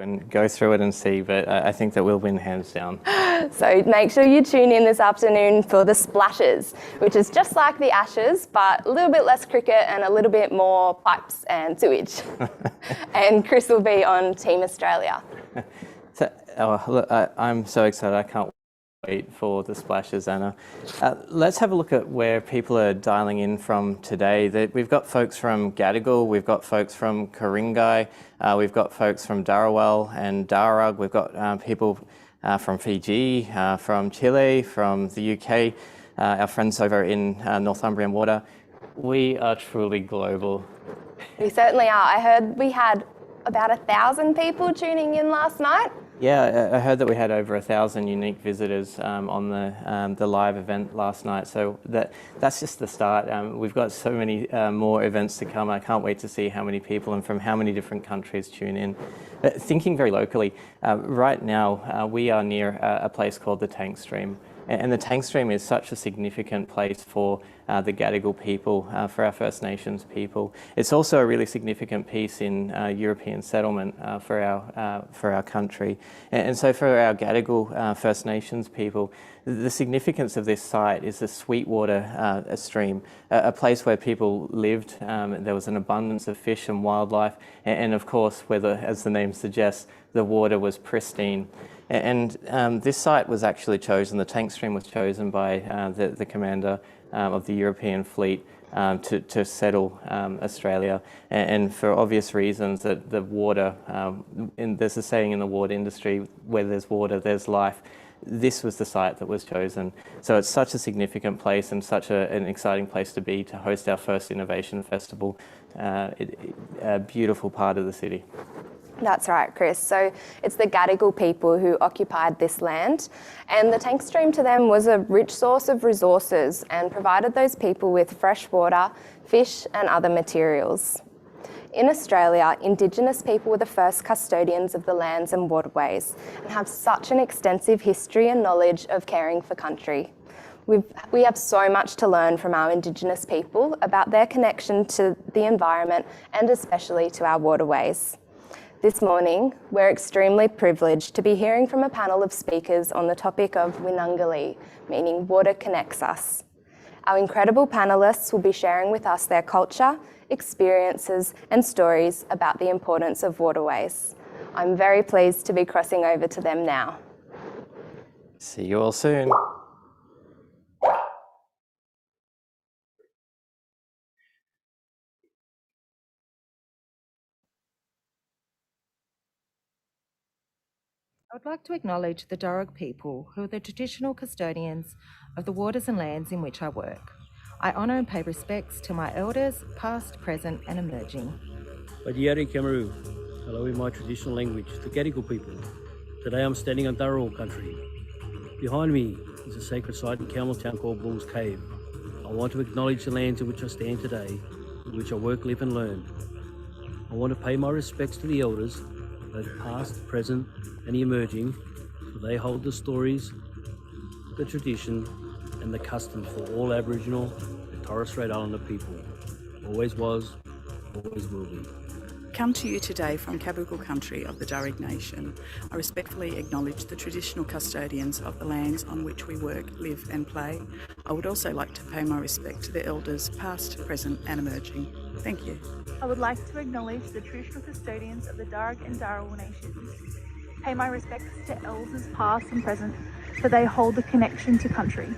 and go through it and see, but I think that we'll win hands down. So make sure you tune in this afternoon for the Splashes, which is just like the Ashes, but a little bit less cricket and a little bit more pipes and sewage. And Chris will be on Team Australia. So, look, I'm so excited. I can't wait for the Splashes, Anna. Let's have a look at where people are dialing in from today. We've got folks from Gadigal, we've got folks from Ku-ring-gai, we've got folks from Dharawal and Darug, we've got people from Fiji, from Chile, from the UK, our friends over in Northumbrian Water. We are truly global. We certainly are. I heard we had about 1,000 people tuning in last night. Yeah, I heard that we had over 1,000 unique visitors on the live event last night. So that's just the start. We've got so many more events to come. I can't wait to see how many people and from how many different countries tune in. Thinking very locally, right now we are near a place called the Tank Stream. And the Tank Stream is such a significant place for the Gadigal people, for our First Nations people. It's also a really significant piece in European settlement for our country. And so for our Gadigal First Nations people, the significance of this site is the Sweetwater stream, a place where people lived. There was an abundance of fish and wildlife, and of course, as the name suggests, the water was pristine. And this site was actually chosen, the Tank Stream was chosen by the commander of the European fleet to settle Australia. And for obvious reasons, that the water, there's a saying in the water industry, where there's water, there's life. This was the site that was chosen. So it's such a significant place and such an exciting place to be to host our first Innovation Festival, a beautiful part of the city. That's right, Chris. So it's the Gadigal people who occupied this land, and the Tank Stream to them was a rich source of resources and provided those people with fresh water, fish and other materials. In Australia, Indigenous people were the first custodians of the lands and waterways and have such an extensive history and knowledge of caring for country. We have so much to learn from our Indigenous people about their connection to the environment and especially to our waterways. This morning, we're extremely privileged to be hearing from a panel of speakers on the topic of Winang-ali, meaning water connects us. Our incredible panellists will be sharing with us their culture, experiences and stories about the importance of waterways. I'm very pleased to be crossing over to them now. See you all soon. I would like to acknowledge the Darug people, who are the traditional custodians of the waters and lands in which I work. I honour and pay respects to my elders, past, present and emerging. Badiari Kamaru, hello in my traditional language, the Gadigal people. Today I'm standing on Dharawal country. Behind me is a sacred site in Campbelltown called Bull's Cave. I want to acknowledge the lands in which I stand today, in which I work, live and learn. I want to pay my respects to the elders, both past, present and emerging, for they hold the stories, the tradition and the customs for all Aboriginal and Torres Strait Islander people. Always was, always will be. Come to you today from Gadigal country of the Darug Nation. I respectfully acknowledge the traditional custodians of the lands on which we work, live and play. I would also like to pay my respect to the elders past, present and emerging. Thank you. I would like to acknowledge the traditional custodians of the Darug and Dharawal nations. Pay my respects to elders past and present, for they hold the connection to country.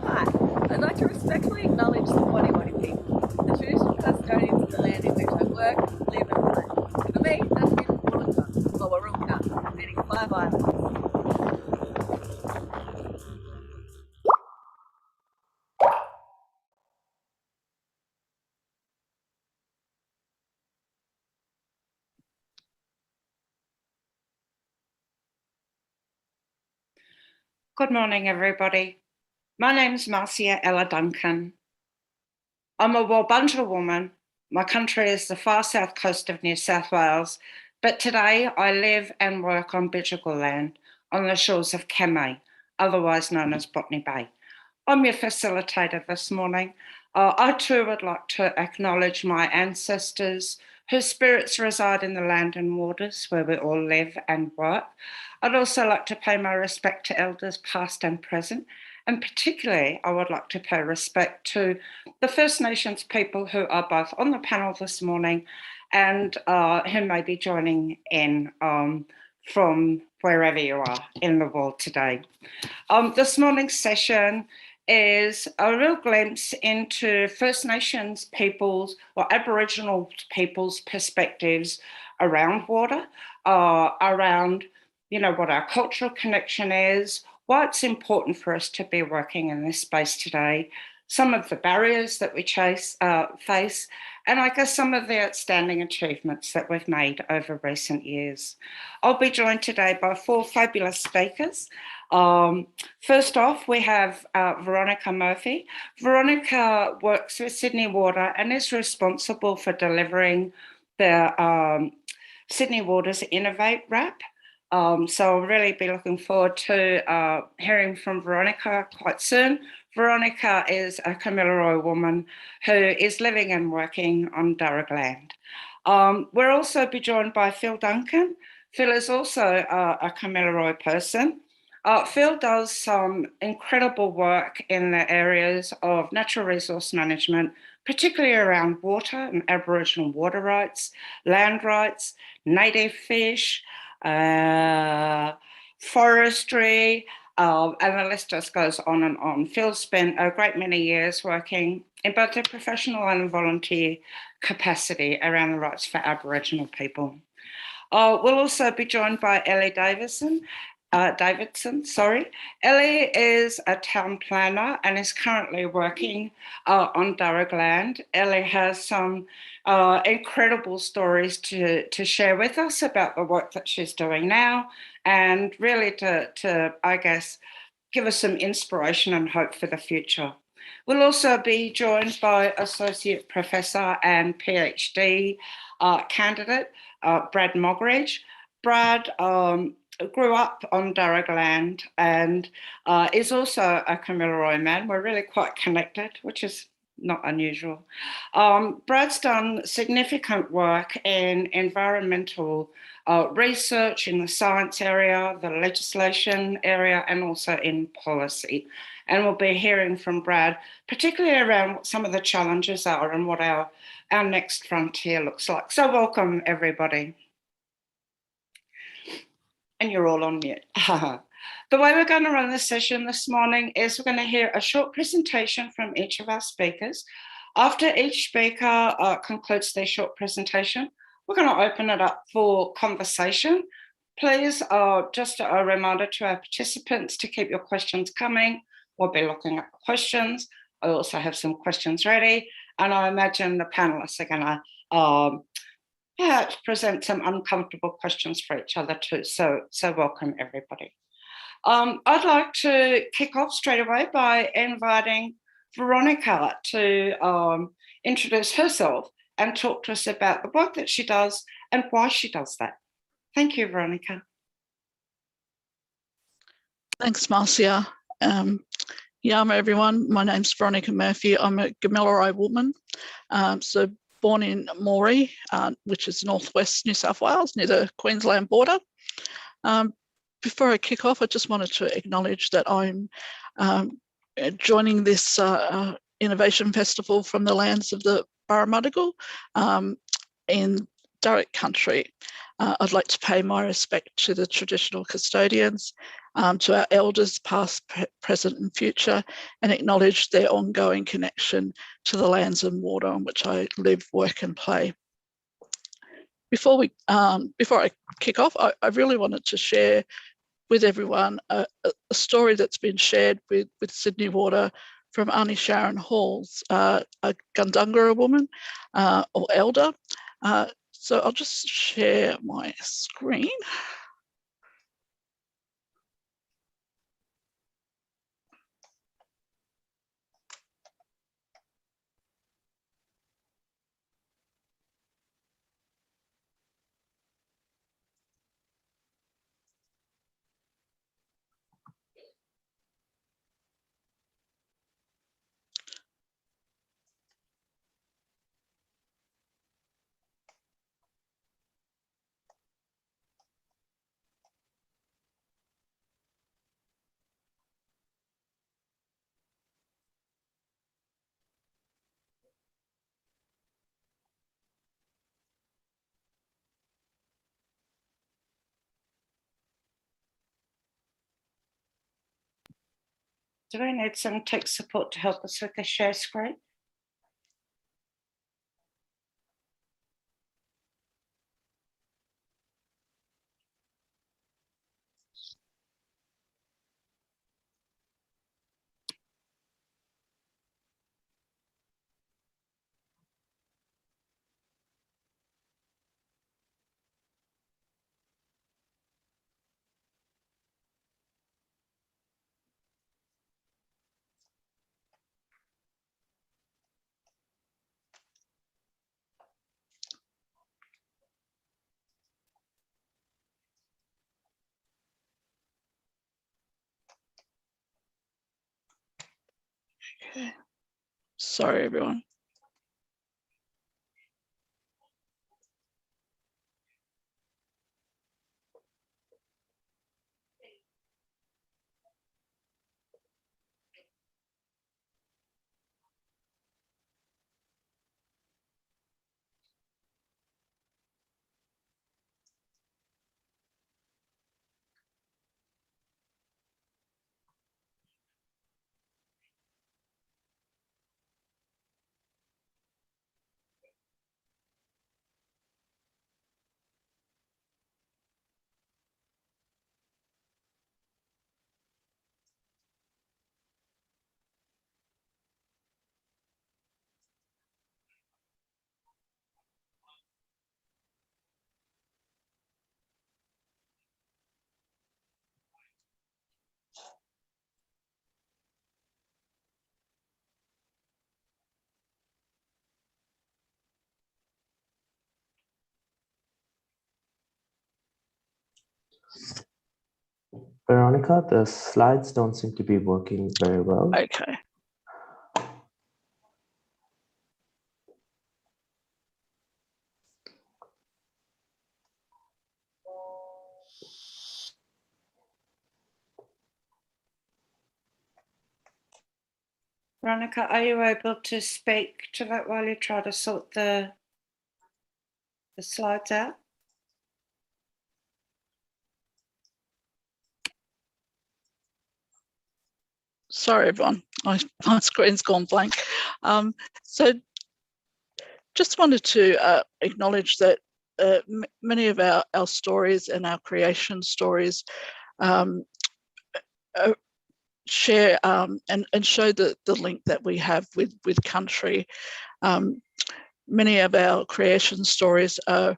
Hi, I'd like to respectfully acknowledge the Wadi people, the traditional custodians of the land in which I work, live and play. For me, that's been Wollongong, or Warunga, meaning 5 islands. Good morning, everybody. My name is Marcia Ella Duncan. I'm a Walbunja woman. My country is the far south coast of New South Wales, but today I live and work on Bidjigal land on the shores of Kamay, otherwise known as Botany Bay. I'm your facilitator this morning. I too would like to acknowledge my ancestors whose spirits reside in the land and waters where we all live and work. I'd also like to pay my respect to elders past and present, and particularly I would like to pay respect to the First Nations people who are both on the panel this morning and who may be joining in from wherever you are in the world today. This morning's session is a real glimpse into First Nations people's or Aboriginal people's perspectives around water, around, you know, what our cultural connection is, why it's important for us to be working in this space today, some of the barriers that we face, and I guess some of the outstanding achievements that we've made over recent years. I'll be joined today by 4 fabulous speakers. First off, we have Veronica Murphy. Veronica works with Sydney Water and is responsible for delivering the Sydney Water's Innovate Wrap. So I'll really be looking forward to hearing from Veronica quite soon. Veronica is a Kamilaroi woman who is living and working on Darug land. We'll also be joined by Phil Duncan. Phil is also a Kamilaroi person. Phil does some incredible work in the areas of natural resource management, particularly around water and Aboriginal water rights, land rights, native fish, forestry, and the list just goes on and on. Phil spent a great many years working in both a professional and volunteer capacity around the rights for Aboriginal people. We'll also be joined by Ellie Davidson. Ellie is a town planner and is currently working on Darug land. Ellie has some incredible stories to share with us about the work that she's doing now, and really to I guess, give us some inspiration and hope for the future. We'll also be joined by Associate Professor and PhD candidate, Brad Mogridge. Brad grew up on Darug land and is also a Kamilaroi man. We're really quite connected, which is not unusual. Brad's done significant work in environmental research in the science area, the legislation area, and also in policy. And we'll be hearing from Brad, particularly around what some of the challenges are and what our next frontier looks like. So welcome, everybody. And you're all on mute. The way we're going to run this session this morning is we're going to hear a short presentation from each of our speakers. After each speaker concludes their short presentation, we're going to open it up for conversation. Please, just a reminder to our participants to keep your questions coming. We'll be looking at questions. I also have some questions ready, and I imagine the panelists are going to perhaps present some uncomfortable questions for each other too. So welcome, everybody. I'd like to kick off straight away by inviting Veronica to introduce herself and talk to us about the work that she does and why she does that. Thank you, Veronica. Thanks, Marcia. Yama, everyone. My name's Veronica Murphy. I'm a Kamilaroi woman. So born in Moree, which is northwest New South Wales, near the Queensland border. Before I kick off, I just wanted to acknowledge that I'm joining this Innovation Festival from the lands of the Barramudigal in Darug country. I'd like to pay my respect to the traditional custodians, to our elders past, present and future, and acknowledge their ongoing connection to the lands and water on which I live, work and play. Before I kick off, I really wanted to share with everyone a story that's been shared with Sydney Water from Auntie Sharon Halls, a Gundungurra woman or elder. So I'll just share my screen. Do we need some tech support to help us with the share screen? Okay. Sorry, everyone. Veronica, the slides don't seem to be working very well. Okay. Veronica, are you able to speak to that while you try to sort the slides out? Sorry, everyone. My screen's gone blank. So just wanted to acknowledge that many of our stories and our creation stories share and show the link that we have with country. Many of our creation stories are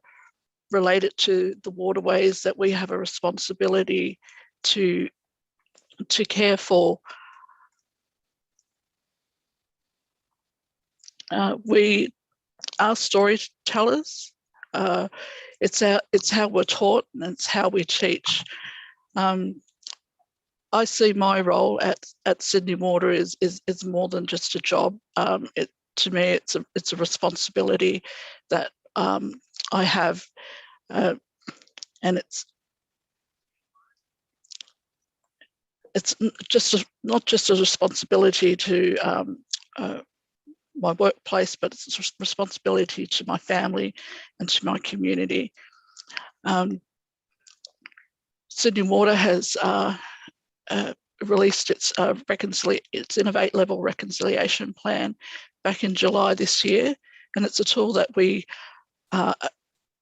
related to the waterways that we have a responsibility to care for. We are storytellers. It's how we're taught and it's how we teach. I see my role at Sydney Water is more than just a job. To me, it's a responsibility that I have, and it's not just a responsibility to my workplace, but it's a responsibility to my family and to my community. Sydney Water has released its Innovate Level Reconciliation Plan back in July this year, and it's a tool that we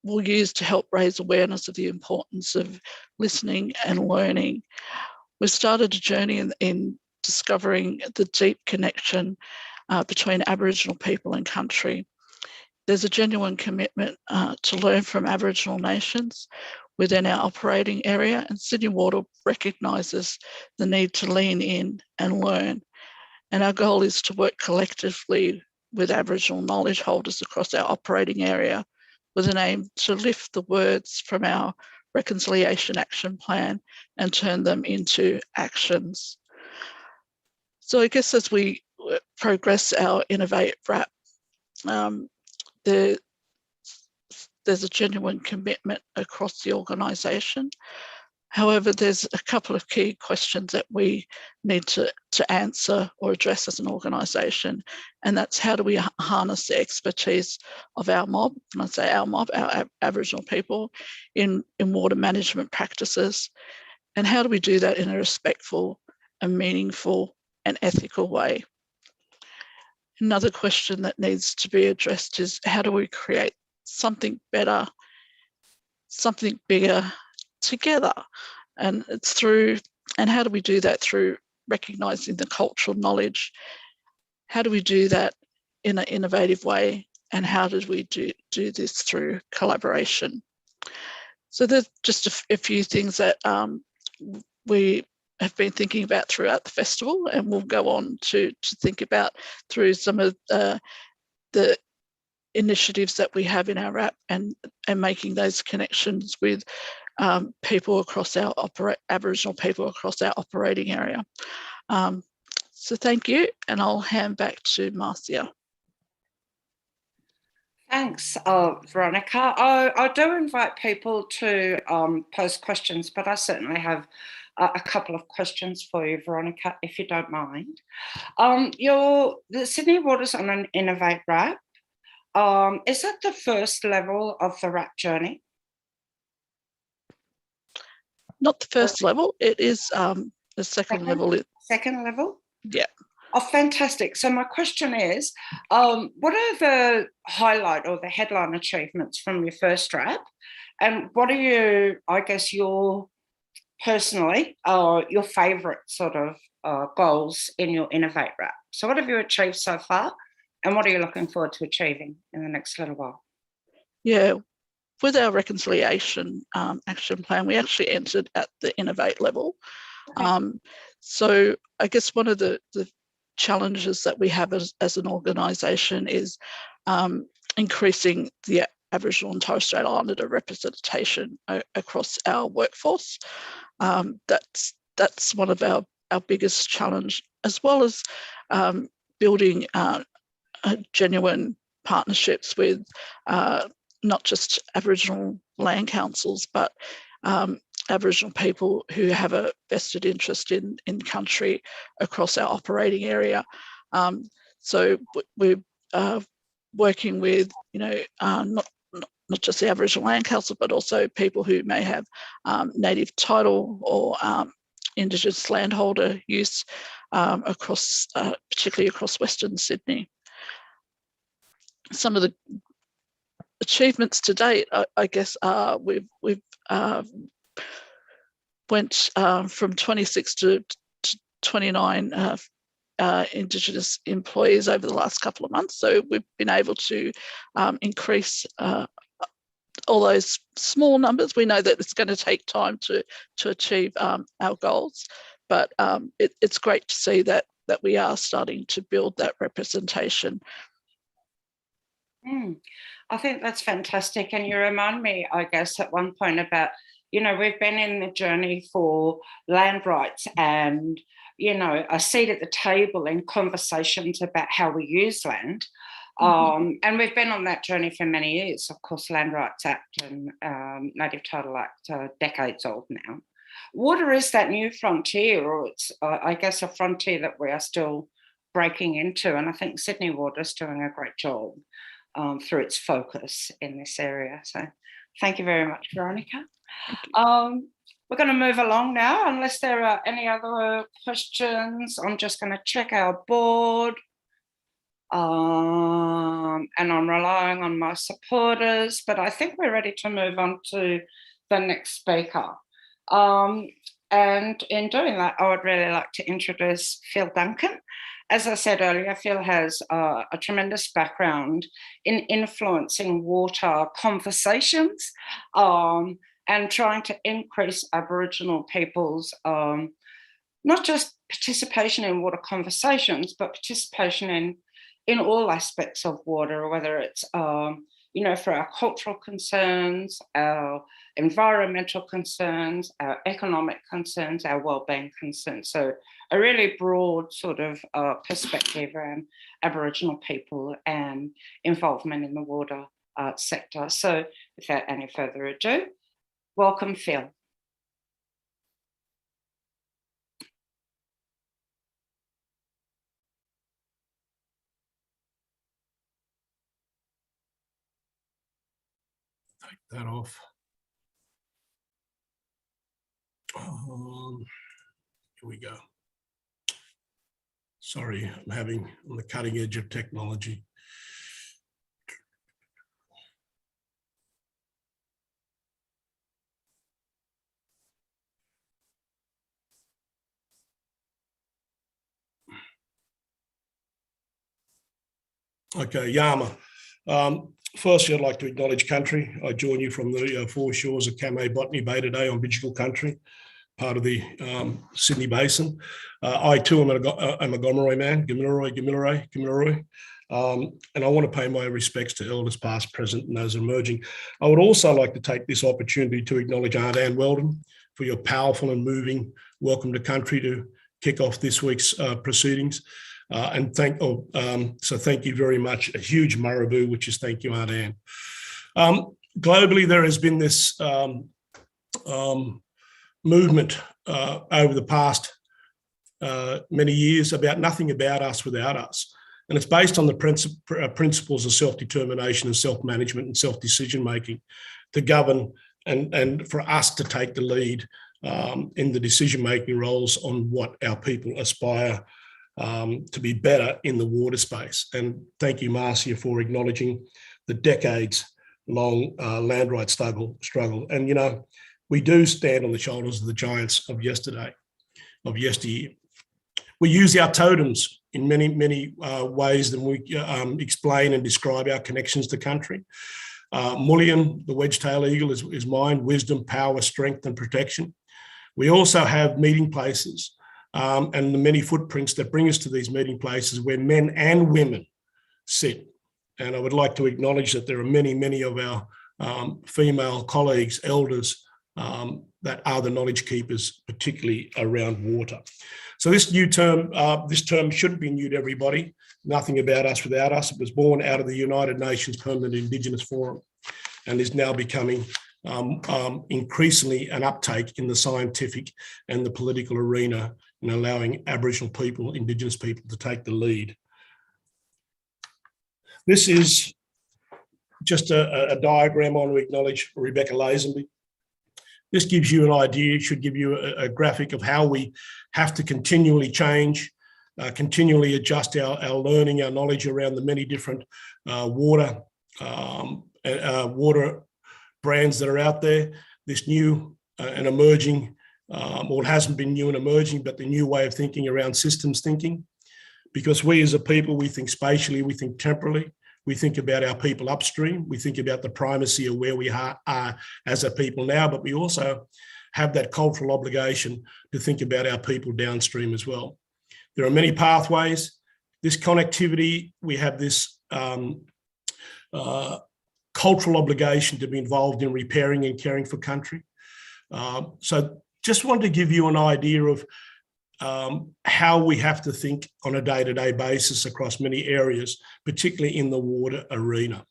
will use to help raise awareness of the importance of listening and learning. We started a journey in discovering the deep connection between Aboriginal people and country. There's a genuine commitment to learn from Aboriginal nations within our operating area, and Sydney Water recognises the need to lean in and learn. And our goal is to work collectively with Aboriginal knowledge holders across our operating area with an aim to lift the words from our Reconciliation Action Plan and turn them into actions. So I guess as we progress our Innovate RAP, there's a genuine commitment across the organisation. However, there's a couple of key questions that we need to answer or address as an organisation, and that's how do we harness the expertise of our mob, and I say our mob, our Aboriginal people, in water management practices, and how do we do that in a respectful and meaningful and ethical way. Another question that needs to be addressed is, how do we create something better, something bigger together? And how do we do that? Through recognising the cultural knowledge. How do we do that in an innovative way? And how did we do this through collaboration? So there's just a few things that we have been thinking about throughout the festival, and we'll go on to think about through some of the initiatives that we have in our app, and making those connections with people across our Aboriginal people across our operating area. So thank you, and I'll hand back to Marcia. Thanks, Veronica. I do invite people to post questions, but I certainly have a couple of questions for you, Veronica, if you don't mind. The Sydney Waters on an Innovate RAP, is that the first level of the RAP journey? Not the first level, it is the second level. Second level? Yeah. Oh, fantastic. So my question is, what are the highlight or the headline achievements from your first RAP? And what are your favourite sort of goals in your Innovate RAP? So what have you achieved so far? And what are you looking forward to achieving in the next little while? Yeah, with our reconciliation action plan, we actually entered at the Innovate level. Okay. So I guess one of the challenges that we have as an organisation is increasing the Aboriginal and Torres Strait Islander representation across our workforce. That's one of our biggest challenge, as well as building genuine partnerships with not just Aboriginal land councils, but Aboriginal people who have a vested interest in country across our operating area. So we're working with, not just the Aboriginal Land Council, but also people who may have native title or Indigenous landholder use across, particularly across Western Sydney. Some of the achievements to date, I guess, are we've went from 26 to 29 Indigenous employees over the last couple of months. So we've been able to increase all those small numbers. We know that it's going to take time to achieve our goals, but it's great to see that we are starting to build that representation. I think that's fantastic. And you remind me, I guess, at one point about, we've been in the journey for land rights and, a seat at the table in conversations about how we use land. And we've been on that journey for many years. Of course, Land Rights Act and Native Title Act are decades old now. Water is that new frontier, or it's, I guess, a frontier that we are still breaking into. And I think Sydney Water is doing a great job through its focus in this area. So thank you very much, Veronica. We're going to move along now, unless there are any other questions. I'm just going to check our board. And I'm relying on my supporters, but I think we're ready to move on to the next speaker. And in doing that, I would really like to introduce Phil Duncan. As I said earlier, Phil has a tremendous background in influencing water conversations and trying to increase Aboriginal people's not just participation in water conversations, but participation in all aspects of water, whether it's, for our cultural concerns, our environmental concerns, our economic concerns, our wellbeing concerns. So a really broad sort of perspective around Aboriginal people and involvement in the water sector. So without any further ado, welcome, Phil. Take that off. Here we go. Sorry, I'm on the cutting edge of technology. Okay, Yama. Firstly, I'd like to acknowledge country. I join you from the foreshores of Kamay Botany Bay today on Bidjigal country, part of the Sydney Basin. I too am a Gomeroi man, Gamilaroi. And I want to pay my respects to elders past, present, and those emerging. I would also like to take this opportunity to acknowledge Aunt Anne Weldon for your powerful and moving welcome to country to kick off this week's proceedings. So thank you very much. A huge marabou, which is thank you, Aunt Anne. Globally, there has been this movement over the past many years about nothing about us without us. And it's based on the principles of self-determination and self-management and self-decision-making to govern and for us to take the lead in the decision-making roles on what our people aspire to be better in the water space. And thank you, Marcia, for acknowledging the decades-long land rights struggle. And, you know, we do stand on the shoulders of the giants of yesteryear. We use our totems in many, many ways than we explain and describe our connections to country. Mullion, the wedge-tailed eagle, is mine: wisdom, power, strength, and protection. We also have meeting places and the many footprints that bring us to these meeting places where men and women sit. And I would like to acknowledge that there are many, many of our female colleagues, elders, that are the knowledge keepers, particularly around water. So this term shouldn't be new to everybody. Nothing about us without us. It was born out of the United Nations Permanent Indigenous Forum and is now becoming increasingly an uptake in the scientific and the political arena in allowing Aboriginal people, Indigenous people, to take the lead. This is just a diagram. I want to acknowledge Rebecca Lazenby. This gives you an idea, should give you a graphic of how we have to continually change, continually adjust our learning, our knowledge around the many different water brands that are out there. This new and emerging, or it hasn't been new and emerging, but the new way of thinking around systems thinking. Because we as a people, we think spatially, we think temporally, we think about our people upstream, we think about the primacy of where we are as a people now, but we also have that cultural obligation to think about our people downstream as well. There are many pathways. This connectivity, we have this cultural obligation to be involved in repairing and caring for country. So just wanted to give you an idea of how we have to think on a day-to-day basis across many areas, particularly in the water arena.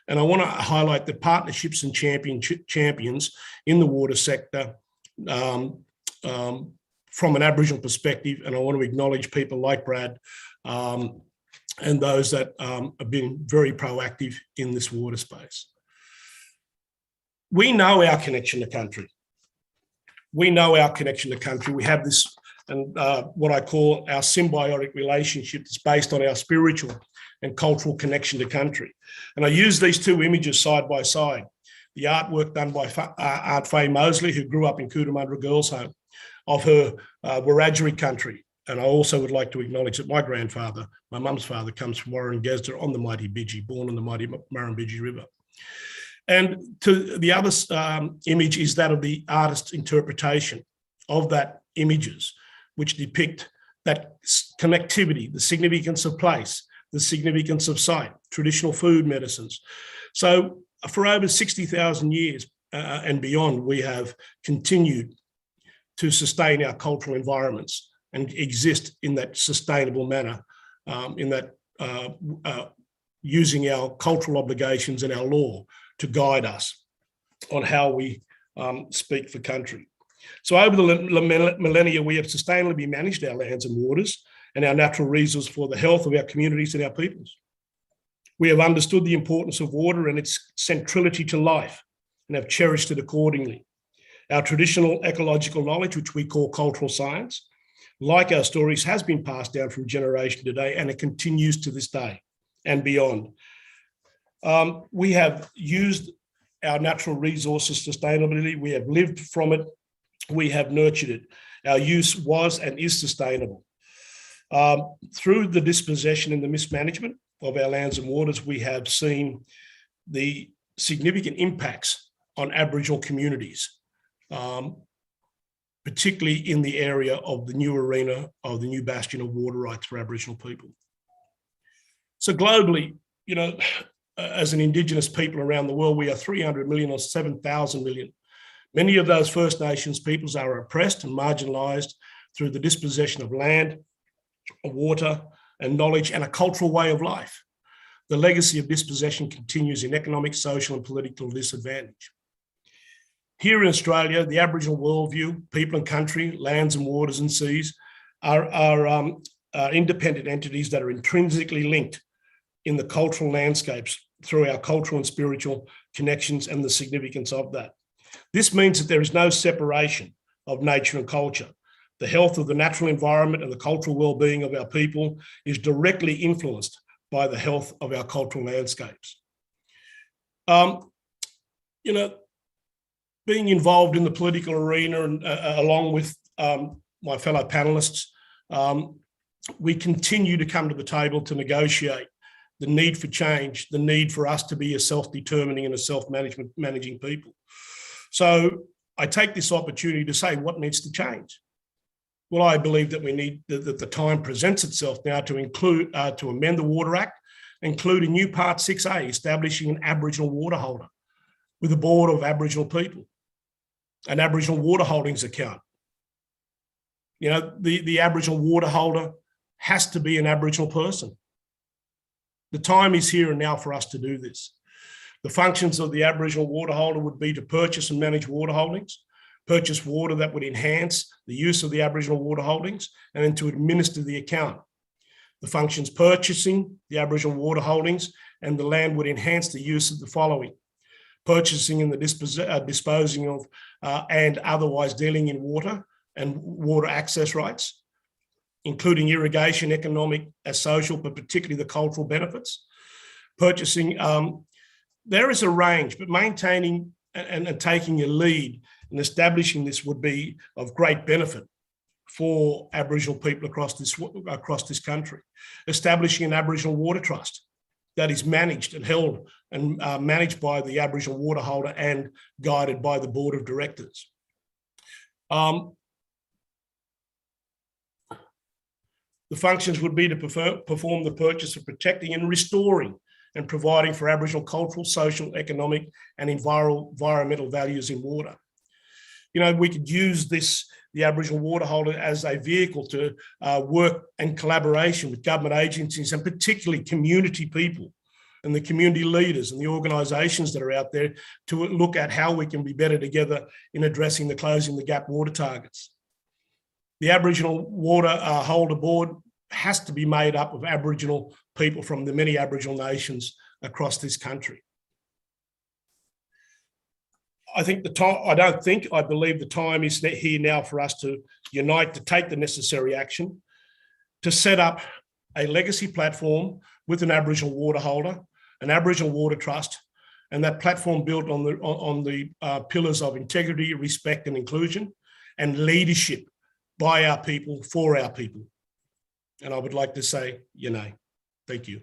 And I want to highlight the partnerships and champions in the water sector from an Aboriginal perspective. And I want to acknowledge people like Brad and those that have been very proactive in this water space. We know our connection to country. We know our connection to country. We have this, and what I call our symbiotic relationship that's based on our spiritual and cultural connection to country. And I use these two images side by side. The artwork done by Aunt Faye Mosley, who grew up in Cootamundra Girls' Home, of her Wiradjuri country. And I also would like to acknowledge that my grandfather, my mum's father, comes from Warringazda on the mighty Bidgie, born on the mighty Murrumbidgee River. And to the other image is that of the artist's interpretation of that images, which depict that connectivity, the significance of place, the significance of site, traditional food medicines. So for over 60,000 years and beyond, we have continued to sustain our cultural environments and exist in that sustainable manner, in that using our cultural obligations and our law to guide us on how we speak for country. So over the millennia, we have sustainably managed our lands and waters and our natural resources for the health of our communities and our peoples. We have understood the importance of water and its centrality to life and have cherished it accordingly. Our traditional ecological knowledge, which we call cultural science, like our stories, has been passed down from generation to day, and it continues to this day and beyond. We have used our natural resources sustainably. We have lived from it. We have nurtured it. Our use was and is sustainable. Through the dispossession and the mismanagement of our lands and waters, we have seen the significant impacts on Aboriginal communities, particularly in the area of the new arena of the new bastion of water rights for Aboriginal people. So globally, you know, as an Indigenous people around the world, we are 300 million or 7,000 million. Many of those First Nations peoples are oppressed and marginalised through the dispossession of land, water and knowledge, and a cultural way of life. The legacy of dispossession continues in economic, social and political disadvantage. Here in Australia, the Aboriginal worldview, people and country, lands and waters and seas are independent entities that are intrinsically linked in the cultural landscapes through our cultural and spiritual connections and the significance of that. This means that there is no separation of nature and culture. The health of the natural environment and the cultural well-being of our people is directly influenced by the health of our cultural landscapes. You know, being involved in the political arena and along with my fellow panelists, we continue to come to the table to negotiate the need for change, the need for us to be a self-determining and a self-managing people. So I take this opportunity to say what needs to change. Well, I believe that we need that the time presents itself now to include to amend the Water Act, include a new Part 6A establishing an Aboriginal water holder with a board of Aboriginal people, an Aboriginal water holdings account. You know, the Aboriginal water holder has to be an Aboriginal person. The time is here and now for us to do this. The functions of the Aboriginal water holder would be to purchase and manage water holdings, purchase water that would enhance the use of the Aboriginal water holdings, and then to administer the account. The functions purchasing the Aboriginal water holdings and the land would enhance the use of the following: purchasing and the disposing of and otherwise dealing in water and water access rights, including irrigation, economic, social, but particularly the cultural benefits. Purchasing, there is a range, but maintaining and taking a lead in establishing this would be of great benefit for Aboriginal people across this country. Establishing an Aboriginal water trust that is managed and held and managed by the Aboriginal water holder and guided by the board of directors. The functions would be to perform the purchase of protecting and restoring and providing for Aboriginal cultural, social, economic and environmental values in water. You know, we could use the Aboriginal water holder as a vehicle to work in collaboration with government agencies and particularly community people and the community leaders and the organisations that are out there to look at how we can be better together in addressing the closing the gap water targets. The Aboriginal water holder board has to be made up of Aboriginal people from the many Aboriginal nations across this country. I believe the time is here now for us to unite, to take the necessary action, to set up a legacy platform with an Aboriginal water holder, an Aboriginal water trust, and that platform built on the pillars of integrity, respect and inclusion, and leadership by our people, for our people. And I would like to say, thank you.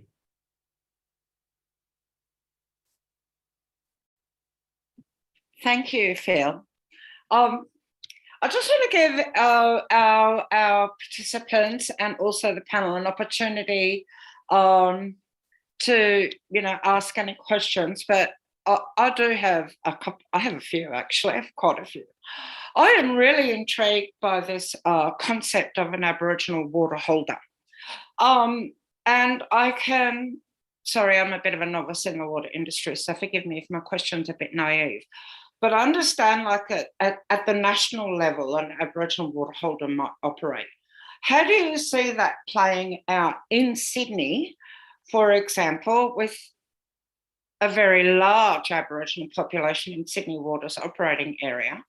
Thank you, Phil. I just want to give our participants and also the panel an opportunity to ask any questions, but I do have a couple. I have a few actually. I have quite a few. I am really intrigued by this concept of an Aboriginal water holder, and I can. Sorry, I'm a bit of a novice in the water industry, so forgive me if my question's a bit naive. But I understand, like at the national level, an Aboriginal water holder might operate. How do you see that playing out in Sydney, for example, with a very large Aboriginal population in Sydney Water's operating area,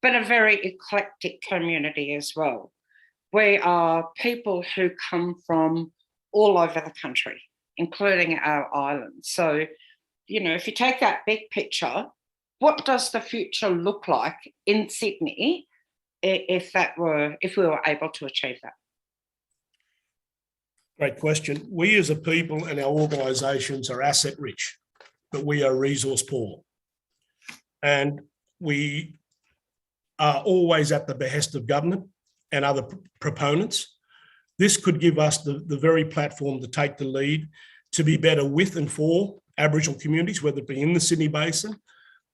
but a very eclectic community as well? we are people who come from all over the country, including our islands. So, you know, if you take that big picture, what does the future look like in Sydney if we were able to achieve that? Great question. We as a people and our organisations are asset rich, but we are resource poor. And we are always at the behest of government and other proponents. This could give us the very platform to take the lead, to be better with and for Aboriginal communities, whether it be in the Sydney Basin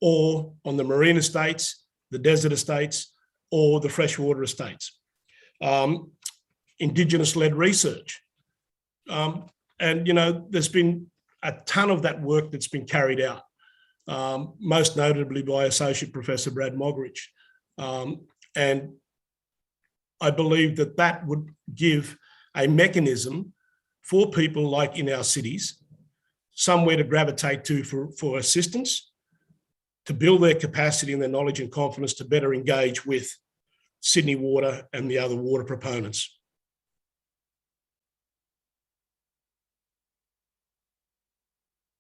or on the marine estates, the desert estates, or the freshwater estates. Indigenous-led research. And, you know, there's been a ton of that work that's been carried out, most notably by Associate Professor Brad Mogridge. And I believe that that would give a mechanism for people like in our cities, somewhere to gravitate to for assistance, to build their capacity and their knowledge and confidence to better engage with Sydney Water and the other water proponents.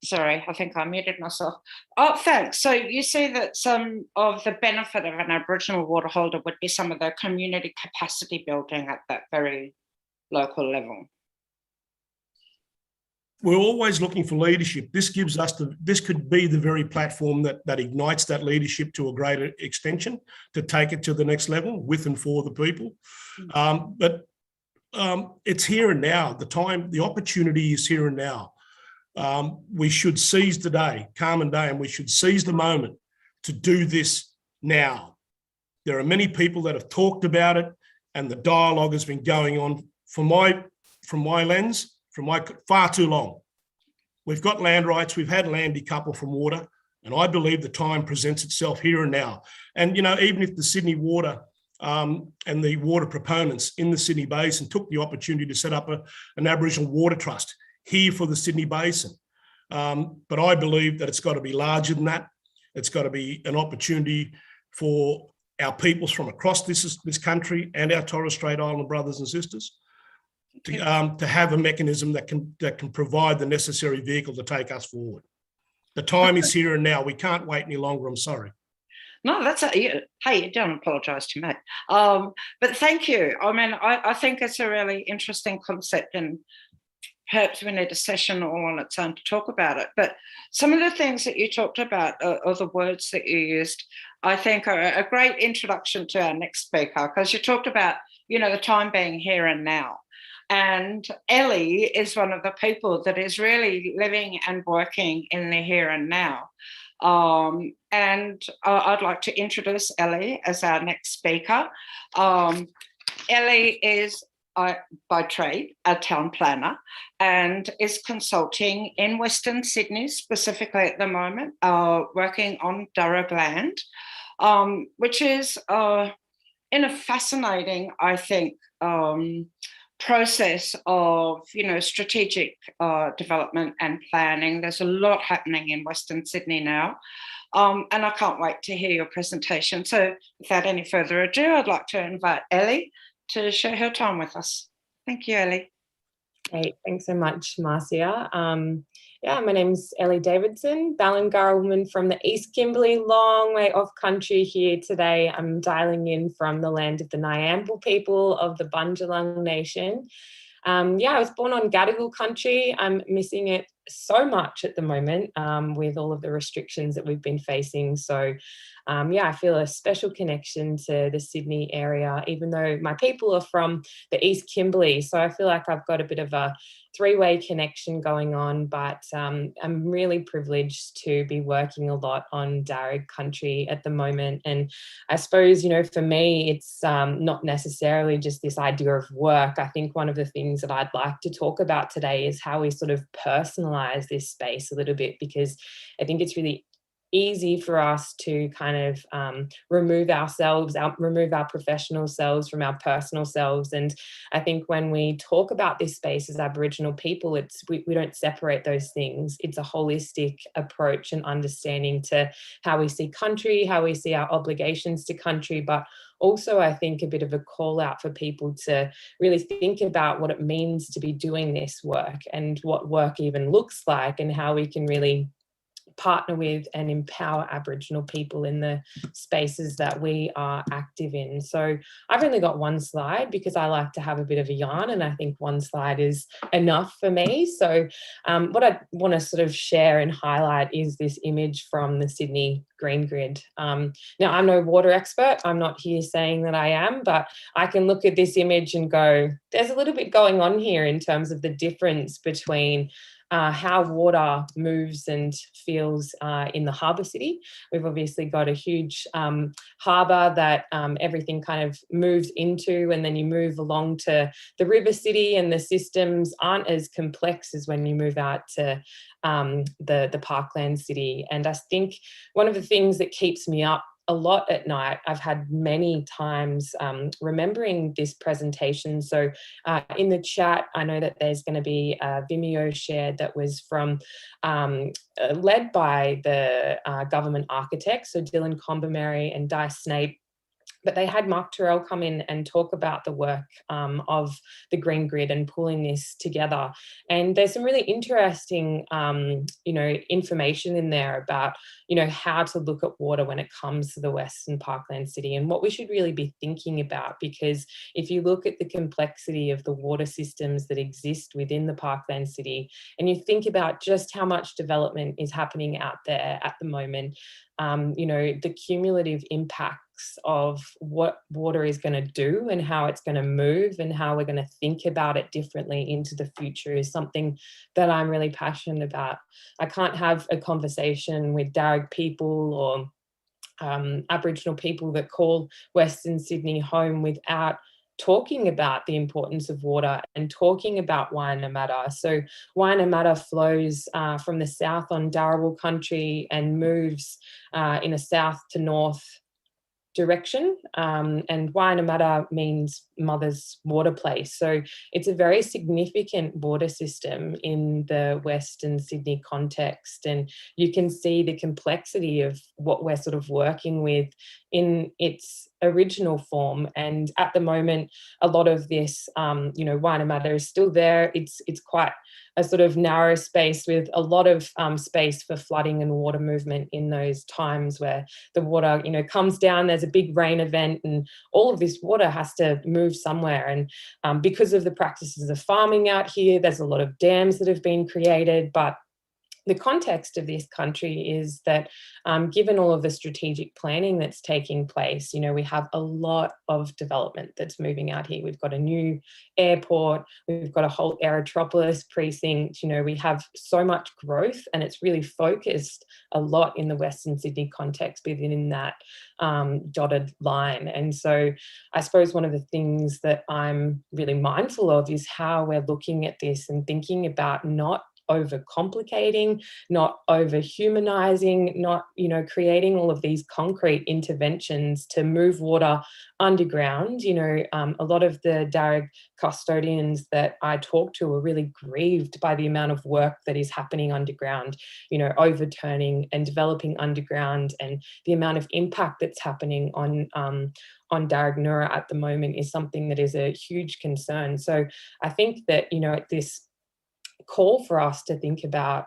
Sorry, I think I muted myself. Oh, thanks. So you say that some of the benefit of an Aboriginal water holder would be some of the community capacity building at that very local level. We're always looking for leadership. This gives us this could be the very platform that ignites that leadership to a greater extension, to take it to the next level with and for the people. But it's here and now. The opportunity is here and now. We should seize the day, calm and day, and we should seize the moment to do this now. There are many people that have talked about it, and the dialogue has been going on from my lens, far too long. We've got land rights, we've had land decoupled from water, and I believe the time presents itself here and now. And, you know, even if the Sydney Water and the water proponents in the Sydney Basin took the opportunity to set up an Aboriginal water trust here for the Sydney Basin. But I believe that it's got to be larger than that. It's got to be an opportunity for our peoples from across this country and our Torres Strait Islander brothers and sisters to have a mechanism that can provide the necessary vehicle to take us forward. The time is here and now. We can't wait any longer. I'm sorry. No, hey, don't apologise to me. But thank you. I mean, I think it's a really interesting concept, and perhaps we need a session all on its own to talk about it. But some of the things that you talked about, or the words that you used, I think are a great introduction to our next speaker, because you talked about, you know, the time being here and now. And Ellie is one of the people that is really living and working in the here and now. And I'd like to introduce Ellie as our next speaker. Ellie is by trade a town planner and is consulting in Western Sydney, specifically at the moment, working on Darug land, which is in a fascinating, I think, process of, you know, strategic development and planning. There's a lot happening in Western Sydney now, and I can't wait to hear your presentation. So without any further ado, I'd like to invite Ellie to share her time with us. Thank you, Ellie. Hey, thanks so much, Marcia. My name's Ellie Davidson, Ballingarra woman from the East Kimberley, long way off country here today. I'm dialing in from the land of the Nyambul people of the Bundjalung Nation. I was born on Gadigal country. I'm missing it so much at the moment with all of the restrictions that we've been facing. So I feel a special connection to the Sydney area, even though my people are from the East Kimberley. So I feel like I've got a bit of a three-way connection going on, but I'm really privileged to be working a lot on Darug country at the moment. And I suppose, you know, for me, it's not necessarily just this idea of work. I think one of the things that I'd like to talk about today is how we sort of personalize this space a little bit, because I think it's really easy for us to kind of remove ourselves, remove our professional selves from our personal selves. And I think when we talk about this space as Aboriginal people, we don't separate those things. It's a holistic approach and understanding to how we see country, how we see our obligations to country, but also I think a bit of a call out for people to really think about what it means to be doing this work and what work even looks like, and how we can really partner with and empower Aboriginal people in the spaces that we are active in. So I've only got one slide because I like to have a bit of a yarn, and I think one slide is enough for me. So what I want to sort of share and highlight is this image from the Sydney Green Grid. Now, I'm no water expert. I'm not here saying that I am, but I can look at this image and go, there's a little bit going on here in terms of the difference between how water moves and feels in the harbour city. We've obviously got a huge harbour that everything kind of moves into, and then you move along to the river city, and the systems aren't as complex as when you move out to the parkland city. And I think one of the things that keeps me up a lot at night, I've had many times remembering this presentation. So in the chat, I know that there's going to be a Vimeo shared that was from led by the government architects, so Dylan Combermary and Di Snape. But they had Mark Terrell come in and talk about the work of the Green Grid and pulling this together. And there's some really interesting, information in there about, how to look at water when it comes to the Western Parkland City and what we should really be thinking about. Because if you look at the complexity of the water systems that exist within the Parkland City, and you think about just how much development is happening out there at the moment, the cumulative impacts of what water is going to do and how it's going to move and how we're going to think about it differently into the future is something that I'm really passionate about. I can't have a conversation with Darug people or Aboriginal people that call Western Sydney home without talking about the importance of water and talking about Wayanamata. So Wayanamata flows from the south on Darawal country and moves in a south to north direction, and Wayanamata means mother's water place. So it's a very significant water system in the Western Sydney context, and you can see the complexity of what we're sort of working with in its original form. And at the moment, a lot of this, Wayanamata is still there. It's quite a sort of narrow space with a lot of space for flooding and water movement in those times where the water, comes down, there's a big rain event, and all of this water has to move somewhere. And because of the practices of farming out here, there's a lot of dams that have been created, but the context of this country is that given all of the strategic planning that's taking place, we have a lot of development that's moving out here. We've got a new airport, we've got a whole aerotropolis precinct, we have so much growth, and it's really focused a lot in the Western Sydney context within that dotted line. And so I suppose one of the things that I'm really mindful of is how we're looking at this and thinking about not overcomplicating, not over-humanizing, not, creating all of these concrete interventions to move water underground. A lot of the Darug custodians that I talk to are really grieved by the amount of work that is happening underground, overturning and developing underground, and the amount of impact that's happening on Darug Noora at the moment is something that is a huge concern. So I think that, this call for us to think about,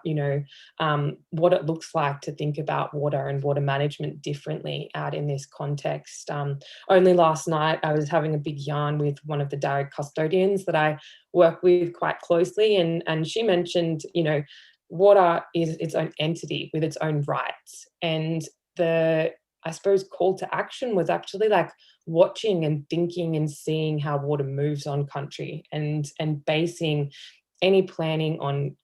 what it looks like to think about water and water management differently out in this context. Only last night, I was having a big yarn with one of the Darug custodians that I work with quite closely, and she mentioned, water is its own entity with its own rights. And I suppose, call to action was actually like watching and thinking and seeing how water moves on country, and basing any planning on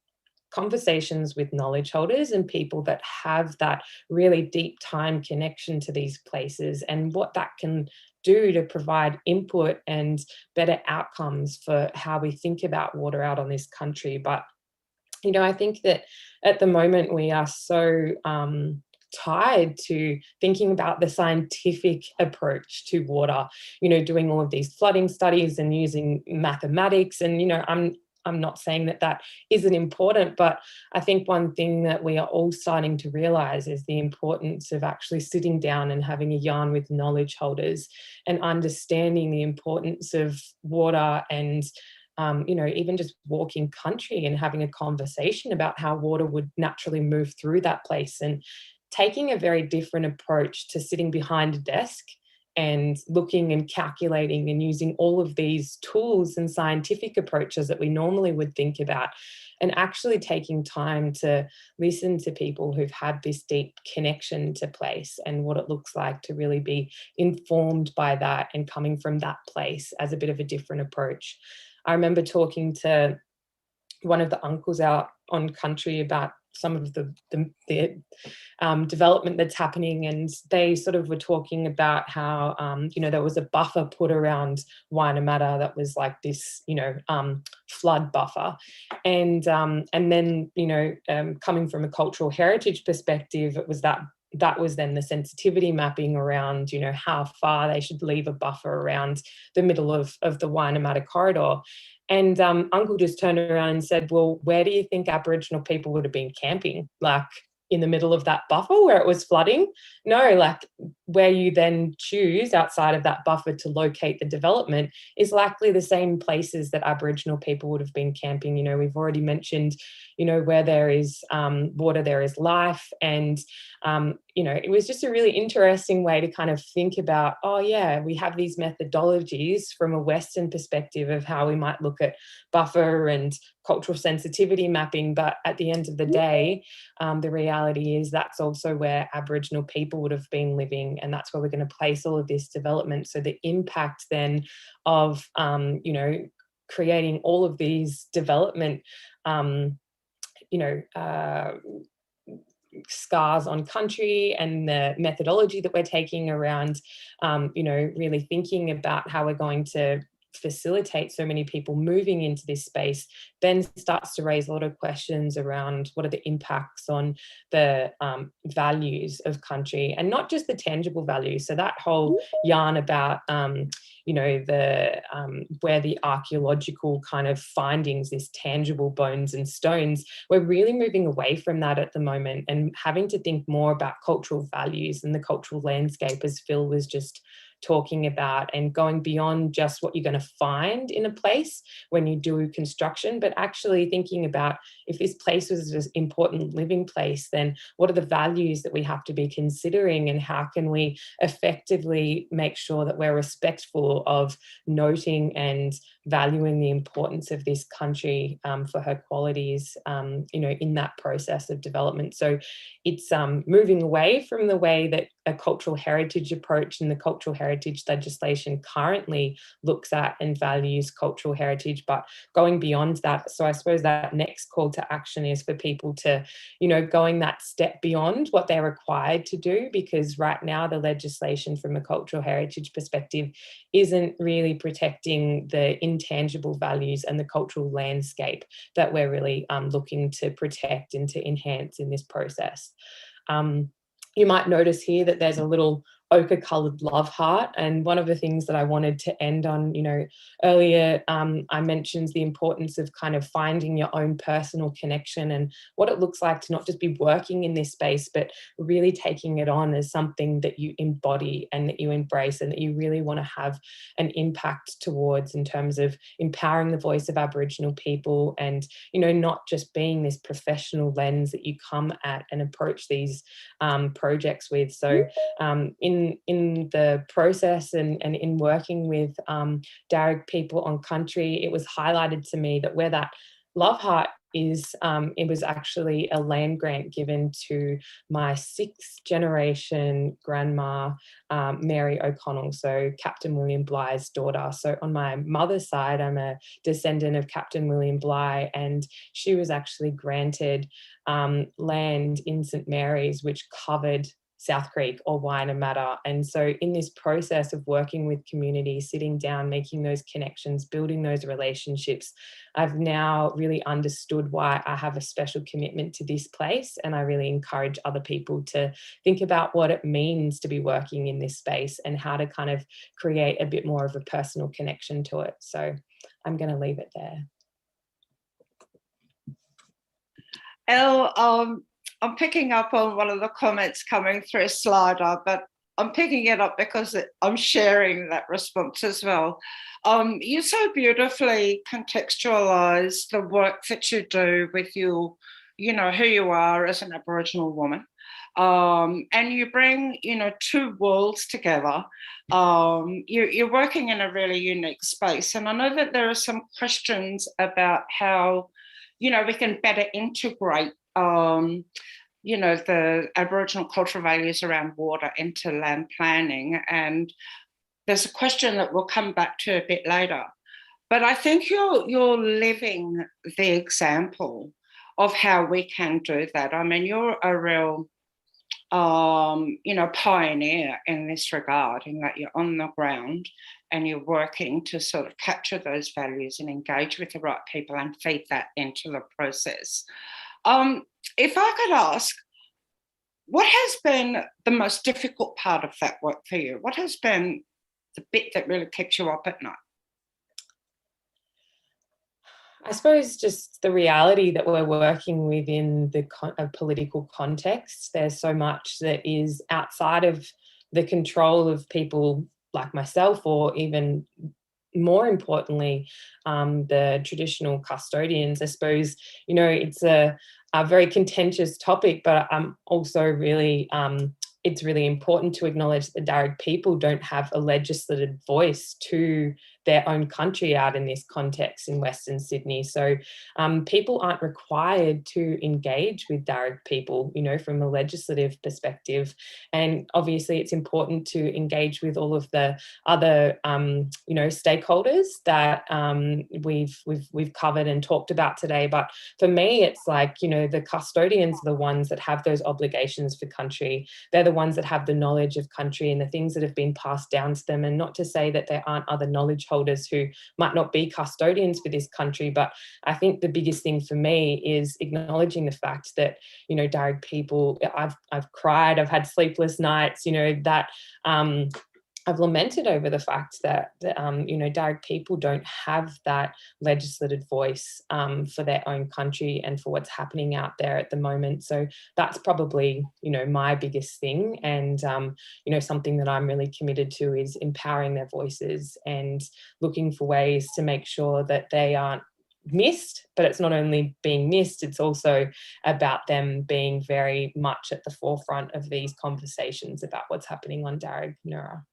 conversations with knowledge holders and people that have that really deep time connection to these places, and what that can do to provide input and better outcomes for how we think about water out on this country. But I think that at the moment we are so tied to thinking about the scientific approach to water, doing all of these flooding studies and using mathematics. And, I'm not saying that that isn't important, but I think one thing that we are all starting to realize is the importance of actually sitting down and having a yarn with knowledge holders and understanding the importance of water and even just walking country and having a conversation about how water would naturally move through that place, and taking a very different approach to sitting behind a desk and looking and calculating and using all of these tools and scientific approaches that we normally would think about, and actually taking time to listen to people who've had this deep connection to place and what it looks like to really be informed by that and coming from that place as a bit of a different approach. I remember talking to one of the uncles out on country about some of the development that's happening, and they sort of were talking about how there was a buffer put around Waianamarra that was like this flood buffer, and then coming from a cultural heritage perspective, it was that was then the sensitivity mapping around how far they should leave a buffer around the middle of the Waianamarra corridor. And Uncle just turned around and said, well, where do you think Aboriginal people would have been camping? Like in the middle of that buffer where it was flooding? No, like where you then choose outside of that buffer to locate the development is likely the same places that Aboriginal people would have been camping. We've already mentioned, where there is water, there is life. And, it was just a really interesting way to kind of think about, oh yeah, we have these methodologies from a Western perspective of how we might look at buffer and cultural sensitivity mapping. But at the end of the day, the reality is that's also where Aboriginal people would have been living, and that's where we're going to place all of this development. So the impact then of, creating all of these development, scars on country, and the methodology that we're taking around, really thinking about how we're going to facilitate so many people moving into this space, then starts to raise a lot of questions around what are the impacts on the values of country, and not just the tangible values. So that whole yarn about where the archaeological kind of findings, this tangible bones and stones, we're really moving away from that at the moment and having to think more about cultural values and the cultural landscape, as Phil was just talking about, and going beyond just what you're going to find in a place when you do construction, but actually thinking about, if this place was an important living place, then what are the values that we have to be considering, and how can we effectively make sure that we're respectful of noting and valuing the importance of this country for her qualities, in that process of development. So it's moving away from the way that a cultural heritage approach and the cultural heritage legislation currently looks at and values cultural heritage, but going beyond that. So I suppose that next call to action is for people to, going that step beyond what they're required to do, because right now the legislation from a cultural heritage perspective isn't really protecting the intangible values and the cultural landscape that we're really looking to protect and to enhance in this process. You might notice here that there's a little ochre-coloured love heart, and one of the things that I wanted to end on, earlier I mentioned the importance of kind of finding your own personal connection and what it looks like to not just be working in this space, but really taking it on as something that you embody and that you embrace and that you really want to have an impact towards, in terms of empowering the voice of Aboriginal people, and not just being this professional lens that you come at and approach these projects with. So in the process and in working with Darug people on country, it was highlighted to me that where that love heart is, it was actually a land grant given to my 6th generation grandma, Mary O'Connell, so Captain William Bligh's daughter. So on my mother's side, I'm a descendant of Captain William Bligh, and she was actually granted land in St Mary's, which covered South Creek or Wainemata. And so in this process of working with communities, sitting down, making those connections, building those relationships, I've now really understood why I have a special commitment to this place. And I really encourage other people to think about what it means to be working in this space and how to kind of create a bit more of a personal connection to it. So I'm going to leave it there. Elle, I'm picking up on one of the comments coming through Slido, but I'm picking it up because I'm sharing that response as well. You so beautifully contextualise the work that you do with your, who you are as an Aboriginal woman. And you bring, two worlds together. You're working in a really unique space. And I know that there are some questions about how, we can better integrate the Aboriginal cultural values around water into land planning. And there's a question that we'll come back to a bit later. But I think you're living the example of how we can do that. I mean, you're a real, pioneer in this regard, in that you're on the ground and you're working to sort of capture those values and engage with the right people and feed that into the process. If I could ask, what has been the most difficult part of that work for you? What has been the bit that really keeps you up at night? I suppose just the reality that we're working within the political context. There's so much that is outside of the control of people like myself, or even more importantly, the traditional custodians. I suppose, it's a very contentious topic, but I'm also really, it's really important to acknowledge that the Darug people don't have a legislative voice to their own country out in this context in Western Sydney. So people aren't required to engage with Darug people, from a legislative perspective. And obviously it's important to engage with all of the other, stakeholders that we've covered and talked about today. But for me, it's like, the custodians are the ones that have those obligations for country. They're the ones that have the knowledge of country and the things that have been passed down to them. And not to say that there aren't other knowledge holders who might not be custodians for this country, but I think the biggest thing for me is acknowledging the fact that, Darug people, I've cried, I've had sleepless nights, that I've lamented over the fact that Darug people don't have that legislative voice for their own country and for what's happening out there at the moment. So that's probably, my biggest thing. And, something that I'm really committed to is empowering their voices and looking for ways to make sure that they aren't missed. But it's not only being missed, it's also about them being very much at the forefront of these conversations about what's happening on Darug Noura.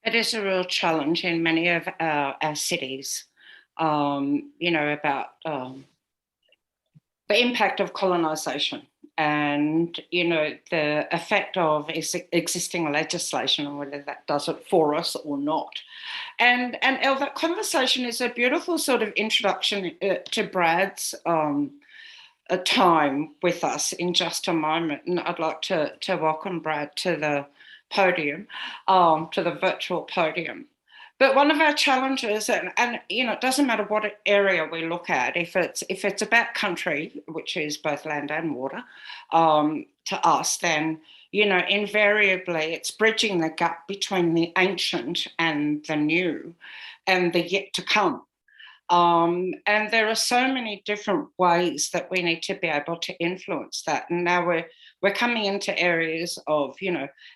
It is a real challenge in many of our cities, about the impact of colonisation and, the effect of existing legislation and whether that does it for us or not. And Elle, that conversation is a beautiful sort of introduction to Brad's time with us in just a moment. And I'd like to welcome Brad to the podium, to the virtual podium. But one of our challenges, and it doesn't matter what area we look at, if it's about country, which is both land and water, to us, then invariably it's bridging the gap between the ancient and the new, and the yet to come. And there are so many different ways that we need to be able to influence that. And now we're coming into areas of,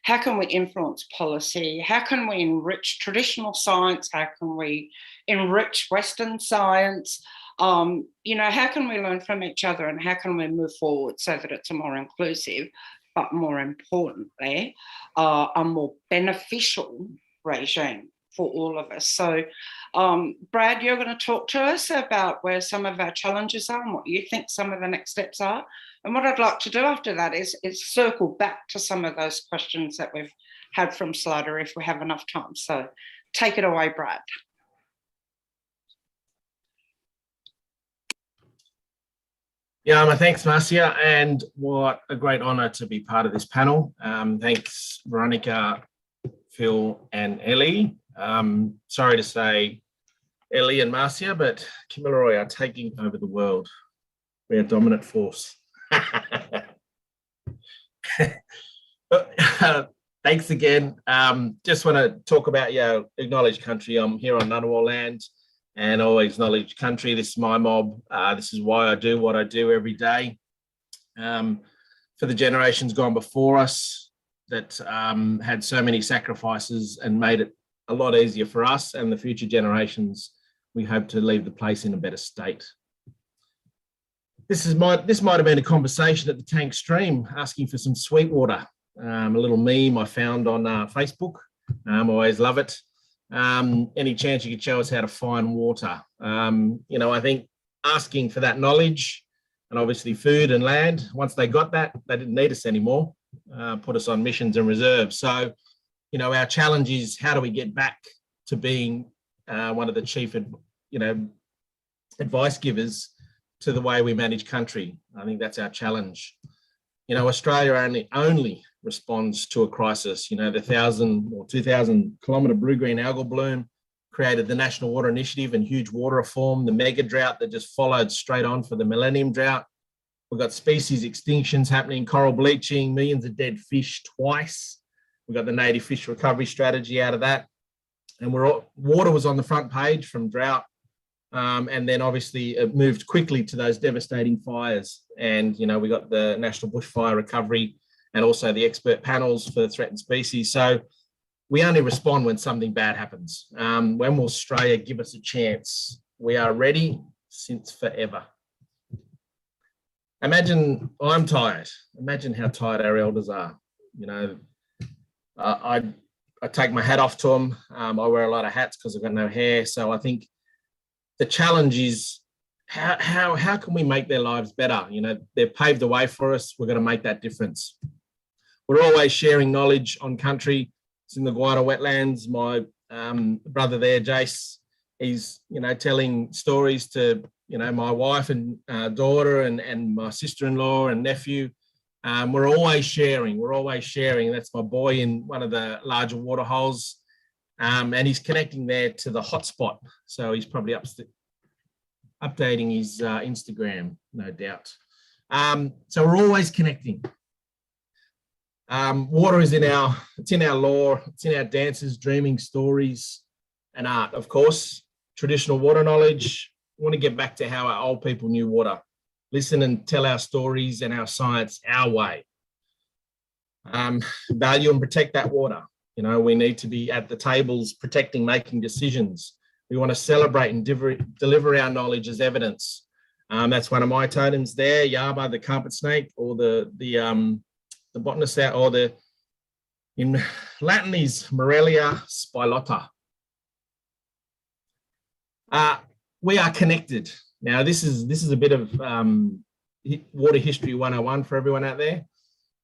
how can we influence policy? How can we enrich traditional science? How can we enrich Western science? How can we learn from each other, and how can we move forward so that it's a more inclusive, but more importantly, a more beneficial regime for all of us? So, Brad, you're going to talk to us about where some of our challenges are and what you think some of the next steps are. And what I'd like to do after that is circle back to some of those questions that we've had from Slido if we have enough time. So take it away, Brad. Yeah, thanks, Marcia, and what a great honour to be part of this panel. Thanks, Veronica, Phil, and Ellie. Sorry to say, Ellie and Marcia, but Kamilaroi are taking over the world. We're a dominant force. Thanks again. Just want to talk about acknowledge country. I'm here on Ngunnawal land, and always acknowledge country. This is my mob. This is why I do what I do every day. For the generations gone before us that had so many sacrifices and made it a lot easier for us and the future generations, we hope to leave the place in a better state. This might have been a conversation at the tank stream, asking for some sweet water. A little meme I found on Facebook. Always love it. Any chance you could show us how to find water? I think asking for that knowledge and obviously food and land, once they got that, they didn't need us anymore, put us on missions and reserves. So, our challenge is how do we get back to being one of the chief, advice givers to the way we manage country. I think that's our challenge. Australia only responds to a crisis. The 1,000 or 2,000 kilometre blue-green algal bloom created the National Water Initiative and huge water reform, the mega drought that just followed straight on for the Millennium Drought. We've got species extinctions happening, coral bleaching, millions of dead fish twice. We've got the native fish recovery strategy out of that. And water was on the front page from drought. And then obviously it moved quickly to those devastating fires. And, we got the National Bushfire Recovery and also the expert panels for threatened species. So we only respond when something bad happens. When will Australia give us a chance? We are ready since forever. Imagine I'm tired. Imagine how tired our elders are. I take my hat off to them. I wear a lot of hats because I've got no hair. So I think the challenge is how can we make their lives better? They've paved the way for us. We're going to make that difference. We're always sharing knowledge on country. It's in the Guada wetlands. My brother there, Jace, he's telling stories to my wife and daughter and my sister-in-law and nephew. We're always sharing. That's my boy in one of the larger water holes. And he's connecting there to the hotspot. So he's probably updating his Instagram, no doubt. So we're always connecting. Water is in our lore, it's in our dances, dreaming, stories, and art, of course. Traditional water knowledge. We want to get back to how our old people knew water. Listen and tell our stories and our science our way. Value and protect that water. We need to be at the tables protecting, making decisions. We want to celebrate and deliver our knowledge as evidence. That's one of my totems there, Yaba, the carpet snake, or the botanist out, or in Latin is Morelia spilota. We are connected. Now, this is a bit of water history 101 for everyone out there.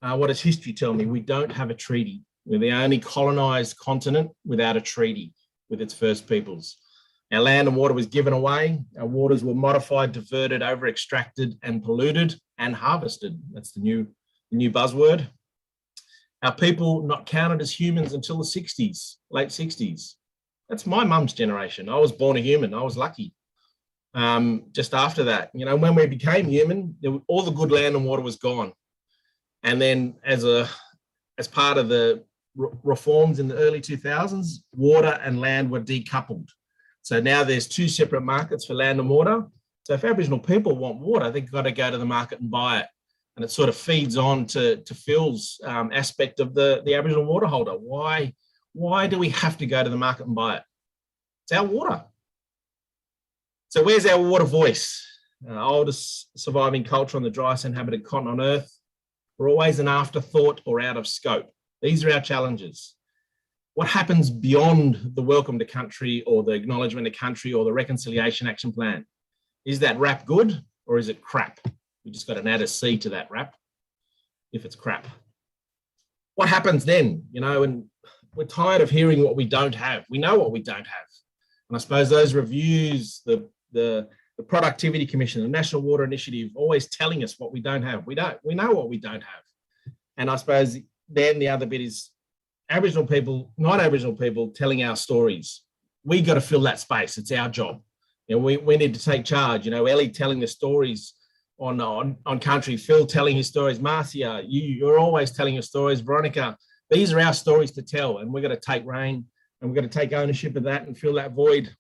What does history tell me? We don't have a treaty. We're the only colonised continent without a treaty with its first peoples. Our land and water was given away. Our waters were modified, diverted, over-extracted and polluted and harvested. That's the new buzzword. Our people not counted as humans until the 60s, late 60s. That's my mum's generation. I was born a human. I was lucky. Just after that, when we became human, all the good land and water was gone. And then as part of the reforms in the early 2000s, water and land were decoupled. So now there's two separate markets for land and water. So if Aboriginal people want water, they've got to go to the market and buy it. And it sort of feeds on to Phil's aspect of the Aboriginal water holder. Why do we have to go to the market and buy it? It's our water. So where's our water voice? Oldest surviving culture on the driest inhabited continent on Earth. We're always an afterthought or out of scope. These are our challenges. What happens beyond the welcome to country or the acknowledgement of country or the reconciliation action plan? Is that rap good or is it crap? We just got to add a C to that rap if it's crap. What happens then? And we're tired of hearing what we don't have. We know what we don't have. And I suppose those reviews, the the Productivity Commission, the National Water Initiative, always telling us what we don't have. We know what we don't have. And I suppose then the other bit is Aboriginal people, non-Aboriginal people telling our stories. We got to fill that space. It's our job. You know, we need to take charge. You know, Ellie telling the stories on country, Phil telling his stories, Marcia, you're always telling your stories, Veronica. These are our stories to tell, and we've got to take reign and we've got to take ownership of that and fill that void.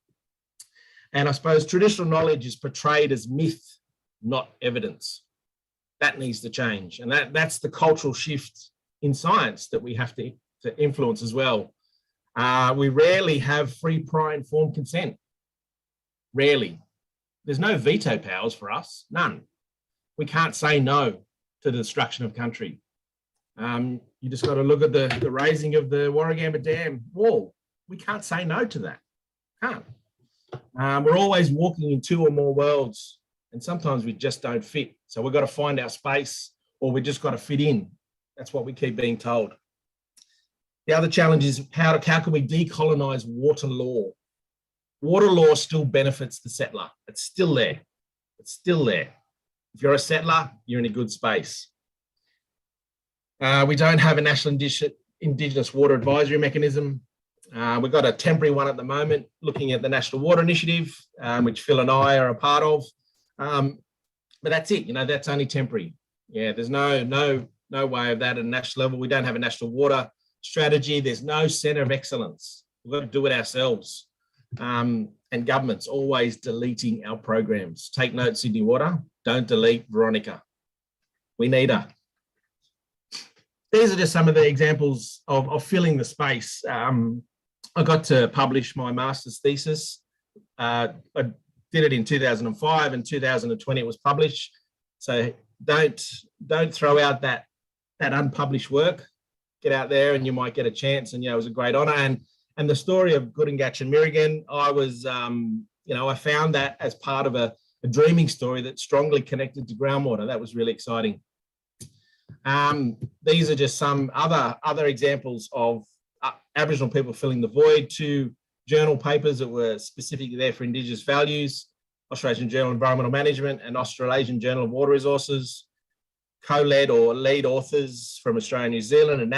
And I suppose traditional knowledge is portrayed as myth, not evidence. That needs to change. And that's the cultural shift in science that we have to influence as well. We rarely have free, prior, informed consent. Rarely. There's no veto powers for us, none. We can't say no to the destruction of country. You just got to look at the raising of the Warragamba Dam wall. We can't say no to that. Can't. We're always walking in two or more worlds, and sometimes we just don't fit. So we've got to find our space, or we just got to fit in. That's what we keep being told. The other challenge is how can we decolonise water law? Water law still benefits the settler. It's still there. It's still there. If you're a settler, you're in a good space. We don't have a national Indigenous water advisory mechanism. We've got a temporary one at the moment, looking at the National Water Initiative, which Phil and I are a part of. But that's it. You know, that's only temporary. Yeah, there's no way of that at a national level. We don't have a national water strategy. There's no centre of excellence. We've got to do it ourselves. And government's always deleting our programs. Take note, Sydney Water. Don't delete Veronica. We need her. These are just some of the examples of filling the space. I got to publish my master's thesis. I did it in 2005, and 2020 it was published. So don't throw out that unpublished work. Get out there and you might get a chance. And, you know, it was a great honour. And the story of Goodingach and Mirrigan, I was, I found that as part of a dreaming story that strongly connected to groundwater. That was really exciting. These are just some other examples of Aboriginal people filling the void. 2 journal papers that were specifically there for Indigenous values, Australasian Journal of Environmental Management and Australasian Journal of Water Resources, co-led or lead authors from Australia and New Zealand, an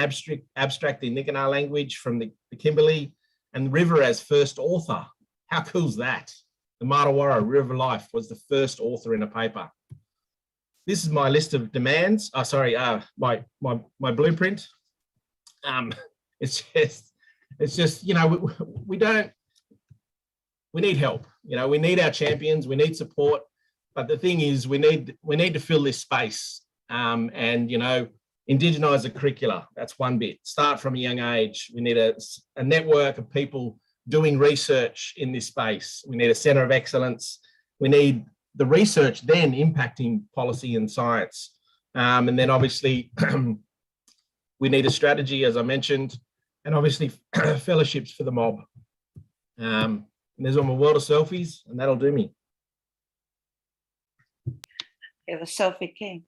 abstract in Nicanor language from the Kimberley, and River as first author. How cool is that? The Martawarra River Life was the first author in a paper. This is my list of demands. My blueprint. It's just, you know, we need help. You know, we need our champions, we need support. But the thing is, we need to fill this space. And, you know, indigenize the curricula. That's one bit. Start from a young age. We need a network of people doing research in this space. We need a centre of excellence. We need the research then impacting policy and science. And then obviously we need a strategy, as I mentioned, and obviously fellowships for the mob. And there's all my world of selfies, and that'll do me. Yeah, the selfie king.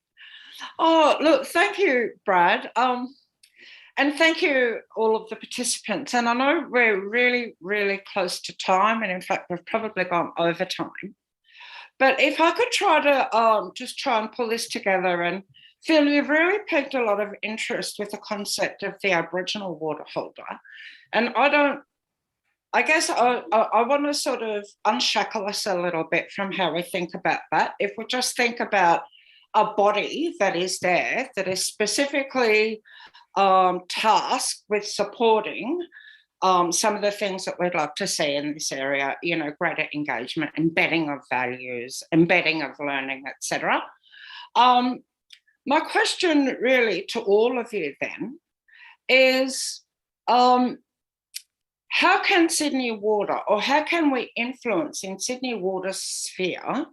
Oh, look, thank you, Brad. And thank you, all of the participants. And I know we're really, really close to time. And in fact, we've probably gone over time. But if I could try to just try and pull this together. And Phil, you've really piqued a lot of interest with the concept of the Aboriginal water holder. And I guess I want to sort of unshackle us a little bit from how we think about that. If we just think about a body that is there, that is specifically tasked with supporting some of the things that we'd like to see in this area, you know, greater engagement, embedding of values, embedding of learning, etc. My question really to all of you then is, how can Sydney Water, or how can we influence in Sydney Water's sphere?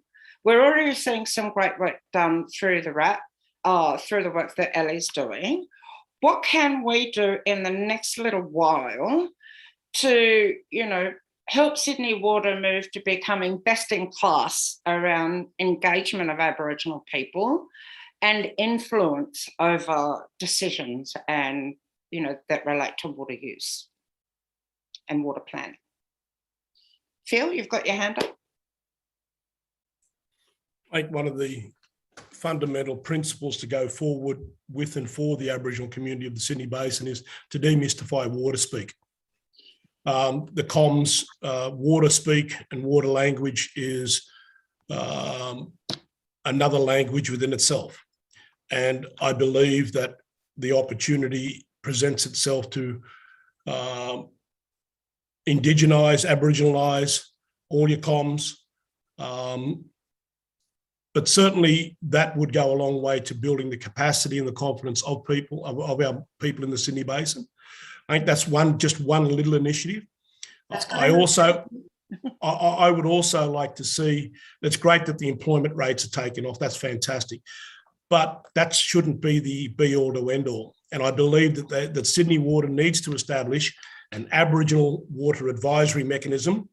We're already seeing some great work done through the work that Ellie's doing. What can we do in the next little while to, you know, help Sydney Water move to becoming best in class around engagement of Aboriginal people and influence over decisions and, you know, that relate to water use and water planning? Phil, you've got your hand up. I think one of the fundamental principles to go forward with and for the Aboriginal community of the Sydney Basin is to demystify water speak. The comms, water speak and water language is another language within itself. And I believe that the opportunity presents itself to indigenise, Aboriginalise all your comms. But certainly that would go a long way to building the capacity and the confidence of people, of our people in the Sydney Basin. I think that's just one little initiative. I would also like to see, it's great that the employment rates are taken off, that's fantastic, but that shouldn't be the be all to end all. And I believe that Sydney Water needs to establish an Aboriginal water advisory mechanism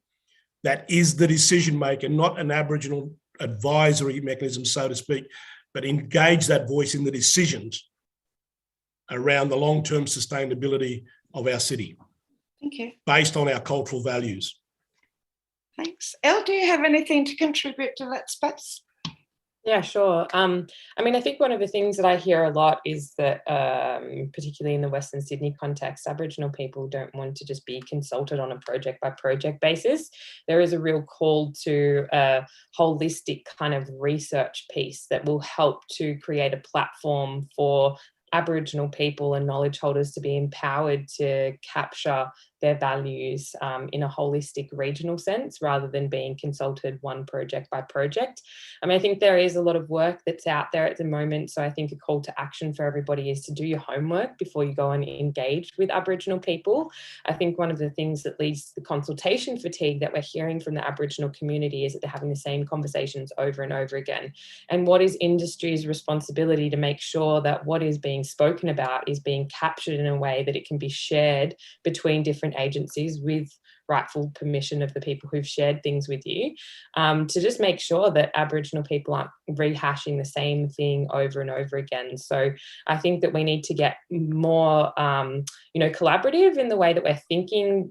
that is the decision maker, not an Aboriginal advisory mechanism, so to speak, but engage that voice in the decisions around the long-term sustainability of our city. Thank you. Based on our cultural values. Thanks. Elle, do you have anything to contribute to that space? Yeah, sure. I mean, I think one of the things that I hear a lot is that, particularly in the Western Sydney context, Aboriginal people don't want to just be consulted on a project by project basis. There is a real call to a holistic kind of research piece that will help to create a platform for Aboriginal people and knowledge holders to be empowered to capture their values in a holistic regional sense rather than being consulted one project by project. I mean, I think there is a lot of work that's out there at the moment. So I think a call to action for everybody is to do your homework before you go and engage with Aboriginal people. I think one of the things that leads to the consultation fatigue that we're hearing from the Aboriginal community is that they're having the same conversations over and over again. And what is industry's responsibility to make sure that what is being spoken about is being captured in a way that it can be shared between different agencies with rightful permission of the people who've shared things with you, to just make sure that Aboriginal people aren't rehashing the same thing over and over again. So I think that we need to get more, collaborative in the way that we're thinking,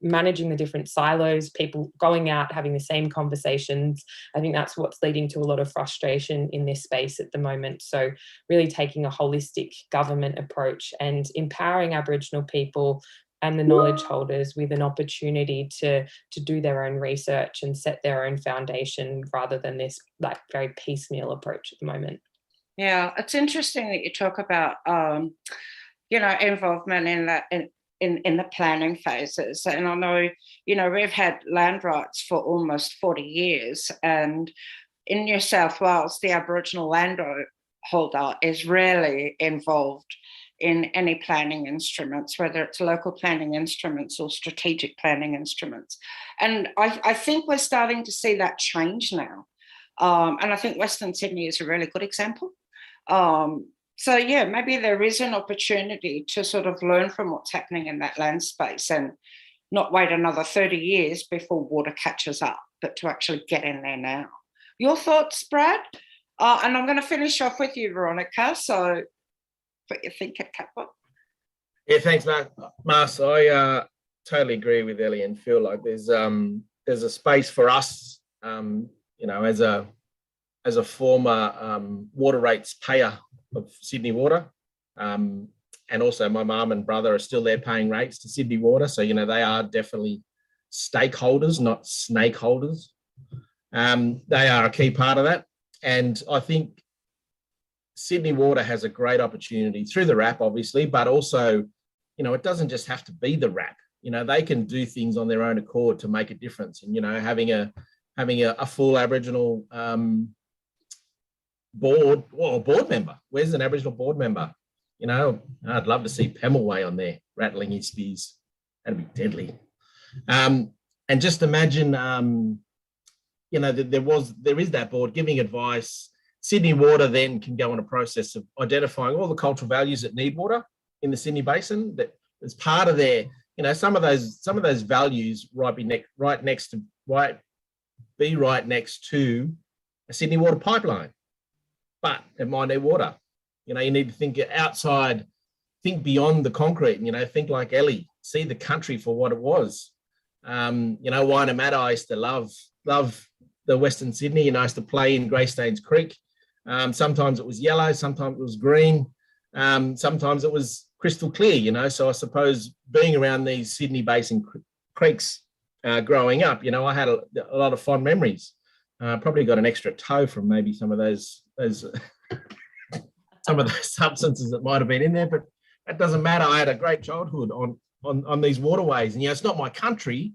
managing the different silos, people going out, having the same conversations. I think that's what's leading to a lot of frustration in this space at the moment. So really taking a holistic government approach and empowering Aboriginal people and the knowledge holders with an opportunity to do their own research and set their own foundation rather than this like very piecemeal approach at the moment. Yeah, it's interesting that you talk about, involvement in that in the planning phases. And I know, we've had land rights for almost 40 years, and in New South Wales, the Aboriginal landholder is rarely involved in any planning instruments, whether it's local planning instruments or strategic planning instruments. And I think we're starting to see that change now. And I think Western Sydney is a really good example. So yeah, maybe there is an opportunity to sort of learn from what's happening in that land space and not wait another 30 years before water catches up, but to actually get in there now. Your thoughts, Brad? And I'm going to finish off with you, Veronica. So what you think at Kappa? Yeah, thanks, Mars. I totally agree with Ellie and feel like there's a space for us, as a former water rates payer of Sydney Water, and also my mum and brother are still there paying rates to Sydney Water, so they are definitely stakeholders, not snakeholders. They are a key part of that, and I think Sydney Water has a great opportunity through the RAP, obviously, but also, it doesn't just have to be the RAP. They can do things on their own accord to make a difference. And, having a full Aboriginal board member. Where's an Aboriginal board member? I'd love to see Pemulwuy on there rattling his spears. That'd be deadly. And just imagine, that there is that board giving advice. Sydney Water then can go on a process of identifying all the cultural values that need water in the Sydney Basin. That as part of their, some of those values right next to a Sydney Water pipeline, but it might need water. You need to think outside, think beyond the concrete. Think like Ellie, see the country for what it was. Wainemata, I used to love the Western Sydney, and I used to play in Greystanes Creek. Sometimes it was yellow, sometimes it was green, sometimes it was crystal clear, you know. So I suppose being around these Sydney Basin creeks growing up, you know, I had a lot of fond memories. Probably got an extra toe from maybe some of those some of those substances that might have been in there, but that doesn't matter. I had a great childhood on these waterways, and, you know, it's not my country,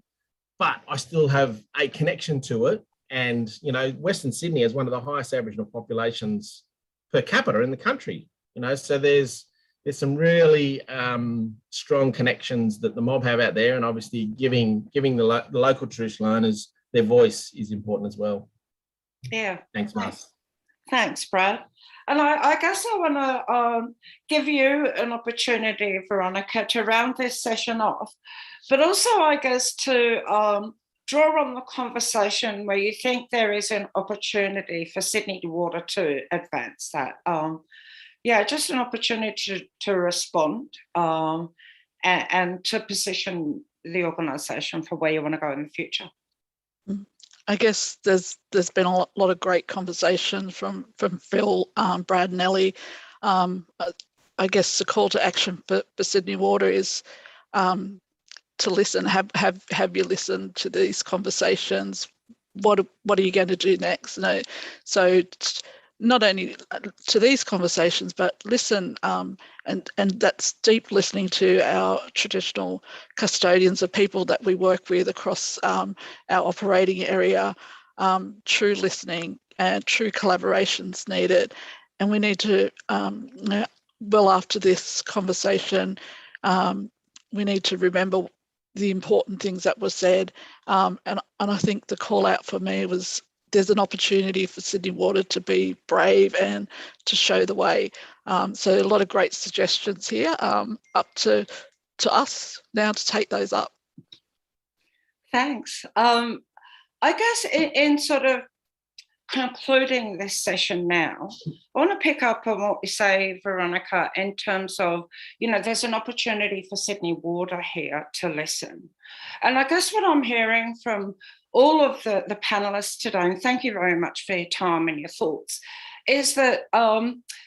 but I still have a connection to it. And, you know, Western Sydney is one of the highest Aboriginal populations per capita in the country, you know, so there's some really strong connections that the mob have out there, and obviously giving the local traditional owners their voice is important as well. Yeah. Thanks, Mars. Thanks, Brad. And I guess I want to give you an opportunity, Veronica, to round this session off, but also, I guess, to draw on the conversation where you think there is an opportunity for Sydney Water to advance that. Yeah, just an opportunity to respond and to position the organisation for where you want to go in the future. I guess there's been a lot of great conversation from Phil, Brad and Ellie. I guess the call to action for Sydney Water is to listen. Have you listened to these conversations? What are you going to do next? So not only to these conversations, but listen, and that's deep listening to our traditional custodians, the people that we work with across our operating area. True listening and true collaboration's needed, and we need to, well, after this conversation, we need to remember the important things that were said, and I think the call out for me was, there's an opportunity for Sydney Water to be brave and to show the way. So a lot of great suggestions here, up to us now to take those up. Thanks. I guess in sort of concluding this session now, I want to pick up on what you say, Veronica, in terms of, you know, there's an opportunity for Sydney Water here to listen. And I guess what I'm hearing from all of the panelists today, and thank you very much for your time and your thoughts, is that,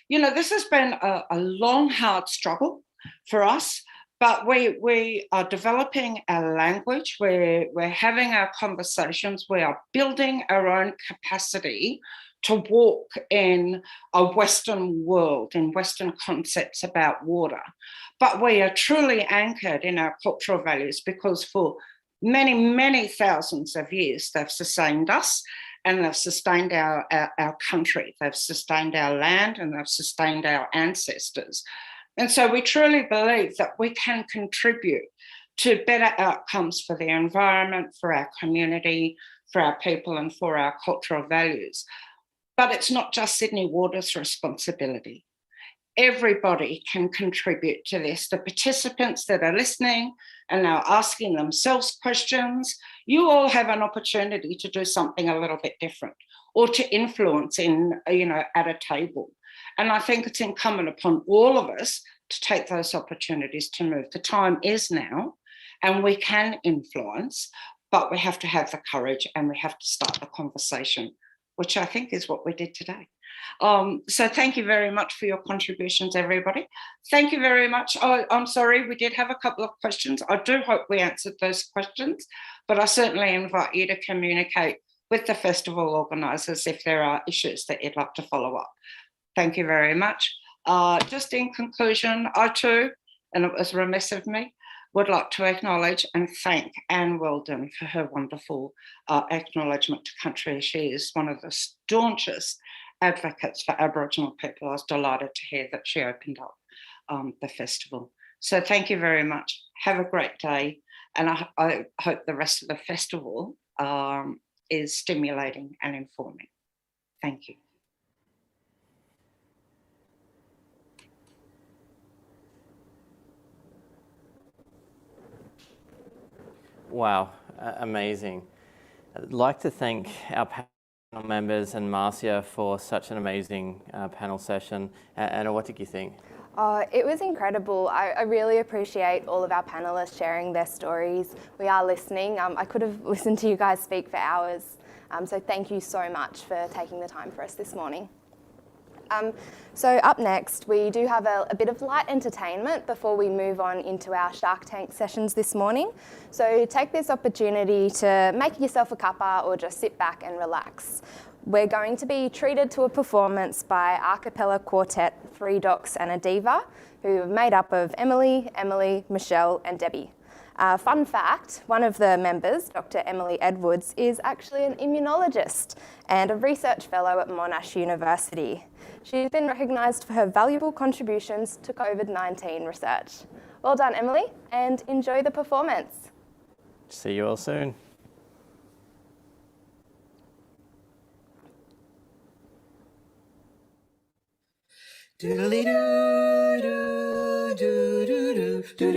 you know, this has been a long, hard struggle for us, but we are developing our language, we're having our conversations, we are building our own capacity to walk in a Western world, in Western concepts about water. But we are truly anchored in our cultural values, because for many, many thousands of years, they've sustained us and they've sustained our country. They've sustained our land and they've sustained our ancestors. And so we truly believe that we can contribute to better outcomes for the environment, for our community, for our people, and for our cultural values. But it's not just Sydney Water's responsibility. Everybody can contribute to this. The participants that are listening and are asking themselves questions, you all have an opportunity to do something a little bit different, or to influence in, you know, at a table. And I think it's incumbent upon all of us to take those opportunities to move. The time is now, and we can influence, but we have to have the courage and we have to start the conversation, which I think is what we did today. So thank you very much for your contributions, everybody. Thank you very much. Oh, I'm sorry, we did have a couple of questions. I do hope we answered those questions, but I certainly invite you to communicate with the festival organisers if there are issues that you'd like to follow up. Thank you very much. Just in conclusion, I too, and it was remiss of me, would like to acknowledge and thank Anne Weldon for her wonderful acknowledgement to country. She is one of the staunchest advocates for Aboriginal people. I was delighted to hear that she opened up the festival. So thank you very much. Have a great day. And I hope the rest of the festival is stimulating and informing. Thank you. Wow, amazing. I'd like to thank our panel members and Marcia for such an amazing panel session. And what did you think? Oh, it was incredible. I really appreciate all of our panellists sharing their stories. We are listening. I could have listened to you guys speak for hours. So thank you so much for taking the time for us this morning. So up next, we do have a bit of light entertainment before we move on into our Shark Tank sessions this morning. So take this opportunity to make yourself a cuppa or just sit back and relax. We're going to be treated to a performance by a cappella quartet, Three Docs and a Diva, who are made up of Emily, Michelle and Debbie. Fun fact, one of the members, Dr. Emily Edwards, is actually an immunologist and a research fellow at Monash University. She's been recognised for her valuable contributions to COVID-19 research. Well done, Emily, and enjoy the performance. See you all soon. Doodly doo doo doo doo doo doo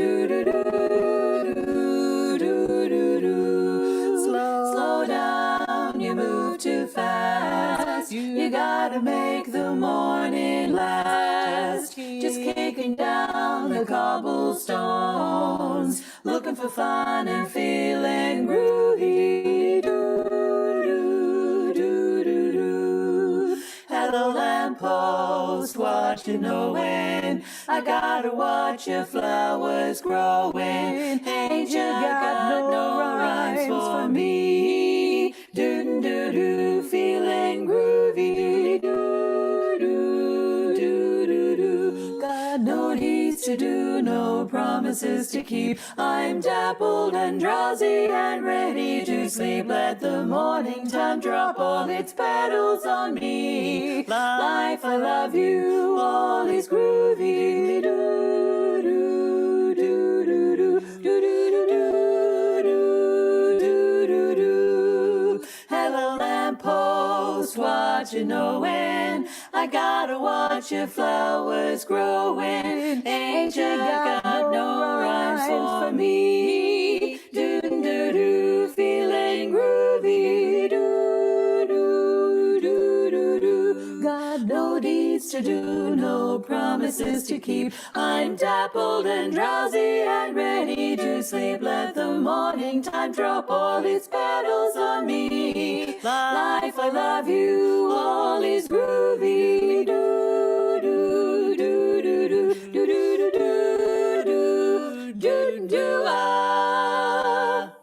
doo doo. Slow down, you move too fast. You gotta make the morning last. Just kicking down the cobblestones, looking for fun and feeling groovy. Doo doo doo doo doo. Hello, lamppost, what you knowin'? I gotta watch your flowers growing. Ain't you got no rhymes for me? Doo doo doo, feeling groovy. Doo doo doo doo doo. Got no deeds to do, no promises to keep. I'm dappled and drowsy and ready to sleep. Let the morning time drop all its petals on me. Life, I love you, all is groovy. Do do do do do do do do do do do. Hello, lamppost, what you knowin'? I gotta watch your flowers growing. Ain't you got no rhymes for me? Do do do, feeling groovy. Do do do do do. Got no deeds to do, no promises to keep. I'm dappled and drowsy and ready to sleep. Let the morning time drop all its petals on me. Life, I love you, all is groovy. Do do do do do do do do do do do ah.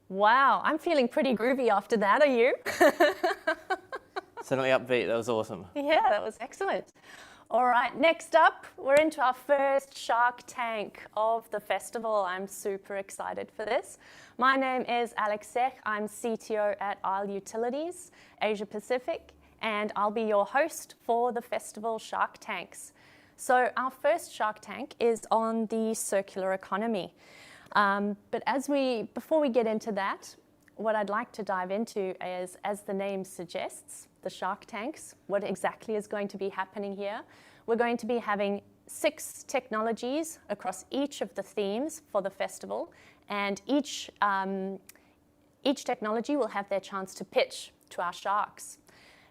Wow, I'm feeling pretty groovy after that, are you? Certainly upbeat, that was awesome. Yeah, that was excellent. All right, next up, we're into our first Shark Tank of the festival. I'm super excited for this. My name is Alex Sech. I'm CTO at Isle Utilities, Asia Pacific, and I'll be your host for the festival Shark Tanks. So our first Shark Tank is on the circular economy. But before we get into that, what I'd like to dive into is, as the name suggests, the Shark Tanks. What exactly is going to be happening here? We're going to be having 6 technologies across each of the themes for the festival, and each technology will have their chance to pitch to our sharks.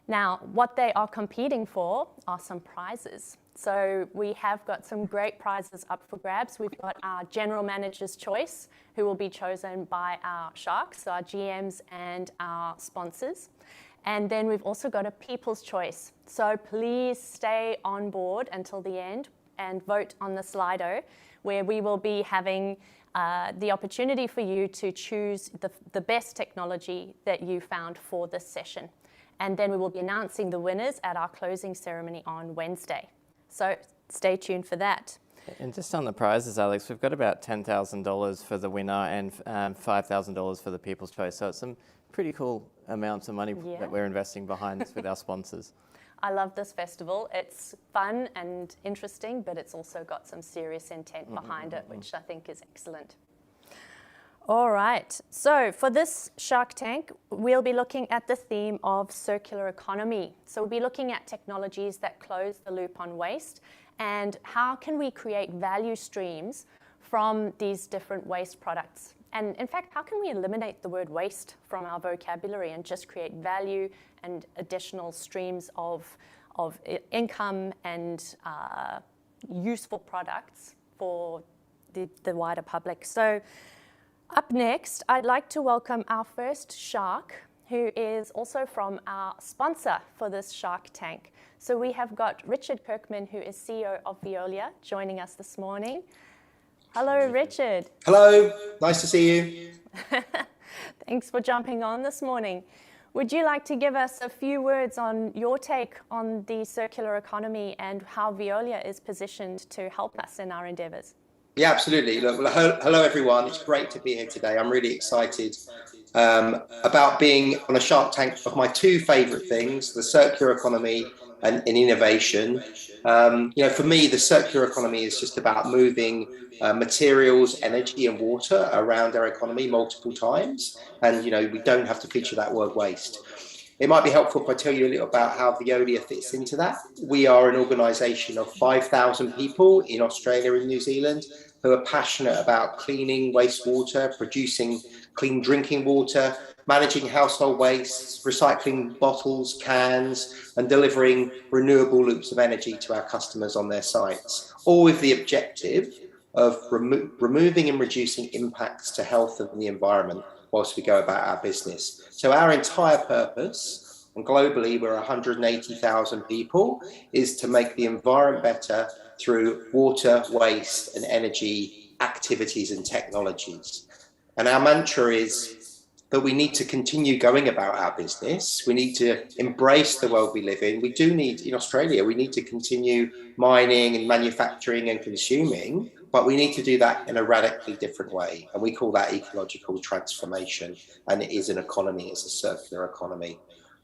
Now, what they are competing for are some prizes. So we have got some great prizes up for grabs. We've got our General Manager's Choice, who will be chosen by our sharks, so our GMs and our sponsors. And then we've also got a People's Choice. So please stay on board until the end and vote on the Slido, where we will be having the opportunity for you to choose the best technology that you found for this session. And then we will be announcing the winners at our closing ceremony on Wednesday. So stay tuned for that. And just on the prizes, Alex, we've got about $10,000 for the winner and $5,000 for the People's Choice. So it's some pretty cool amounts of money that we're investing behind this with our sponsors. I love this festival. It's fun and interesting, but it's also got some serious intent behind it, which I think is excellent. All right, so for this Shark Tank, we'll be looking at the theme of circular economy. So we'll be looking at technologies that close the loop on waste and how can we create value streams from these different waste products? And in fact, how can we eliminate the word waste from our vocabulary and just create value and additional streams of income and useful products for the wider public? So up next, I'd like to welcome our first shark, who is also from our sponsor for this Shark Tank. So we have got Richard Kirkman, who is CEO of Veolia, joining us this morning. Hello, Richard. Hello, nice to see you. Thanks for jumping on this morning. Would you like to give us a few words on your take on the circular economy and how Veolia is positioned to help us in our endeavours? Yeah, absolutely. Look, well, hello, everyone. It's great to be here today. I'm really excited about being on a Shark Tank of my two favourite things, the circular economy and innovation. For me, the circular economy is just about moving materials, energy and water around our economy multiple times. And, we don't have to feature that word waste. It might be helpful if I tell you a little about how Veolia fits into that. We are an organisation of 5,000 people in Australia and New Zealand who are passionate about cleaning wastewater, producing clean drinking water, managing household wastes, recycling bottles, cans, and delivering renewable loops of energy to our customers on their sites, all with the objective of removing and reducing impacts to health and the environment whilst we go about our business. So our entire purpose, and globally we're 180,000 people, is to make the environment better through water, waste and energy activities and technologies. And our mantra is that we need to continue going about our business. We need to embrace the world we live in. We do need, in Australia, we need to continue mining and manufacturing and consuming, but we need to do that in a radically different way. And we call that ecological transformation. And it is an economy, it's a circular economy.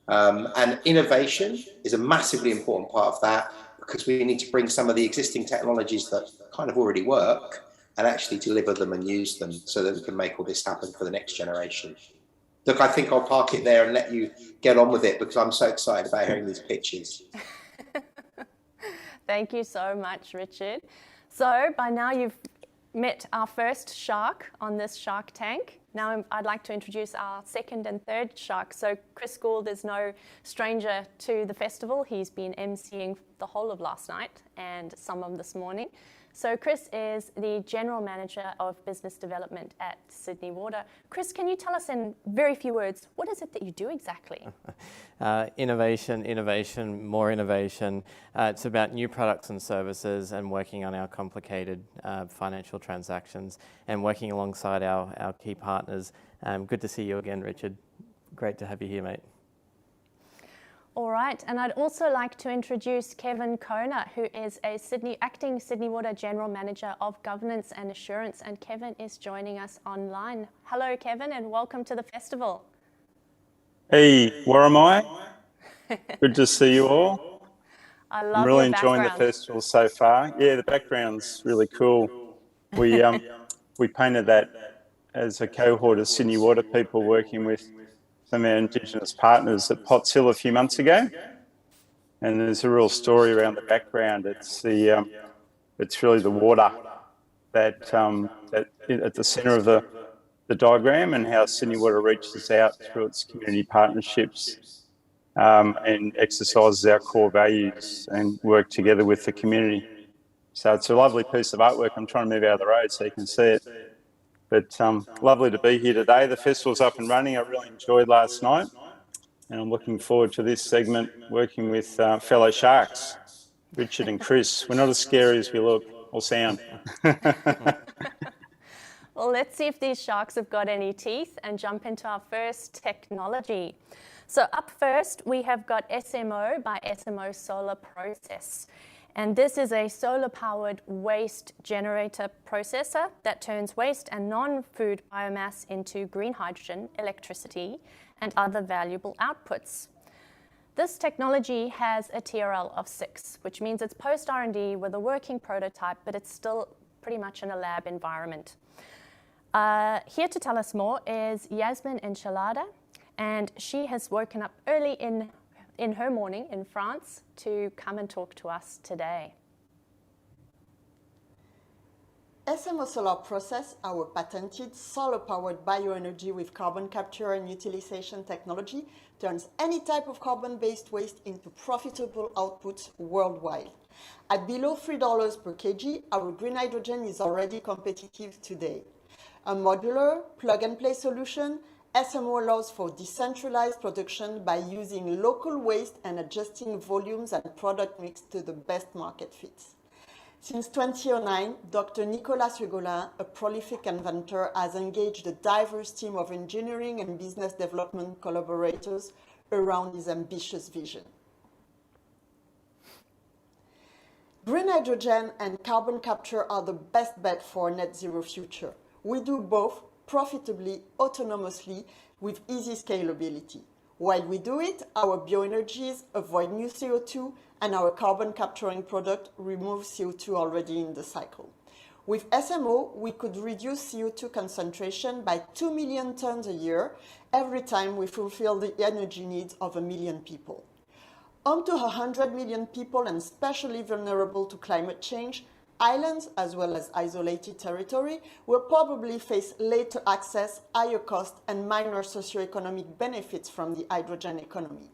And innovation is a massively important part of that, because we need to bring some of the existing technologies that kind of already work and actually deliver them and use them so that we can make all this happen for the next generation. Look, I think I'll park it there and let you get on with it, because I'm so excited about hearing these pitches. Thank you so much, Richard. So by now you've met our first shark on this Shark Tank. Now I'd like to introduce our second and third shark. So Chris Gould is no stranger to the festival. He's been emceeing the whole of last night and some of this morning. So Chris is the General Manager of Business Development at Sydney Water. Chris, can you tell us in very few words, what is it that you do exactly? Innovation, more innovation. It's about new products and services and working on our complicated financial transactions and working alongside our key partners. Good to see you again, Richard. Great to have you here, mate. All right, and I'd also like to introduce Kevin Kona, who is a acting Sydney Water General Manager of Governance and Assurance, and Kevin is joining us online. Hello, Kevin, and welcome to the festival. Hey, where am I? Good to see you all. I'm really enjoying the festival so far. Yeah, the background's really cool. We painted that as a cohort of Sydney Water people working with some of our Indigenous partners at Potts Hill a few months ago, and there's a real story around the background. It's really the water that at the centre of the diagram, and how Sydney Water reaches out through its community partnerships and exercises our core values and work together with the community. So it's a lovely piece of artwork. I'm trying to move out of the road so you can see it. But lovely to be here today. The festival's up and running. I really enjoyed last night, and I'm looking forward to this segment working with fellow sharks, Richard and Chris. We're not as scary as we look or sound. Well, let's see if these sharks have got any teeth and jump into our first technology. So up first, we have got SMO by SMO Solar Process. And this is a solar-powered waste generator processor that turns waste and non-food biomass into green hydrogen, electricity, and other valuable outputs. This technology has a TRL of 6, which means it's post-R&D with a working prototype, but it's still pretty much in a lab environment. Here to tell us more is Yasmin Enchilada, and she has woken up early in her morning in France to come and talk to us today. SMO solar process, our patented solar-powered bioenergy with carbon capture and utilization technology, turns any type of carbon-based waste into profitable outputs worldwide. At below $3 per kg, our green hydrogen is already competitive today. A modular, plug-and-play solution, SMO allows for decentralized production by using local waste and adjusting volumes and product mix to the best market fits. Since 2009, Dr. Nicolas Hugolin, a prolific inventor, has engaged a diverse team of engineering and business development collaborators around his ambitious vision. Green hydrogen and carbon capture are the best bet for a net zero future. We do both profitably, autonomously, with easy scalability. While we do it, our bioenergies avoid new CO2 and our carbon capturing product removes CO2 already in the cycle. With SMO, we could reduce CO2 concentration by 2 million tons a year every time we fulfill the energy needs of 1 million people. Home to 100 million people and especially vulnerable to climate change, islands, as well as isolated territory, will probably face later access, higher cost, and minor socioeconomic benefits from the hydrogen economy.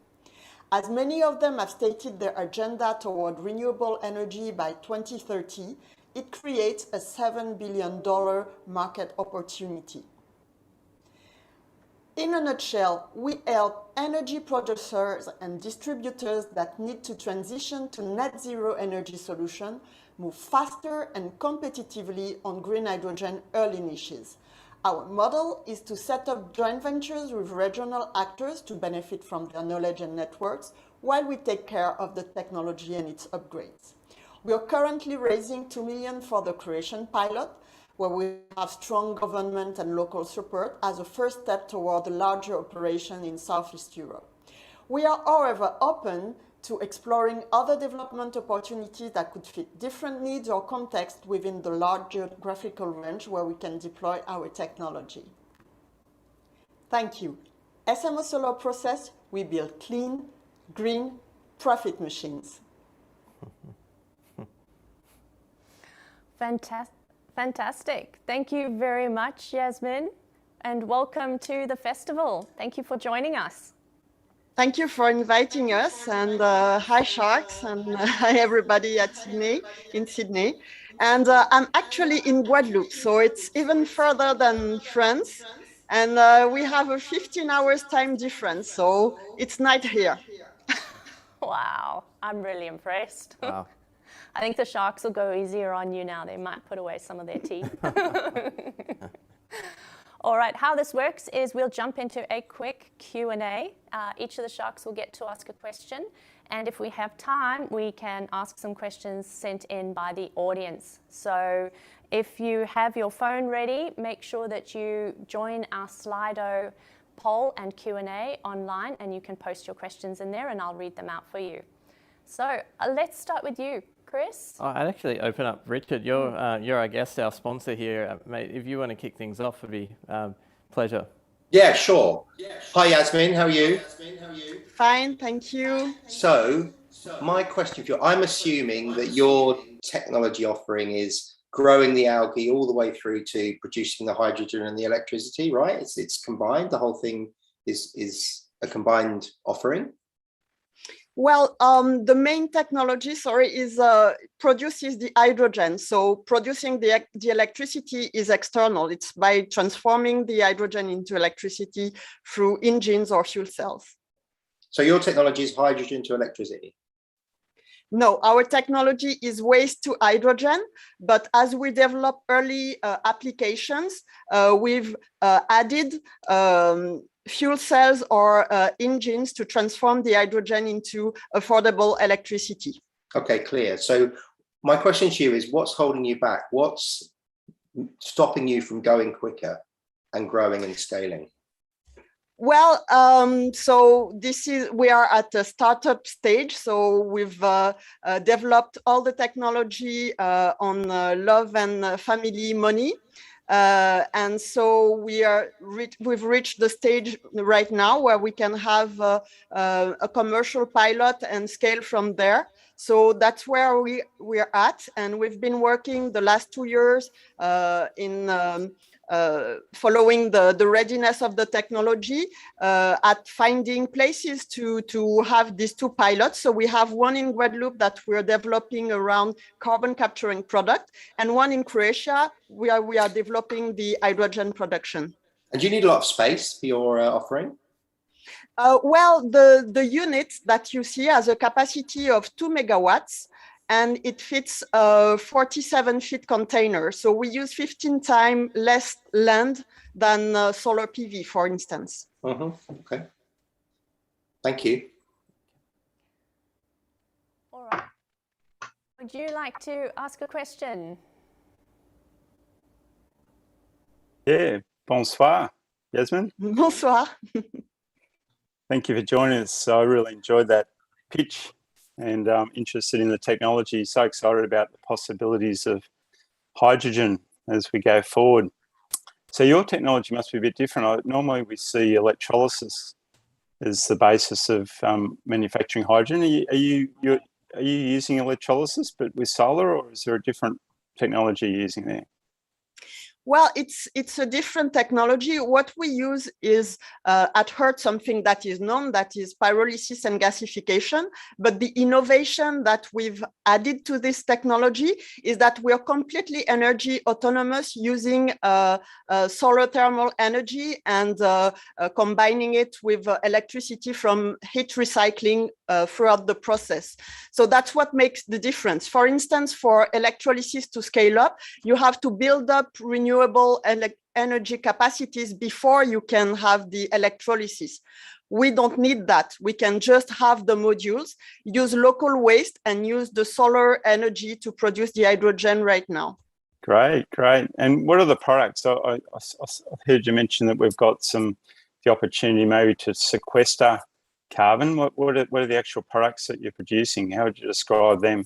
As many of them have stated their agenda toward renewable energy by 2030, it creates a $7 billion market opportunity. In a nutshell, we help energy producers and distributors that need to transition to net zero energy solution move faster and competitively on green hydrogen early niches. Our model is to set up joint ventures with regional actors to benefit from their knowledge and networks while we take care of the technology and its upgrades. We are currently raising $2 million for the creation pilot, where we have strong government and local support as a first step toward a larger operation in Southeast Europe. We are, however, open to exploring other development opportunities that could fit different needs or context within the large geographical range where we can deploy our technology. Thank you. SMO Solar Process, we build clean, green, profit machines. Fantastic. Thank you very much, Yasmin, and welcome to the festival. Thank you for joining us. Thank you for inviting us, and hi Sharks, and hi everybody at Sydney. And I'm actually in Guadeloupe, so it's even further than France. And we have a 15 hours time difference, so it's night here. Wow, I'm really impressed. Wow. I think the Sharks will go easier on you now. They might put away some of their tea. All right, how this works is we'll jump into a quick Q&A. Each of the Sharks will get to ask a question. And if we have time, we can ask some questions sent in by the audience. So if you have your phone ready, make sure that you join our Slido poll and Q&A online, and you can post your questions in there and I'll read them out for you. So let's start with you, Chris. I'd actually open up, Richard. You're our guest, our sponsor here. Mate, if you want to kick things off, it'd be pleasure. Yeah, sure. Hi, Yasmin. How are you? Fine, thank you. So my question for you, I'm assuming that your technology offering is growing the algae all the way through to producing the hydrogen and the electricity, right? It's combined. The whole thing is a combined offering. Well, the main technology, is produces the hydrogen. So producing the electricity is external. It's by transforming the hydrogen into electricity through engines or fuel cells. So your technology is hydrogen to electricity? No, our technology is waste to hydrogen, but as we develop early applications, we've added fuel cells or engines to transform the hydrogen into affordable electricity. Okay, clear. So my question to you is, what's holding you back? What's stopping you from going quicker and growing and scaling? Well, so we are at the startup stage. So we've developed all the technology on love and family money. And so we've reached the stage right now where we can have a commercial pilot and scale from there. So that's where we're at. And we've been working the last 2 years in following the readiness of the technology at finding places to have these 2 pilots. So we have one in Guadeloupe that we're developing around carbon capturing product, and one in Croatia where we are developing the hydrogen production. And do you need a lot of space for your offering? Well, the unit that you see has a capacity of 2 megawatts, and it fits a 47-feet container. So we use 15 times less land than solar PV, for instance. Okay. Thank you. All right. Would you like to ask a question? Yeah, bonsoir, Yasmin. Bonsoir. Thank you for joining us. I really enjoyed that pitch, and I'm interested in the technology. So excited about the possibilities of hydrogen as we go forward. So your technology must be a bit different. Normally we see electrolysis as the basis of manufacturing hydrogen. Are you using electrolysis but with solar, or is there a different technology you're using there? Well, it's a different technology. What we use is at Hurt something that is known, that is pyrolysis and gasification. But the innovation that we've added to this technology is that we are completely energy autonomous, using solar thermal energy and combining it with electricity from heat recycling throughout the process. So that's what makes the difference. For instance, for electrolysis to scale up, you have to build up renewable energy capacities before you can have the electrolysis. We don't need that. We can just have the modules, use local waste, and use the solar energy to produce the hydrogen right now. Great, great. And what are the products? So I heard you mention that we've got the opportunity maybe to sequester carbon. What are the actual products that you're producing? How would you describe them?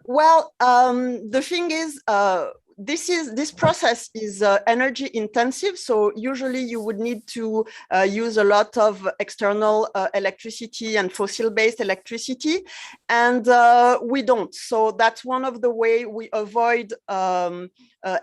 Well, the thing is, this process is energy intensive. So usually you would need to use a lot of external electricity and fossil-based electricity, and we don't. So that's one of the way we avoid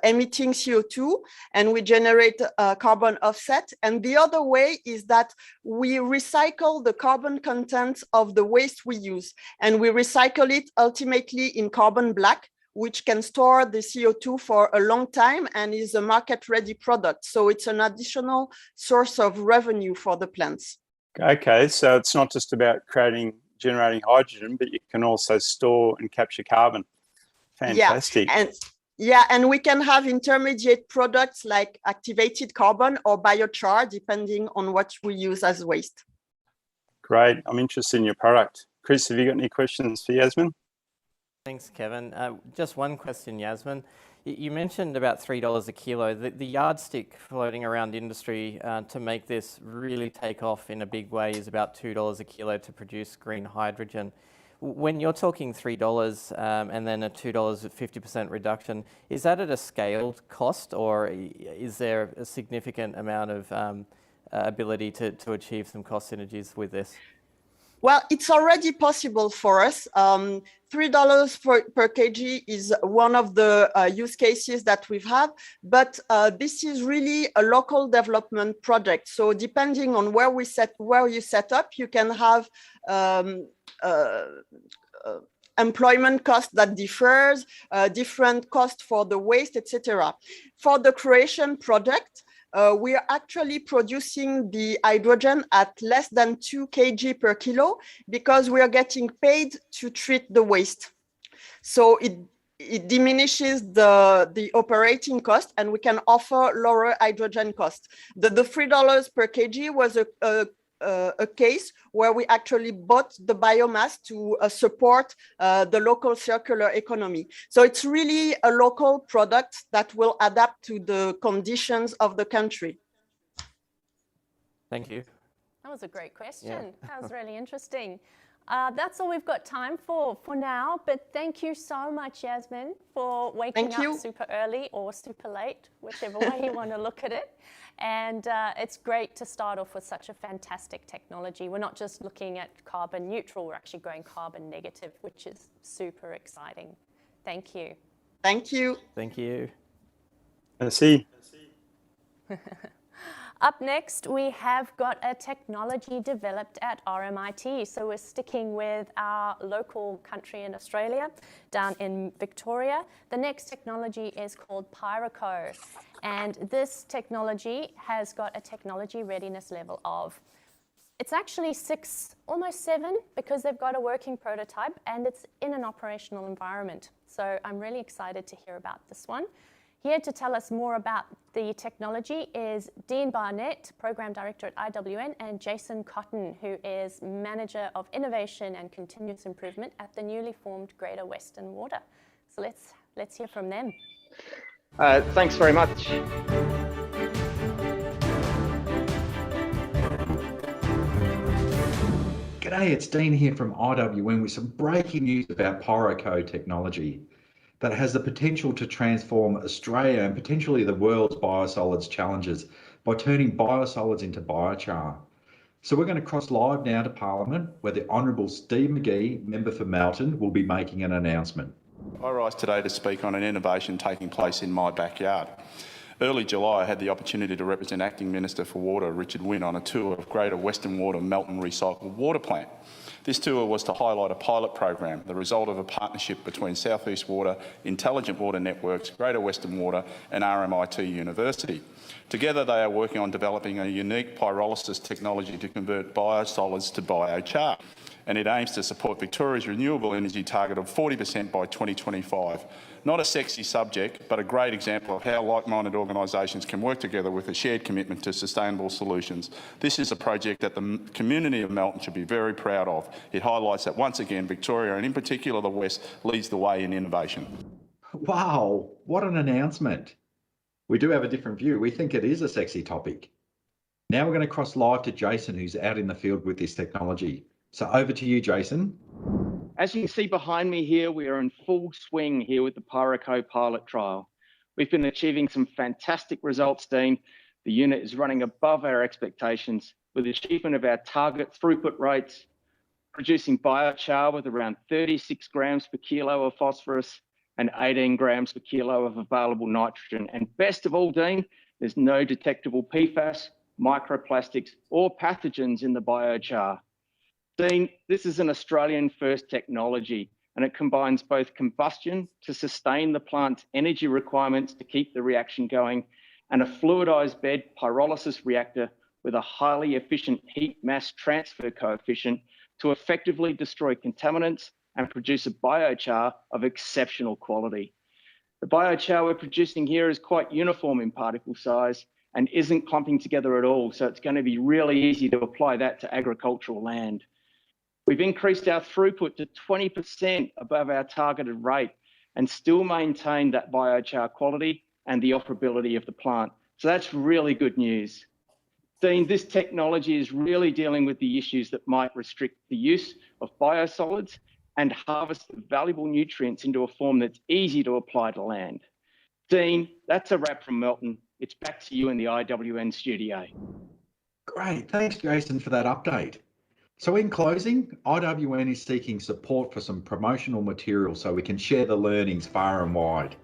emitting CO2, and we generate carbon offset. And the other way is that we recycle the carbon content of the waste we use, and we recycle it ultimately in carbon black, which can store the CO2 for a long time and is a market-ready product. So it's an additional source of revenue for the plants. Okay, so it's not just about generating hydrogen, but you can also store and capture carbon. Fantastic. Yeah, and we can have intermediate products like activated carbon or biochar, depending on what we use as waste. Great, I'm interested in your product. Chris, have you got any questions for Yasmin? Thanks, Kevin. Just one question, Yasmin. You mentioned about $3 a kilo. The yardstick floating around industry to make this really take off in a big way is about $2 a kilo to produce green hydrogen. When you're talking $3 and then a $2 50% reduction, is that at a scaled cost, or is there a significant amount of ability to achieve some cost synergies with this? Well, it's already possible for us. $3 per kg is one of the use cases that we've had, but this is really a local development project. So depending on where you set up, you can have employment cost that differs, different cost for the waste, etc. For the Croatian project, we are actually producing the hydrogen at less than 2 kg per kilo because we are getting paid to treat the waste. So it diminishes the operating cost, and we can offer lower hydrogen cost. The $3 per kg was a case where we actually bought the biomass to support the local circular economy. So it's really a local product that will adapt to the conditions of the country. Thank you. That was a great question. Yeah. That was really interesting. That's all we've got time for now, but thank you so much, Yasmin, for waking up super early or super late, whichever way you want to look at it. And it's great to start off with such a fantastic technology. We're not just looking at carbon neutral, we're actually going carbon negative, which is super exciting. Thank you. Thank you. Thank you. Merci. Up next, we have got a technology developed at RMIT. So we're sticking with our local country in Australia, down in Victoria. The next technology is called Pyroco. And this technology has got a technology readiness level of, it's actually 6, almost 7, because they've got a working prototype and it's in an operational environment. So I'm really excited to hear about this one. Here to tell us more about the technology is Dean Barnett, Program Director at IWN, and Jason Cotton, who is Manager of Innovation and Continuous Improvement at the newly formed Greater Western Water. So let's hear from them. Thanks very much. G'day, it's Dean here from IWN with some breaking news about Pyroco technology that has the potential to transform Australia and potentially the world's biosolids challenges by turning biosolids into biochar. So we're going to cross live now to Parliament, where the Honourable Steve McGee, member for Melton, will be making an announcement. I rise today to speak on an innovation taking place in my backyard. Early July, I had the opportunity to represent Acting Minister for Water, Richard Wynne, on a tour of Greater Western Water Melton Recycled Water Plant. This tour was to highlight a pilot program, the result of a partnership between South East Water, Intelligent Water Networks, Greater Western Water and RMIT University. Together they are working on developing a unique pyrolysis technology to convert biosolids to biochar, and it aims to support Victoria's renewable energy target of 40% by 2025. Not a sexy subject, but a great example of how like-minded organisations can work together with a shared commitment to sustainable solutions. This is a project that the community of Melton should be very proud of. It highlights that once again, Victoria, and in particular the West, leads the way in innovation. Wow, what an announcement. We do have a different view. We think it is a sexy topic. Now we're going to cross live to Jason, who's out in the field with this technology. So over to you, Jason. As you can see behind me here, we are in full swing here with the Pyroco pilot trial. We've been achieving some fantastic results, Dean. The unit is running above our expectations with the achievement of our target throughput rates, producing biochar with around 36 grams per kilo of phosphorus and 18 grams per kilo of available nitrogen. And best of all, Dean, there's no detectable PFAS, microplastics or pathogens in the biochar. Dean, this is an Australian first technology and it combines both combustion to sustain the plant's energy requirements to keep the reaction going and a fluidized bed pyrolysis reactor with a highly efficient heat mass transfer coefficient to effectively destroy contaminants and produce a biochar of exceptional quality. The biochar we're producing here is quite uniform in particle size and isn't clumping together at all, so it's going to be really easy to apply that to agricultural land. We've increased our throughput to 20% above our targeted rate and still maintain that biochar quality and the operability of the plant. So that's really good news. Dean, this technology is really dealing with the issues that might restrict the use of biosolids and harvest the valuable nutrients into a form that's easy to apply to land. Dean, that's a wrap from Melton. It's back to you in the IWN studio. Great, thanks Jason for that update. So in closing, IWN is seeking support for some promotional material so we can share the learnings far and wide.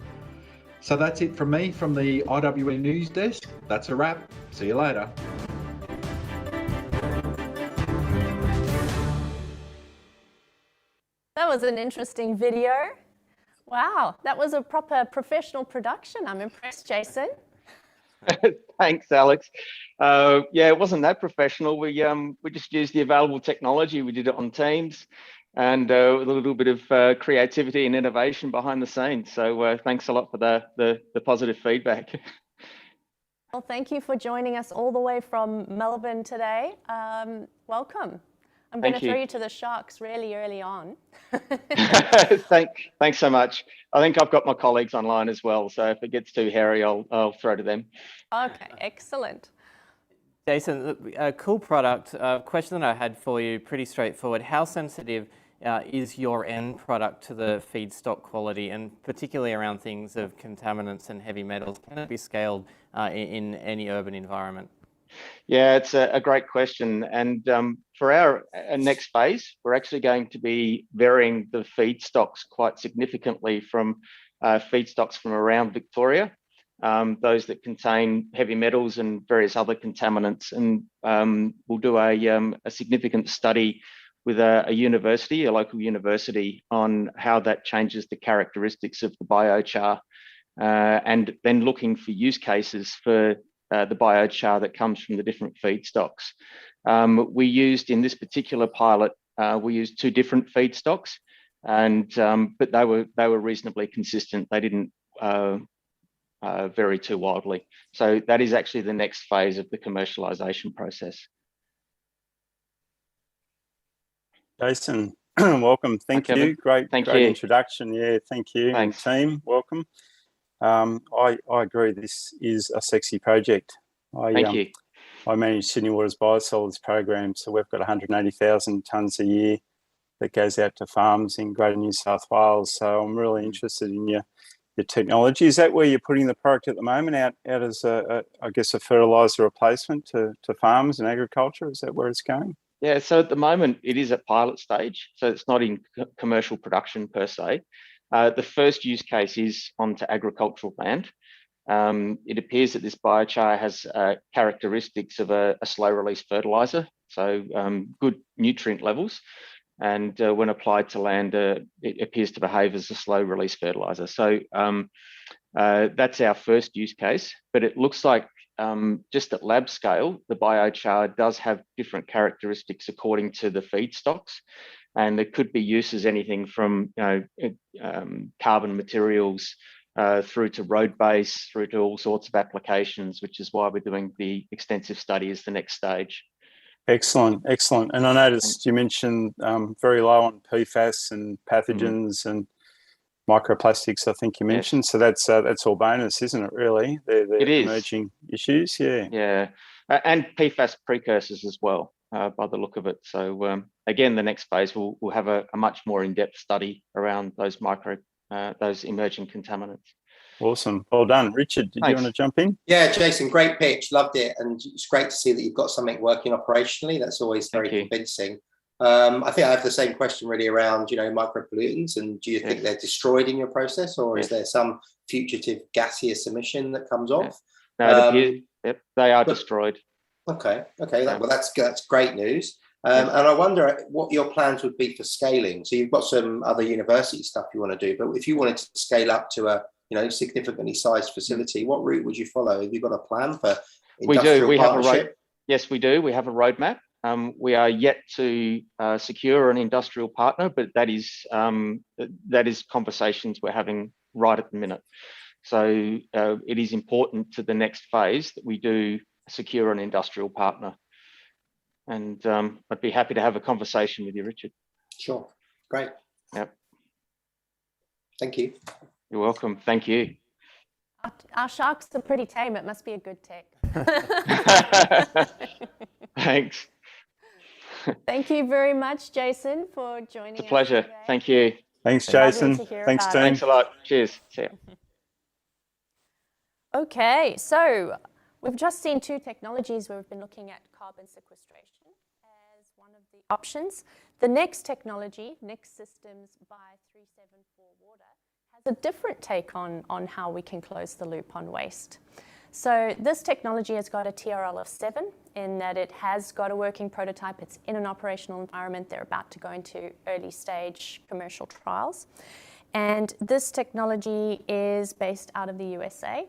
So that's it from me from the IWN News Desk. That's a wrap. See you later. That was an interesting video. Wow, that was a proper professional production. I'm impressed, Jason. Thanks, Alex. Yeah, it wasn't that professional. We just used the available technology. We did it on Teams and with a little bit of creativity and innovation behind the scenes. So thanks a lot for the positive feedback. Well, thank you for joining us all the way from Melbourne today. Welcome. I'm going to throw you to the Sharks really early on. Thanks so much. I think I've got my colleagues online as well, so if it gets too hairy, I'll throw to them. Okay, excellent. Jason, a cool product. Question that I had for you, pretty straightforward. How sensitive is your end product to the feedstock quality, and particularly around things of contaminants and heavy metals? Can it be scaled in any urban environment? Yeah, it's a great question. And for our next phase, we're actually going to be varying the feedstocks quite significantly from feedstocks from around Victoria, those that contain heavy metals and various other contaminants. And we'll do a significant study with a university, a local university, on how that changes the characteristics of the biochar, and then looking for use cases for the biochar that comes from the different feedstocks. We used, in this particular pilot, we used 2 different feedstocks, and but they were reasonably consistent. They didn't vary too wildly. So that is actually the next phase of the commercialization process. Jason, welcome. Thank you. Great introduction. Yeah, thank you. Thanks. And team, welcome. I agree. This is a sexy project. Thank you. I manage Sydney Water's biosolids program, so we've got 180,000 tonnes a year that goes out to farms in Greater New South Wales. So I'm really interested in your technology. Is that where you're putting the product at the moment, out as I guess a fertiliser replacement to farms and agriculture? Is that where it's going? Yeah, so at the moment it is at pilot stage, so it's not in commercial production per se. The first use case is onto agricultural land. It appears that this biochar has characteristics of a slow-release fertiliser, so good nutrient levels, and when applied to land, it appears to behave as a slow-release fertiliser. So that's our first use case, but it looks like just at lab scale, the biochar does have different characteristics according to the feedstocks. And there could be uses anything from carbon materials through to road base, through to all sorts of applications, which is why we're doing the extensive study as the next stage. Excellent, excellent. And I noticed you mentioned very low on PFAS and pathogens and microplastics, I think you mentioned. Yes. So that's all bonus, isn't it, really? They're emerging issues, yeah. Yeah, and PFAS precursors as well, by the look of it. So again, the next phase, we'll have a much more in-depth study around those those emerging contaminants. Awesome, well done. Richard, did you want to jump in? Yeah, Jason, great pitch, loved it. And it's great to see that you've got something working operationally. That's always very convincing. I think I have the same question really around, micropollutants, and do you think they're destroyed in your process, or is there some fugitive gaseous emission that comes off? No, they are destroyed. Okay. Well, that's great news. And I wonder what your plans would be for scaling. So you've got some other university stuff you want to do, but if you wanted to scale up to a significantly sized facility, what route would you follow? Have you got a plan for industrial partnership? Yes, we do. We have a roadmap. We are yet to secure an industrial partner, but that is conversations we're having right at the minute. So it is important to the next phase that we do secure an industrial partner. And I'd be happy to have a conversation with you, Richard. Sure. Great. Yep. Thank you. You're welcome. Thank you. Our sharks are pretty tame. It must be a good tech. Thanks. Thank you very much, Jason, for joining us. It's a pleasure. Today. Thank you. Thanks, Jason. Thanks, team. Thanks a lot. Cheers. See you. Okay, so we've just seen 2 technologies where we've been looking at carbon sequestration as one of the options. The next technology, Next Systems by 374 Water, has a different take on how we can close the loop on waste. So this technology has got a TRL of 7 in that it has got a working prototype. It's in an operational environment. They're about to go into early stage commercial trials. And this technology is based out of the USA.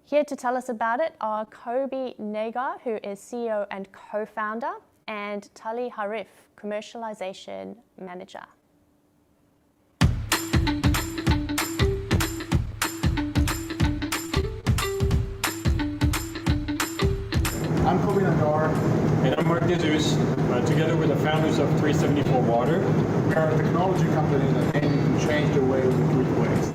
Here to tell us about it are Kobe Nagar, who is CEO and co-founder, and Tali Harif, commercialization manager. I'm Kobe Nagar. And I'm Mark Jesus, together with the founders of 374 Water. We are a technology company that aims to change the way we treat waste.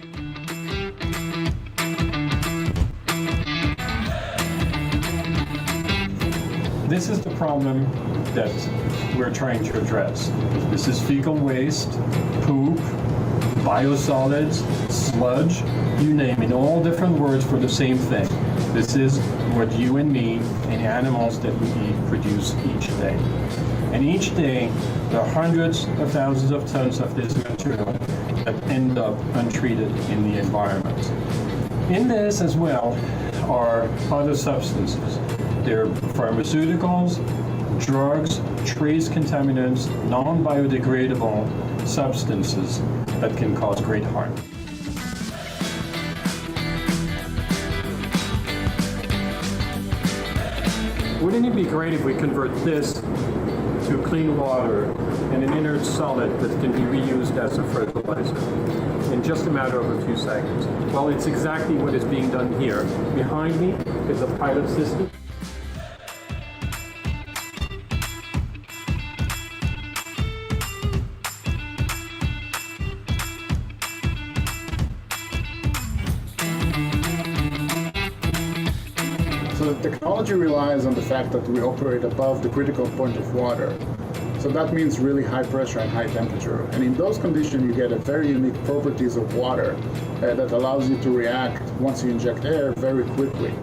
this is the problem that we're trying to address. This is fecal waste, poop, biosolids, sludge, you name it, all different words for the same thing. This is what you and me and animals that we eat produce each day. And each day, there are hundreds of thousands of tons of this material that end up untreated in the environment. In this as well are other substances. They're pharmaceuticals, drugs, trace contaminants, non-biodegradable substances that can cause great harm. Wouldn't it be great if we convert this to clean water and an inert solid that can be reused as a fertilizer in just a matter of a few seconds? Well, it's exactly what is being done here. Behind me is a pilot system. So the technology relies on the fact that we operate above the critical point of water. So that means really high pressure and high temperature. And in those conditions, you get a very unique properties of water that allows you to react once you inject air very quickly.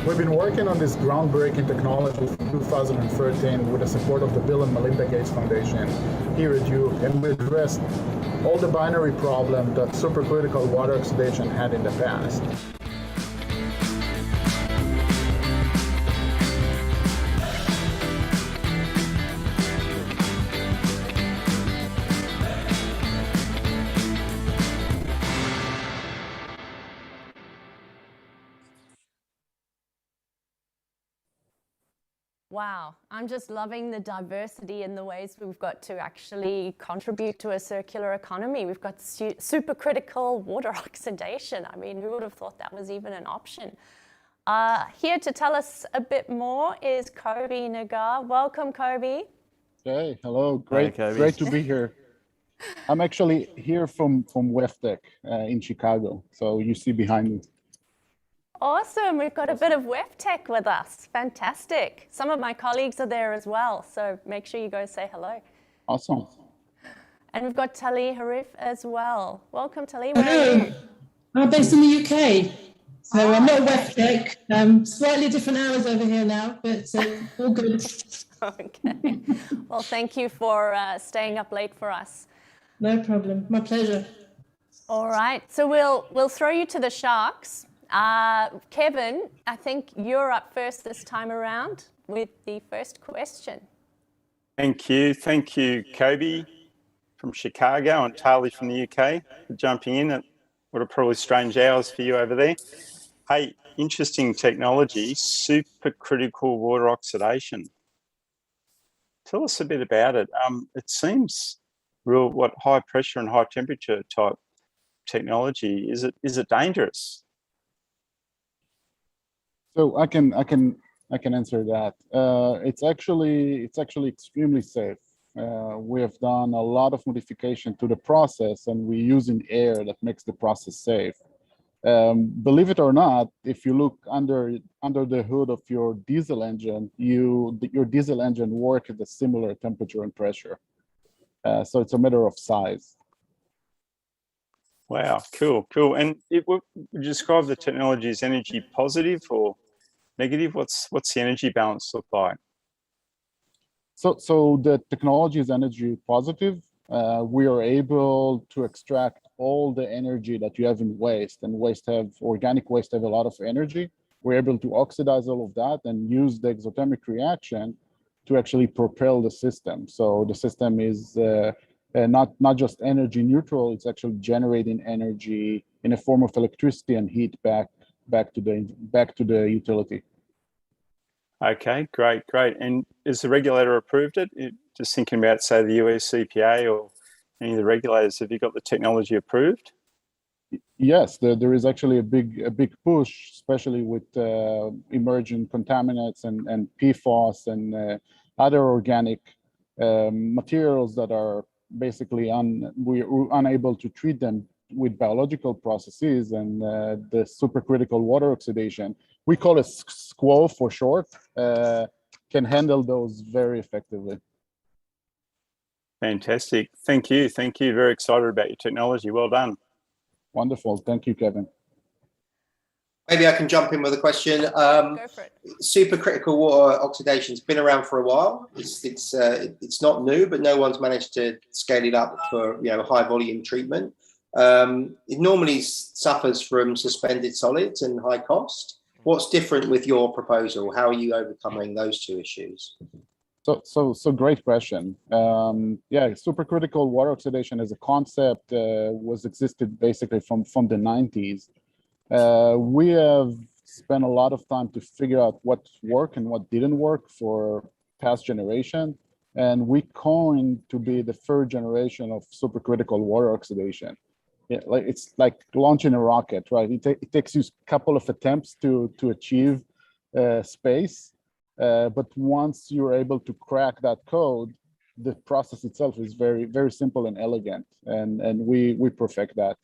We've been working on this groundbreaking technology from 2013 with the support of the Bill and Melinda Gates Foundation here at Duke, and we addressed all the binary problem that supercritical water oxidation had in the past. Wow, I'm just loving the diversity in the ways we've got to actually contribute to a circular economy. We've got supercritical water oxidation. I mean, who would have thought that was even an option? Here to tell us a bit more is Kobe Nagar. Welcome, Kobe. Hey, hello, great to be here. I'm actually here from WEFTEC in Chicago, so you see behind me. Awesome, we've got a bit of WEFTEC with us. Fantastic. Some of my colleagues are there as well, so make sure you go say hello. Awesome. And we've got Tali Harif as well. Welcome, Tali. Hello. I'm based in the UK, so I'm not WEFTEC. Slightly different hours over here now, but all good. Okay. Well, thank you for staying up late for us. No problem. My pleasure. All right, so we'll throw you to the sharks. Kevin, I think you're up first this time around with the first question. Thank you, Kobe from Chicago and Tali from the UK for jumping in at what are probably strange hours for you over there. Hey, interesting technology, supercritical water oxidation. Tell us a bit about it. It seems real, high pressure and high temperature type technology. Is it dangerous? So I can answer that. It's actually extremely safe. We have done a lot of modification to the process, and we're using air that makes the process safe. Believe it or not, if you look under the hood of your diesel engine, your diesel engine works at a similar temperature and pressure. So it's a matter of size. Wow, cool. And would you describe the technology as energy positive or negative? What's the energy balance look like? So the technology is energy positive. We are able to extract all the energy that you have in waste, and organic waste have a lot of energy. We're able to oxidize all of that and use the exothermic reaction to actually propel the system. So the system is not just energy neutral, it's actually generating energy in a form of electricity and heat back to the utility. Okay, great. And is the regulator approved it? Just thinking about, say, the US EPA or any of the regulators, have you got the technology approved? Yes, there is actually a big push, especially with emerging contaminants and PFAS and other organic materials that are basically we're unable to treat them with biological processes, and the supercritical water oxidation, we call it SCWO for short, can handle those very effectively. Fantastic. Thank you. Thank you. Very excited about your technology. Well done. Wonderful. Thank you, Kevin. Maybe I can jump in with a question. Go for it. Supercritical water oxidation has been around for a while. It's not new, but no one's managed to scale it up for high volume treatment. It normally suffers from suspended solids and high cost. What's different with your proposal? How are you overcoming those two issues? So great question. Yeah, supercritical water oxidation as a concept was existed basically from the 90s. We have spent a lot of time to figure out what worked and what didn't work for past generation, and we coined to be the third generation of supercritical water oxidation. Yeah, it's like launching a rocket, right? It takes you a couple of attempts to achieve space. But once you're able to crack that code, the process itself is very, very simple and elegant, and we perfect that.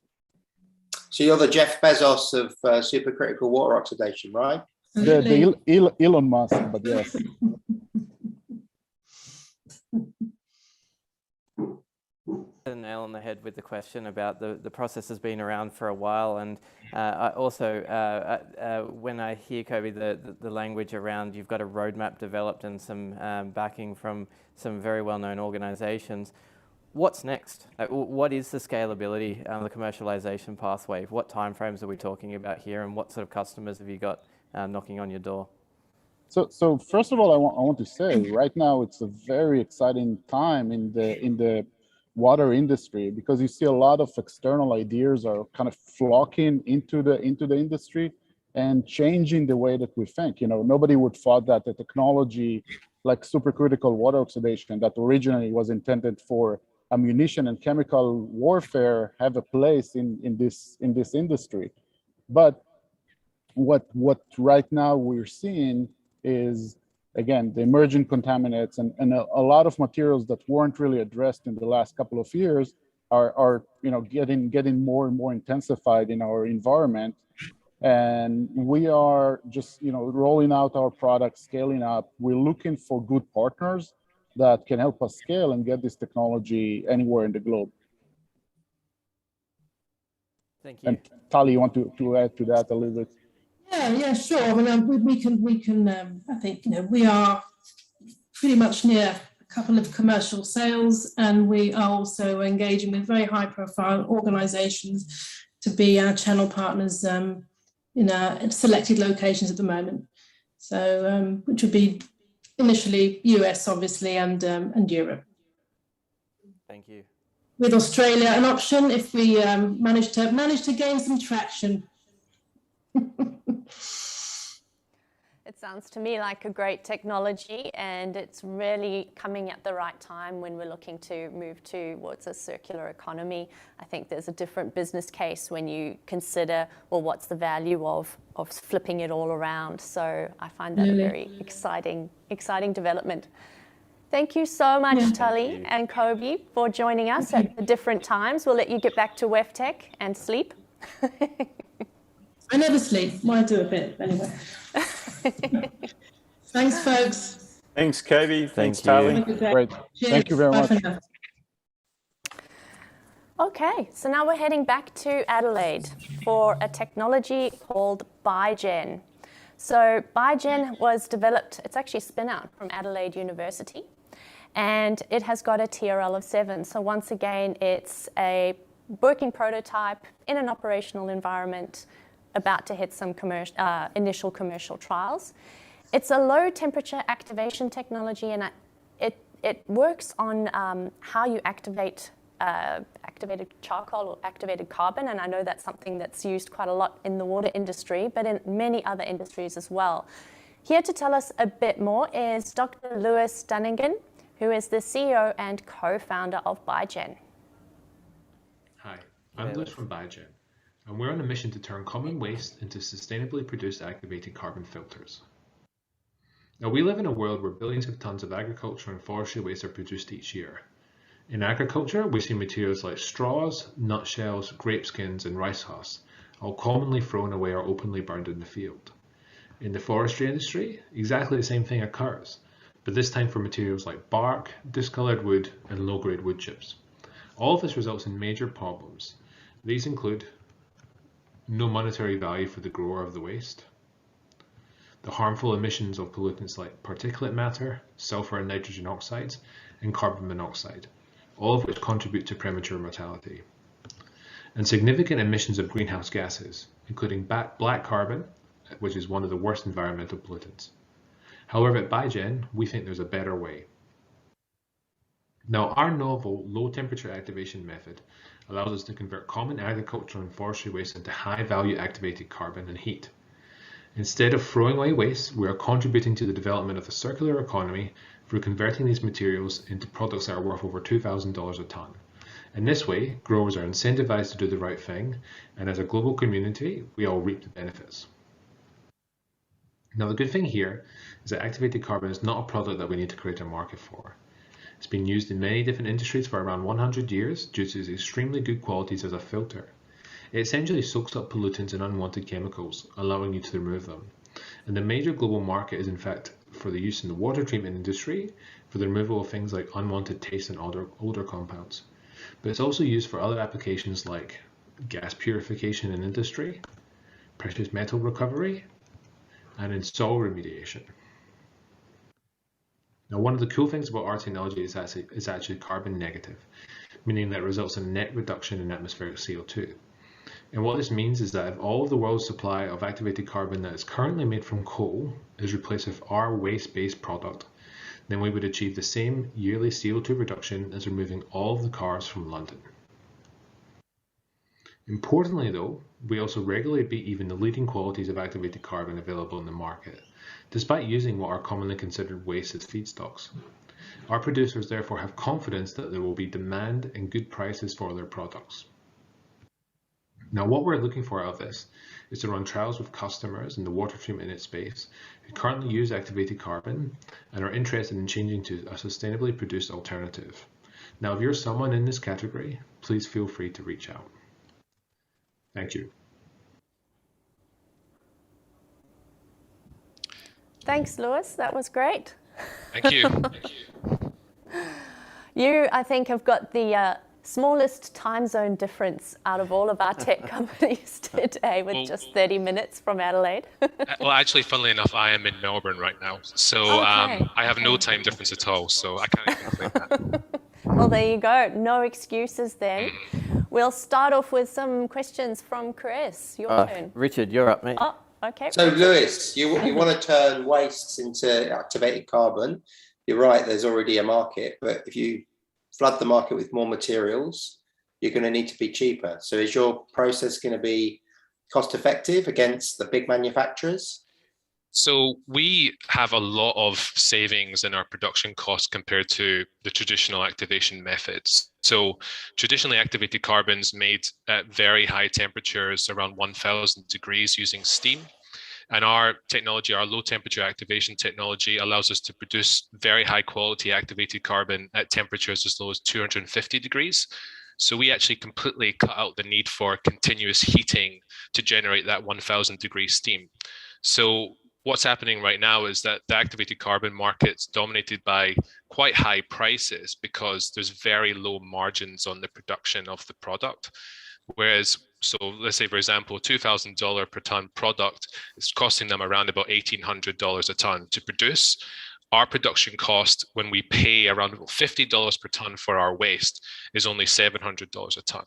So you're the Jeff Bezos of supercritical water oxidation, right? The Elon Musk, but yes. The nail on the head with the question about the process has been around for a while, and I also when I hear, Kobe, the language around you've got a roadmap developed and some backing from some very well-known organizations, what's next? What is the scalability, the commercialization pathway? What timeframes are we talking about here, and what sort of customers have you got knocking on your door? So first of all, I want to say right now it's a very exciting time in the water industry, because you see a lot of external ideas are kind of flocking into the industry and changing the way that we think. Nobody would thought that the technology like supercritical water oxidation that originally was intended for ammunition and chemical warfare have a place in this industry. But what right now we're seeing is, again, the emerging contaminants and a lot of materials that weren't really addressed in the last couple of years are getting more and more intensified in our environment. And we are just rolling out our products, scaling up. We're looking for good partners that can help us scale and get this technology anywhere in the globe. Thank you. And Tali, you want to add to that a little bit? Yeah, sure. I mean, we can. I think we are pretty much near a couple of commercial sales, and we are also engaging with very high-profile organisations to be our channel partners in selected locations at the moment. So, which would be initially US, obviously, and Europe. Thank you. With Australia an option if we manage to gain some traction. It sounds to me like a great technology, and it's really coming at the right time when we're looking to move towards a circular economy. I think there's a different business case when you consider, well, what's the value of flipping it all around? So I find that a very exciting development. Thank you so much, Tali and Kobe, for joining us at the different times. We'll let you get back to WEFTEC and sleep. I never sleep. Might do a bit anyway. Thanks, folks. Thanks, Kobe. Thanks, Tali. Great. Thank you very much. Okay, so now we're heading back to Adelaide for a technology called BiGen. So BiGen was developed, it's actually a spin out from Adelaide University, and it has got a TRL of 7. So once again, it's a working prototype in an operational environment, about to hit some initial commercial trials. It's a low temperature activation technology, and it works on how you activate activated charcoal or activated carbon, and I know that's something that's used quite a lot in the water industry, but in many other industries as well. Here to tell us a bit more is Dr. Lewis Dunnigan, who is the CEO and co-founder of BiGen. Hi, I'm Lewis from BiGen. and we're on a mission to turn common waste into sustainably produced activated carbon filters. Now, we live in a world where billions of tons of agriculture and forestry waste are produced each year. In agriculture, we see materials like straws, nutshells, grape skins, and rice husks, all commonly thrown away or openly burned in the field. In the forestry industry, exactly the same thing occurs, but this time for materials like bark, discolored wood, and low-grade wood chips. All of this results in major problems. These include no monetary value for the grower of the waste, the harmful emissions of pollutants like particulate matter, sulfur and nitrogen oxides, and carbon monoxide, all of which contribute to premature mortality, and significant emissions of greenhouse gases, including black carbon, which is one of the worst environmental pollutants. However, at Bigen, we think there's a better way. Now, our novel low-temperature activation method allows us to convert common agricultural and forestry waste into high-value activated carbon and heat. Instead of throwing away waste, we are contributing to the development of a circular economy through converting these materials into products that are worth over $2,000 a ton. In this way, growers are incentivized to do the right thing, and as a global community, we all reap the benefits. Now, the good thing here is that activated carbon is not a product that we need to create a market for. It's been used in many different industries for around 100 years due to its extremely good qualities as a filter. It essentially soaks up pollutants and unwanted chemicals, allowing you to remove them. And the major global market is in fact for the use in the water treatment industry for the removal of things like unwanted taste and odor compounds. But it's also used for other applications like gas purification in industry, precious metal recovery, and in soil remediation. Now, one of the cool things about our technology is that it's actually carbon negative, meaning that it results in a net reduction in atmospheric CO2. And what this means is that if all of the world's supply of activated carbon that is currently made from coal is replaced with our waste-based product, then we would achieve the same yearly CO2 reduction as removing all of the cars from London. Importantly though, we also regularly beat even the leading qualities of activated carbon available in the market, despite using what are commonly considered waste as feedstocks. Our producers therefore have confidence that there will be demand and good prices for their products. Now, what we're looking for out of this is to run trials with customers in the water treatment space who currently use activated carbon and are interested in changing to a sustainably produced alternative. Now, if you're someone in this category, please feel free to reach out. Thank you. Thanks, Lewis. That was great. Thank you. You, I think, have got the smallest time zone difference out of all of our tech companies today with just 30 minutes from Adelaide. Well, actually, funnily enough, I am in Melbourne right now. So I have no time difference at all. So I can't even claim that. Well, there you go. No excuses then. We'll start off with some questions from Chris. Your turn. Richard, you're up, mate. Oh, okay. So, Lewis, you want to turn wastes into activated carbon. You're right, there's already a market, but if you flood the market with more materials, you're going to need to be cheaper. So is your process going to be cost effective against the big manufacturers? So we have a lot of savings in our production costs compared to the traditional activation methods. So traditionally activated carbon's made at very high temperatures, around 1000 degrees using steam. And our technology, our low temperature activation technology, allows us to produce very high quality activated carbon at temperatures as low as 250 degrees. So we actually completely cut out the need for continuous heating to generate that 1000 degree steam. So what's happening right now is that the activated carbon market's dominated by quite high prices because there's very low margins on the production of the product. Whereas, so let's say, for example, $2,000 per ton product is costing them around about $1,800 a ton to produce. Our production cost, when we pay around about $50 per ton for our waste, is only $700 a ton.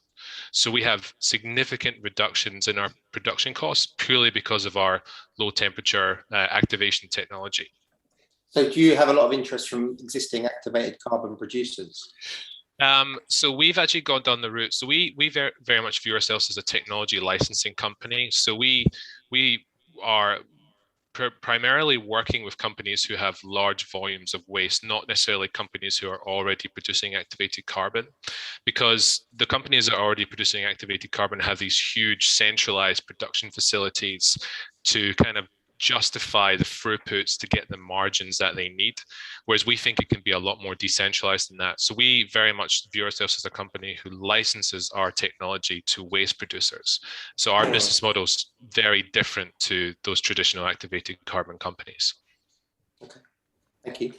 So we have significant reductions in our production costs purely because of our low temperature activation technology. So do you have a lot of interest from existing activated carbon producers? So we've actually gone down the route. So we very much view ourselves as a technology licensing company. So we are primarily working with companies who have large volumes of waste, not necessarily companies who are already producing activated carbon, because the companies that are already producing activated carbon have these huge centralized production facilities to kind of justify the throughputs to get the margins that they need, whereas we think it can be a lot more decentralized than that. So we very much view ourselves as a company who licenses our technology to waste producers. So our business model is very different to those traditional activated carbon companies. Okay, thank you.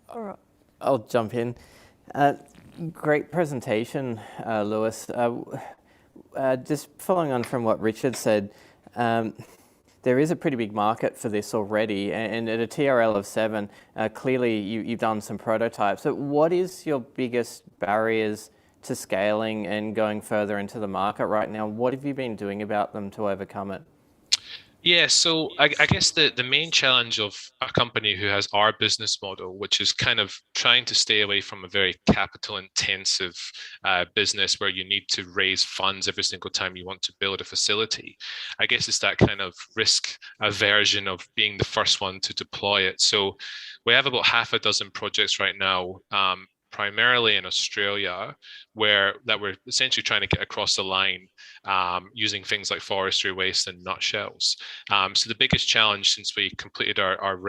All right. I'll jump in. Great presentation, Lewis. Just following on from what Richard said, there is a pretty big market for this already, and at a TRL of 7, clearly you've done some prototypes. So what is your biggest barriers to scaling and going further into the market right now? What have you been doing about them to overcome it? Yeah, so I guess the main challenge of a company who has our business model, which is kind of trying to stay away from a very capital intensive business where you need to raise funds every single time you want to build a facility. I guess it's that kind of risk aversion of being the first one to deploy it. So we have about half a dozen projects right now, primarily in Australia, where we're essentially trying to get across the line using things like forestry waste and nutshells. So the biggest challenge since we completed our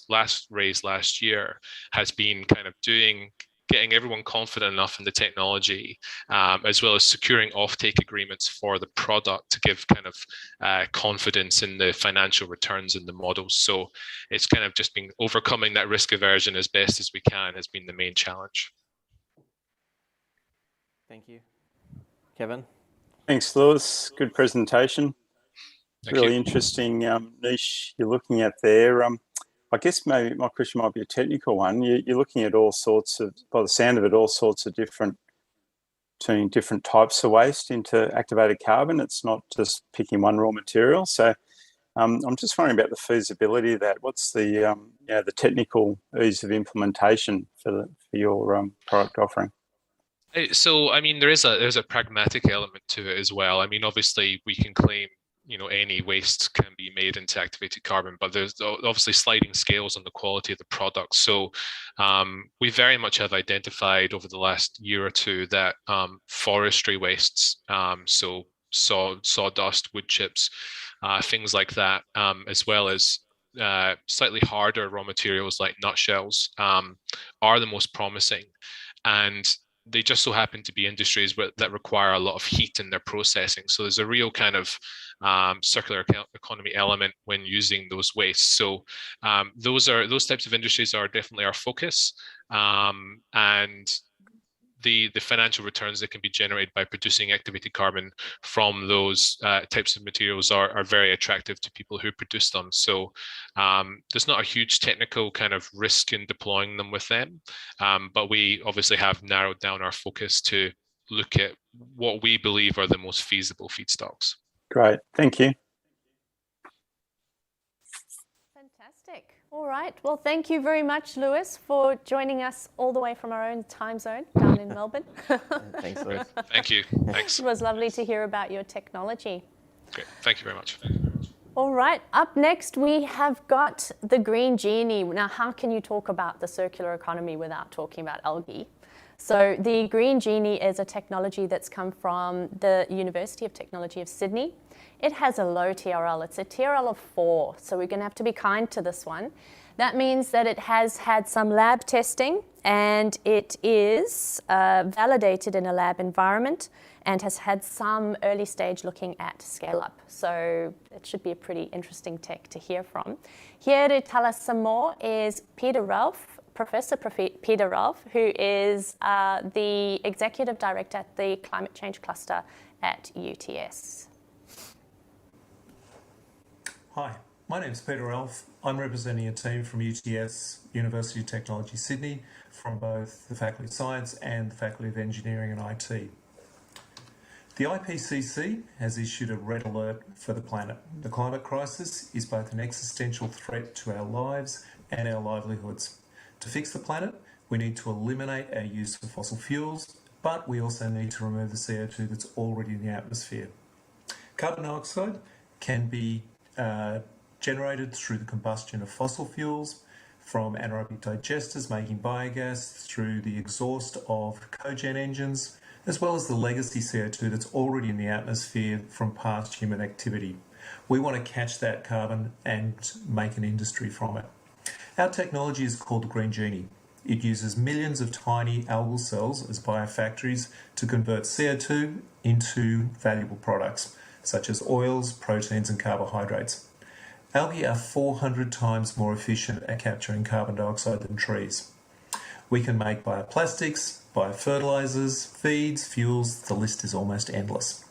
last raise last year has been kind of getting everyone confident enough in the technology, as well as securing offtake agreements for the product to give kind of confidence in the financial returns in the models. So it's kind of just been overcoming that risk aversion as best as we can has been the main challenge. Thank you. Kevin? Thanks, Lewis. Good presentation. Thank you. Interesting niche you're looking at there. I guess maybe my question might be a technical one. You're looking at all sorts of, by the sound of it, all sorts of different types of waste into activated carbon. It's not just picking one raw material. So I'm just wondering about the feasibility of that. What's the technical ease of implementation for your product offering? So, I mean, there's a pragmatic element to it as well. I mean, obviously, we can claim, any waste can be made into activated carbon, but there's obviously sliding scales on the quality of the product. So, we very much have identified over the last year or two that forestry wastes, so sawdust, wood chips, things like that, as well as slightly harder raw materials like nutshells, are the most promising. And they just so happen to be industries that require a lot of heat in their processing. So there's a real kind of circular economy element when using those wastes. So those types of industries are definitely our focus. And the financial returns that can be generated by producing activated carbon from those types of materials are very attractive to people who produce them. So there's not a huge technical kind of risk in deploying them with them, but we obviously have narrowed down our focus to look at what we believe are the most feasible feedstocks. Great, thank you. Fantastic. All right. Well, thank you very much, Lewis, for joining us all the way from our own time zone down in Melbourne. Thanks, Lewis. Thank you. Thanks. It was lovely to hear about your technology. Great. Thank you very much. All right. Up next, we have got the Green Genie. Now, how can you talk about the circular economy without talking about algae? So the Green Genie is a technology that's come from the University of Technology of Sydney. It has a low TRL. It's a TRL of 4, so we're going to have to be kind to this one. That means that it has had some lab testing and it is validated in a lab environment and has had some early stage looking at scale up. So it should be a pretty interesting tech to hear from. Here to tell us some more is Peter Ralph, Professor Peter Ralph, who is the Executive Director at the Climate Change Cluster at UTS. Hi, my name is Peter Ralph. I'm representing a team from UTS, University of Technology Sydney, from both the Faculty of Science and the Faculty of Engineering and IT. The IPCC has issued a red alert for the planet. The climate crisis is both an existential threat to our lives and our livelihoods. To fix the planet, we need to eliminate our use of fossil fuels, but we also need to remove the CO2 that's already in the atmosphere. Carbon dioxide can be generated through the combustion of fossil fuels, from anaerobic digesters making biogas, through the exhaust of cogen engines, as well as the legacy CO2 that's already in the atmosphere from past human activity. We want to catch that carbon and make an industry from it. Our technology is called the Green Genie. It uses millions of tiny algal cells as biofactories to convert CO2 into valuable products, such as oils, proteins, and carbohydrates. Algae are 400 times more efficient at capturing carbon dioxide than trees. We can make bioplastics, biofertilizers, feeds, fuels, the list is almost endless.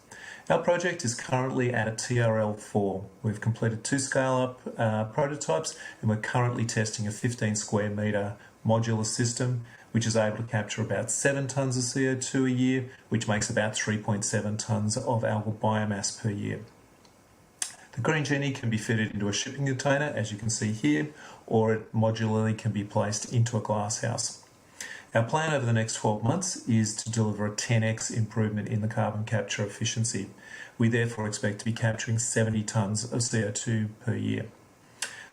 Our project is currently at a TRL4. We've completed 2 scale-up prototypes, and we're currently testing a 15 square metre modular system, which is able to capture about 7 tonnes of CO2 a year, which makes about 3.7 tonnes of algal biomass per year. The Green Genie can be fitted into a shipping container, as you can see here, or it modularly can be placed into a glass house. Our plan over the next 12 months is to deliver a 10x improvement in the carbon capture efficiency. We therefore expect to be capturing 70 tonnes of CO2 per year.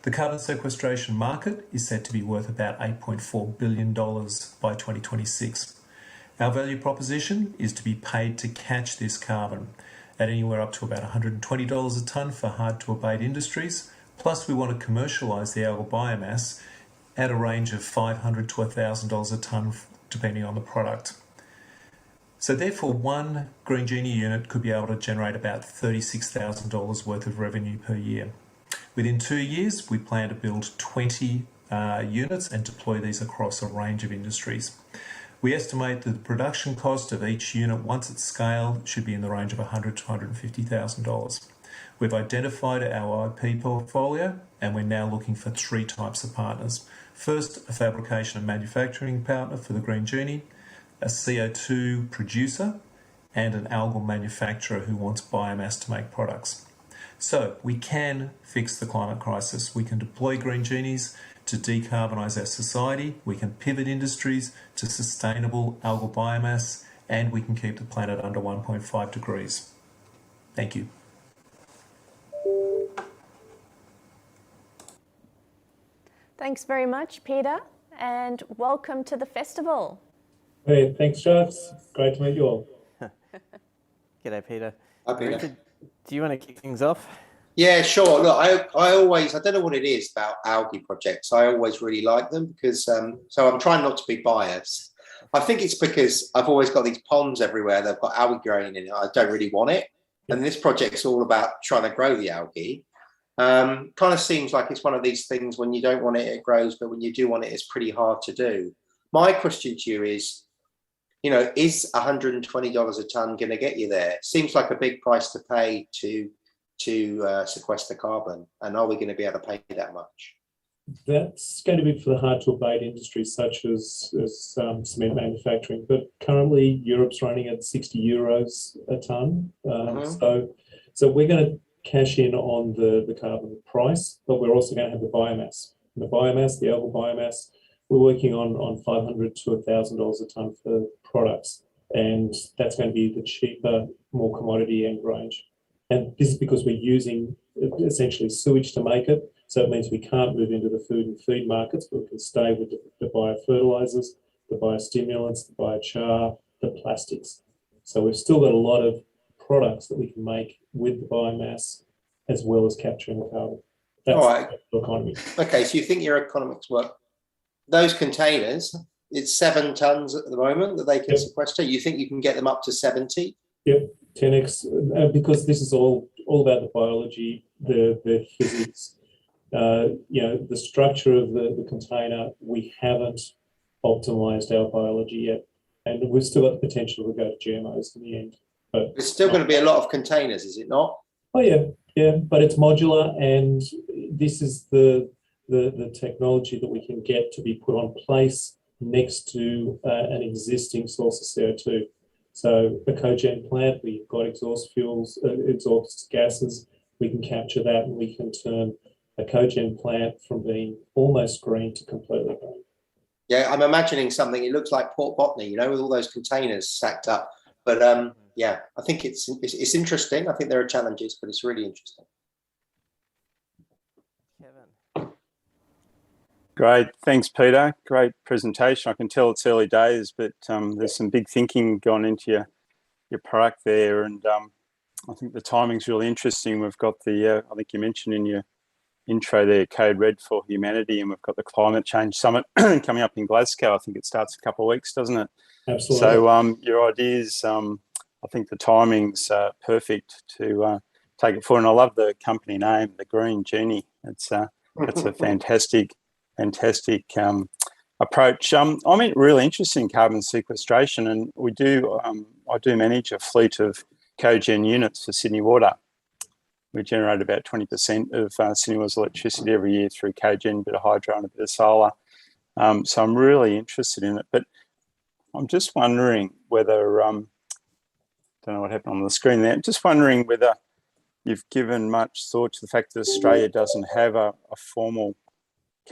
The carbon sequestration market is set to be worth about $8.4 billion by 2026. Our value proposition is to be paid to catch this carbon at anywhere up to about $120 a tonne for hard-to-abate industries. Plus, we want to commercialise the algal biomass at a range of $500 to $1,000 a tonne, depending on the product. So therefore, one Green Genie unit could be able to generate about $36,000 worth of revenue per year. Within 2 years, we plan to build 20 units and deploy these across a range of industries. We estimate that the production cost of each unit, once at scale, should be in the range of $100,000 to $150,000. We've identified our IP portfolio, and we're now looking for 3 types of partners. First, a fabrication and manufacturing partner for the Green Genie, a CO2 producer, and an algal manufacturer who wants biomass to make products. So we can fix the climate crisis. We can deploy Green Genies to decarbonise our society. We can pivot industries to sustainable algal biomass, and we can keep the planet under 1.5 degrees. Thank you. Thanks very much, Peter, and welcome to the festival. Hey, thanks, Jax. Great to meet you all. G'day, Peter. Hi, Peter. Richard, do you want to kick things off? Yeah, sure. Look, I don't know what it is about algae projects. I always really like them because, so I'm trying not to be biased. I think it's because I've always got these ponds everywhere. They've got algae growing in it. I don't really want it. And this project's all about trying to grow the algae. Kind of seems like it's one of these things when you don't want it, it grows, but when you do want it, it's pretty hard to do. My question to you is, you know, is $120 a tonne going to get you there? Seems like a big price to pay to sequester carbon, and are we going to be able to pay that much? That's going to be for the hard-to-abate industries such as cement manufacturing, but currently Europe's running at 60 euros a tonne. So we're going to cash in on the carbon price, but we're also going to have the biomass. And the biomass, the algal biomass, we're working on $500 to $1,000 a tonne for products, and that's going to be the cheaper, more commodity end range. And this is because we're using essentially sewage to make it. So it means we can't move into the food and feed markets, but we can stay with the biofertilizers, the biostimulants, the biochar, the plastics. So we've still got a lot of products that we can make with the biomass as well as capturing the carbon. That's all right. The economy. Okay, so you think your economics work. Those containers, it's 7 tonnes at the moment that they can sequester. You think you can get them up to 70? Yep, 10x, because this is all about the biology, the physics. You know, the structure of the container, we haven't optimized our biology yet, and we've still got the potential to go to GMOs in the end. But it's still going to be a lot of containers, is it not? Oh yeah, but it's modular, and this is the technology that we can get to be put on place next to an existing source of CO2. So a cogen plant where you've got exhaust fuels, exhaust gases, we can capture that, and we can turn a cogen plant from being almost green to completely green. Yeah, I'm imagining something. It looks like Port Botany, you know, with all those containers stacked up. But yeah, I think it's interesting. I think there are challenges, but it's really interesting. Great, thanks, Peter. Great presentation. I can tell it's early days, but there's some big thinking gone into your product there, and I think the timing's really interesting. We've got the, I think you mentioned in your intro there, Code Red for Humanity, and we've got the Climate Change Summit coming up in Glasgow. I think it starts in a couple of weeks, doesn't it? Absolutely. So your ideas, I think the timing's perfect to take it forward. And I love the company name, the Green Genie. It's a fantastic approach. I'm really interested in carbon sequestration, and we do. I do manage a fleet of cogen units for Sydney Water. We generate about 20% of Sydney Water's electricity every year through cogen, a bit of hydro and a bit of solar. So I'm really interested in it. But I'm just wondering whether, don't know what happened on the screen there, just wondering whether you've given much thought to the fact that Australia doesn't have a formal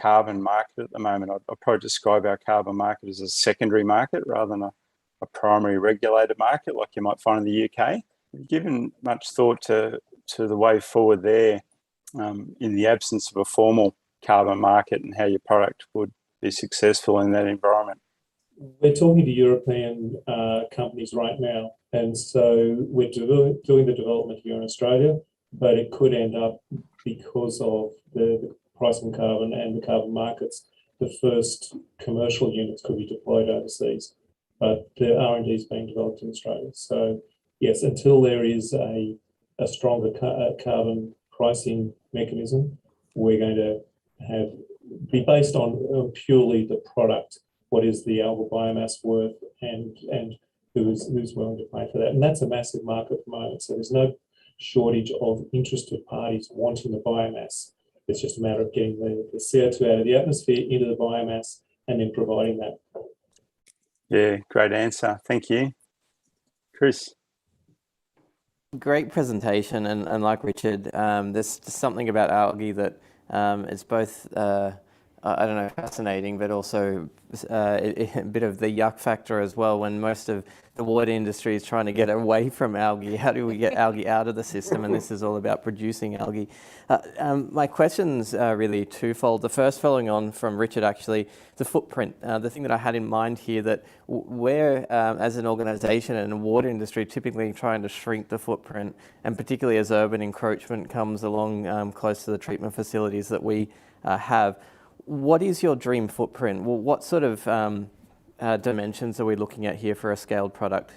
carbon market at the moment. I'd probably describe our carbon market as a secondary market rather than a primary regulated market like you might find in the UK. Have you given much thought to the way forward there in the absence of a formal carbon market and how your product would be successful in that environment? We're talking to European companies right now, and so we're doing the development here in Australia, but it could end up, because of the pricing carbon and the carbon markets, the first commercial units could be deployed overseas, but the R&D is being developed in Australia. So yes, until there is a stronger carbon pricing mechanism, we're going to be based on purely the product. What is the algal biomass worth, and who's willing to pay for that? And that's a massive market at the moment. So there's no shortage of interested parties wanting the biomass. It's just a matter of getting the CO2 out of the atmosphere into the biomass and then providing that. Yeah, great answer. Thank you. Chris? Great presentation, and like Richard, there's something about algae that is both, I don't know, fascinating, but also a bit of the yuck factor as well. When most of the water industry is trying to get away from algae, how do we get algae out of the system? And this is all about producing algae. My question's really twofold. The first, following on from Richard, actually, the footprint. The thing that I had in mind here, that we're, as an organisation and a water industry, typically trying to shrink the footprint, and particularly as urban encroachment comes along close to the treatment facilities that we have. What is your dream footprint? Well, what sort of dimensions are we looking at here for a scaled product?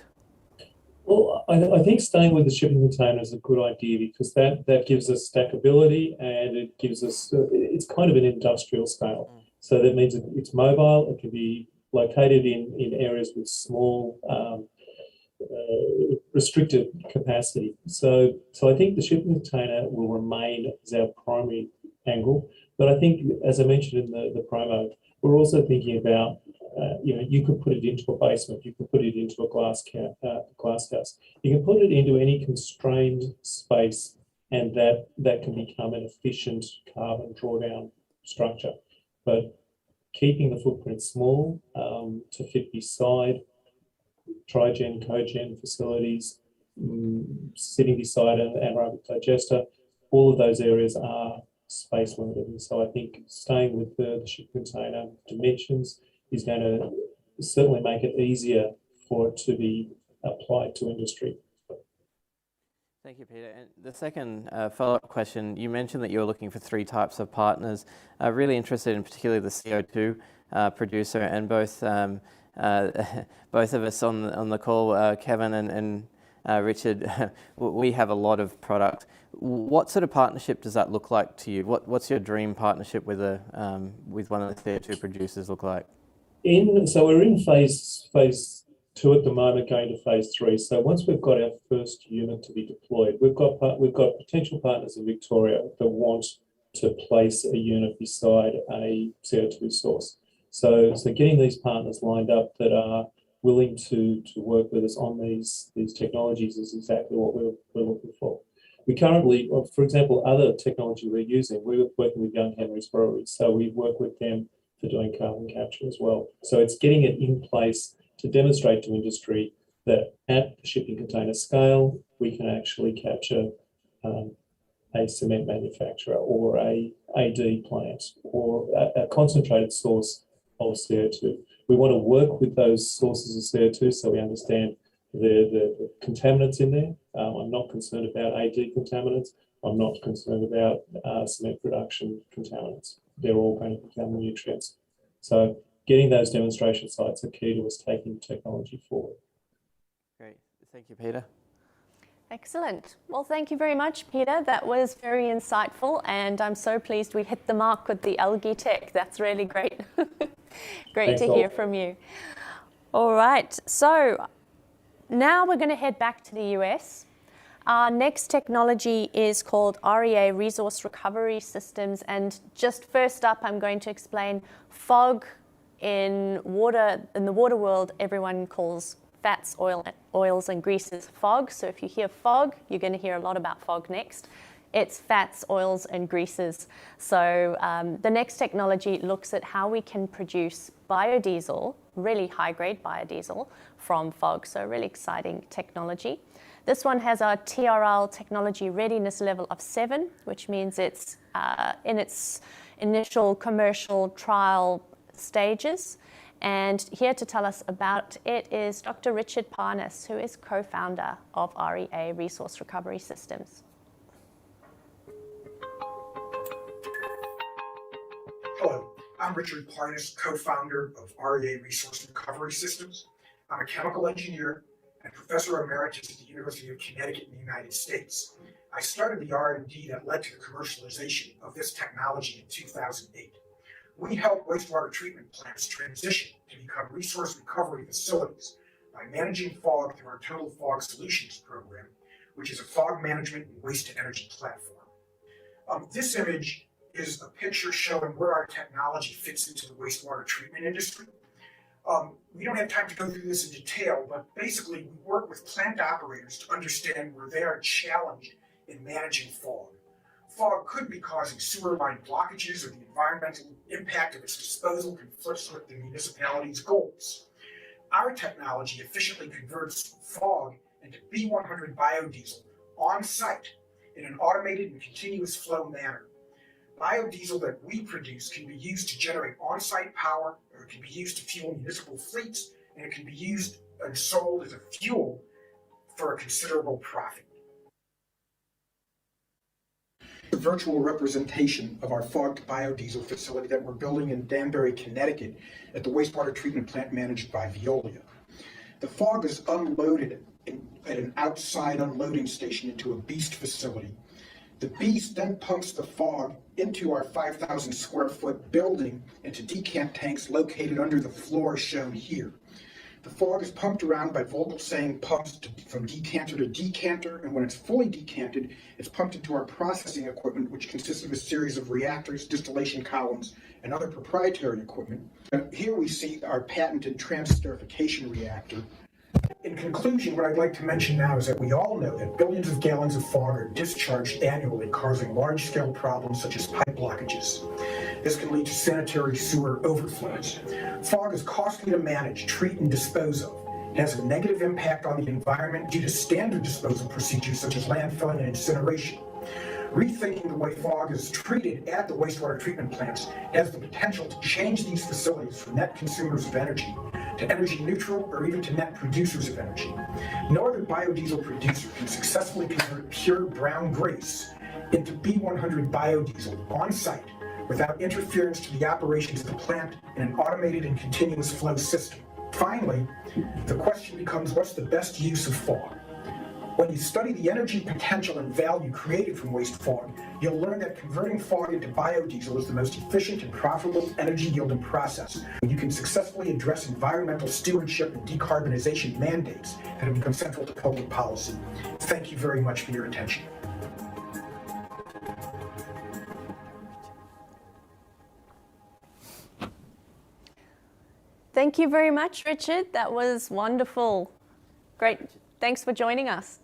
Well, I think staying with the shipping container is a good idea, because that gives us stackability, and it gives us, it's kind of an industrial scale. So that means it's mobile, it can be located in areas with small restricted capacity. So I think the shipping container will remain as our primary angle. But I think, as I mentioned in the promo, we're also thinking about, you could put it into a basement, you could put it into a glass house, you can put it into any constrained space, and that can become an efficient carbon drawdown structure. But keeping the footprint small to fit beside trigen, cogen facilities, sitting beside an anaerobic digester, all of those areas are space limited. And so I think staying with the ship container dimensions is going to certainly make it easier for it to be applied to industry. Thank you, Peter. And the second follow-up question, you mentioned that you were looking for 3 types of partners. Really interested in particularly the CO2 producer, and both of us on the call, Kevin and Richard, we have a lot of product. What sort of partnership does that look like to you? What's your dream partnership with one of the CO2 producers look like? So we're in phase 2 at the moment, going to phase 3. So once we've got our first unit to be deployed, we've got potential partners in Victoria that want to place a unit beside a CO2 source. So getting these partners lined up that are willing to work with us on these technologies is exactly what we're looking for. We currently, for example, other technology we're using, we're working with Young Henry's Breweries, so we work with them for doing carbon capture as well. So it's getting it in place to demonstrate to industry that at the shipping container scale, we can actually capture a a cement manufacturer or a AD plant or a concentrated source of CO2. We want to work with those sources of CO2 so we understand the contaminants in there. I'm not concerned about AD contaminants. I'm not concerned about cement production contaminants. They're all going to become nutrients. So getting those demonstration sites are key to us taking technology forward. Great. Thank you, Peter. Excellent. Well, thank you very much, Peter. That was very insightful, and I'm so pleased we hit the mark with the algae tech. That's really great. Great Thanks to hear from you. All right, so now we're going to head back to the US. Our next technology is called REA, Resource Recovery Systems, and just first up, I'm going to explain fog in water. In the water world, everyone calls fats, oils and greases fog. So if you hear fog, you're going to hear a lot about fog next. It's fats, oils and greases. So the next technology looks at how we can produce biodiesel, really high-grade biodiesel from fog. So really exciting technology. This one has a TRL technology readiness level of 7, which means it's in its initial commercial trial stages. And here to tell us about it is Dr. Richard Parnas, who is co-founder of REA, Resource Recovery Systems. Hello, I'm Richard Parnas, co-founder of REA, Resource Recovery Systems. I'm a chemical engineer and professor emeritus at the University of Connecticut in the United States. I started the R&D that led to the commercialization of this technology in 2008. We help wastewater treatment plants transition to become resource recovery facilities by managing fog through our Total Fog Solutions program, which is a fog management and waste-to-energy platform. This image is a picture showing where our technology fits into the wastewater treatment industry. We don't have time to go through this in detail, but basically we work with plant operators to understand where they are challenged in managing fog. Fog could be causing sewer line blockages, or the environmental impact of its disposal conflicts with the municipality's goals. Our technology efficiently converts fog into B100 biodiesel on site in an automated and continuous flow manner. Biodiesel that we produce can be used to generate on-site power, or it can be used to fuel municipal fleets, and it can be used and sold as a fuel for a considerable profit. A virtual representation of our fogged biodiesel facility that we're building in Danbury, Connecticut at the wastewater treatment plant managed by Veolia. The fog is unloaded at an outside unloading station into a BEAST facility. The BEAST then pumps the fog into our 5,000 square foot building into decant tanks located under the floor shown here. The fog is pumped around by Vogelsang pumps from decanter to decanter, and when it's fully decanted, it's pumped into our processing equipment, which consists of a series of reactors, distillation columns, and other proprietary equipment. Here we see our patented transesterification reactor. In conclusion, what I'd like to mention now is that we all know that billions of gallons of fog are discharged annually, causing large-scale problems such as pipe blockages. This can lead to sanitary sewer overflows. Fog is costly to manage, treat, and dispose of. It has a negative impact on the environment due to standard disposal procedures such as landfilling and incineration. Rethinking the way fog is treated at the wastewater treatment plants has the potential to change these facilities from net consumers of energy to energy neutral, or even to net producers of energy. No other biodiesel producer can successfully convert pure brown grease into B100 biodiesel on site without interference to the operations of the plant in an automated and continuous flow system. Finally, the question becomes, what's the best use of fog? When you study the energy potential and value created from waste fog, you'll learn that converting fog into biodiesel is the most efficient and profitable energy yielding process. You can successfully address environmental stewardship and decarbonization mandates that have become central to public policy. Thank you very much for your attention. Thank you very much, Richard. That was wonderful. Great. Thanks for joining us.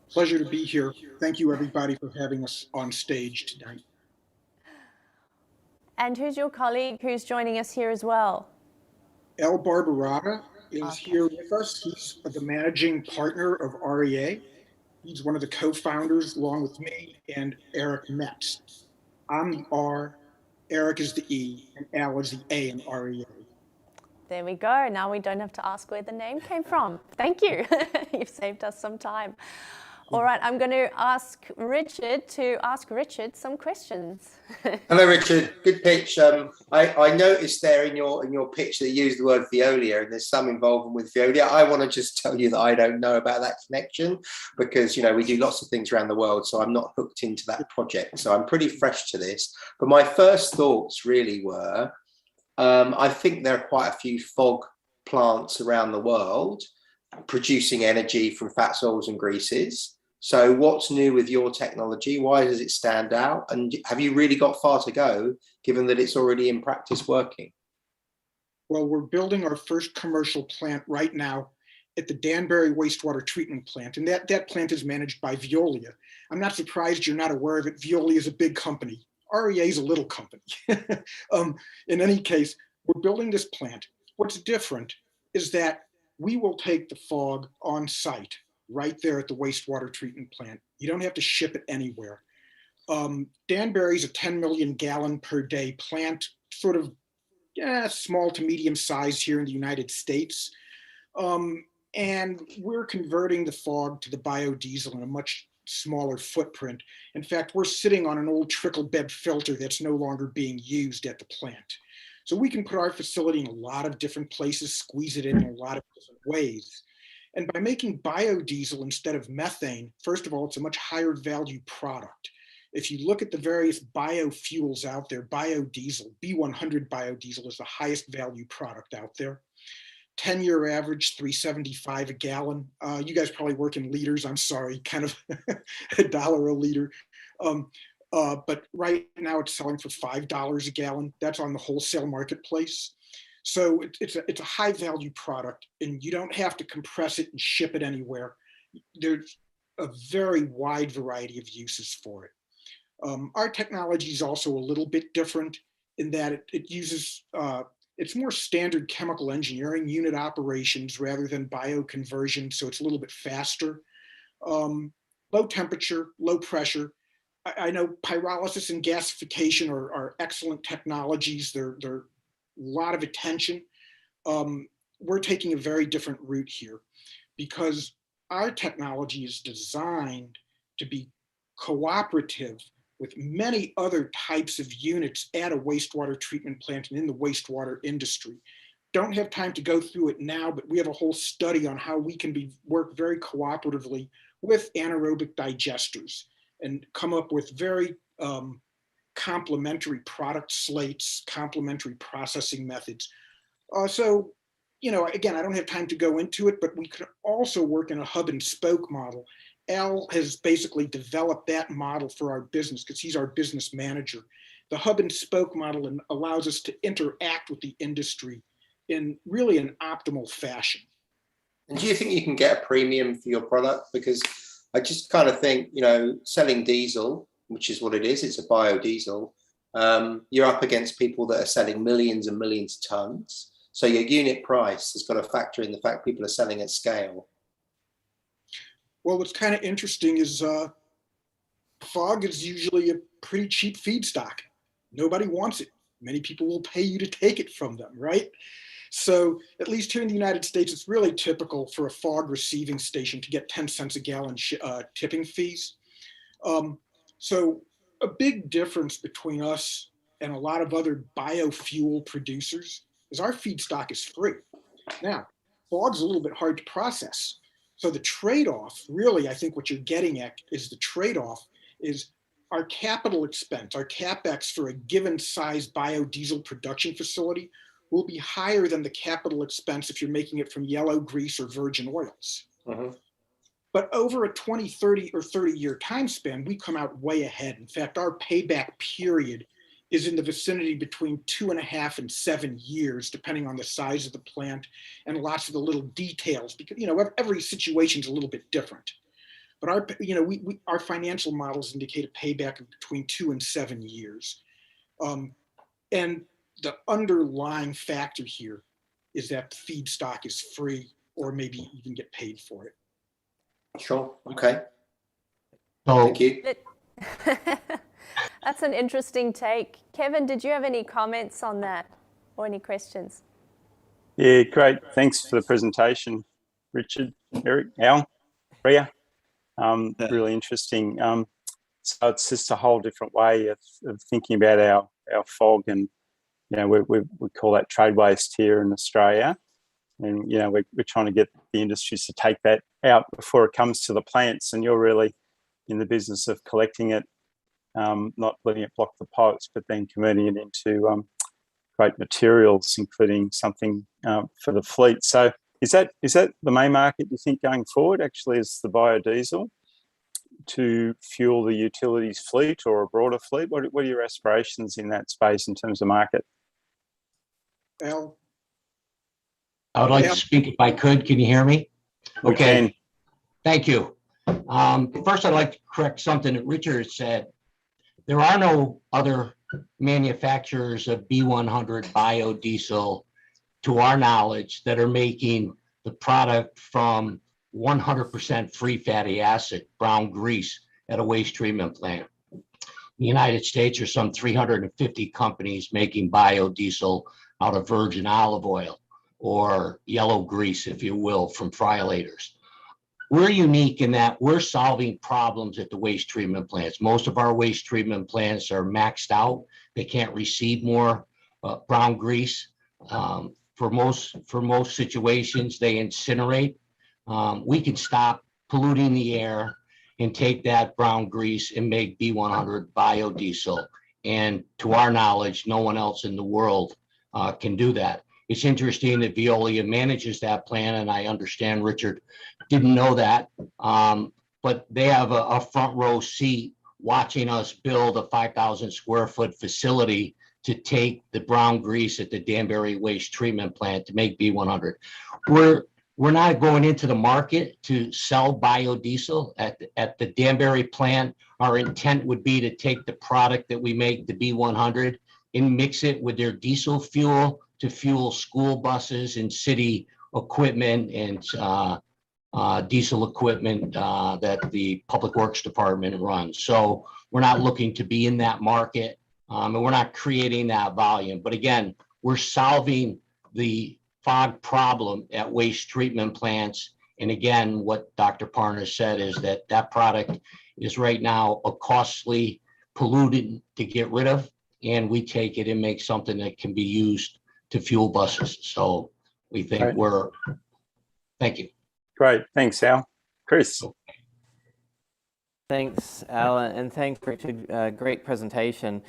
Pleasure to be here. Thank you, everybody, for having us on stage tonight. And who's your colleague who's joining us here as well? El Barbarata is here with us. He's the managing partner of REA. He's one of the co-founders, along with me and Eric Metz. I'm the R, Eric is the E, and Al is the A in REA. There we go. Now we don't have to ask where the name came from. Thank you. You've saved us some time. All right, I'm going to ask Richard some questions. Hello, Richard. Good pitch. I noticed there in your pitch that you used the word Veolia, and there's some involvement with Veolia. I want to just tell you that I don't know about that connection because, we do lots of things around the world, so I'm not hooked into that project. So I'm pretty fresh to this. But my first thoughts really were, I think there are quite a few fog plants around the world producing energy from fats, oils, and greases. So what's new with your technology? Why does it stand out? And have you really got far to go, given that it's already in practice working? Well, we're building our first commercial plant right now at the Danbury Wastewater Treatment Plant, and that plant is managed by Veolia. I'm not surprised you're not aware of it. Veolia is a big company. REA is a little company. In any case, we're building this plant. What's different is that we will take the fog on site right there at the wastewater treatment plant. You don't have to ship it anywhere. Danbury's a 10 million gallon per day plant, sort of small to medium size here in the United States. And we're converting the fog to the biodiesel in a much smaller footprint. In fact, we're sitting on an old trickle bed filter that's no longer being used at the plant. So we can put our facility in a lot of different places, squeeze it in a lot of different ways. And by making biodiesel instead of methane, first of all, it's a much higher value product. If you look at the various biofuels out there, biodiesel, B100 biodiesel is the highest value product out there. 10-year average, $3.75 a gallon. You guys probably work in liters, I'm sorry, kind of $1 a liter. But right now it's selling for $5 a gallon. That's on the wholesale marketplace. So it's a high value product, and you don't have to compress it and ship it anywhere. There's a very wide variety of uses for it. Our technology is also a little bit different in that it uses, it's more standard chemical engineering unit operations rather than bioconversion, so it's a little bit faster. Low temperature, low pressure. I know pyrolysis and gasification are excellent technologies. They're a lot of attention. We're taking a very different route here because our technology is designed to be cooperative with many other types of units at a wastewater treatment plant and in the wastewater industry. Don't have time to go through it now, but we have a whole study on how we can work very cooperatively with anaerobic digesters and come up with very complementary product slates, complementary processing methods. So, again, I don't have time to go into it, but we could also work in a hub and spoke model. Al has basically developed that model for our business because he's our business manager. The hub and spoke model allows us to interact with the industry in really an optimal fashion. And do you think you can get a premium for your product? Because I just kind of think, selling diesel, which is what it is, it's a biodiesel, you're up against people that are selling millions and millions of tons. So your unit price has got to factor in the fact people are selling at scale. Well, what's kind of interesting is fog is usually a pretty cheap feedstock. Nobody wants it. Many people will pay you to take it from them, right? So at least here in the United States, it's really typical for a fog receiving station to get 10 cents a gallon tipping fees. So a big difference between us and a lot of other biofuel producers is our feedstock is free. Now, fog's a little bit hard to process. So the trade-off, really, I think what you're getting at is the trade-off is our capital expense, our CapEx for a given size biodiesel production facility will be higher than the capital expense if you're making it from yellow grease or virgin oils. But over a 20, 30, or 30-year time span, we come out way ahead. In fact, our payback period is in the vicinity between 2.5 and 7 years, depending on the size of the plant and lots of the little details, because every situation is a little bit different. But our financial models indicate a payback of between 2 and 7 years. And the underlying factor here is that the feedstock is free or maybe even get paid for it. Sure. Okay. So, thank you. That's an interesting take. Kevin, did you have any comments on that or any questions? Yeah, great. Thanks for the presentation, Richard, Eric, Al, Ria. Really interesting. So it's just a whole different way of thinking about our fog, and we call that trade waste here in Australia. And we're trying to get the industries to take that out before it comes to the plants, and you're really in the business of collecting it, not letting it block the pipes, but then converting it into great materials, including something for the fleet. So is that the main market you think going forward? Actually, is the biodiesel to fuel the utilities fleet or a broader fleet? What are your aspirations in that space in terms of market? Al? I would like to speak if I could. Can you hear me? Okay. Thank you. First, I'd like to correct something that Richard said. There are no other manufacturers of B100 biodiesel, to our knowledge, that are making the product from 100% free fatty acid, brown grease, at a waste treatment plant. In the United States, there's some 350 companies making biodiesel out of virgin olive oil, or yellow grease, if you will, from fryolators. We're unique in that we're solving problems at the waste treatment plants. Most of our waste treatment plants are maxed out. They can't receive more brown grease. For most situations, they incinerate. We can stop polluting the air and take that brown grease and make B100 biodiesel. And to our knowledge, no one else in the world can do that. It's interesting that Veolia manages that plant, and I understand Richard didn't know that, but they have a front row seat watching us build a 5,000 square foot facility to take the brown grease at the Danbury waste treatment plant to make B100. We're not going into the market to sell biodiesel at the Danbury plant. Our intent would be to take the product that we make, the B100, and mix it with their diesel fuel to fuel school buses and city equipment and diesel equipment that the Public Works Department runs. So we're not looking to be in that market, and we're not creating that volume. But again, we're solving the fog problem at waste treatment plants. And again, what Dr. Parner said is that product is right now a costly pollutant to get rid of, and we take it and make something that can be used to fuel buses. So we think thank you. Great, thanks, Al. Chris. Thanks, Al, and thanks, Richard. Great presentation.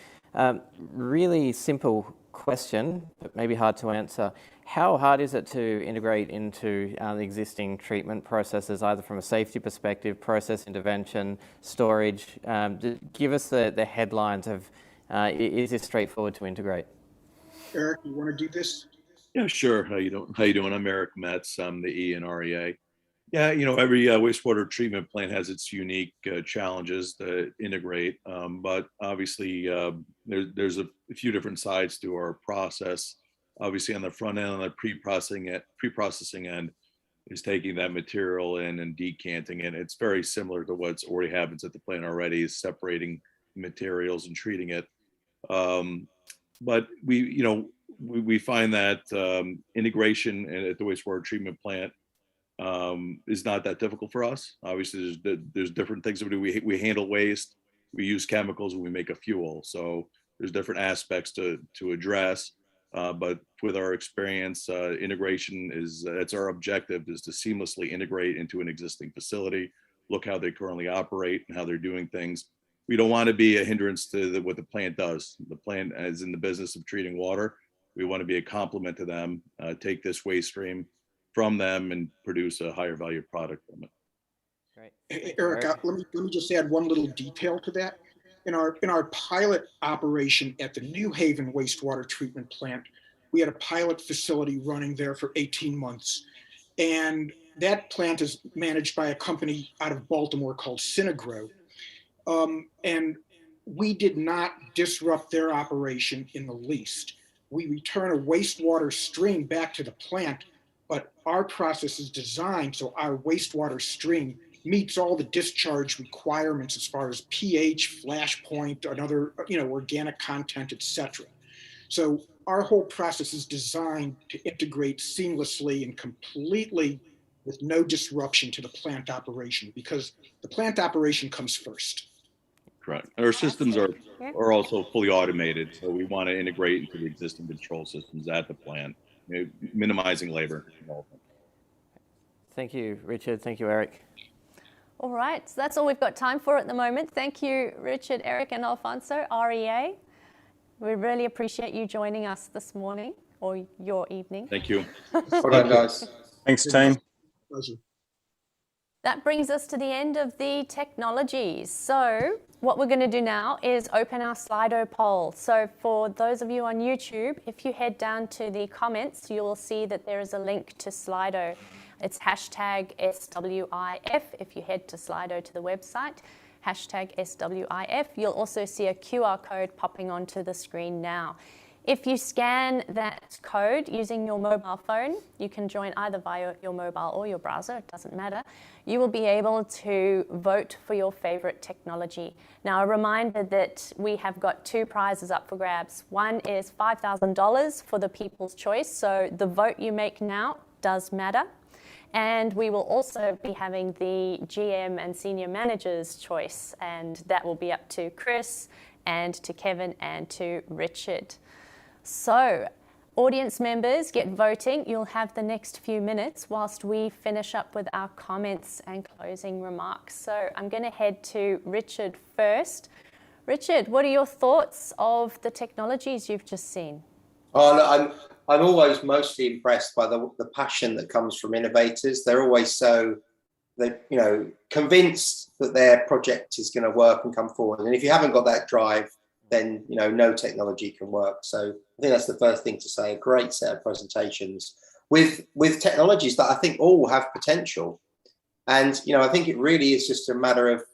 Really simple question, but maybe hard to answer. How hard is it to integrate into the existing treatment processes, either from a safety perspective, process intervention, storage? Give us the headlines of, is this straightforward to integrate? Eric, you want to do this? Yeah, sure. How you doing? I'm Eric Metz. I'm the E in REA. Yeah, every wastewater treatment plant has its unique challenges to integrate, but obviously there's a few different sides to our process. Obviously, on the front end, on the pre-processing end, is taking that material in and decanting it. It's very similar to what's already happens at the plant already, is separating materials and treating it. But we find that integration at the wastewater treatment plant is not that difficult for us. Obviously, there's different things that we do. We handle waste, we use chemicals, and we make a fuel. So there's different aspects to address. But with our experience, integration that's our objective, is to seamlessly integrate into an existing facility, look how they currently operate and how they're doing things. We don't want to be a hindrance to what the plant does. The plant is in the business of treating water. We want to be a complement to them, take this waste stream from them and produce a higher value product from it. Great. Eric, let me just add one little detail to that. In our pilot operation at the New Haven wastewater treatment plant, we had a pilot facility running there for 18 months. And that plant is managed by a company out of Baltimore called Synagro. And we did not disrupt their operation in the least. We return a wastewater stream back to the plant, but our process is designed so our wastewater stream meets all the discharge requirements as far as pH, flash point, and other, organic content, etc. So our whole process is designed to integrate seamlessly and completely with no disruption to the plant operation, because the plant operation comes first. Correct. Our systems are also fully automated, so we want to integrate into the existing control systems at the plant, minimizing labor involvement. Thank you, Richard. Thank you, Eric. All right, so that's all we've got time for at the moment. Thank you, Richard, Eric, and Alfonso, REA. We really appreciate you joining us this morning or your evening. Thank you. Well done, guys. Thanks, team. Pleasure. That brings us to the end of the technologies. So what we're going to do now is open our Slido poll. So for those of you on YouTube, if you head down to the comments, you will see that there is a link to Slido. It's hashtag SWIF. If you head to Slido to the website, hashtag SWIF, you'll also see a QR code popping onto the screen now. If you scan that code using your mobile phone, you can join either via your mobile or your browser, it doesn't matter. You will be able to vote for your favorite technology. Now, a reminder that we have got 2 prizes up for grabs. One is $5,000 for the People's Choice, so the vote you make now does matter. And we will also be having the GM and Senior Manager's Choice, and that will be up to Chris and to Kevin and to Richard. So, audience members, get voting. You'll have the next few minutes whilst we finish up with our comments and closing remarks. So I'm going to head to Richard first. Richard, what are your thoughts of the technologies you've just seen? Oh, I'm always mostly impressed by the passion that comes from innovators. They're always so, convinced that their project is going to work and come forward. And if you haven't got that drive, then no technology can work. So I think that's the first thing to say. A great set of presentations with technologies that I think all have potential. And I think it really is just a matter of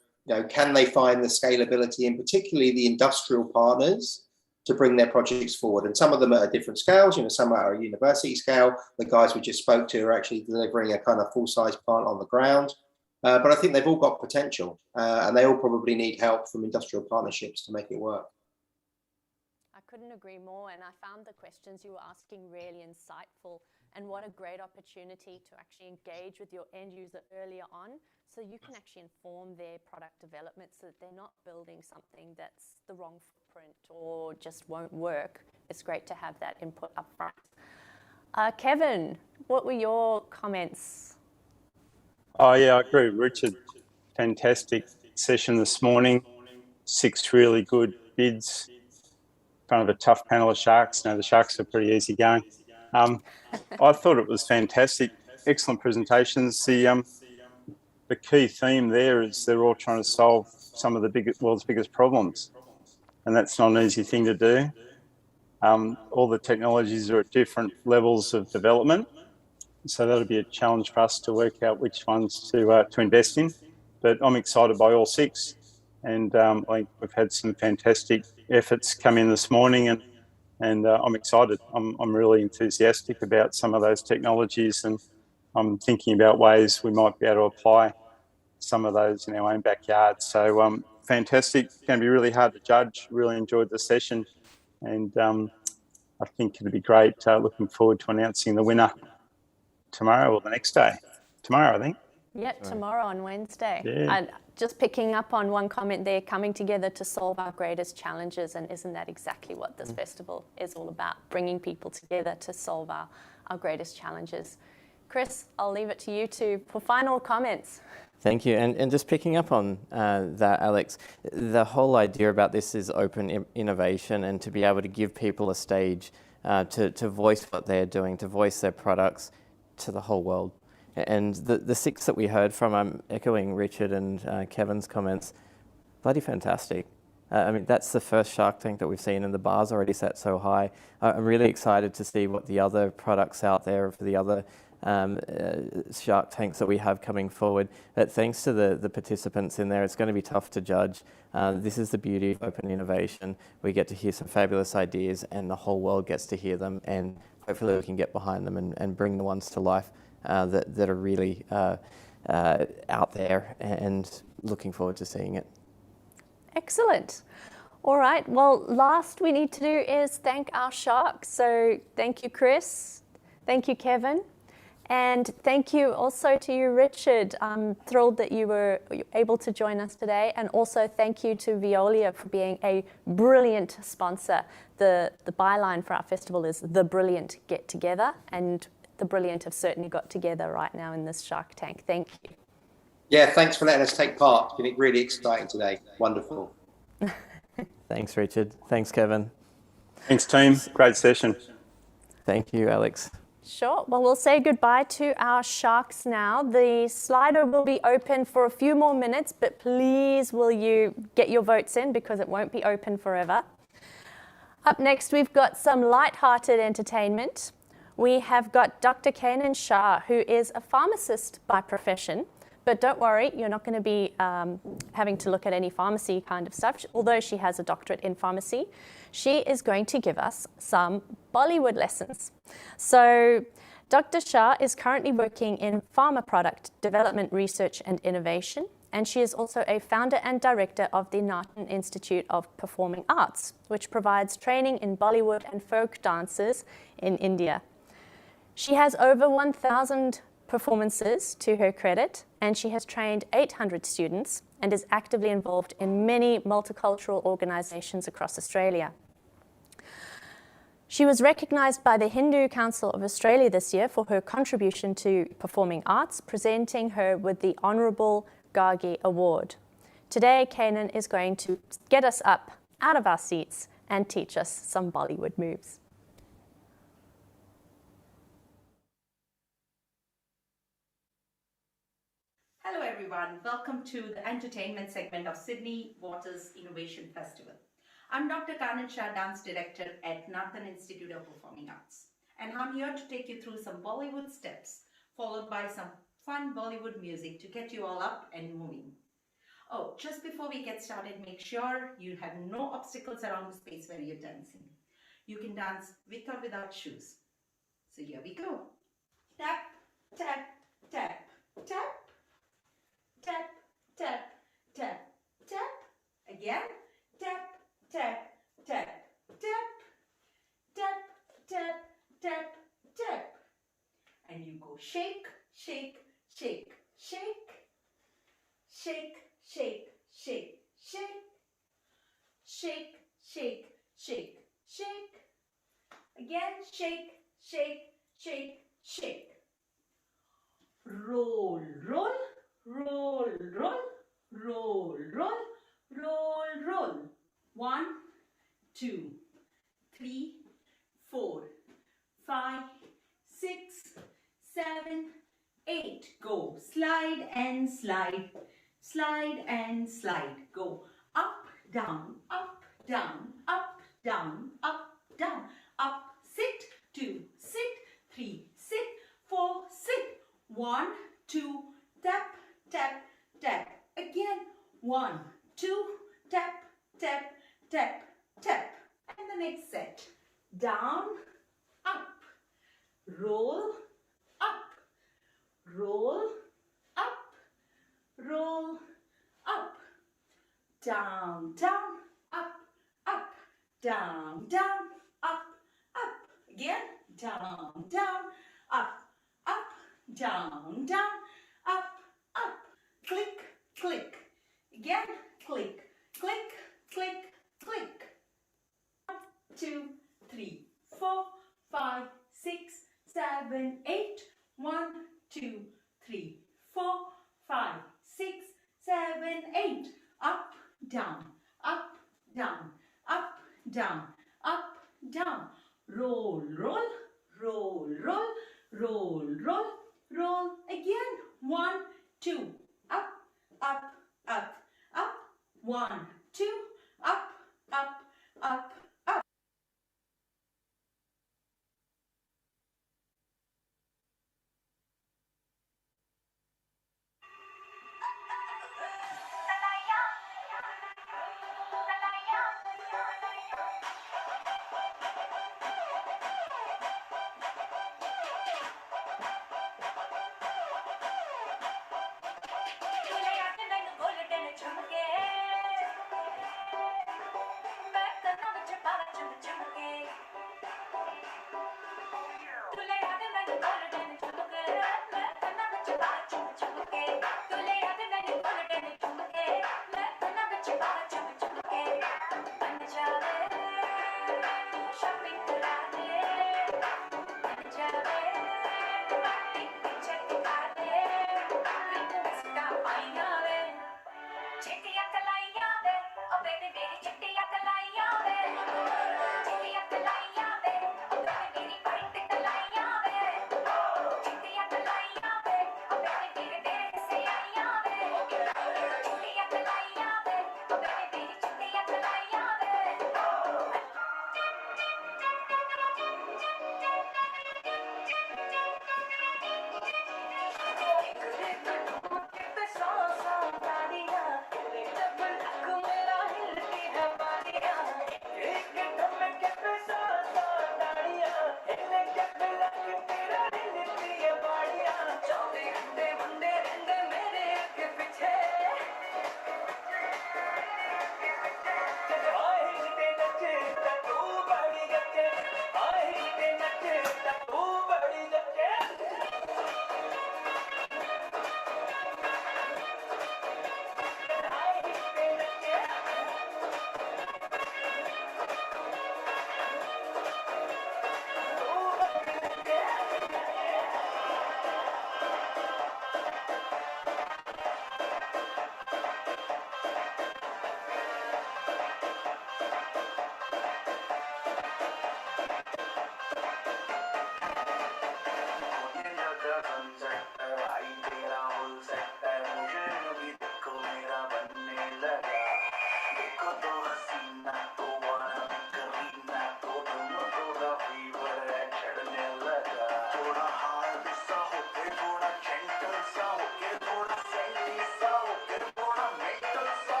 can they find the scalability, and particularly the industrial partners, to bring their projects forward. And some of them are at different scales. Some are at a university scale. The guys we just spoke to are actually delivering a kind of full-size plant on the ground. But I think they've all got potential, and they all probably need help from industrial partnerships to make it work. Couldn't agree more, and I found the questions you were asking really insightful, and what a great opportunity to actually engage with your end user earlier on, so you can actually inform their product development so that they're not building something that's the wrong footprint or just won't work. It's great to have that input up front. Kevin, what were your comments? Oh yeah, I agree, Richard. Fantastic session this morning. 6 really good bids. Kind of a tough panel of sharks. Now the sharks are pretty easy going. I thought it was fantastic. Excellent presentations. The key theme there is they're all trying to solve some of the world's biggest problems, and that's not an easy thing to do. All the technologies are at different levels of development, so that'll be a challenge for us to work out which ones to invest in. But I'm excited by all 6. And I think we've had some fantastic efforts come in this morning, and I'm excited. I'm really enthusiastic about some of those technologies, and I'm thinking about ways we might be able to apply some of those in our own backyard. So fantastic. It's going to be really hard to judge. Really enjoyed the session, and I think it'll be great. Looking forward to announcing the winner tomorrow or the next day. Tomorrow, I think. Yep, tomorrow on Wednesday. Yeah. And just picking up on one comment there, coming together to solve our greatest challenges, and isn't that exactly what this festival is all about? Bringing people together to solve our greatest challenges. Chris, I'll leave it to you for final comments. Thank you. And just picking up on that, Alex, the whole idea about this is open innovation, and to be able to give people a stage to voice what they're doing, to voice their products to the whole world. And the 6 that we heard from, I'm echoing Richard and Kevin's comments, bloody fantastic. I mean, that's the first Shark Tank that we've seen, and the bar's already set so high. I'm really excited to see what the other products out there for the other Shark Tanks that we have coming forward. But thanks to the participants in there, it's going to be tough to judge. This is the beauty of open innovation. We get to hear some fabulous ideas, and the whole world gets to hear them, and hopefully we can get behind them and bring the ones to life that are really out there, and looking forward to seeing it. Excellent. All right, well, last we need to do is thank our sharks. So thank you, Chris. Thank you, Kevin. And thank you also to you, Richard. I'm thrilled that you were able to join us today. And also thank you to Veolia for being a brilliant sponsor. The byline for our festival is The Brilliant Get Together. And the Brilliant have certainly got together right now in this Shark Tank. Thank you. Yeah, thanks for letting us take part. It's been really exciting today. Wonderful. Thanks, Richard. Thanks, Kevin. Thanks, team. Great session. Thank you, Alex. Sure. Well, we'll say goodbye to our sharks now. The slider will be open for a few more minutes, but please will you get your votes in because it won't be open forever. Up next, we've got some light-hearted entertainment. We have got Dr. Kanan Shah, who is a pharmacist by profession. But don't worry, you're not going to be having to look at any pharmacy kind of stuff. Although she has a doctorate in pharmacy, she is going to give us some Bollywood lessons. So Dr. Shah is currently working in pharma product development, research and innovation. And she is also a founder and director of the Nartan Institute of Performing Arts, which provides training in Bollywood and folk dances in India. She has over 1,000 performances to her credit, and she has trained 800 students and is actively involved in many multicultural organisations across Australia. She was recognised by the Hindu Council of Australia this year for her contribution to performing arts, presenting her with the Honourable Gargi Award. Today, Kanan is going to get us up out of our seats and teach us some Bollywood moves. Hello everyone, welcome to the entertainment segment of Sydney Waters Innovation Festival. I'm Dr. Kanan Shah, Dance Director at Nartan Institute of Performing Arts, and I'm here to take you through some Bollywood steps, followed by some fun Bollywood music to get you all up and moving. Oh, just before we get started, make sure you have no obstacles around the space where you're dancing. You can dance with or without shoes. So here we go. Tap, tap, tap, tap. Tap, tap, tap, tap. Again. Tap, tap, tap, tap. Tap, tap, tap, tap. And you go shake, shake, shake, shake. Shake, shake, shake, shake. Shake, shake, shake, shake. Again, shake, shake, shake, shake. Roll, roll. Roll, roll, roll, roll, roll, roll. 1, 2, 3, 4, 5, 6, 7, 8. Go. Slide and slide. Slide and slide. Go. Up, down, up, down, up, down, up, down. Up, sit, 2, sit, 3, sit, 4, sit. 1, 2, tap, tap, tap. Again. 1, 2, tap, tap, tap, tap. And the next set. Down, up, roll, up, roll, up, roll, up, down, down, up, up, down, down, up, up. Again. Down, down, up, up, down, down, up, up. Click, click. Again, click, click, click, click. 1, 2, 3, 4, 5, 6, 7, 8. 1, 2, 3, 4, 5, 6, 7, 8. Up, down, up, down, up, down, up, down. Roll, roll, roll, roll, roll, roll, roll. Again. 1, 2. Up, up, up, up. 1, 2. Up, up, up, up.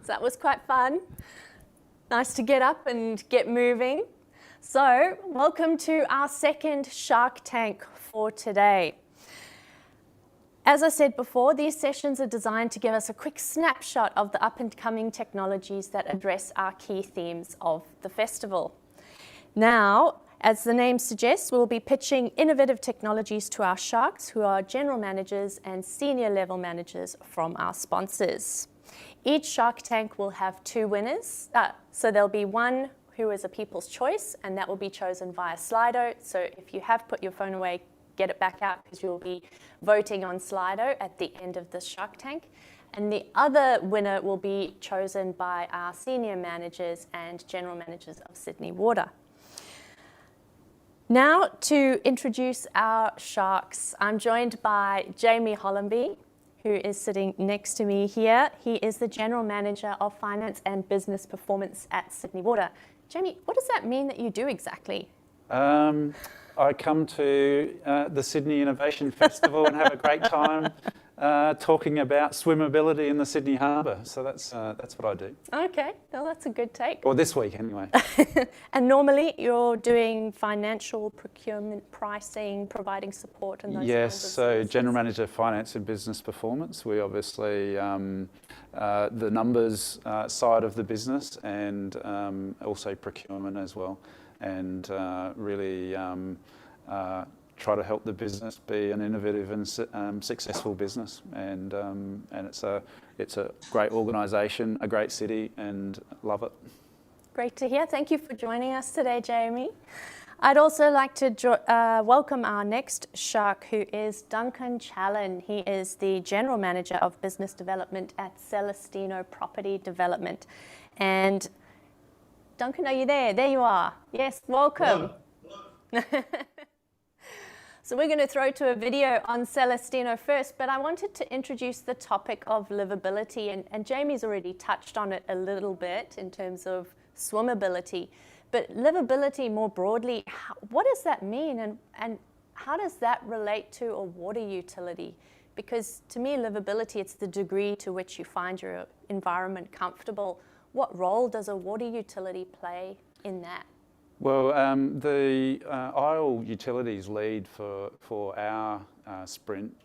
So that was quite fun. Nice to get up and get moving. So welcome to our second Shark Tank for today. As I said before, these sessions are designed to give us a quick snapshot of the up-and-coming technologies that address our key themes of the festival. Now, as the name suggests, we'll be pitching innovative technologies to our sharks, who are general managers and senior level managers from our sponsors. Each Shark Tank will have two winners. So there'll be one who is a people's choice, and that will be chosen via Slido. So if you have put your phone away, get it back out, because you'll be voting on Slido at the end of this Shark Tank. And the other winner will be chosen by our senior managers and general managers of Sydney Water. Now to introduce our sharks, I'm joined by Jamie Hollenby, who is sitting next to me here. He is the General Manager of Finance and Business Performance at Sydney Water. Jamie, what does that mean that you do exactly? I come to the Sydney Innovation Festival and have a great time talking about swimmability in the Sydney Harbour. So that's what I do. Okay, well, that's a good take. Or this week, anyway. And normally you're doing financial procurement, pricing, providing support and those kinds of Yes, so services. General Manager of Finance and Business Performance. We obviously, the numbers side of the business, and also procurement as well. And really try to help the business be an innovative and successful business. And it's a great organisation, a great city, and love it. Great to hear. Thank you for joining us today, Jamie. I'd also like to welcome our next shark, who is Duncan Challen. He is the General Manager of Business Development at Celestino Property Development. And Duncan, are you there? There you are. Yes, welcome. So we're going to throw to a video on Celestino first, but I wanted to introduce the topic of livability, and Jamie's already touched on it a little bit in terms of swimmability. But livability more broadly, what does that mean, and how does that relate to a water utility? Because to me, livability, it's the degree to which you find your environment comfortable. What role does a water utility play in that? Well, the Isle Utilities lead for our sprint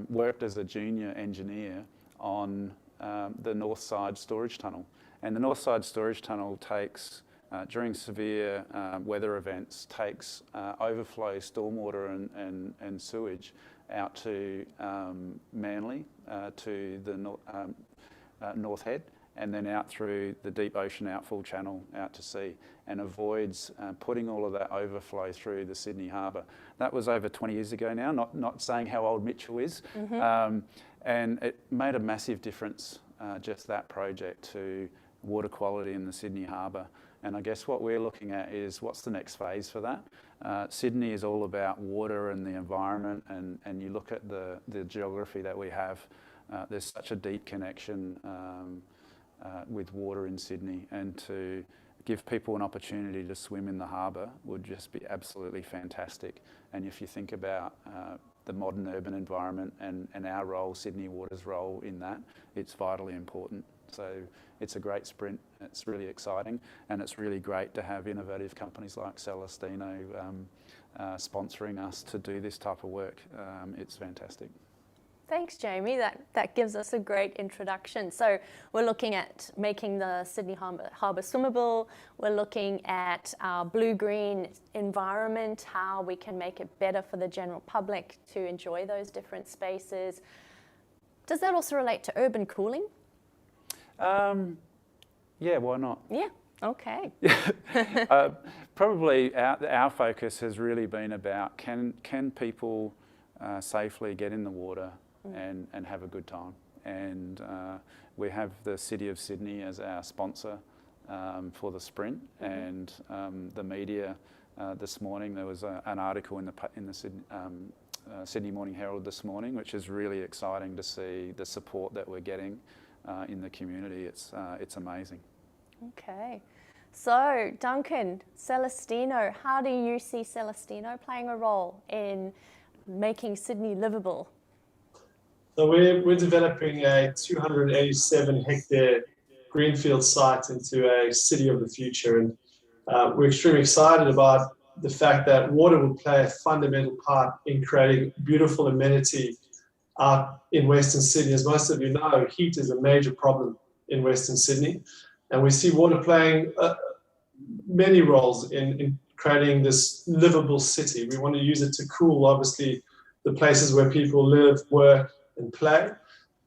worked as a junior engineer on the North Side Storage Tunnel. And the North Side Storage Tunnel takes, during severe weather events, takes overflow stormwater and sewage out to Manly, to the North Head, and then out through the deep ocean outfall channel out to sea, and avoids putting all of that overflow through the Sydney Harbour. That was over 20 years ago now, not saying how old Mitchell is. And it made a massive difference, just that project, to water quality in the Sydney Harbour. And I guess what we're looking at is what's the next phase for that. Sydney is all about water and the environment, and you look at the geography that we have, there's such a deep connection with water in Sydney, and to give people an opportunity to swim in the harbour would just be absolutely fantastic. And if you think about the modern urban environment and our role, Sydney Water's role in that, it's vitally important. So it's a great sprint, it's really exciting, and it's really great to have innovative companies like Celestino sponsoring us to do this type of work. It's fantastic. Thanks, Jamie. That gives us a great introduction. So we're looking at making the Sydney Harbour swimmable. We're looking at our blue-green environment, how we can make it better for the general public to enjoy those different spaces. Does that also relate to urban cooling? Yeah, why not? Yeah, okay. Probably our focus has really been about can people safely get in the water and have a good time. And we have the City of Sydney as our sponsor for the sprint, and the media this morning, there was an article in the Sydney Morning Herald this morning, which is really exciting to see the support that we're getting in the community. It's amazing. Okay. So, Duncan, Celestino, how do you see Celestino playing a role in making Sydney livable? So we're developing a 287-hectare greenfield site into a city of the future, and we're extremely excited about the fact that water will play a fundamental part in creating beautiful amenity out in Western Sydney. As most of you know, heat is a major problem in Western Sydney, and we see water playing many roles in creating this livable city. We want to use it to cool, obviously, the places where people live, work, and play.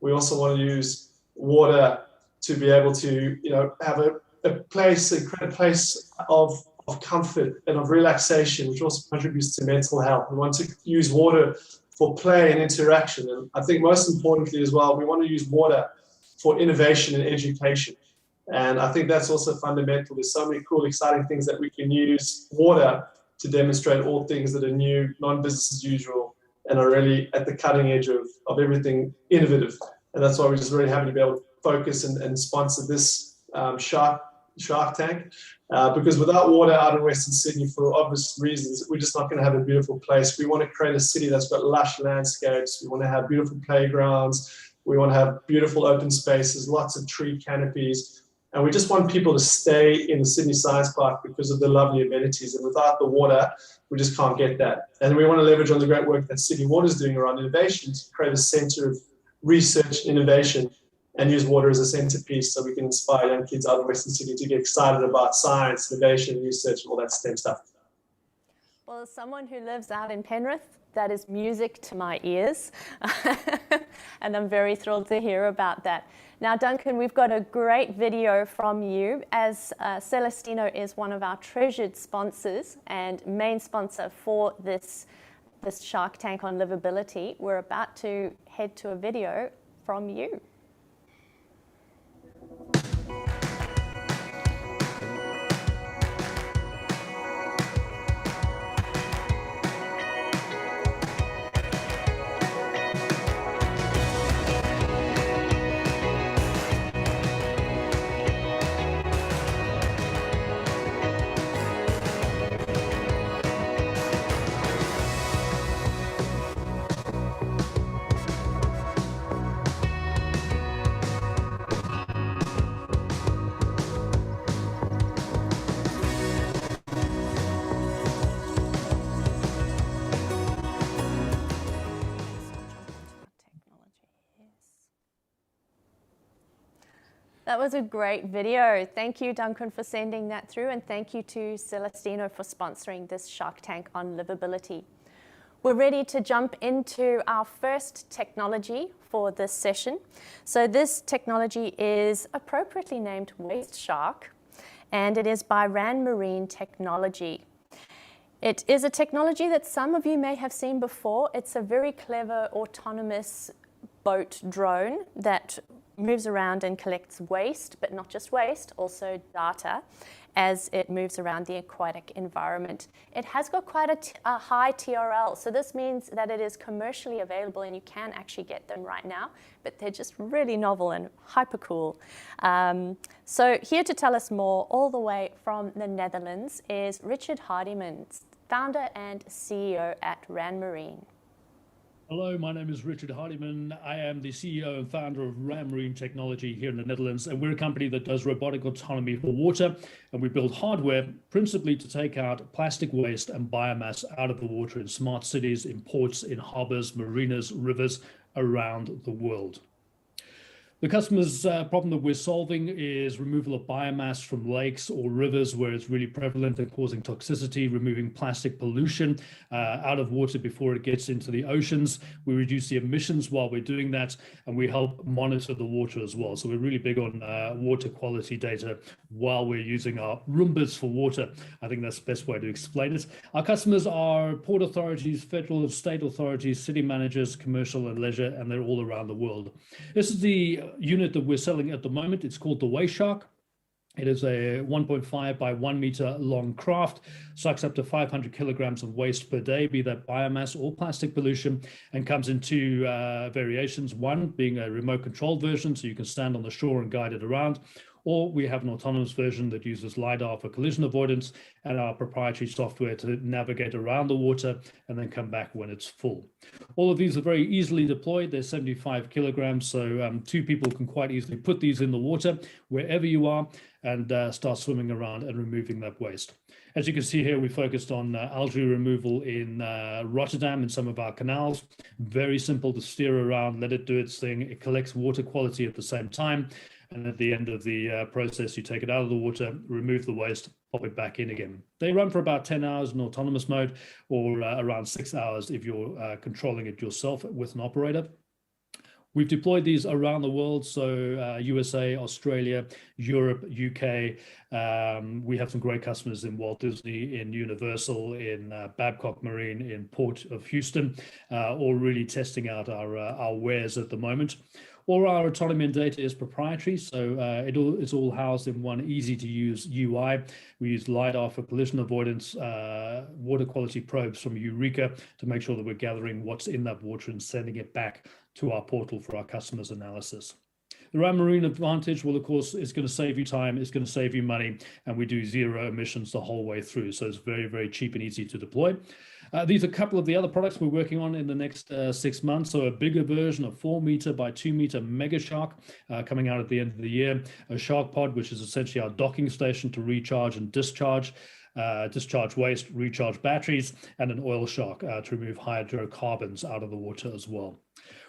We also want to use water to be able to, have a place of comfort and of relaxation, which also contributes to mental health. We want to use water for play and interaction. And I think most importantly as well, we want to use water for innovation and education. And I think that's also fundamental. There's so many cool, exciting things that we can use water to demonstrate all things that are new, non-business as usual, and are really at the cutting edge of everything innovative. And that's why we're just really happy to be able to focus and sponsor this Shark Tank. Because without water out in Western Sydney, for obvious reasons, we're just not going to have a beautiful place. We want to create a city that's got lush landscapes. We want to have beautiful playgrounds. We want to have beautiful open spaces, lots of tree canopies. And we just want people to stay in the Sydney Science Park because of the lovely amenities. And without the water, we just can't get that. And we want to leverage on the great work that Sydney Water is doing around innovation to create a centre of research innovation and use water as a centerpiece so we can inspire young kids out of Western Sydney to get excited about science, innovation, research, and all that STEM stuff. Well, as someone who lives out in Penrith, that is music to my ears. And I'm very thrilled to hear about that. Now, Duncan, we've got a great video from you, as Celestino is one of our treasured sponsors and main sponsor for this Shark Tank on livability. We're about to head to a video from you. That was a great video. Thank you, Duncan, for sending that through, and thank you to Celestino for sponsoring this Shark Tank on livability. We're ready to jump into our first technology for this session. So this technology is appropriately named Waste Shark, and it is by Rand Marine Technology. It is a technology that some of you may have seen before. It's a very clever autonomous boat drone that moves around and collects waste, but not just waste, also data as it moves around the aquatic environment. It has got quite a high TRL, so this means that it is commercially available and you can actually get them right now, but they're just really novel and hyper cool. So here to tell us more, all the way from the Netherlands, is Richard Hardiman, founder and CEO at Ran Marine. Hello, my name is Richard Hardiman. I am the CEO and founder of Ran Marine Technology here in the Netherlands, and we're a company that does robotic autonomy for water, and we build hardware principally to take out plastic waste and biomass out of the water in smart cities, in ports, in harbors, marinas, rivers around the world. The customer's problem that we're solving is removal of biomass from lakes or rivers where it's really prevalent and causing toxicity, removing plastic pollution out of water before it gets into the oceans. We reduce the emissions while we're doing that, and we help monitor the water as well. So we're really big on water quality data while we're using our Roombas for water. I think that's the best way to explain it. Our customers are port authorities, federal and state authorities, city managers, commercial and leisure, and they're all around the world. This is the unit that we're selling at the moment. It's called the Waste Shark. It is a 1.5 by 1 meter long craft, sucks up to 500 kilograms of waste per day, be that biomass or plastic pollution, and comes in two variations. One being a remote controlled version, so you can stand on the shore and guide it around. Or we have an autonomous version that uses LiDAR for collision avoidance and our proprietary software to navigate around the water and then come back when it's full. All of these are very easily deployed. They're 75 kilograms, so two people can quite easily put these in the water wherever you are and start swimming around and removing that waste. As you can see here, we focused on algae removal in Rotterdam in some of our canals. Very simple to steer around, let it do its thing. It collects water quality at the same time. And at the end of the process, you take it out of the water, remove the waste, pop it back in again. They run for about 10 hours in autonomous mode, or around 6 hours if you're controlling it yourself with an operator. We've deployed these around the world, so USA, Australia, Europe, UK. We have some great customers in Walt Disney, in Universal, in Babcock Marine, in Port of Houston, all really testing out our wares at the moment. All our autonomy and data is proprietary, so it's all housed in one easy-to-use UI. We use LiDAR for collision avoidance, water quality probes from Eureka to make sure that we're gathering what's in that water and sending it back to our portal for our customers' analysis. The Ran Marine advantage, well, of course, it's going to save you time, it's going to save you money, and we do zero emissions the whole way through, so it's very, very cheap and easy to deploy. These are a couple of the other products we're working on in the next 6 months. So a bigger version, a 4 meter by 2 meter Mega Shark coming out at the end of the year. A Shark Pod, which is essentially our docking station to recharge and discharge waste, recharge batteries, and an oil shark to remove hydrocarbons out of the water as well.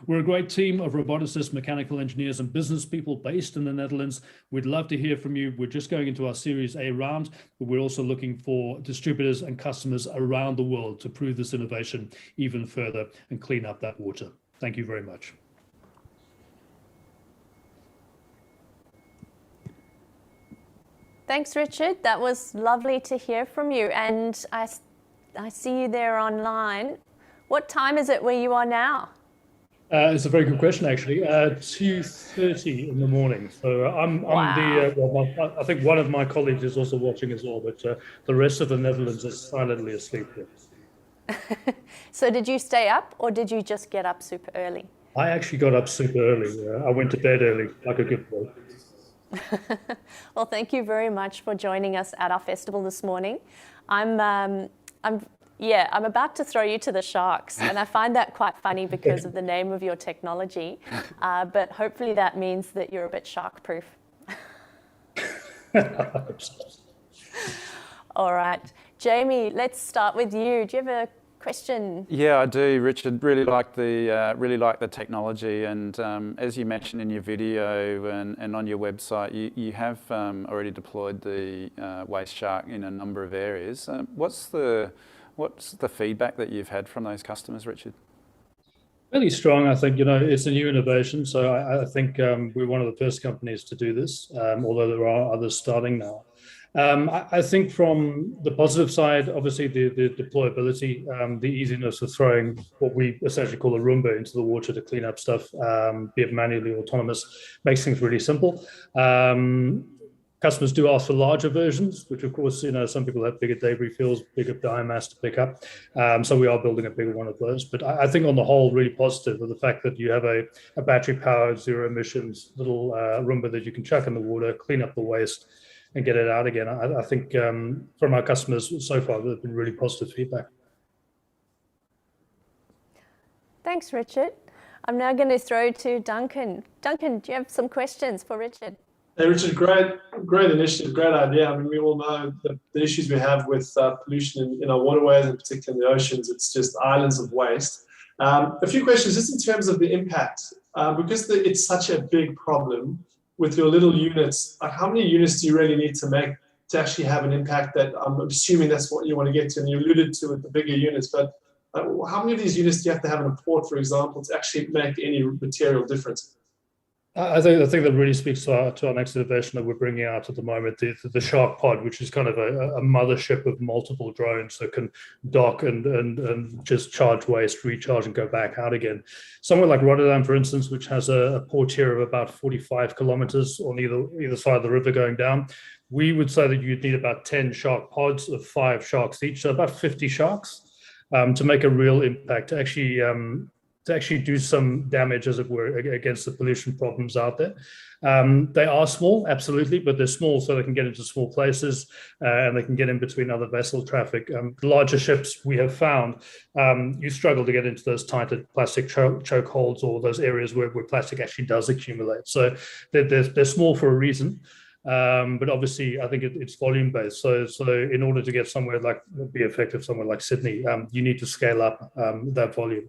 We're a great team of roboticists, mechanical engineers, and business people based in the Netherlands. We'd love to hear from you. We're just going into our Series A round, but we're also looking for distributors and customers around the world to prove this innovation even further and clean up that water. Thank you very much. Thanks, Richard. That was lovely to hear from you. And I see you there online. What time is it where you are now? It's a very good question, actually. 2:30 in the morning. So I think one of my colleagues is also watching as well, but the rest of the Netherlands is silently asleep here. So did you stay up or did you just get up super early? I actually got up super early. I went to bed early, like a good boy. Well, thank you very much for joining us at our festival this morning. I'm about to throw you to the sharks, and I find that quite funny because of the name of your technology. But hopefully that means that you're a bit shark-proof. All right, Jamie, let's start with you. Do you have a question? Yeah, I do, Richard. Really like the technology, and as you mentioned in your video and on your website, you have already deployed the Waste Shark in a number of areas. What's the feedback that you've had from those customers, Richard? Really strong, I think. It's a new innovation, so I think we're one of the first companies to do this, although there are others starting now. I think from the positive side, obviously the deployability, the easiness of throwing what we essentially call a Roomba into the water to clean up stuff, be it manually or autonomous, makes things really simple. Customers do ask for larger versions, which of course, some people have bigger debris fields, bigger biomass to pick up. So we are building a bigger one of those. But I think on the whole, really positive of the fact that you have a battery powered, zero emissions little Roomba that you can chuck in the water, clean up the waste and get it out again. I think from our customers so far, there's been really positive feedback. Thanks, Richard. I'm now going to throw to Duncan. Duncan, do you have some questions for Richard? Hey, Richard, great initiative, great idea. I mean, we all know the issues we have with pollution in our waterways, and particularly in the oceans. It's just islands of waste. A few questions just in terms of the impact, because it's such a big problem with your little units. Like, how many units do you really need to make to actually have an impact? That I'm assuming that's what you want to get to, and you alluded to with the bigger units. But how many of these units do you have to have in a port, for example, to actually make any material difference? I think that really speaks to our next innovation that we're bringing out at the moment, the Shark Pod, which is kind of a mothership of multiple drones that can dock and just charge waste, recharge, and go back out again. Somewhere like Rotterdam, for instance, which has a port here of about 45 kilometers on either side of the river going down, we would say that you'd need about 10 Shark Pods of 5 sharks each, so about 50 sharks to make a real impact, to actually do some damage, as it were, against the pollution problems out there. They are small, absolutely, but they're small so they can get into small places and they can get in between other vessel traffic. Larger ships, we have found, you struggle to get into those tighter plastic choke holds or those areas where plastic actually does accumulate. So they're small for a reason. But obviously, I think it's volume based. So in order to get somewhere like be effective somewhere like Sydney, you need to scale up that volume.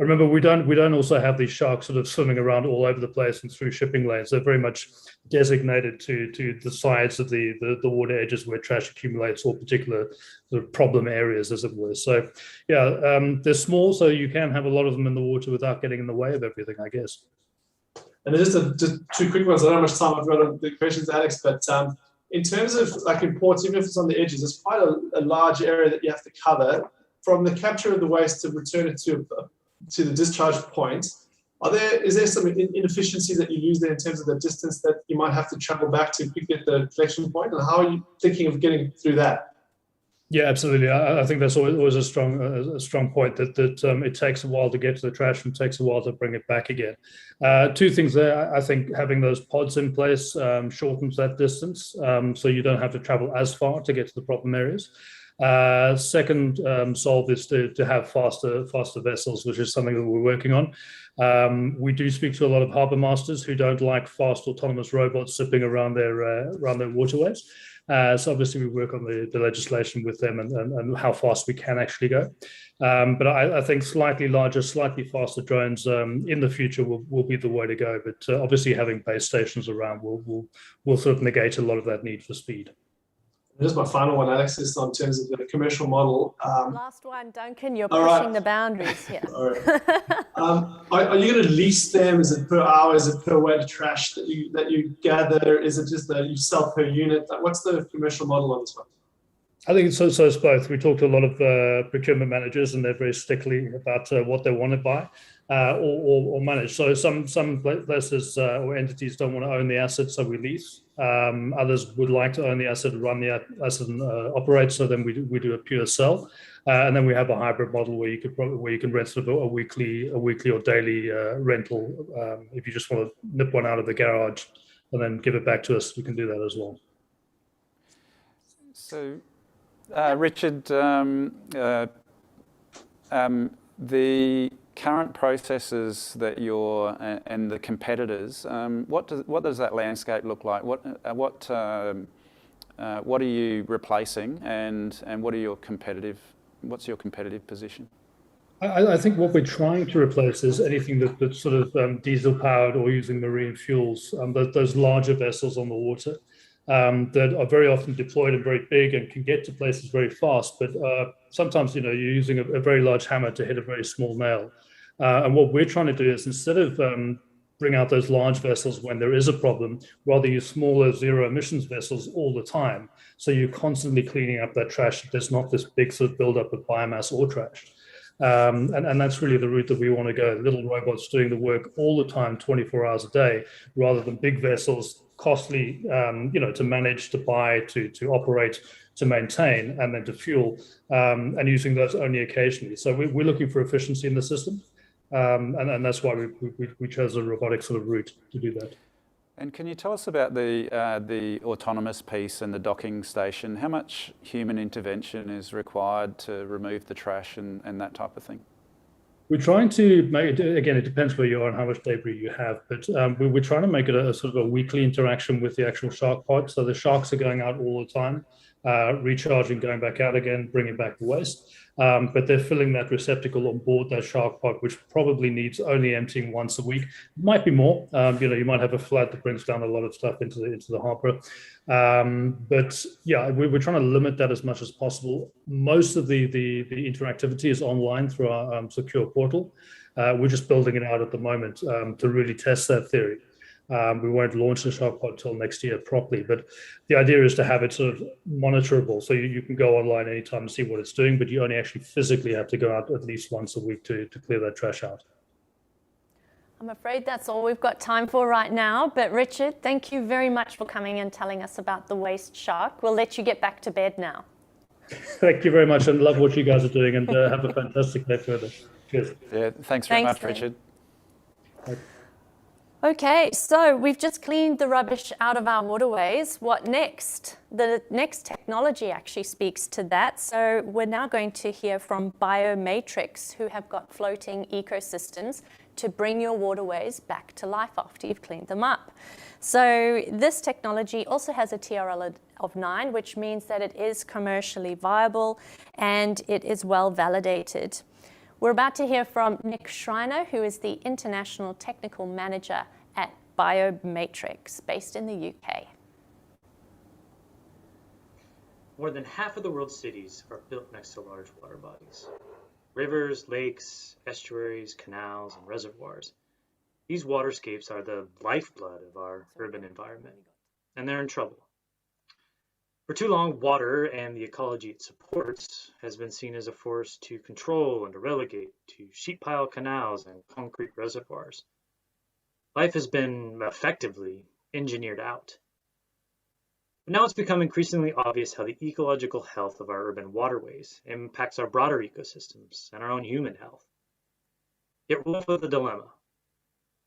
Remember, we don't also have these sharks sort of swimming around all over the place and through shipping lanes. They're very much designated to the sides of the water edges where trash accumulates, or particular sort of problem areas, as it were. So yeah, they're small, so you can have a lot of them in the water without getting in the way of everything, I guess. And just two quick ones. I don't know how much time I've got on the questions, Alex, but in terms of like in ports, even if it's on the edges, it's quite a large area that you have to cover. From the capture of the waste to return it to the discharge point, is there some inefficiencies that you lose there in terms of the distance that you might have to travel back to get the collection point? And how are you thinking of getting through that? Yeah, absolutely. I think that's always a strong point that it takes a while to get to the trash and takes a while to bring it back again. Two things there. I think having those pods in place shortens that distance, so you don't have to travel as far to get to the problem areas. Second solve is to have faster vessels, which is something that we're working on. We do speak to a lot of harbour masters who don't like fast autonomous robots zipping around their waterways. So obviously we work on the legislation with them and how fast we can actually go. But I think slightly larger, slightly faster drones in the future will be the way to go. But obviously having base stations around will sort of negate a lot of that need for speed. Here's my final one, Alex, is in terms of the commercial model. Last one, Duncan, you're pushing the boundaries here. Are you going to lease them? Is it per hour? Is it per weight of trash that you gather? Is it just that you sell per unit? What's the commercial model on this one? I think so it's both. We talk to a lot of procurement managers, and they're very stickly about what they want to buy or manage. So some places or entities don't want to own the asset, so we lease. Others would like to own the asset, run the asset, and operate. So then we do a pure sell, and then we have a hybrid model where you can rent sort of a weekly or daily rental. If you just want to nip one out of the garage and then give it back to us, we can do that as well. So, Richard, the current processes that you're and the competitors, what does that landscape look like? What are you replacing, and what's your competitive position? I think what we're trying to replace is anything that's sort of diesel powered or using marine fuels. Those larger vessels on the water. That are very often deployed and very big and can get to places very fast, but sometimes you're using a very large hammer to hit a very small nail. And what we're trying to do is, instead of bring out those large vessels when there is a problem, rather use smaller zero emissions vessels all the time. So you're constantly cleaning up that trash. There's not this big sort of buildup of biomass or trash. And that's really the route that we want to go. Little robots doing the work all the time, 24 hours a day, rather than big vessels, costly, to manage, to buy, to operate, to maintain, and then to fuel, and using those only occasionally. So we're looking for efficiency in the system. And that's why we chose a robotic sort of route to do that. And can you tell us about the autonomous piece and the docking station? How much human intervention is required to remove the trash and that type of thing? We're trying to make it, again, it depends where you are and how much debris you have, but we're trying to make it a sort of a weekly interaction with the actual shark pod. So the sharks are going out all the time, recharging, going back out again, bringing back the waste. But they're filling that receptacle on board that shark pod, which probably needs only emptying once a week. Might be more. You might have a flood that brings down a lot of stuff into the harbor. But yeah, we're trying to limit that as much as possible. Most of the interactivity is online through our secure portal. We're just building it out at the moment to really test that theory. We won't launch the shark pod till next year properly, but the idea is to have it sort of monitorable. So you can go online anytime and see what it's doing, but you only actually physically have to go out at least once a week to clear that trash out. I'm afraid that's all we've got time for right now. But Richard, thank you very much for coming and telling us about the waste shark. We'll let you get back to bed now. Thank you very much, and love what you guys are doing, and have a fantastic day further. Cheers. Yeah, thanks very much, Richard. Okay, so we've just cleaned the rubbish out of our waterways. What next? The next technology actually speaks to that. So we're now going to hear from Biomatrix, who have got floating ecosystems to bring your waterways back to life after you've cleaned them up. So this technology also has a TRL of 9, which means that it is commercially viable and it is well validated. We're about to hear from Nick Schreiner, who is the International Technical Manager at Biomatrix, based in the UK. More than half of the world's cities are built next to large water bodies. Rivers, lakes, estuaries, canals, and reservoirs. These waterscapes are the lifeblood of our urban environment, and they're in trouble. For too long, water and the ecology it supports has been seen as a force to control and to relegate to sheet pile canals and concrete reservoirs. Life has been effectively engineered out. But now it's become increasingly obvious how the ecological health of our urban waterways impacts our broader ecosystems and our own human health. Yet we're left with a dilemma.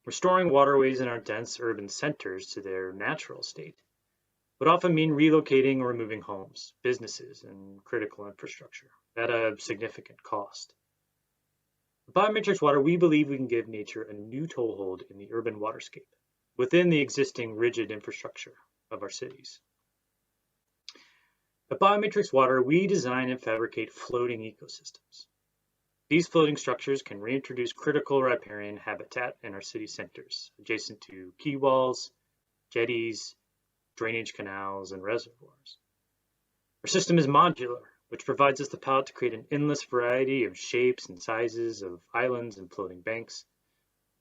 Restoring waterways in our dense urban centers to their natural state would often mean relocating or removing homes, businesses, and critical infrastructure at a significant cost. With Biomatrix Water, we believe we can give nature a new toehold in the urban waterscape within the existing rigid infrastructure of our cities. At Biomatrix Water, we design and fabricate floating ecosystems. These floating structures can reintroduce critical riparian habitat in our city centers, adjacent to quay walls, jetties, drainage canals, and reservoirs. Our system is modular, which provides us the palette to create an endless variety of shapes and sizes of islands and floating banks,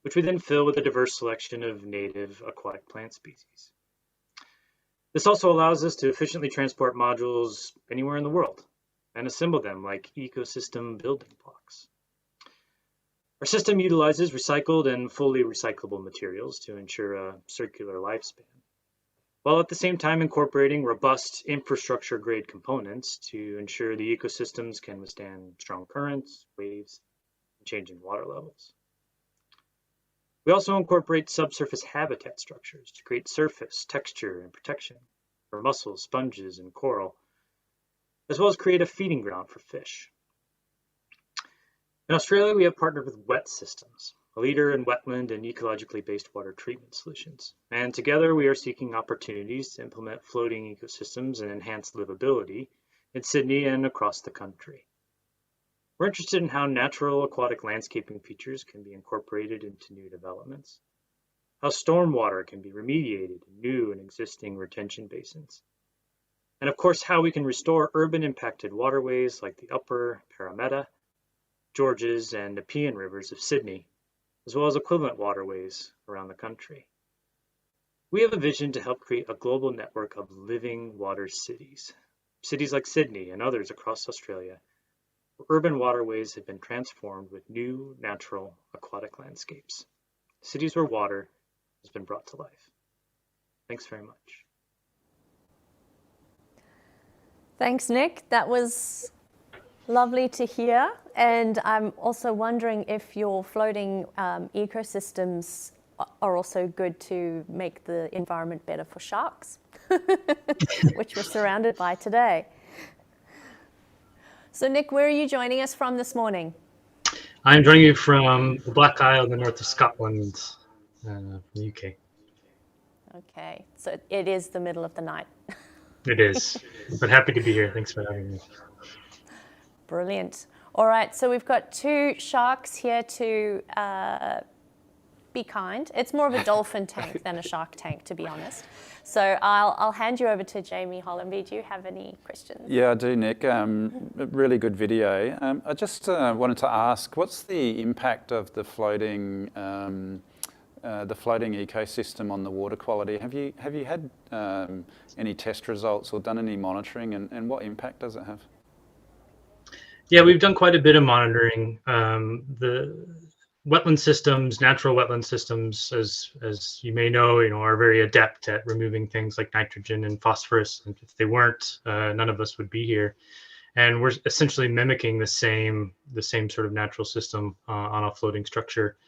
which we then fill with a diverse selection of native aquatic plant species. This also allows us to efficiently transport modules anywhere in the world and assemble them like ecosystem building blocks. Our system utilizes recycled and fully recyclable materials to ensure a circular lifespan, while at the same time incorporating robust infrastructure-grade components to ensure the ecosystems can withstand strong currents, waves, and changing water levels. We also incorporate subsurface habitat structures to create surface, texture, and protection for mussels, sponges, and coral, as well as create a feeding ground for fish. In Australia, we have partnered with Wet Systems, a leader in wetland and ecologically based water treatment solutions. And together we are seeking opportunities to implement floating ecosystems and enhance livability in Sydney and across the country. We're interested in how natural aquatic landscaping features can be incorporated into new developments, how stormwater can be remediated in new and existing retention basins, and of course how we can restore urban impacted waterways like the Upper Parramatta, Georges, and Nepean rivers of Sydney as well as equivalent waterways around the country. We have a vision to help create a global network of living water cities. Cities like Sydney and others across Australia, where urban waterways have been transformed with new natural aquatic landscapes. Cities where water has been brought to life. Thanks very much. Thanks, Nick. That was lovely to hear. And I'm also wondering if your floating ecosystems are also good to make the environment better for sharks, which we're surrounded by today. So Nick, where are you joining us from this morning? I'm joining you from the Black Isle in the north of Scotland, from the UK. Okay, so it is the middle of the night. It is, but happy to be here. Thanks for having me. Brilliant. All right, so we've got two sharks here to be kind. It's more of a dolphin tank than a shark tank, to be honest. So I'll hand you over to Jamie Hollenby. Do you have any questions? Yeah, I do, Nick. Really good video. I just wanted to ask, what's the impact of the floating ecosystem on the water quality? Have you had any test results or done any monitoring, and what impact does it have? Yeah, we've done quite a bit of monitoring. The wetland systems, natural wetland systems, as you may know, are very adept at removing things like nitrogen and phosphorus. And if they weren't, none of us would be here. And we're essentially mimicking the same sort of natural system on a floating structure.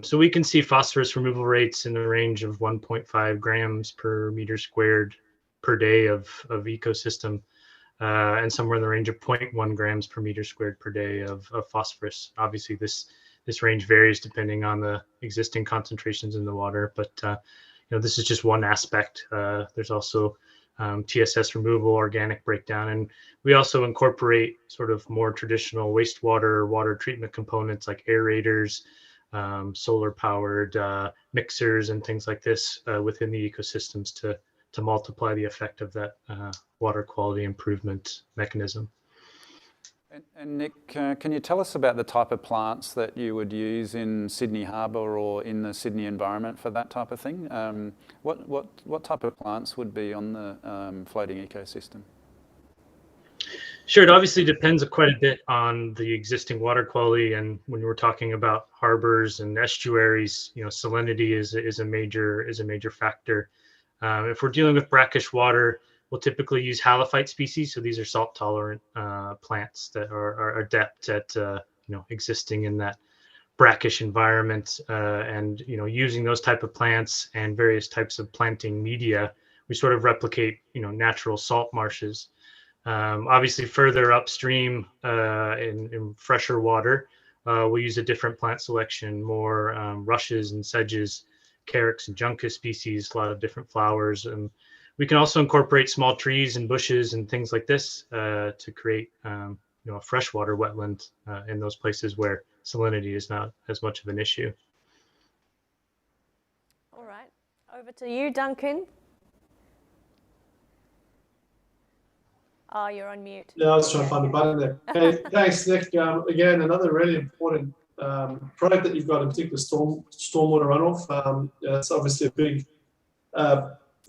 So we can see phosphorus removal rates in the range of 1.5 grams per meter squared per day of ecosystem, and somewhere in the range of 0.1 grams per meter squared per day of phosphorus. Obviously, this range varies depending on the existing concentrations in the water, but this is just one aspect. There's also TSS removal, organic breakdown, and we also incorporate sort of more traditional wastewater water treatment components like aerators, solar powered mixers and things like this within the ecosystems to multiply the effect of that water quality improvement mechanism. And Nick, can you tell us about the type of plants that you would use in Sydney Harbour or in the Sydney environment for that type of thing? What type of plants would be on the floating ecosystem? Sure, it obviously depends quite a bit on the existing water quality, and when we're talking about harbors and estuaries, salinity is a major factor. If we're dealing with brackish water, we'll typically use halophyte species. So these are salt tolerant plants that are adept at existing in that brackish environment, and using those type of plants and various types of planting media, we sort of replicate natural salt marshes. Obviously, further upstream in fresher water, we'll use a different plant selection, more rushes and sedges, carex and juncus species, a lot of different flowers. And we can also incorporate small trees and bushes and things like this to create a freshwater wetland in those places where salinity is not as much of an issue. All right, over to you, Duncan. Oh, you're on mute. Yeah, I was trying to find the button there. Hey, thanks, Nick. Again, another really important product that you've got, in particular stormwater runoff. It's obviously a big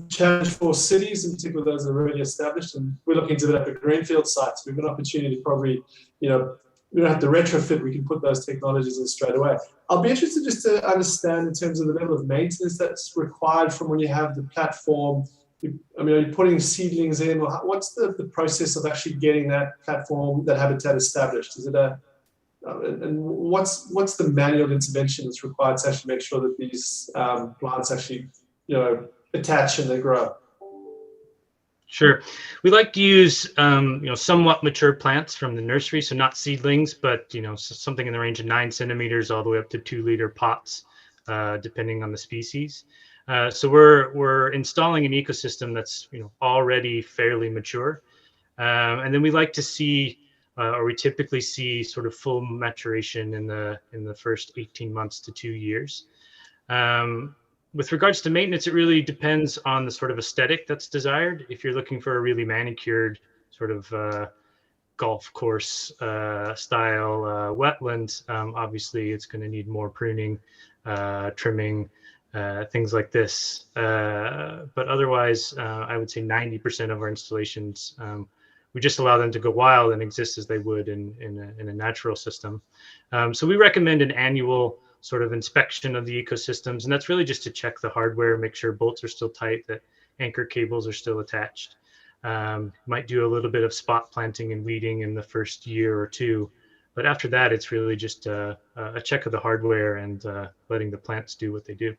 challenge for cities, in particular those that are really established. And we're looking to develop a greenfield site. So we've got an opportunity to probably, we don't have to retrofit. We can put those technologies in straight away. I'll be interested just to understand in terms of the level of maintenance that's required from when you have the platform. Are you putting seedlings in, or what's the process of actually getting that platform, that habitat established? Is it and what's the manual intervention that's required to actually make sure that these plants actually, attach and they grow? Sure. We like to use, somewhat mature plants from the nursery, so not seedlings, but, something in the range of 9 centimeters all the way up to 2-liter pots, depending on the species. So we're installing an ecosystem that's already fairly mature, and then we like to see, or we typically see, sort of full maturation in the first 18 months to 2 years. With regards to maintenance, it really depends on the sort of aesthetic that's desired. If you're looking for a really manicured sort of golf course style wetland, obviously it's going to need more pruning, trimming, things like this. But otherwise, I would say 90% of our installations, we just allow them to go wild and exist as they would in a natural system. So we recommend an annual sort of inspection of the ecosystems, and that's really just to check the hardware, make sure bolts are still tight, that anchor cables are still attached. Might do a little bit of spot planting and weeding in the first year or two, but after that, it's really just a check of the hardware and letting the plants do what they do.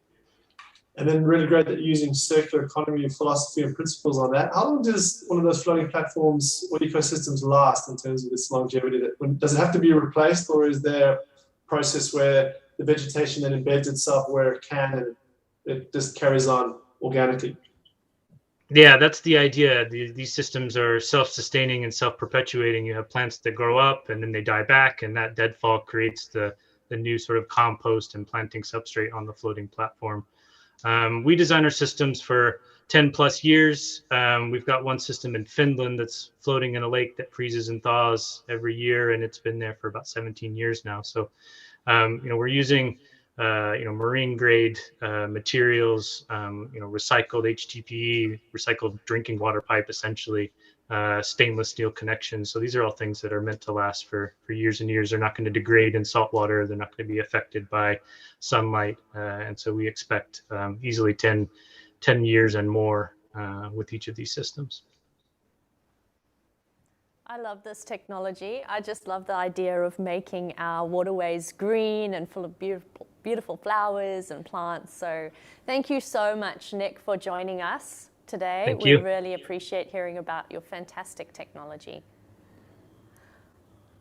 And then really great that you're using circular economy philosophy and principles on that. How long does one of those floating platforms or ecosystems last in terms of its longevity? Does it have to be replaced, or is there a process where the vegetation then embeds itself where it can and it just carries on organically? Yeah, that's the idea. These systems are self-sustaining and self-perpetuating. You have plants that grow up and then they die back, and that deadfall creates the new sort of compost and planting substrate on the floating platform. We design our systems for 10 plus years. We've got one system in Finland that's floating in a lake that freezes and thaws every year, and it's been there for about 17 years now. So, we're using, marine grade materials, recycled HDPE, recycled drinking water pipe, essentially, stainless steel connections. So these are all things that are meant to last for years and years. They're not going to degrade in salt water. They're not going to be affected by sunlight. And so we expect easily 10 years and more with each of these systems. I love this technology. I just love the idea of making our waterways green and full of beautiful flowers and plants. So thank you so much, Nick, for joining us today. Thank you. We really appreciate hearing about your fantastic technology.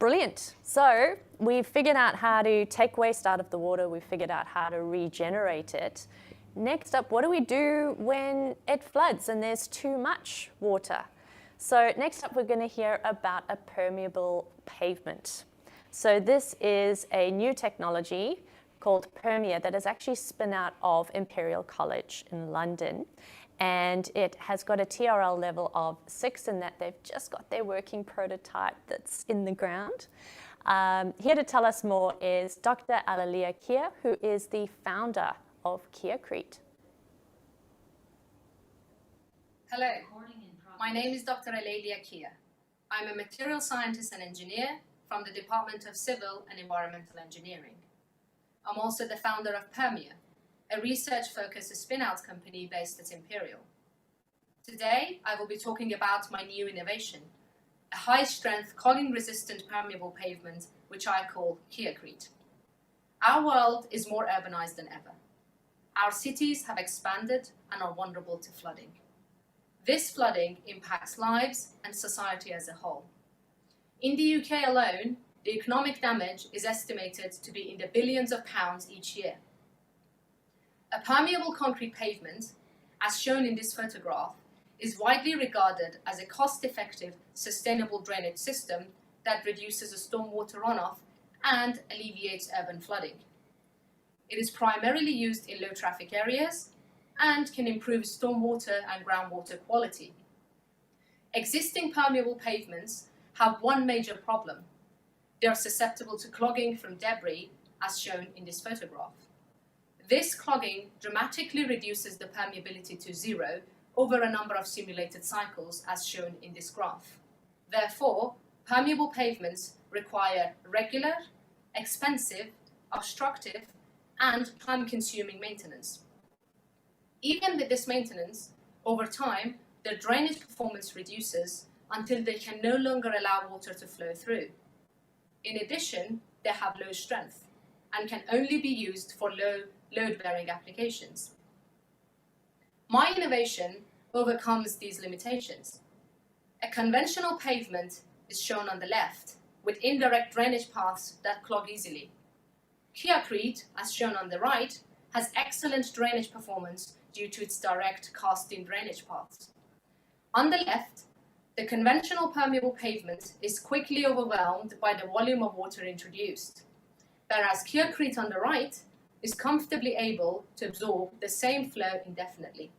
Brilliant. So we've figured out how to take waste out of the water. We've figured out how to regenerate it. Next up, what do we do when it floods and there's too much water? So next up, we're going to hear about a permeable pavement. So this is a new technology called Permia that is actually spun out of Imperial College in London. And it has got a TRL level of 6 in that they've just got their working prototype that's in the ground. Here to tell us more is Dr. Alalia Kier, who is the founder of Kiacrete. Hello, my name is Dr. Alalia Kier. I'm a material scientist and engineer from the Department of Civil and Environmental Engineering. I'm also the founder of Permia, a research-focused spin-out company based at Imperial. Today, I will be talking about my new innovation, a high-strength, clogging-resistant permeable pavement, which I call Kiacrete. Our world is more urbanized than ever. Our cities have expanded and are vulnerable to flooding. This flooding impacts lives and society as a whole. In the UK alone, the economic damage is estimated to be in the billions of pounds each year. A permeable concrete pavement, as shown in this photograph, is widely regarded as a cost-effective, sustainable drainage system that reduces the stormwater runoff and alleviates urban flooding. It is primarily used in low-traffic areas and can improve stormwater and groundwater quality. Existing permeable pavements have one major problem. They are susceptible to clogging from debris, as shown in this photograph. This clogging dramatically reduces the permeability to zero over a number of simulated cycles, as shown in this graph. Therefore, permeable pavements require regular, expensive, obstructive, and time-consuming maintenance. Even with this maintenance, over time, the drainage performance reduces until they can no longer allow water to flow through. In addition, they have low strength and can only be used for low load-bearing applications. My innovation overcomes these limitations. A conventional pavement is shown on the left, with indirect drainage paths that clog easily. Kiacrete, as shown on the right, has excellent drainage performance due to its direct cast-in drainage paths. On the left, the conventional permeable pavement is quickly overwhelmed by the volume of water introduced, whereas Kiacrete on the right is comfortably able to absorb the same flow indefinitely.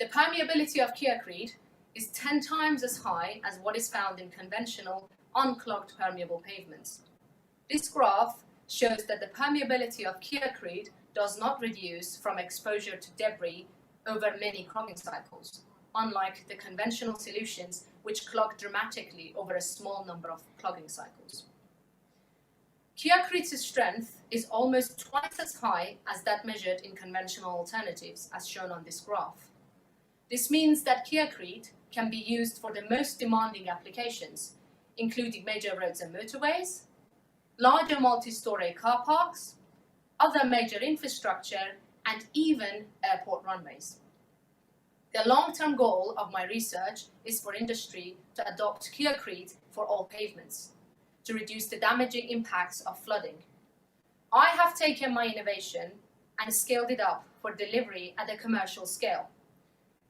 The permeability of Kiacrete is 10 times as high as what is found in conventional unclogged permeable pavements. This graph shows that the permeability of Keyacrete does not reduce from exposure to debris over many clogging cycles, unlike the conventional solutions which clog dramatically over a small number of clogging cycles. Keyacrete's strength is almost twice as high as that measured in conventional alternatives, as shown on this graph. This means that Keyacrete can be used for the most demanding applications, including major roads and motorways, larger multi-story car parks, other major infrastructure, and even airport runways. The long-term goal of my research is for industry to adopt Keyacrete for all pavements, to reduce the damaging impacts of flooding. I have taken my innovation and scaled it up for delivery at a commercial scale.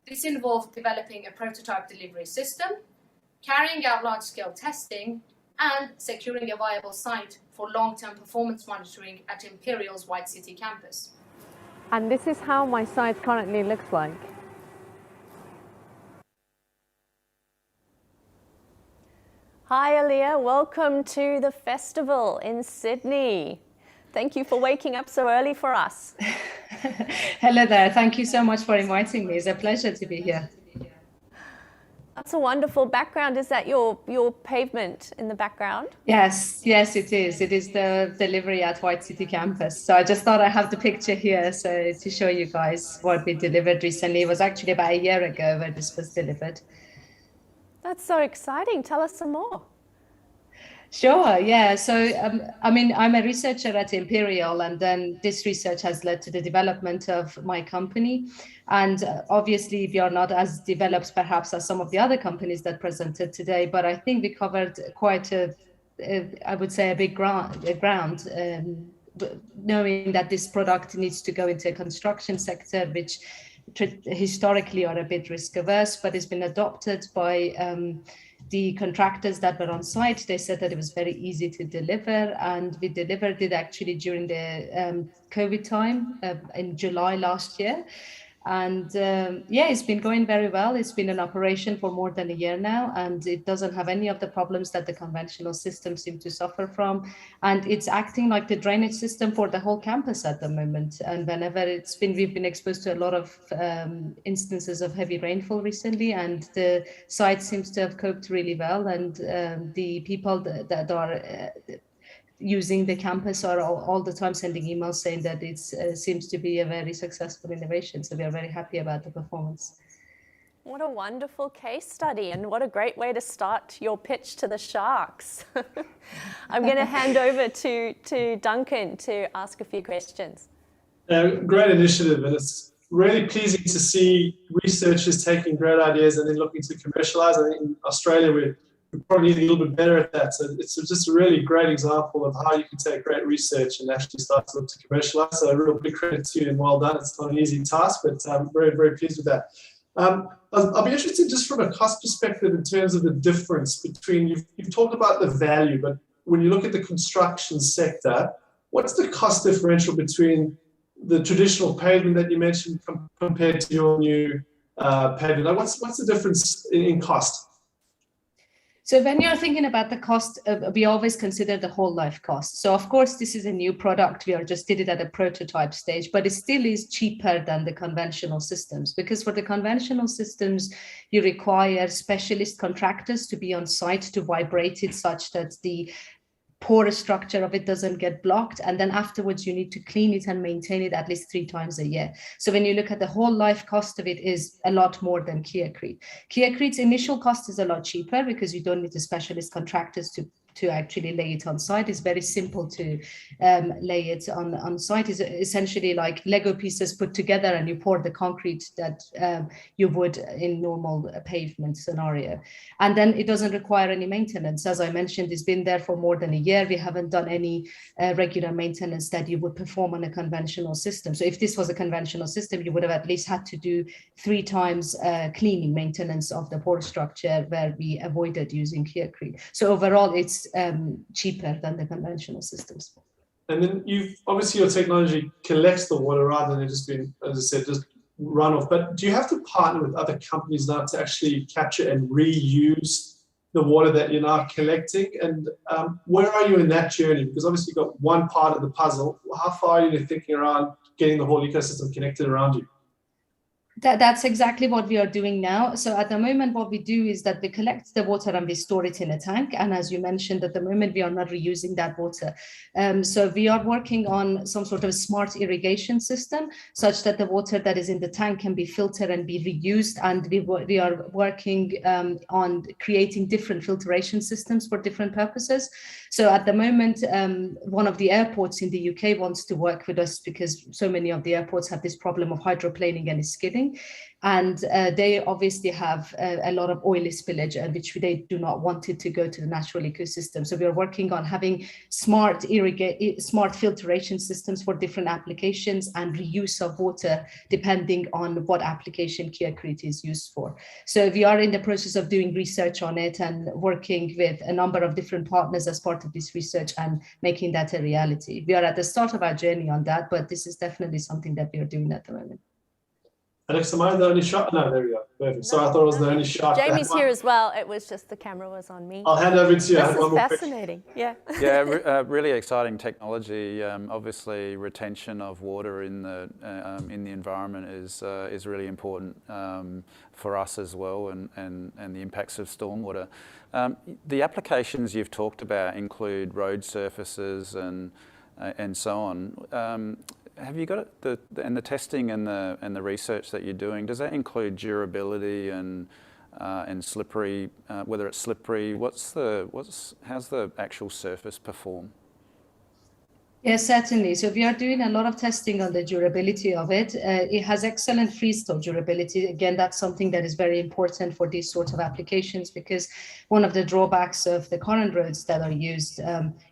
This involved developing a prototype delivery system, carrying out large-scale testing, and securing a viable site for long-term performance monitoring at Imperial's White City campus. And this is how my site currently looks like. Hi Aaliyah, welcome to the festival in Sydney. Thank you for waking up so early for us. Hello there, thank you so much for inviting me. It's a pleasure to be here. That's a wonderful background. Is that your pavement in the background? Yes, it is. It is the delivery at White City campus. So I just thought I have the picture here so to show you guys what we delivered recently. It was actually about a year ago where this was delivered. That's so exciting. Tell us some more. Sure, yeah. So, I'm a researcher at Imperial, and then this research has led to the development of my company. And obviously, we are not as developed perhaps as some of the other companies that presented today, but I think we covered quite I would say a big ground, knowing that this product needs to go into a construction sector, which historically are a bit risk averse, but it's been adopted by the contractors that were on site. They said that it was very easy to deliver, and we delivered it actually during the COVID time in July last year. And it's been going very well. It's been in operation for more than a year now, and it doesn't have any of the problems that the conventional systems seem to suffer from. And it's acting like the drainage system for the whole campus at the moment. And whenever we've been exposed to a lot of instances of heavy rainfall recently, and the site seems to have coped really well. And the people that are using the campus are all the time sending emails saying that it seems to be a very successful innovation. So we are very happy about the performance. What a wonderful case study, and what a great way to start your pitch to the sharks. I'm going to hand over to Duncan to ask a few questions. Great initiative, and it's really pleasing to see researchers taking great ideas and then looking to commercialize. I think in Australia we're probably need a little bit better at that. So it's just a really great example of how you can take great research and actually start to look to commercialize. So a real big credit to you and well done. It's not an easy task, but I'm very, very pleased with that. I'll be interested just from a cost perspective in terms of the difference between, you've talked about the value, but when you look at the construction sector, what's the cost differential between the traditional pavement that you mentioned compared to your new pavement? Like what's the difference in cost? So when you're thinking about the cost, we always consider the whole life cost. So of course, this is a new product. We just did it at a prototype stage, but it still is cheaper than the conventional systems, because for the conventional systems, you require specialist contractors to be on site to vibrate it such that the porous structure of it doesn't get blocked. And then afterwards, you need to clean it and maintain it at least 3 times a year. So when you look at the whole life cost of it is a lot more than Keyacrete. Keyacrete's initial cost is a lot cheaper because you don't need the specialist contractors to actually lay it on site. It's very simple to lay it on site. It's essentially like Lego pieces put together and you pour the concrete that you would in normal pavement scenario. And then it doesn't require any maintenance. As I mentioned, it's been there for more than a year. We haven't done any regular maintenance that you would perform on a conventional system. So if this was a conventional system, you would have at least had to do 3 times cleaning maintenance of the pore structure, where we avoided using Keyacrete. So overall, it's cheaper than the conventional systems. And then obviously your technology collects the water rather than it just being, as I said, just runoff. But do you have to partner with other companies now to actually capture and reuse the water that you're now collecting? And where are you in that journey? Because obviously you've got one part of the puzzle. How far are you thinking around getting the whole ecosystem connected around you? That's exactly what we are doing now. So at the moment, what we do is that we collect the water and we store it in a tank. And as you mentioned, at the moment, we are not reusing that water. So we are working on some sort of smart irrigation system such that the water that is in the tank can be filtered and be reused. And we are working on creating different filtration systems for different purposes. So at the moment, one of the airports in the UK wants to work with us because so many of the airports have this problem of hydroplaning and skidding. And they obviously have a lot of oily spillage, which they do not want it to go to the natural ecosystem. So we are working on having smart filtration systems for different applications and reuse of water depending on what application Kiakriti is used for. So we are in the process of doing research on it and working with a number of different partners as part of this research and making that a reality. We are at the start of our journey on that, but this is definitely something that we are doing at the moment. Alex, am I the only shot? No, there we go. Perfect. So I thought I was the only shot. Jamie's here as well. It was just the camera was on me. I'll hand over to you. This is fascinating. Yeah. Yeah, really exciting technology. Obviously, retention of water in the environment is really important for us as well, and the impacts of stormwater. The applications you've talked about include road surfaces and so on. Have you got the testing and the research that you're doing? Does that include durability and slippery? Whether it's slippery, how's the actual surface perform? Yes, certainly. So we are doing a lot of testing on the durability of it. It has excellent freeze-thaw durability. Again, that's something that is very important for these sorts of applications, because one of the drawbacks of the current roads that are used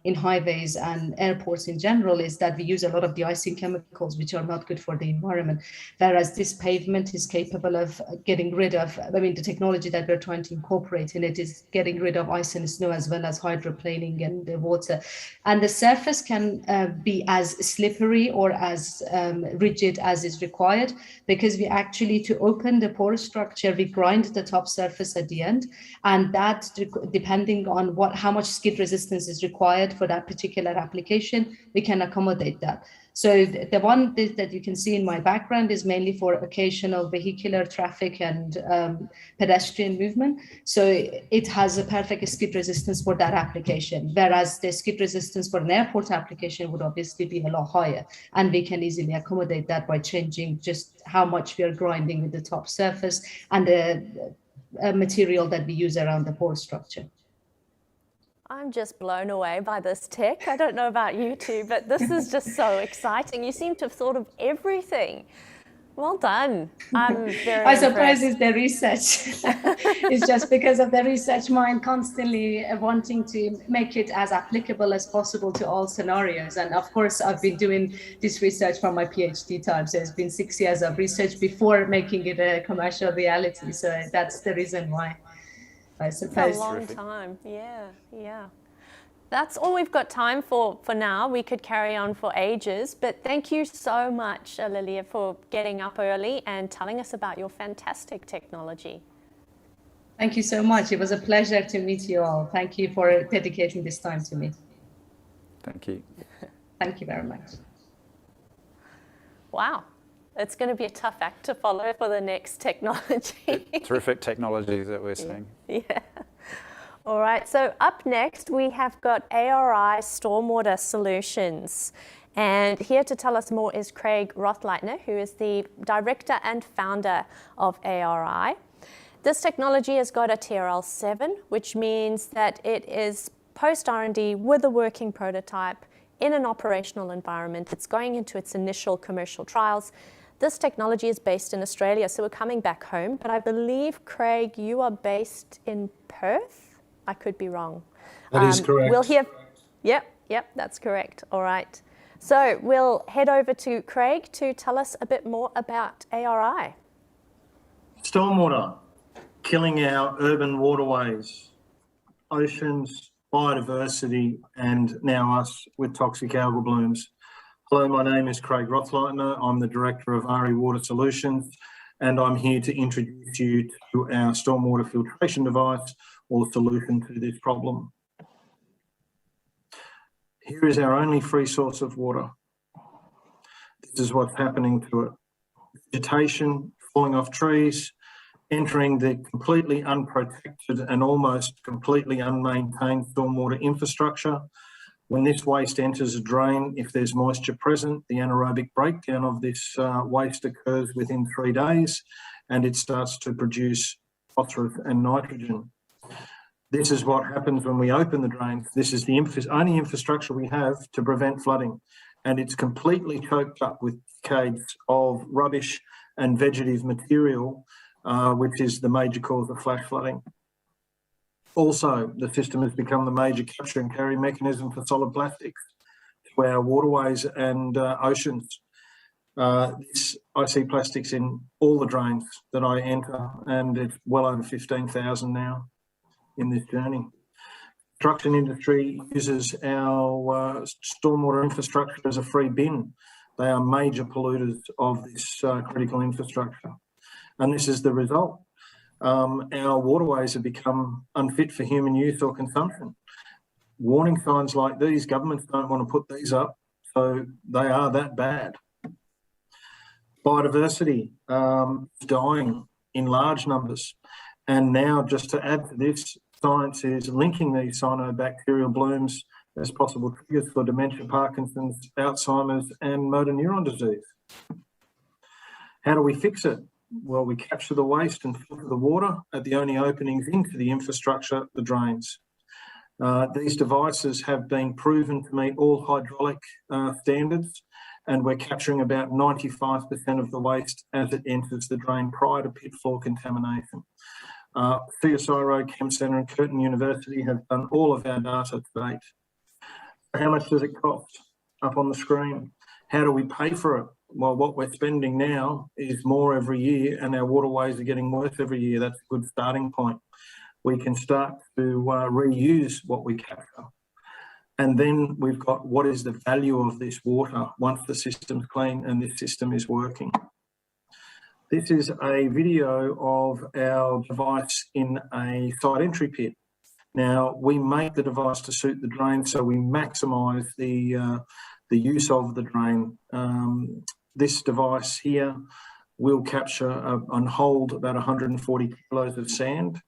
in highways and airports in general is that we use a lot of de-icing chemicals, which are not good for the environment. Whereas this pavement is capable of getting rid of, the technology that we're trying to incorporate in it is getting rid of ice and snow as well as hydroplaning and the water. And the surface can be as slippery or as rigid as is required, because we actually, to open the pore structure, we grind the top surface at the end, and that, depending on how much skid resistance is required for that particular application, we can accommodate that. So the one that you can see in my background is mainly for occasional vehicular traffic and pedestrian movement. So it has a perfect skid resistance for that application, whereas the skid resistance for an airport application would obviously be a lot higher. And we can easily accommodate that by changing just how much we are grinding with the top surface and the material that we use around the pore structure. I'm just blown away by this tech. I don't know about you two, but this is just so exciting. You seem to have thought of everything. Well done. I'm very I suppose impressed. it's the research. It's just because of the research mind constantly wanting to make it as applicable as possible to all scenarios. And of course, I've been doing this research from my PhD time. So it's been 6 years of research before making it a commercial reality. So that's the reason why, I suppose. It's a long time. Yeah. That's all we've got time for now. We could carry on for ages, but thank you so much, Lilia, for getting up early and telling us about your fantastic technology. Thank you so much. It was a pleasure to meet you all. Thank you for dedicating this time to me. Thank you. Thank you very much. Wow. It's going to be a tough act to follow for the next technology. Terrific technology that we're seeing. Yeah. All right, so up next we have got ARI Stormwater Solutions. And here to tell us more is Craig Rothleitner, who is the director and founder of ARI. This technology has got a TRL 7, which means that it is post R&D with a working prototype in an operational environment. It's going into its initial commercial trials. This technology is based in Australia, so we're coming back home. But I believe, Craig, you are based in Perth? I could be wrong. That is correct. We'll hear. Yep, that's correct. All right. So we'll head over to Craig to tell us a bit more about ARI. Stormwater, killing our urban waterways, oceans, biodiversity, and now us with toxic algal blooms. Hello, my name is Craig Rothleitner. I'm the Director of RE Water Solutions, and I'm here to introduce you to our stormwater filtration device or solution to this problem. Here is our only free source of water. This is what's happening to it. Vegetation falling off trees, entering the completely unprotected and almost completely unmaintained stormwater infrastructure. When this waste enters a drain, if there's moisture present, the anaerobic breakdown of this waste occurs within 3 days, and it starts to produce phosphorus and nitrogen. This is what happens when we open the drains. This is the only infrastructure we have to prevent flooding, and it's completely choked up with decades of rubbish and vegetative material, which is the major cause of flash flooding. Also, the system has become the major capture and carry mechanism for solid plastics to our waterways and oceans. I see plastics in all the drains that I enter, and it's well over 15,000 now in this journey. Construction industry uses our stormwater infrastructure as a free bin. They are major polluters of this critical infrastructure. And this is the result. Our waterways have become unfit for human use or consumption. Warning signs like these, governments don't want to put these up, so they are that bad. Biodiversity is dying in large numbers. And now, just to add to this, science is linking these cyanobacterial blooms as possible triggers for dementia, Parkinson's, Alzheimer's, and motor neuron disease. How do we fix it? Well, we capture the waste and filter the water at the only openings into the infrastructure, the drains. These devices have been proven to meet all hydraulic standards, and we're capturing about 95% of the waste as it enters the drain prior to pit floor contamination. CSIRO, Chem Centre and Curtin University have done all of our data to date. How much does it cost? Up on the screen. How do we pay for it? Well, what we're spending now is more every year, and our waterways are getting worse every year. That's a good starting point. We can start to reuse what we capture. And then we've got what is the value of this water once the system's clean and this system is working. This is a video of our device in a site entry pit. Now, we make the device to suit the drain, so we maximise the use of the drain. This device here will capture and hold about 140 kilos of sand.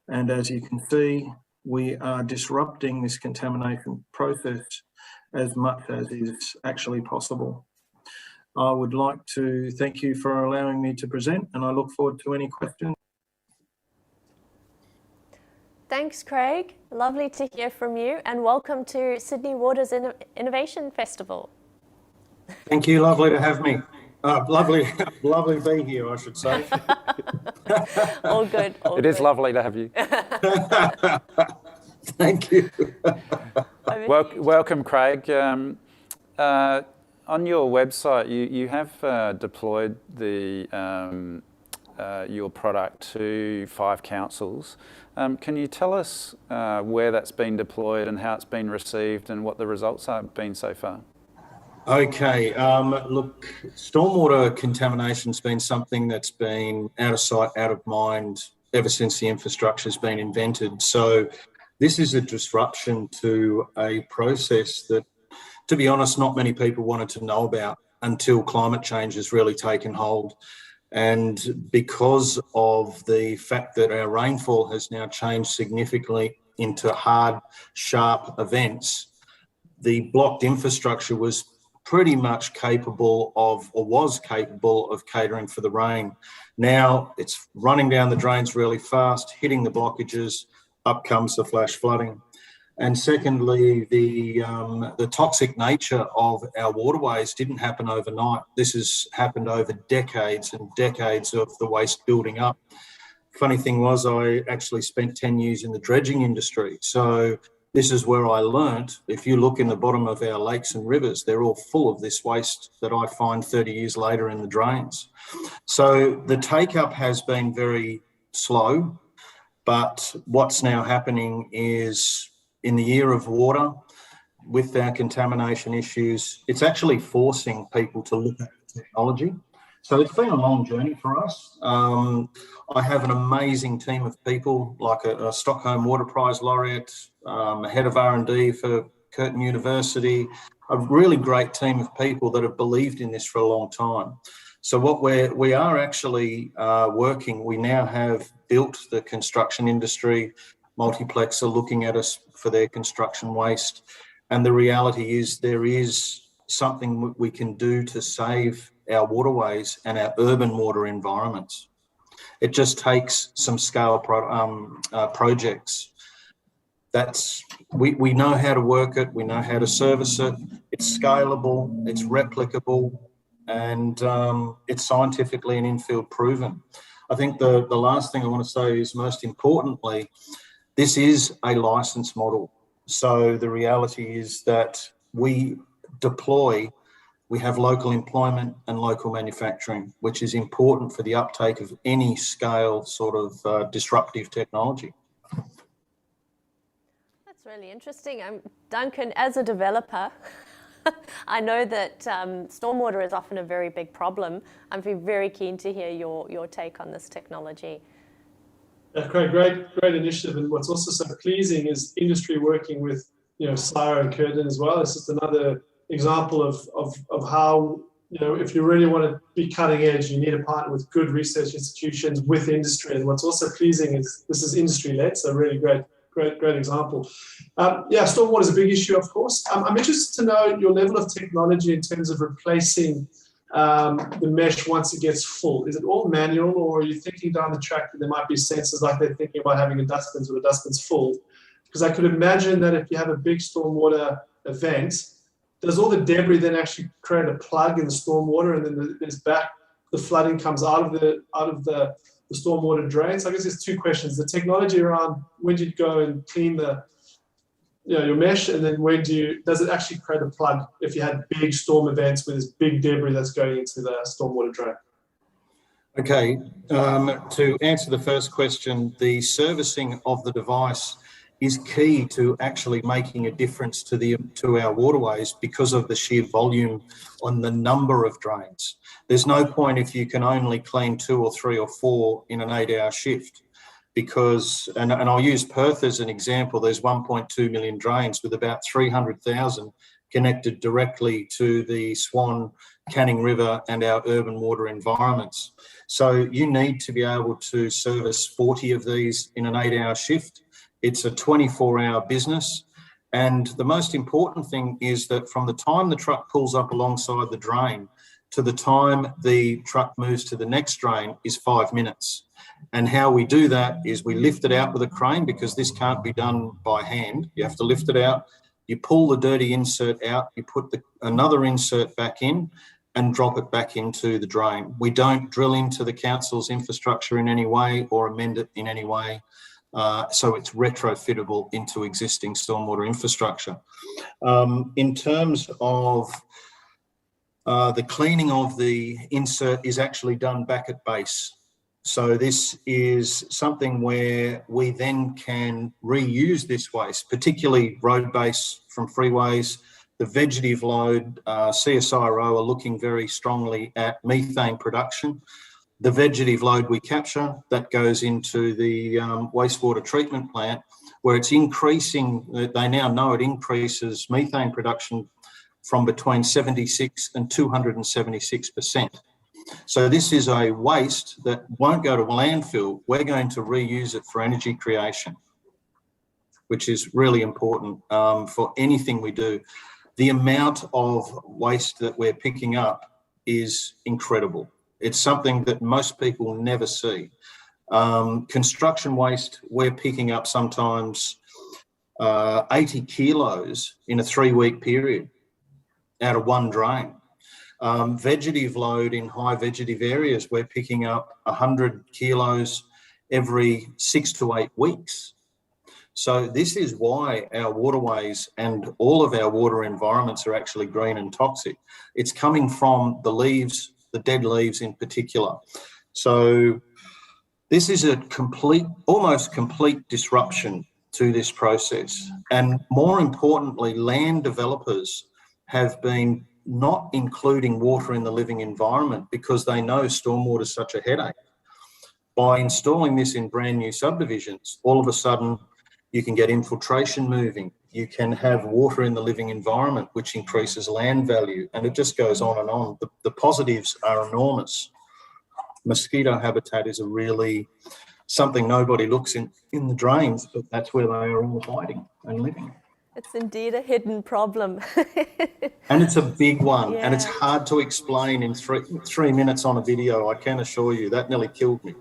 And as you can see, we are disrupting this contamination process as much as is actually possible. I would like to thank you for allowing me to present, and I look forward to any questions. Thanks, Craig. Lovely to hear from you, and welcome to Sydney Water's Innovation Festival. Thank you. Lovely to have me. Lovely to be here, I should say. All good. It is lovely to have you. Thank you. Welcome, Craig. On your website, you have deployed your product to 5 councils. Can you tell us where that's been deployed and how it's been received and what the results have been so far? Okay, look, stormwater contamination's been something that's been out of sight, out of mind ever since the infrastructure's been invented. So this is a disruption to a process that, to be honest, not many people wanted to know about until climate change has really taken hold. And because of the fact that our rainfall has now changed significantly into hard, sharp events, the blocked infrastructure was pretty much capable of, or was capable of, catering for the rain. Now it's running down the drains really fast, hitting the blockages, up comes the flash flooding. And secondly, the toxic nature of our waterways didn't happen overnight. This has happened over decades and decades of the waste building up. Funny thing was, I actually spent 10 years in the dredging industry. So this is where I learnt, if you look in the bottom of our lakes and rivers, they're all full of this waste that I find 30 years later in the drains. So the take-up has been very slow, but what's now happening is, in the year of water, with our contamination issues, it's actually forcing people to look at the technology. So it's been a long journey for us. I have an amazing team of people, like a Stockholm Water Prize laureate, a head of R&D for Curtin University, a really great team of people that have believed in this for a long time. So what we are actually working, we now have built the construction industry. Multiplex are looking at us for their construction waste. And the reality is there is something we can do to save our waterways and our urban water environments. It just takes some scale projects. We know how to work it, we know how to service it, it's scalable, it's replicable, and it's scientifically and in-field proven. I think the last thing I want to say is, most importantly, this is a license model. So the reality is that we have local employment and local manufacturing, which is important for the uptake of any scale sort of disruptive technology. That's really interesting. Duncan, as a developer, I know that stormwater is often a very big problem. I'd be very keen to hear your take on this technology. Great initiative. And what's also so pleasing is industry working with, Sire and Curtin as well. It's just another example of how, if you really want to be cutting edge, you need to partner with good research institutions with industry. And what's also pleasing is this is industry led, so really great example. Stormwater is a big issue, of course. I'm interested to know your level of technology in terms of replacing the mesh once it gets full. Is it all manual, or are you thinking down the track that there might be sensors like they're thinking about having a dustbins when the dustbin's full? Because I could imagine that if you have a big stormwater event, does all the debris then actually create a plug in the stormwater, and then the flooding comes out of the stormwater drain? So I guess there's two questions: the technology around when do you go and clean your mesh, and then does it actually create a plug if you had big storm events where there's big debris that's going into the stormwater drain? Okay, to answer the first question, the servicing of the device is key to actually making a difference to our waterways because of the sheer volume on the number of drains. There's no point if you can only clean 2 or 3 or 4 in an 8-hour shift, because, and I'll use Perth as an example, there's 1.2 million drains with about 300,000 connected directly to the Swan, Canning River and our urban water environments. So you need to be able to service 40 of these in an 8-hour shift. It's a 24-hour business. And the most important thing is that from the time the truck pulls up alongside the drain to the time the truck moves to the next drain is 5 minutes. And how we do that is we lift it out with a crane, because this can't be done by hand. You have to lift it out, you pull the dirty insert out, you put another insert back in and drop it back into the drain. We don't drill into the council's infrastructure in any way or amend it in any way. So it's retrofittable into existing stormwater infrastructure. In terms of the cleaning of the insert is actually done back at base. So this is something where we then can reuse this waste, particularly road base from freeways. The vegetative load, CSIRO are looking very strongly at methane production. The vegetative load we capture, that goes into the wastewater treatment plant, where it's increasing, they now know it increases methane production from between 76 and 276%. So this is a waste that won't go to landfill. We're going to reuse it for energy creation, which is really important for anything we do. The amount of waste that we're picking up is incredible. It's something that most people never see. Construction waste, we're picking up sometimes 80 kilos in a 3-week period out of one drain. Vegetative load in high vegetative areas, we're picking up 100 kilos every 6 to 8 weeks. So this is why our waterways and all of our water environments are actually green and toxic. It's coming from the leaves, the dead leaves in particular. So this is a almost complete disruption to this process. And more importantly, land developers have been not including water in the living environment because they know stormwater is such a headache. By installing this in brand new subdivisions, all of a sudden you can get infiltration moving, you can have water in the living environment, which increases land value, and it just goes on and on. The positives are enormous. Mosquito habitat is a really something nobody looks in the drains, but that's where they are all hiding and living. It's indeed a hidden problem. And it's a big one, Yeah. and it's hard to explain in three minutes on a video, I can assure you. That nearly killed me.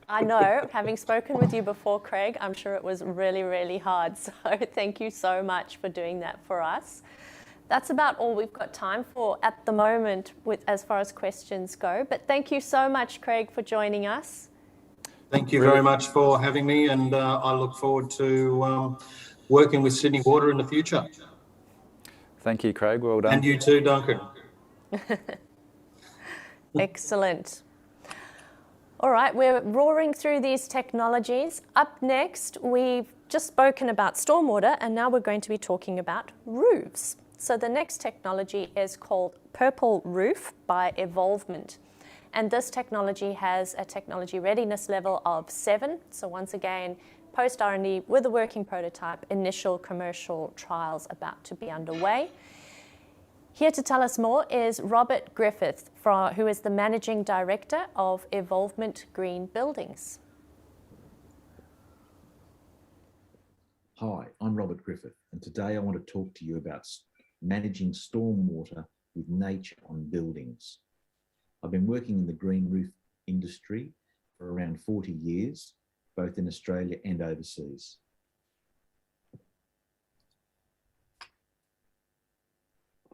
I know, having spoken with you before, Craig, I'm sure it was really, really hard. So thank you so much for doing that for us. That's about all we've got time for at the moment as far as questions go. But thank you so much, Craig, for joining us. Thank you very much for having me, and I look forward to working with Sydney Water in the future. Thank you, Craig. Well done. And you too, Duncan. Excellent. All right, we're roaring through these technologies. Up next, we've just spoken about stormwater, and now we're going to be talking about roofs. So the next technology is called Purple Roof by Evolvement. And this technology has a technology readiness level of 7. So once again, post R&D with a working prototype, initial commercial trials about to be underway. Here to tell us more is Robert Griffith, who is the Managing Director of Evolvement Green Buildings. Hi, I'm Robert Griffith, and today I want to talk to you about managing stormwater with nature on buildings. I've been working in the green roof industry for around 40 years, both in Australia and overseas.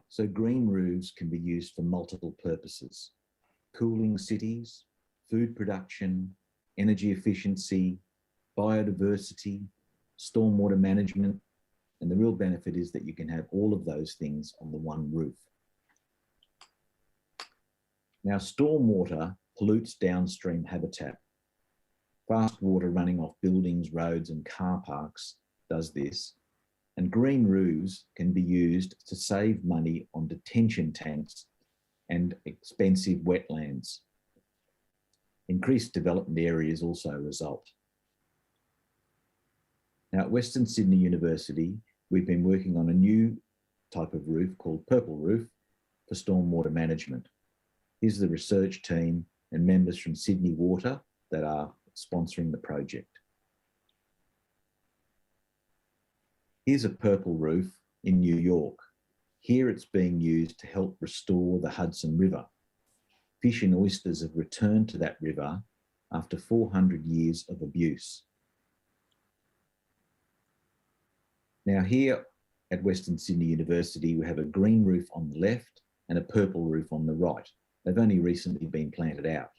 So green roofs can be used for multiple purposes: cooling cities, food production, energy efficiency, biodiversity, stormwater management, and the real benefit is that you can have all of those things on the one roof. Now, stormwater pollutes downstream habitat. Fast water running off buildings, roads, and car parks does this. And green roofs can be used to save money on detention tanks and expensive wetlands. Increased development areas also result. Now at Western Sydney University, we've been working on a new type of roof called Purple Roof for stormwater management. Here's the research team and members from Sydney Water that are sponsoring the project. Here's a purple roof in New York. Here it's being used to help restore the Hudson River. Fish and oysters have returned to that river after 400 years of abuse. Now here at Western Sydney University, we have a green roof on the left and a purple roof on the right. They've only recently been planted out.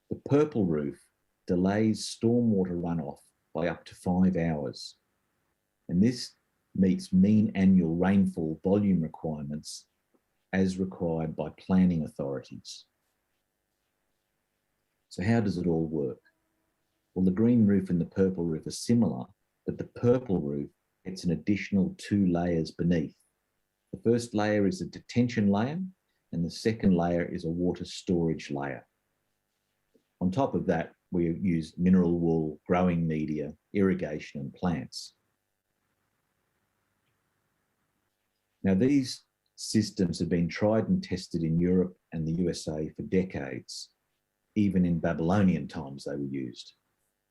The purple roof delays stormwater runoff by up to 5 hours. And this meets mean annual rainfall volume requirements as required by planning authorities. So how does it all work? Well, the green roof and the purple roof are similar, but the purple roof gets an additional 2 layers beneath. The first layer is a detention layer, and the second layer is a water storage layer. On top of that, we use mineral wool, growing media, irrigation, and plants. Now, these systems have been tried and tested in Europe and the USA for decades. Even in Babylonian times, they were used.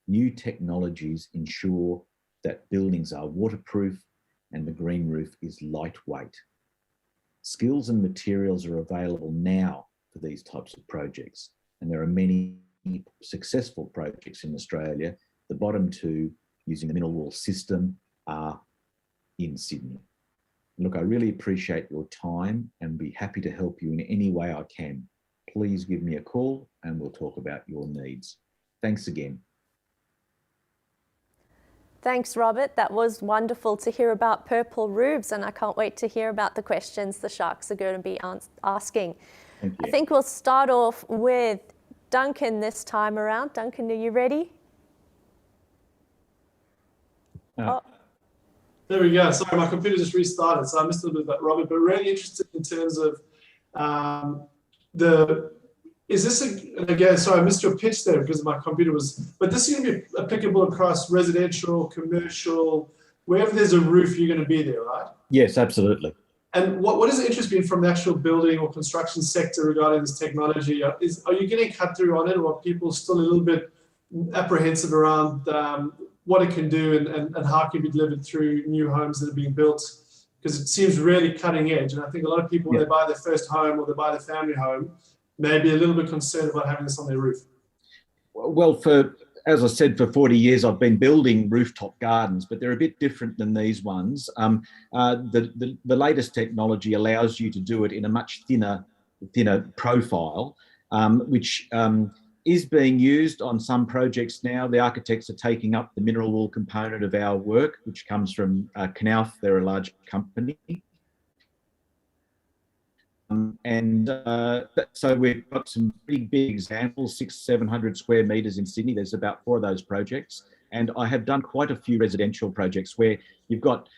New technologies ensure that buildings are waterproof and the green roof is lightweight. Skills and materials are available now for these types of projects, and there are many successful projects in Australia. The bottom 2 using the mineral wool system are in Sydney. Look, I really appreciate your time and be happy to help you in any way I can. Please give me a call and we'll talk about your needs. Thanks again. Thanks, Robert. That was wonderful to hear about purple roofs, and I can't wait to hear about the questions the sharks are going to be asking. Thank you. I think we'll start off with Duncan this time around. Duncan, are you ready? There we go. Sorry, my computer just restarted, so I missed a little bit about Robert, but really interested in terms of is this and again, sorry, I missed your pitch there because my computer was, but this is going to be applicable across residential, commercial, wherever there's a roof, you're going to be there, right? Yes, absolutely. And what has the interest been from the actual building or construction sector regarding this technology? Are you getting cut through on it, or are people still a little bit apprehensive around what it can do and how it can be delivered through new homes that are being built? Because it seems really cutting edge. And I think a lot of people, when they buy their first home or they buy their family home, may be a little bit concerned about having this on their roof. Well, as I said, for 40 years, I've been building rooftop gardens, but they're a bit different than these ones. The latest technology allows you to do it in a much thinner profile, which is being used on some projects now. The architects are taking up the mineral wool component of our work, which comes from Knauf. They're a large company. So we've got some big examples, 600-700 square meters in Sydney. There's about 4 of those projects. And I have done quite a few residential projects where you've got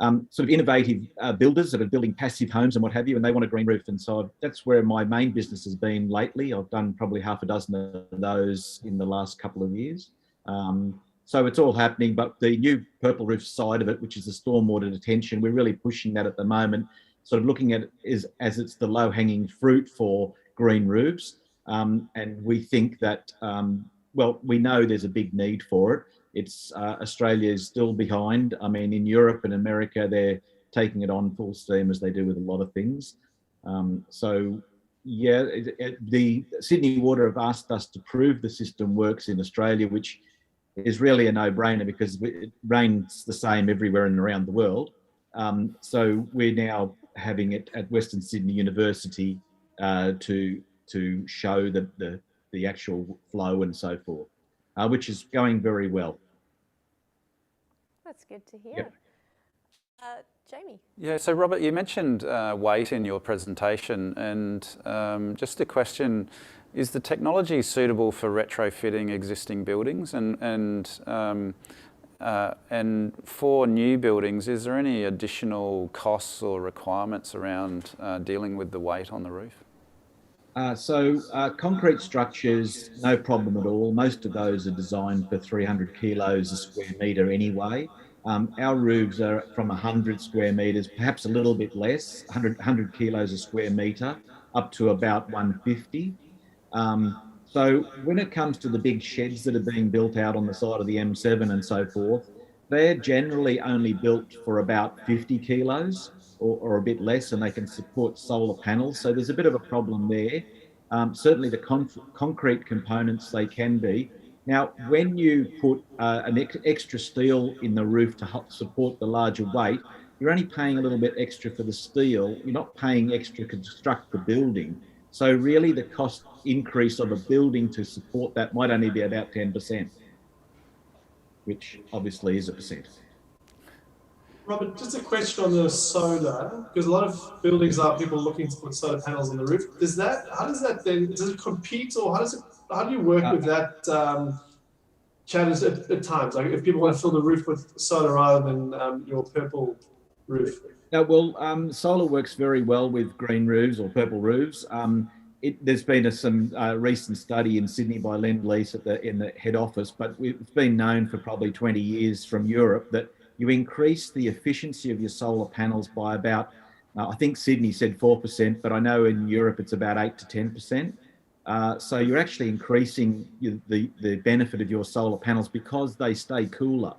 sort of innovative builders that are building passive homes and what have you, and they want a green roof. And so that's where my main business has been lately. I've done probably half a dozen of those in the last couple of years. So it's all happening, but the new purple roof side of it, which is the stormwater detention, we're really pushing that at the moment, sort of looking at it as it's the low-hanging fruit for green roofs. And we think that, well, we know there's a big need for it. Australia is still behind. I mean, in Europe and America, they're taking it on full steam, as they do with a lot of things. So, yeah, the Sydney Water have asked us to prove the system works in Australia, which is really a no-brainer because it rains the same everywhere and around the world. So we're now having it at Western Sydney University to show the actual flow and so forth, which is going very well. That's good to hear. Yep. Jamie. Yeah, so Robert, you mentioned weight in your presentation, and just a question, is the technology suitable for retrofitting existing buildings? And for new buildings, is there any additional costs or requirements around dealing with the weight on the roof? Concrete structures, no problem at all. Most of those are designed for 300 kilos a square metre anyway. Our roofs are from 100 square metres, perhaps a little bit less, 100 kilos a square metre, up to about 150. So when it comes to the big sheds that are being built out on the side of the M7 and so forth, they're generally only built for about 50 kilos or a bit less, and they can support solar panels. So there's a bit of a problem there. Certainly the concrete components, they can be. Now, when you put an extra steel in the roof to help support the larger weight, you're only paying a little bit extra for the steel. You're not paying extra to construct the building. So really the cost increase of a building to support that might only be about 10%, which obviously is a percent. Robert, just a question on the solar, because a lot of buildings are people looking to put solar panels on the roof. Does it compete, or how do you work with that challenge at times? Like if people want to fill the roof with solar rather than your purple roof? Well, solar works very well with green roofs or purple roofs. There's been some recent study in Sydney by Lend-Lease in the head office, but it's been known for probably 20 years from Europe that you increase the efficiency of your solar panels by about, I think Sydney said 4%, but I know in Europe it's about 8 to 10%. So you're actually increasing the benefit of your solar panels because they stay cooler.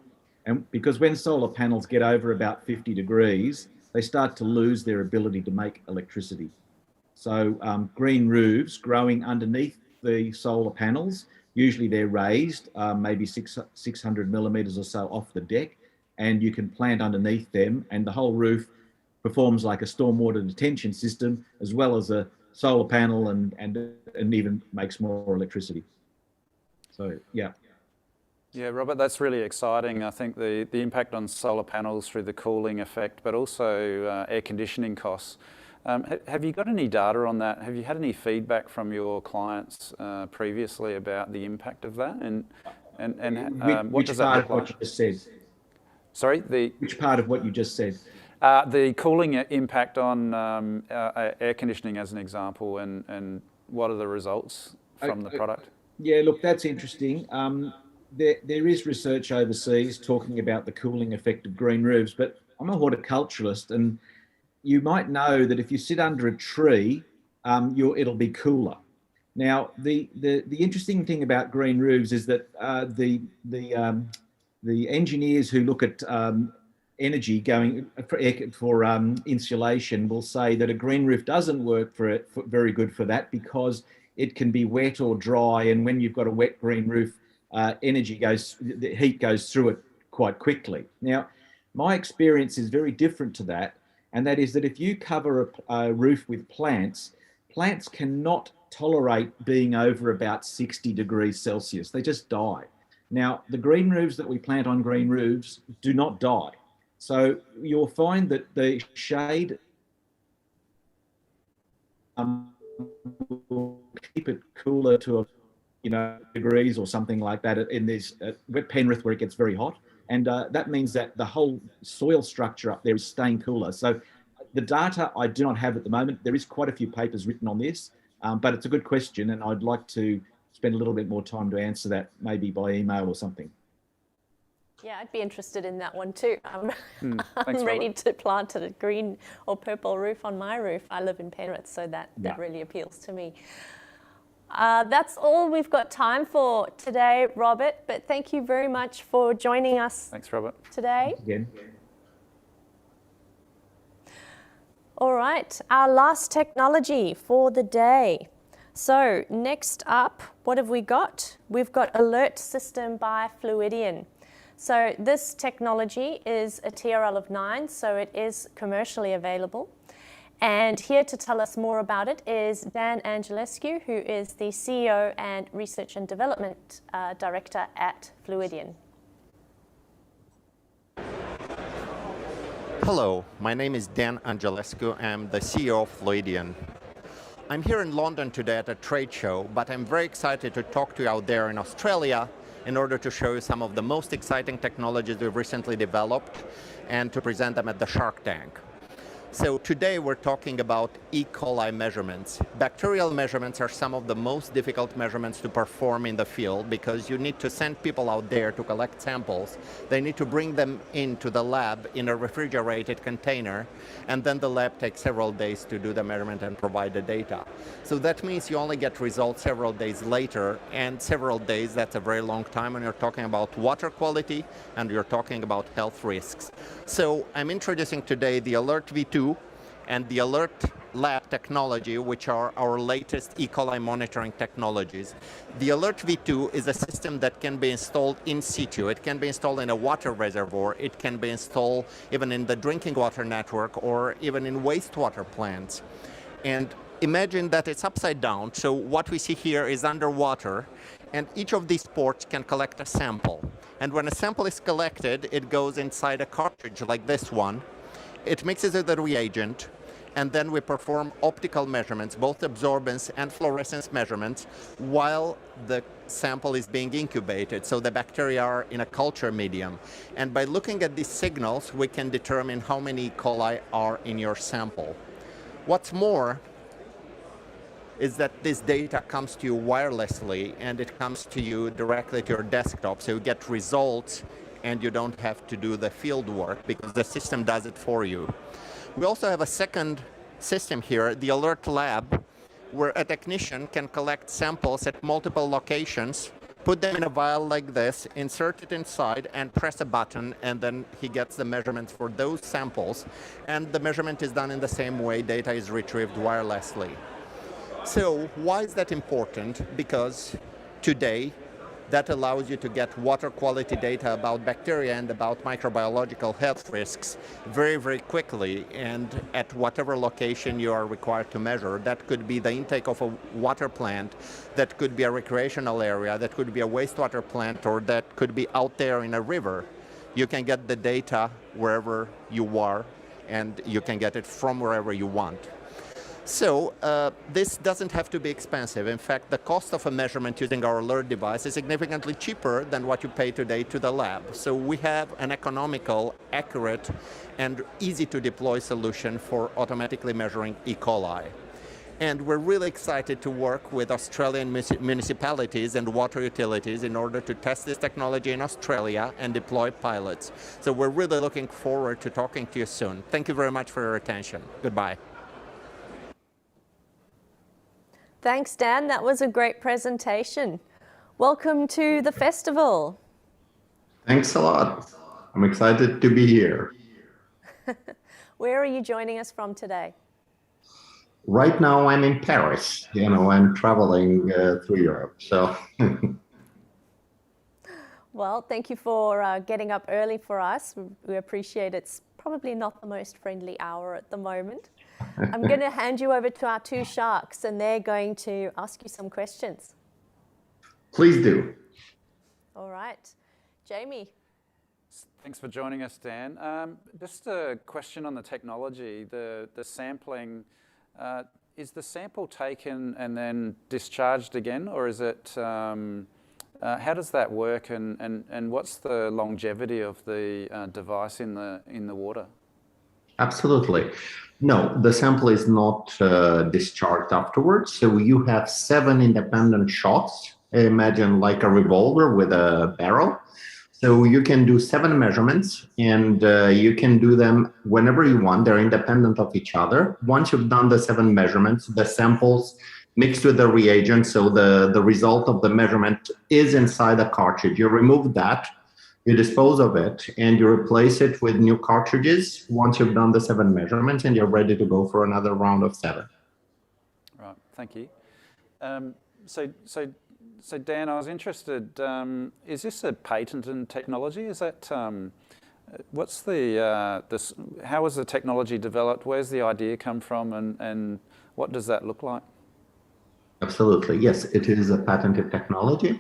And because when solar panels get over about 50 degrees, they start to lose their ability to make electricity. So green roofs growing underneath the solar panels, usually they're raised, maybe 600 millimetres or so off the deck, and you can plant underneath them, and the whole roof performs like a stormwater detention system, as well as a solar panel, and even makes more electricity. So, yeah. Yeah, Robert, that's really exciting. I think the impact on solar panels through the cooling effect, but also air conditioning costs. Have you got any data on that? Have you had any feedback from your clients previously about the impact of that? And what does that look like? What you just said? Sorry, which part of what you just said? The cooling impact on air conditioning as an example, and what are the results from the product? Yeah, look, that's interesting. There is research overseas talking about the cooling effect of green roofs, but I'm a horticulturalist, and you might know that if you sit under a tree, it'll be cooler. Now, the interesting thing about green roofs is that the engineers who look at energy going for insulation will say that a green roof doesn't work very good for that, because it can be wet or dry, and when you've got a wet green roof, the heat goes through it quite quickly. Now, my experience is very different to that, and that is that if you cover a roof with plants cannot tolerate being over about 60 degrees Celsius. They just die. Now, the green roofs that we plant on green roofs do not die. So you'll find that the shade will keep it cooler to degrees or something like that in this wet Penrith where it gets very hot. And that means that the whole soil structure up there is staying cooler. So the data I do not have at the moment. There is quite a few papers written on this, but it's a good question, and I'd like to spend a little bit more time to answer that, maybe by email or something. Yeah, I'd be interested in that one too. Thanks, I'm ready to plant a green or purple roof on my roof. I live in Penrith, so that really appeals to me. That's all we've got time for today, Robert, but thank you very much for joining us. Thanks, Robert. Today. Thanks again. All right, our last technology for the day. So next up, what have we got? We've got Alert System by Fluidian. So this technology is a TRL of 9, so it is commercially available. And here to tell us more about it is Dan Angelescu, who is the CEO and Research and Development Director at Fluidian. Hello, my name is Dan Angelescu. I'm the CEO of Fluidian. I'm here in London today at a trade show, but I'm very excited to talk to you out there in Australia in order to show you some of the most exciting technologies we've recently developed and to present them at the Shark Tank. So today we're talking about E. coli measurements. Bacterial measurements are some of the most difficult measurements to perform in the field because you need to send people out there to collect samples. They need to bring them into the lab in a refrigerated container, and then the lab takes several days to do the measurement and provide the data. So that means you only get results several days later, and several days, that's a very long time when you're talking about water quality and you're talking about health risks. So I'm introducing today the Alert V2 and the Alert Lab technology, which are our latest E. coli monitoring technologies. The Alert V2 is a system that can be installed in situ. It can be installed in a water reservoir. It can be installed even in the drinking water network or even in wastewater plants. And imagine that it's upside down. So what we see here is underwater, and each of these ports can collect a sample. And when a sample is collected, it goes inside a cartridge like this one. It mixes with a reagent, and then we perform optical measurements, both absorbance and fluorescence measurements, while the sample is being incubated. So the bacteria are in a culture medium. And by looking at these signals, we can determine how many E. coli are in your sample. What's more is that this data comes to you wirelessly, and it comes to you directly to your desktop. So you get results, and you don't have to do the field work because the system does it for you. We also have a second system here, the Alert Lab, where a technician can collect samples at multiple locations, put them in a vial like this, insert it inside, and press a button, and then he gets the measurements for those samples. And the measurement is done in the same way, data is retrieved wirelessly. So why is that important? Because today, that allows you to get water quality data about bacteria and about microbiological health risks very, very quickly and at whatever location you are required to measure. That could be the intake of a water plant, that could be a recreational area, that could be a wastewater plant, or that could be out there in a river. You can get the data wherever you are, and you can get it from wherever you want. So this doesn't have to be expensive. In fact, the cost of a measurement using our alert device is significantly cheaper than what you pay today to the lab. So we have an economical, accurate, and easy to deploy solution for automatically measuring E. coli. And we're really excited to work with Australian municipalities and water utilities in order to test this technology in Australia and deploy pilots. So we're really looking forward to talking to you soon. Thank you very much for your attention. Goodbye. Thanks, Dan. That was a great presentation. Welcome to the festival. Thanks a lot. I'm excited to be here. Where are you joining us from today? Right now I'm in Paris. I'm traveling through Europe. So. Well, thank you for getting up early for us. We appreciate it. It's probably not the most friendly hour at the moment. I'm going to hand you over to our two sharks and they're going to ask you some questions. Please do. All right. Jamie. Thanks for joining us, Dan. Just a question on the technology, the sampling. Is the sample taken and then discharged again, or is it, how does that work, and what's the longevity of the device in the water? Absolutely. No, the sample is not discharged afterwards. So you have 7 independent shots. Imagine like a revolver with a barrel. So you can do 7 measurements, and you can do them whenever you want. They're independent of each other. Once you've done the 7 measurements, the samples mixed with the reagent, so the result of the measurement is inside the cartridge. You remove that, you dispose of it, and you replace it with new cartridges once you've done the 7 measurements, and you're ready to go for another round of 7. Right, thank you. So Dan, I was interested, is this a patented technology? Is that, what's how was the technology developed? Where's the idea come from, and what does that look like? Absolutely, yes, it is a patented technology.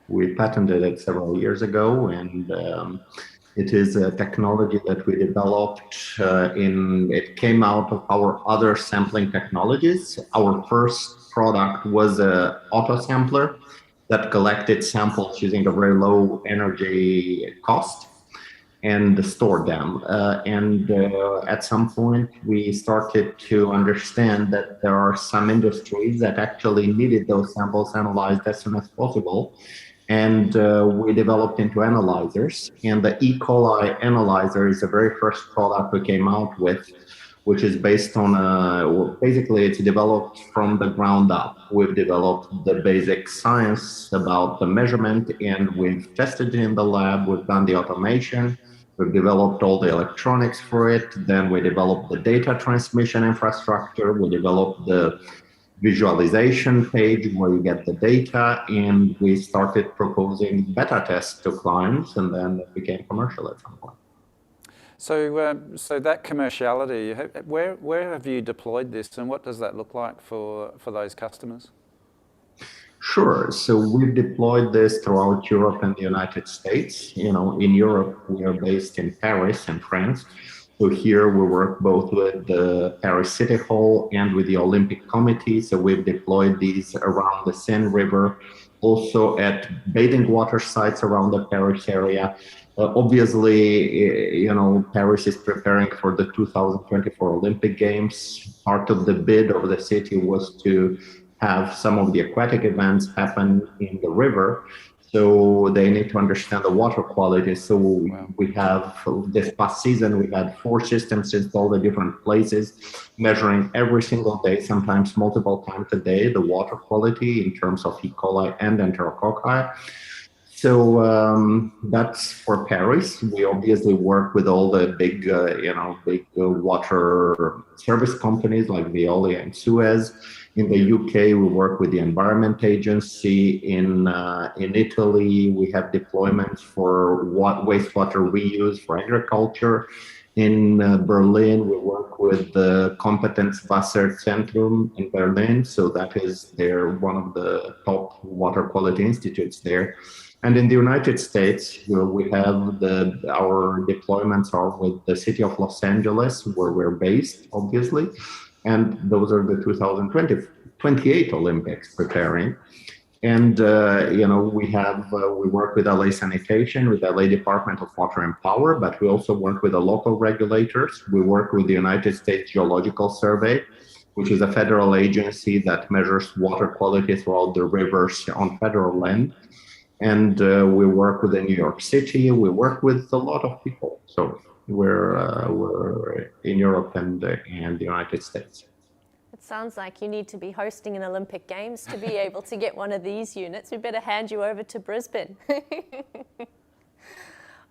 We patented it several years ago, and it is a technology that we developed it came out of our other sampling technologies. Our first product was an auto sampler that collected samples using a very low energy cost and stored them. At some point, we started to understand that there are some industries that actually needed those samples analyzed as soon as possible. And we developed into analyzers. And the E. coli analyzer is the very first product we came out with, which is based on, basically it's developed from the ground up. We've developed the basic science about the measurement, and we've tested it in the lab. We've done the automation. We've developed all the electronics for it. Then we developed the data transmission infrastructure. We developed the visualization page where you get the data, and we started proposing beta tests to clients, and then it became commercial at some point. So, so that commerciality, where have you deployed this, and what does that look like for those customers? Sure. So we've deployed this throughout Europe and the United States. In Europe, we are based in Paris and France. So here we work both with the Paris City Hall and with the Olympic Committee. So we've deployed these around the Seine River, also at bathing water sites around the Paris area. Obviously, Paris is preparing for the 2024 Olympic Games. Part of the bid of the city was to have some of the aquatic events happen in the river. So they need to understand the water quality. So we have, this past season, we had 4 systems installed at different places, measuring every single day, sometimes multiple times a day, the water quality in terms of E. coli and enterococci. So that's for Paris. We obviously work with all the big, big water service companies like Veolia and Suez. In the UK, we work with the Environment Agency. In Italy, we have deployments for wastewater reuse for agriculture. In Berlin, we work with the Kompetenzwasserzentrum in Berlin. So that is one of the top water quality institutes there. And in the United States, we have our deployments are with the city of Los Angeles, where we're based, obviously. And those are the 2028 Olympics preparing. And, we work with LA Sanitation, with LA Department of Water and Power, but we also work with the local regulators. We work with the United States Geological Survey, which is a federal agency that measures water quality throughout the rivers on federal land. And we work with the New York City. We work with a lot of people. So we're in Europe and the United States. It sounds like you need to be hosting an Olympic Games to be able to get one of these units. We better hand you over to Brisbane.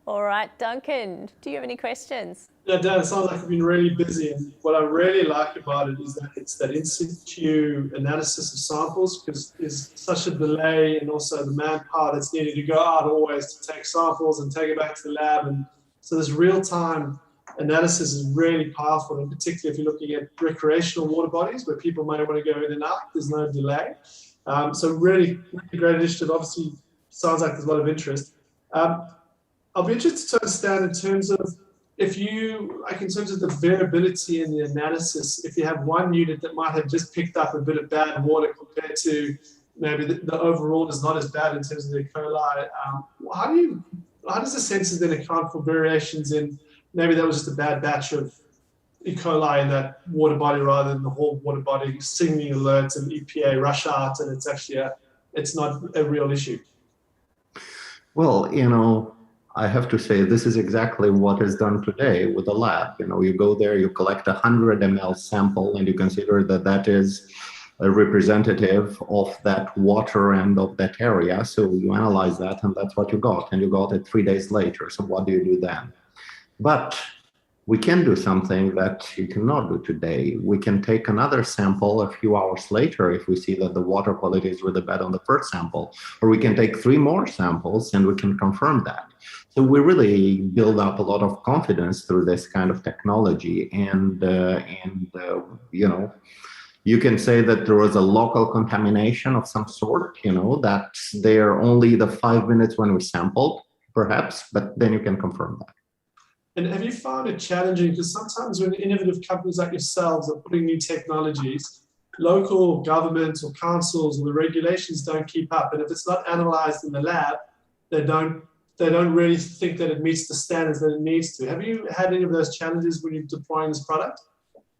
All right, Duncan, do you have any questions? Yeah, Dan, it sounds like you've been really busy. And what I really like about it is that it's that in situ analysis of samples, because there's such a delay and also the manpower that's needed to go out always to take samples and take it back to the lab. And so this real-time analysis is really powerful, and particularly if you're looking at recreational water bodies where people may want to go in and out, there's no delay. So really, really great initiative. Obviously, sounds like there's a lot of interest. I'll be interested to understand in terms of in terms of the variability in the analysis, if you have one unit that might have just picked up a bit of bad water compared to maybe the overall is not as bad in terms of the E. coli, how does the sensors then account for variations in maybe that was just a bad batch of E. coli in that water body rather than the whole water body singing alerts and EPA rush out, and it's actually it's not a real issue? Well, I have to say this is exactly what is done today with the lab. You go there, you collect 100 ml sample, and you consider that that is a representative of that water and of that area. So you analyze that, and that's what you got, and you got it 3 days later. So what do you do then? But we can do something that you cannot do today. We can take another sample a few hours later if we see that the water quality is really bad on the first sample, or we can take 3 more samples and we can confirm that. So we really build up a lot of confidence through this kind of technology. And you can say that there was a local contamination of some sort, that they're only the 5 minutes when we sampled, perhaps, but then you can confirm that. And have you found it challenging? Because sometimes when innovative companies like yourselves are putting new technologies, local governments or councils or the regulations don't keep up. And if it's not analyzed in the lab, they don't really think that it meets the standards that it needs to. Have you had any of those challenges when you're deploying this product?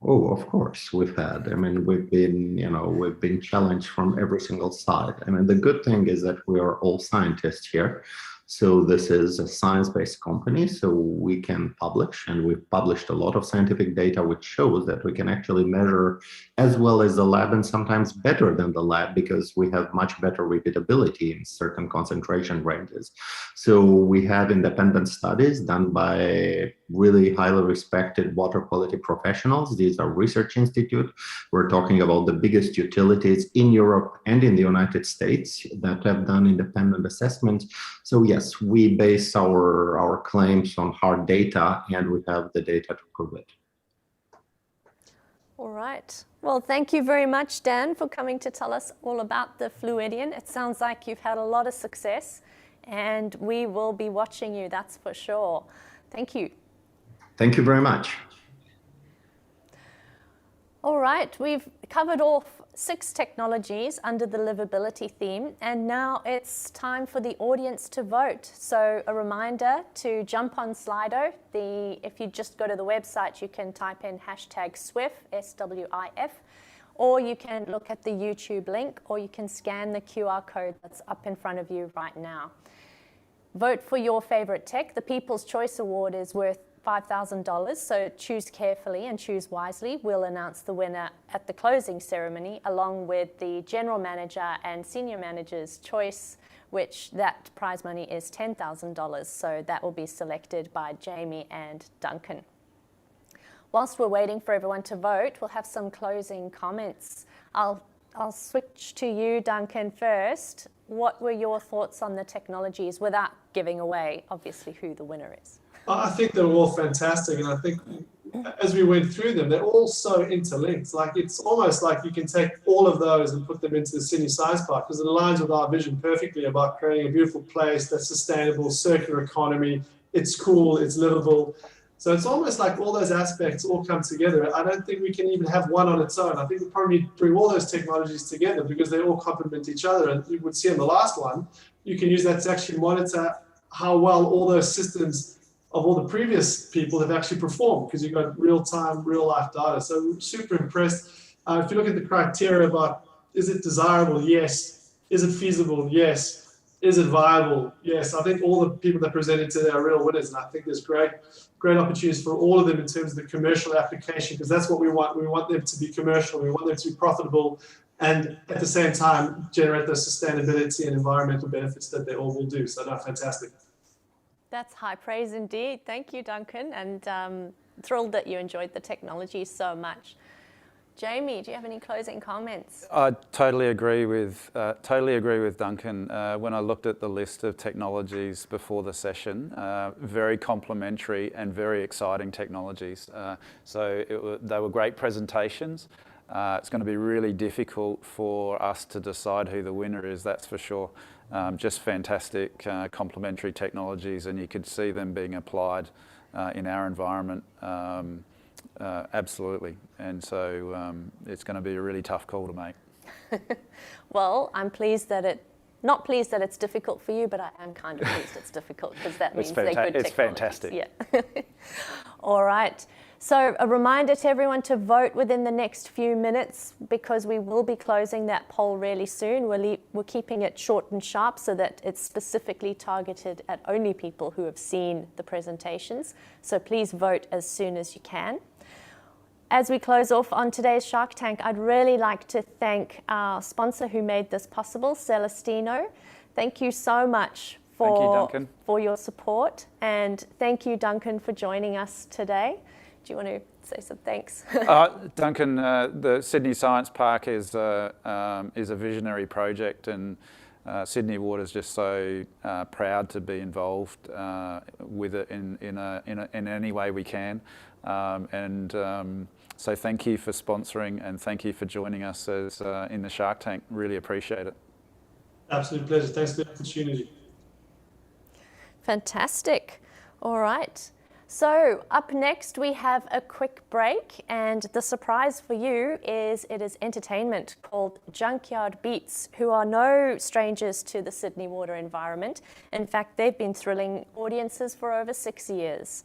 Oh, of course we've had. We've been challenged from every single side. The good thing is that we are all scientists here. So this is a science-based company, so we can publish, and we've published a lot of scientific data which shows that we can actually measure as well as the lab, and sometimes better than the lab, because we have much better repeatability in certain concentration ranges. So we have independent studies done by really highly respected water quality professionals. These are research institutes. We're talking about the biggest utilities in Europe and in the United States that have done independent assessments. So yes, we base our claims on hard data, and we have the data to prove it. All right. Well, thank you very much, Dan, for coming to tell us all about the Fluidian. It sounds like you've had a lot of success, and we will be watching you, that's for sure. Thank you. Thank you very much. All right, we've covered off 6 technologies under the livability theme, and now it's time for the audience to vote. So a reminder to jump on Slido. If you just go to the website, you can type in #SWIF, SWIF, or you can look at the YouTube link, or you can scan the QR code that's up in front of you right now. Vote for your favorite tech. The People's Choice Award is worth $5,000, so choose carefully and choose wisely. We'll announce the winner at the closing ceremony, along with the general manager and senior manager's choice, which that prize money is $10,000, so that will be selected by Jamie and Duncan. Whilst we're waiting for everyone to vote, we'll have some closing comments. I'll switch to you, Duncan, first. What were your thoughts on the technologies, without giving away, obviously, who the winner is? I think they're all fantastic, and I think as we went through them, they're all so interlinked. Like, it's almost like you can take all of those and put them into the Sydney Science Park, because it aligns with our vision perfectly about creating a beautiful place that's sustainable, circular economy. It's cool, it's livable. So it's almost like all those aspects all come together. I don't think we can even have one on its own. I think we probably bring all those technologies together because they all complement each other. And you would see in the last one, you can use that to actually monitor how well all those systems of all the previous people have actually performed, because you've got real-time, real-life data. So I'm super impressed. If you look at the criteria about, is it desirable? Yes. Is it feasible? Yes. Is it viable? Yes. I think all the people that presented today are real winners, and I think there's great opportunities for all of them in terms of the commercial application, because that's what we want. We want them to be commercial. We want them to be profitable, and at the same time generate the sustainability and environmental benefits that they all will do. So, no, fantastic. That's high praise indeed. Thank you, Duncan, and thrilled that you enjoyed the technology so much. Jamie, do you have any closing comments? I totally agree with Duncan. When I looked at the list of technologies before the session, very complementary and very exciting technologies. They were great presentations. It's going to be really difficult for us to decide who the winner is, that's for sure. Just fantastic complementary technologies, and you could see them being applied in our environment. Absolutely, and so it's going to be a really tough call to make. Well, I'm not pleased that it's difficult for you, but I am kind of pleased it's difficult, because that means they're good technologies. It's fantastic. Yeah. All right. So a reminder to everyone to vote within the next few minutes, because we will be closing that poll really soon. We're keeping it short and sharp so that it's specifically targeted at only people who have seen the presentations. So please vote as soon as you can. As we close off on today's Shark Tank, I'd really like to thank our sponsor who made this possible, Celestino. Thank you so much for your support, and thank you, Duncan, for joining us today. Do you want to say some thanks? Duncan, the Sydney Science Park is a visionary project, and Sydney Water is just so proud to be involved with it in any way we can. So thank you for sponsoring, and thank you for joining us in the Shark Tank. Really appreciate it. Absolute pleasure. Thanks for the opportunity. Fantastic. All right. So up next we have a quick break, and the surprise for you is it is entertainment called Junkyard Beats, who are no strangers to the Sydney water environment. In fact, they've been thrilling audiences for over 6 years.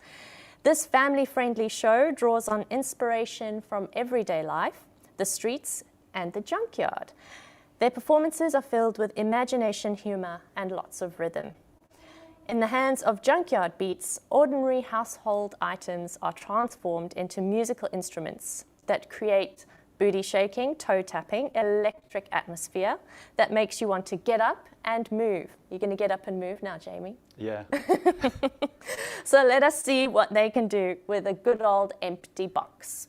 This family-friendly show draws on inspiration from everyday life, the streets, and the junkyard. Their performances are filled with imagination, humor, and lots of rhythm. In the hands of Junkyard Beats, ordinary household items are transformed into musical instruments that create booty shaking, toe tapping, electric atmosphere that makes you want to get up and move. You're going to get up and move now, Jamie? Yeah. So let us see what they can do with a good old empty box.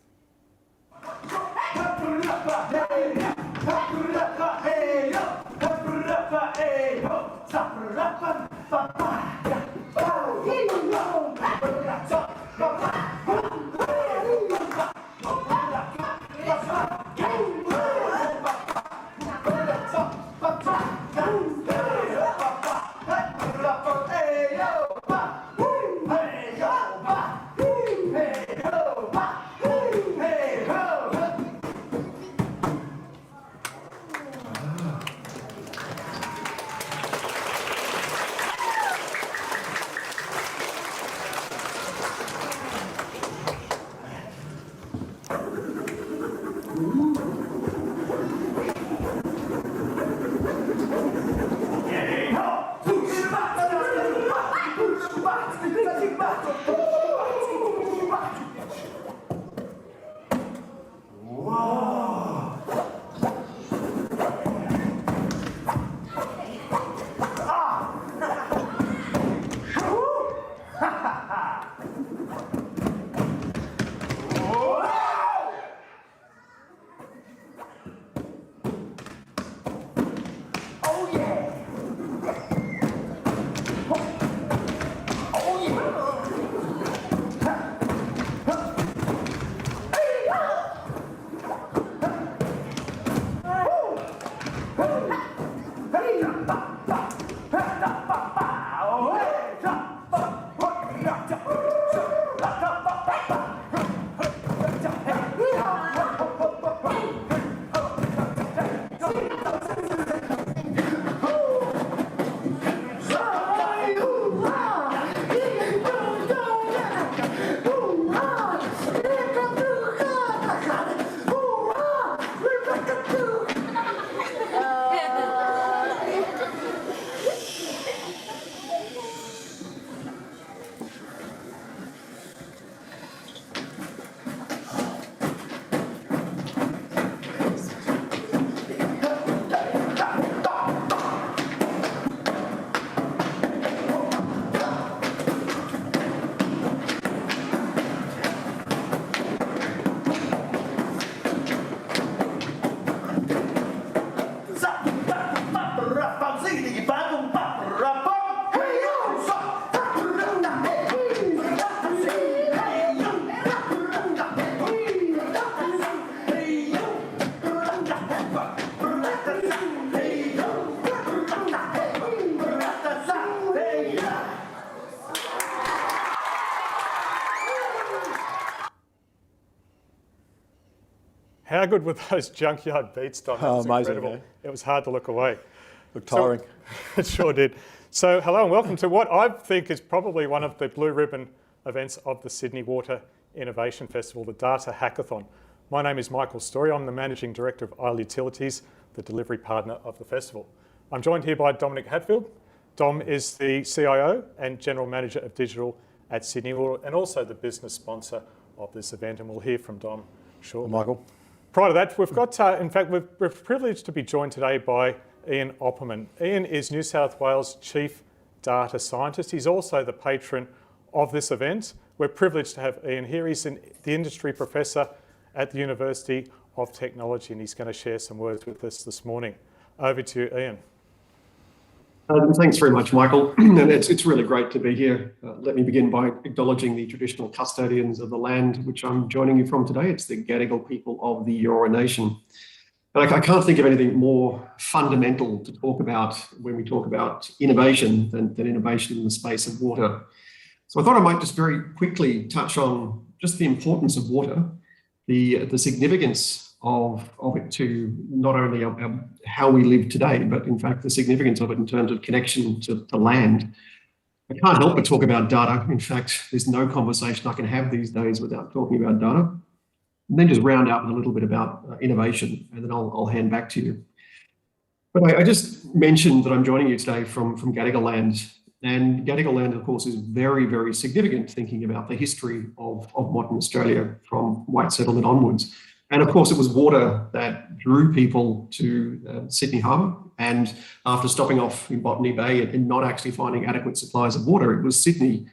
How good were those junkyard beats, Dom? That was amazing, incredible. yeah. It was hard to look away. Looked tiring. It sure did. So hello and welcome to what I think is probably one of the blue ribbon events of the Sydney Water Innovation Festival, the Data Hackathon. My name is Michael Story. I'm the Managing Director of Isle Utilities, the delivery partner of the festival. I'm joined here by Dominic Hatfield. Dom is the CIO and General Manager of Digital at Sydney Water and also the business sponsor of this event, and we'll hear from Dom shortly. Michael. Prior to that, we've got, in fact, we're privileged to be joined today by Ian Opperman. Ian is New South Wales Chief Data Scientist. He's also the patron of this event. We're privileged to have Ian here. He's the industry professor at the University of Technology, and he's going to share some words with us this morning. Over to you, Ian. Thanks very much, Michael. And it's really great to be here. Let me begin by acknowledging the traditional custodians of the land which I'm joining you from today. It's the Gadigal people of the Eora Nation. And I can't think of anything more fundamental to talk about when we talk about innovation than innovation in the space of water. So I thought I might just very quickly touch on just the importance of water, the significance of it to not only how we live today, but in fact the significance of it in terms of connection to land. I can't help but talk about data. In fact, there's no conversation I can have these days without talking about data. And then just round out with a little bit about innovation, and then I'll hand back to you. But I just mentioned that I'm joining you today from Gadigal land. And Gadigal land, of course, is very, very significant thinking about the history of modern Australia from white settlement onwards. And of course, it was water that drew people to Sydney Harbour. And after stopping off in Botany Bay and not actually finding adequate supplies of water, it was Sydney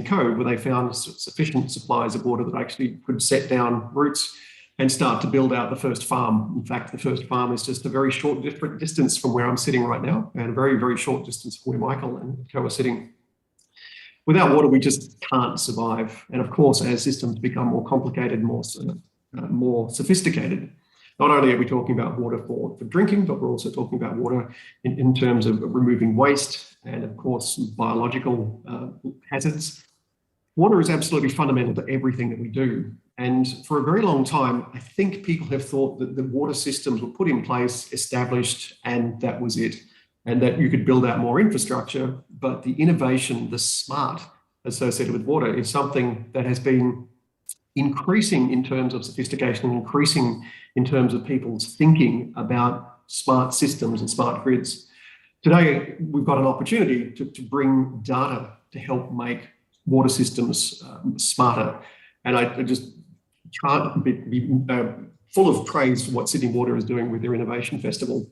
Cove where they found sufficient supplies of water that actually could set down roots and start to build out the first farm. In fact, the first farm is just a very short distance from where I'm sitting right now, and a very, very short distance from where Michael and Co are sitting. Without water, we just can't survive. And of course, as systems become more complicated, more sophisticated, not only are we talking about water for drinking, but we're also talking about water in terms of removing waste and, of course, biological hazards. Water is absolutely fundamental to everything that we do. And for a very long time, I think people have thought that the water systems were put in place, established, and that was it. And that you could build out more infrastructure, but the innovation, the smart associated with water is something that has been increasing in terms of sophistication and increasing in terms of people's thinking about smart systems and smart grids. Today, we've got an opportunity to bring data to help make water systems smarter. And I just can't be full of praise for what Sydney Water is doing with their Innovation Festival.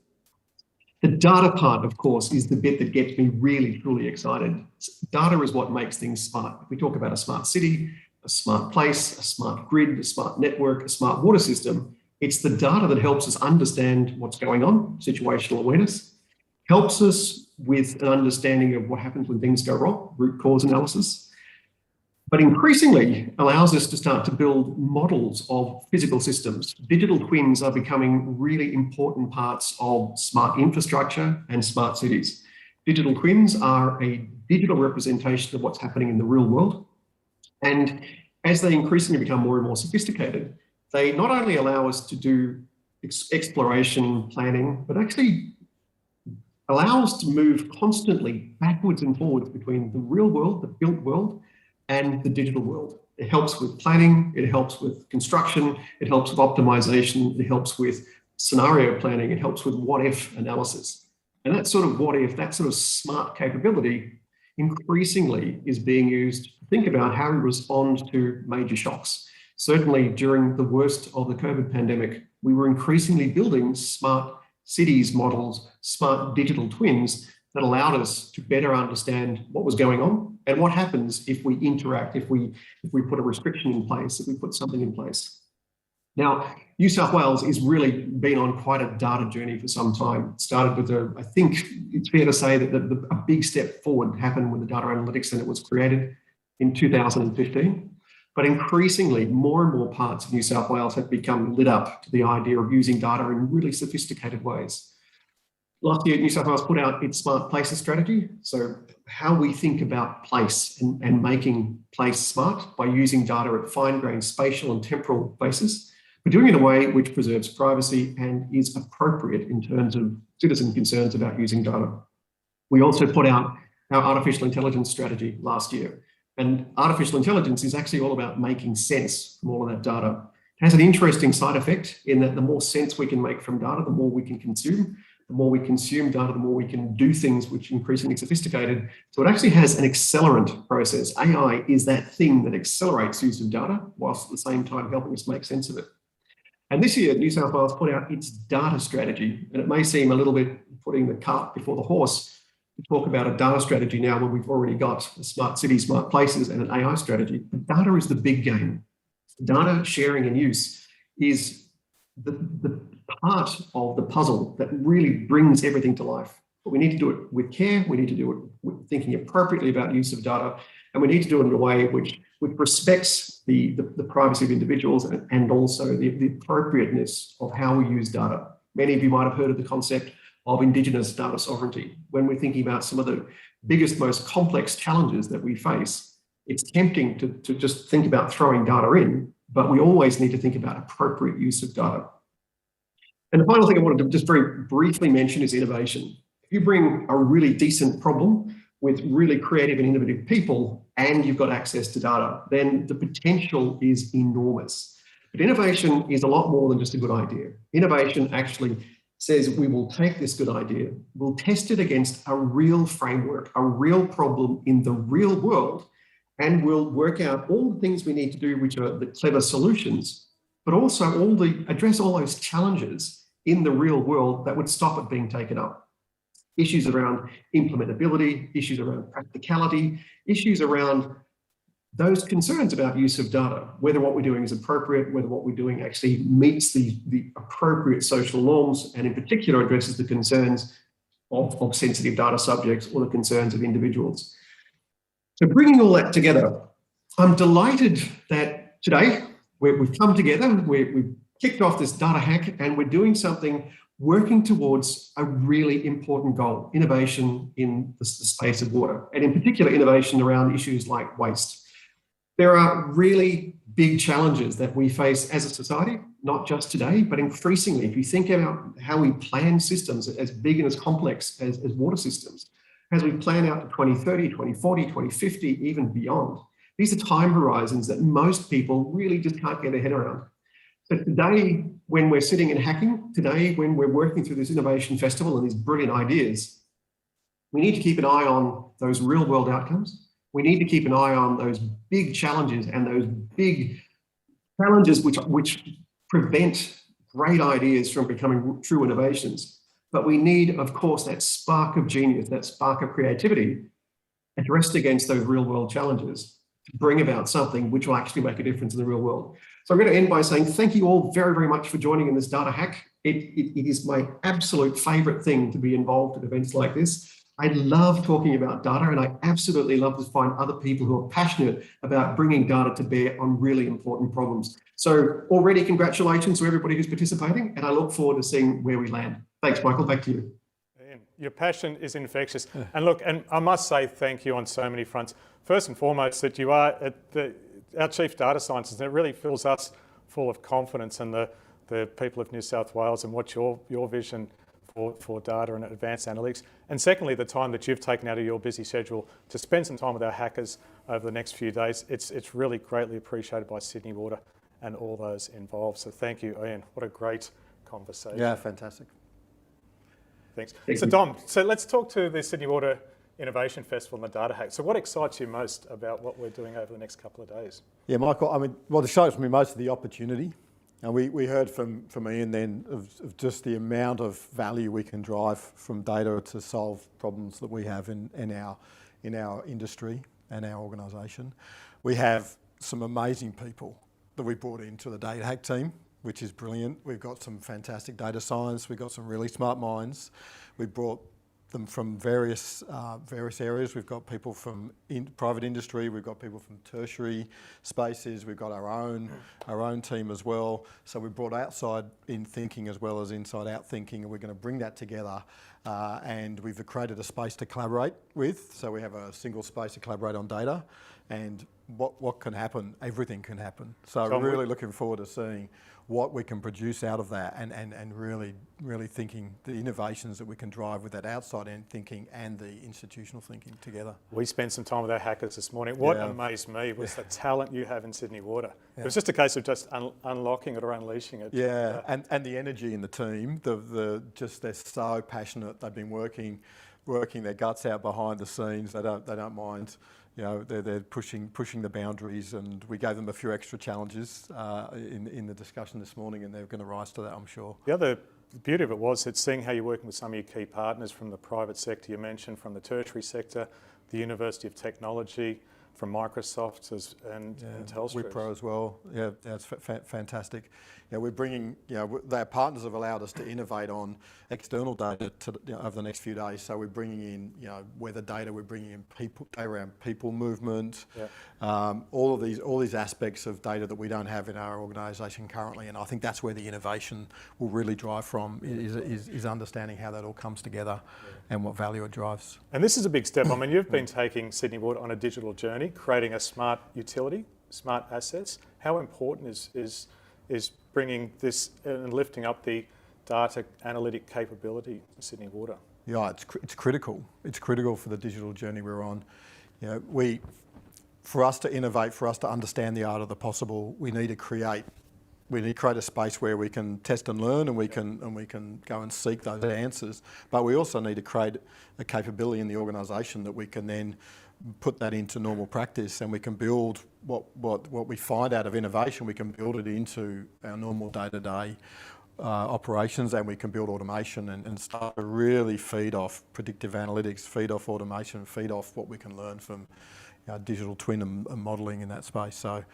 The data part, of course, is the bit that gets me really, truly excited. Data is what makes things smart. If we talk about a smart city, a smart place, a smart grid, a smart network, a smart water system, it's the data that helps us understand what's going on, situational awareness, helps us with an understanding of what happens when things go wrong, root cause analysis, but increasingly allows us to start to build models of physical systems. Digital twins are becoming really important parts of smart infrastructure and smart cities. Digital twins are a digital representation of what's happening in the real world. And as they increasingly become more and more sophisticated, they not only allow us to do exploration planning, but actually allow us to move constantly backwards and forwards between the real world, the built world, and the digital world. It helps with planning, it helps with construction, it helps with optimization, it helps with scenario planning, it helps with what-if analysis. And that sort of what-if, that sort of smart capability increasingly is being used to think about how we respond to major shocks. Certainly during the worst of the COVID pandemic, we were increasingly building smart cities models, smart digital twins that allowed us to better understand what was going on and what happens if we interact, if we put a restriction in place, if we put something in place. Now, New South Wales has really been on quite a data journey for some time. It started with I think it's fair to say that a big step forward happened when the Data Analytics Centre was created in 2015. But increasingly, more and more parts of New South Wales have become lit up to the idea of using data in really sophisticated ways. Last year, New South Wales put out its Smart Places strategy. So how we think about place and making place smart by using data at fine-grained spatial and temporal basis. but doing it in a way which preserves privacy and is appropriate in terms of citizen concerns about using data. We also put out our artificial intelligence strategy last year. And artificial intelligence is actually all about making sense from all of that data. It has an interesting side effect in that the more sense we can make from data, the more we can consume. The more we consume data, the more we can do things which are increasingly sophisticated. So it actually has an accelerant process. AI is that thing that accelerates use of data whilst at the same time helping us make sense of it. And this year, New South Wales put out its data strategy. And it may seem a little bit putting the cart before the horse to talk about a data strategy now when we've already got a smart city, smart places and an AI strategy. But data is the big game. Data sharing and use is the part of the puzzle that really brings everything to life. But we need to do it with care. We need to do it with thinking appropriately about use of data. And we need to do it in a way which respects the privacy of individuals and also the appropriateness of how we use data. Many of you might have heard of the concept of Indigenous data sovereignty. When we're thinking about some of the biggest, most complex challenges that we face, it's tempting to just think about throwing data in, but we always need to think about appropriate use of data. And the final thing I wanted to just very briefly mention is innovation. If you bring a really decent problem with really creative and innovative people and you've got access to data, then the potential is enormous. But innovation is a lot more than just a good idea. Innovation actually says we will take this good idea, we'll test it against a real framework, a real problem in the real world, and we'll work out all the things we need to do, which are the clever solutions, but also address all those challenges in the real world that would stop it being taken up. Issues around implementability, issues around practicality, issues around those concerns about use of data, whether what we're doing is appropriate, whether what we're doing actually meets the appropriate social norms, and in particular addresses the concerns of sensitive data subjects or the concerns of individuals. So bringing all that together, I'm delighted that today we've come together, we've kicked off this data hack, and we're doing something working towards a really important goal, innovation in the space of water, and in particular innovation around issues like waste. There are really big challenges that we face as a society, not just today, but increasingly. If you think about how we plan systems as big and as complex as water systems, as we plan out to 2030, 2040, 2050, even beyond, these are time horizons that most people really just can't get their head around. So today, when we're sitting and hacking, today, when we're working through this innovation festival and these brilliant ideas, we need to keep an eye on those real world outcomes. We need to keep an eye on those big challenges and those big challenges which prevent great ideas from becoming true innovations. But we need, of course, that spark of genius, that spark of creativity addressed against those real world challenges to bring about something which will actually make a difference in the real world. So I'm going to end by saying thank you all very, very much for joining in this data hack. It is my absolute favorite thing to be involved in events like this. I love talking about data, and I absolutely love to find other people who are passionate about bringing data to bear on really important problems. So already congratulations to everybody who's participating, and I look forward to seeing where we land. Thanks, Michael, back to you. Ian, your passion is infectious. And look, and I must say thank you on so many fronts. First and foremost, that you are our chief data scientist, and it really fills us full of confidence in the people of New South Wales and what your vision for data and advanced analytics. And secondly, the time that you've taken out of your busy schedule to spend some time with our hackers over the next few days, it's really greatly appreciated by Sydney Water and all those involved. So thank you, Ian. What a great conversation. Yeah, fantastic. Thanks. So Dom, so let's talk to the Sydney Water Innovation Festival and the data hack. So what excites you most about what we're doing over the next couple of days? Yeah, Michael, I mean, what excites me most is the opportunity. And we heard from Ian then of just the amount of value we can drive from data to solve problems that we have in our industry and our organisation. We have some amazing people that we brought into the data hack team, which is brilliant. We've got some fantastic data science. We've got some really smart minds. We brought them from various areas. We've got people from private industry. We've got people from tertiary spaces. We've got our own team as well. So we brought outside in thinking as well as inside out thinking, and we're going to bring that together. And we've created a space to collaborate with. So we have a single space to collaborate on data. And what can happen? Everything can happen. So I'm really looking forward to seeing what we can produce out of that, and really thinking the innovations that we can drive with that outside end thinking and the institutional thinking together. We spent some time with our hackers this morning. What amazed me was the talent you have in Sydney Water. It was just a case of just unlocking it or unleashing it. Yeah, and the energy in the team, they're so passionate. They've been working their guts out behind the scenes. They don't mind. You know, they're pushing the boundaries, and we gave them a few extra challenges in the discussion this morning, and they're going to rise to that, I'm sure. The other beauty of it was it's seeing how you're working with some of your key partners from the private sector you mentioned, from the tertiary sector, the University of Technology, from Microsoft and Telstra. Wipro as well. Yeah, that's fantastic. You know, we're bringing, their partners have allowed us to innovate on external data over the next few days. So we're bringing in, weather data, we're bringing in people around people movement, all these aspects of data that we don't have in our organisation currently. And I think that's where the innovation will really drive from, is understanding how that all comes together and what value it drives. And this is a big step. I mean, you've been taking Sydney Water on a digital journey, creating a smart utility, smart assets. How important is bringing this and lifting up the data analytic capability in Sydney Water? Yeah, it's critical. It's critical for the digital journey we're on. For us to innovate, for us to understand the art of the possible, we need to create a space where we can test and learn, and we can go and seek those answers. But we also need to create a capability in the organisation that we can then put that into normal practice, and we can build what we find out of innovation. We can build it into our normal day-to-day operations, and we can build automation and start to really feed off predictive analytics, feed off automation, feed off what we can learn from digital twin and modelling in that space. So,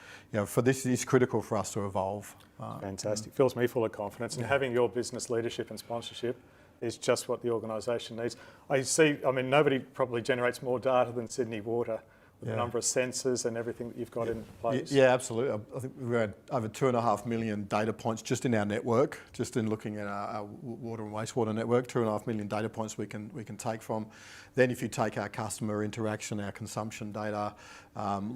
for this, it's critical for us to evolve. Fantastic. Fills me full of confidence. And having your business leadership and sponsorship is just what the organisation needs. Nobody probably generates more data than Sydney Water, with the number of sensors and everything that you've got in place. Yeah, absolutely. I think we had over 2.5 million data points just in our network, just in looking at our water and wastewater network. 2.5 million data points we can take from. Then, if you take our customer interaction, our consumption data,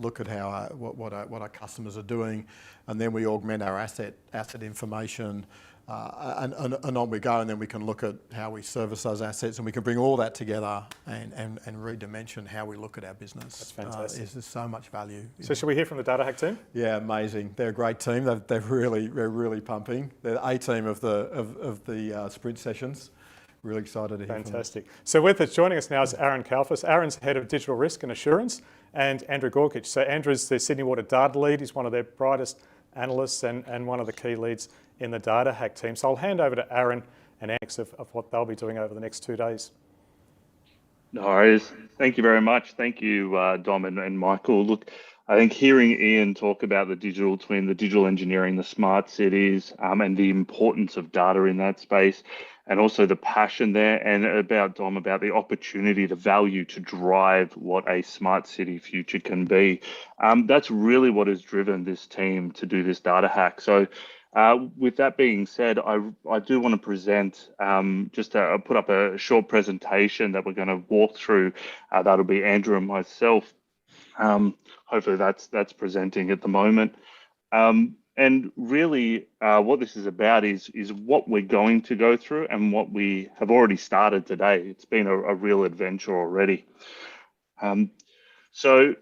look at how what our customers are doing, and then we augment our asset information. And on we go, and then we can look at how we service those assets, and we can bring all that together and redimension how we look at our business. That's fantastic. There's so much value. So should we hear from the Data Hack team? Yeah, amazing. They're a great team. They're really pumping. They're the A team of the sprint sessions. Really excited to hear from them. Fantastic. So with us, joining us now is Aaron Kalfas. Aaron's Head of Digital Risk and Assurance, and Andrew Gorkic. So Andrew's the Sydney Water data lead. He's one of their brightest analysts and one of the key leads in the Data Hack team. So I'll hand over to Aaron and Alex of what they'll be doing over the next 2 days. No worries. Thank you very much. Thank you, Dom and Michael. Look, I think hearing Ian talk about the digital twin, the digital engineering, the smart cities, and the importance of data in that space, and also the passion there, and about Dom, about the opportunity, the value to drive what a smart city future can be. That's really what has driven this team to do this Data Hack. So with that being said, I do want to present, put up a short presentation that we're going to walk through. That'll be Andrew and myself. Hopefully that's presenting at the moment. And really what this is about is what we're going to go through and what we have already started today. It's been a real adventure already. So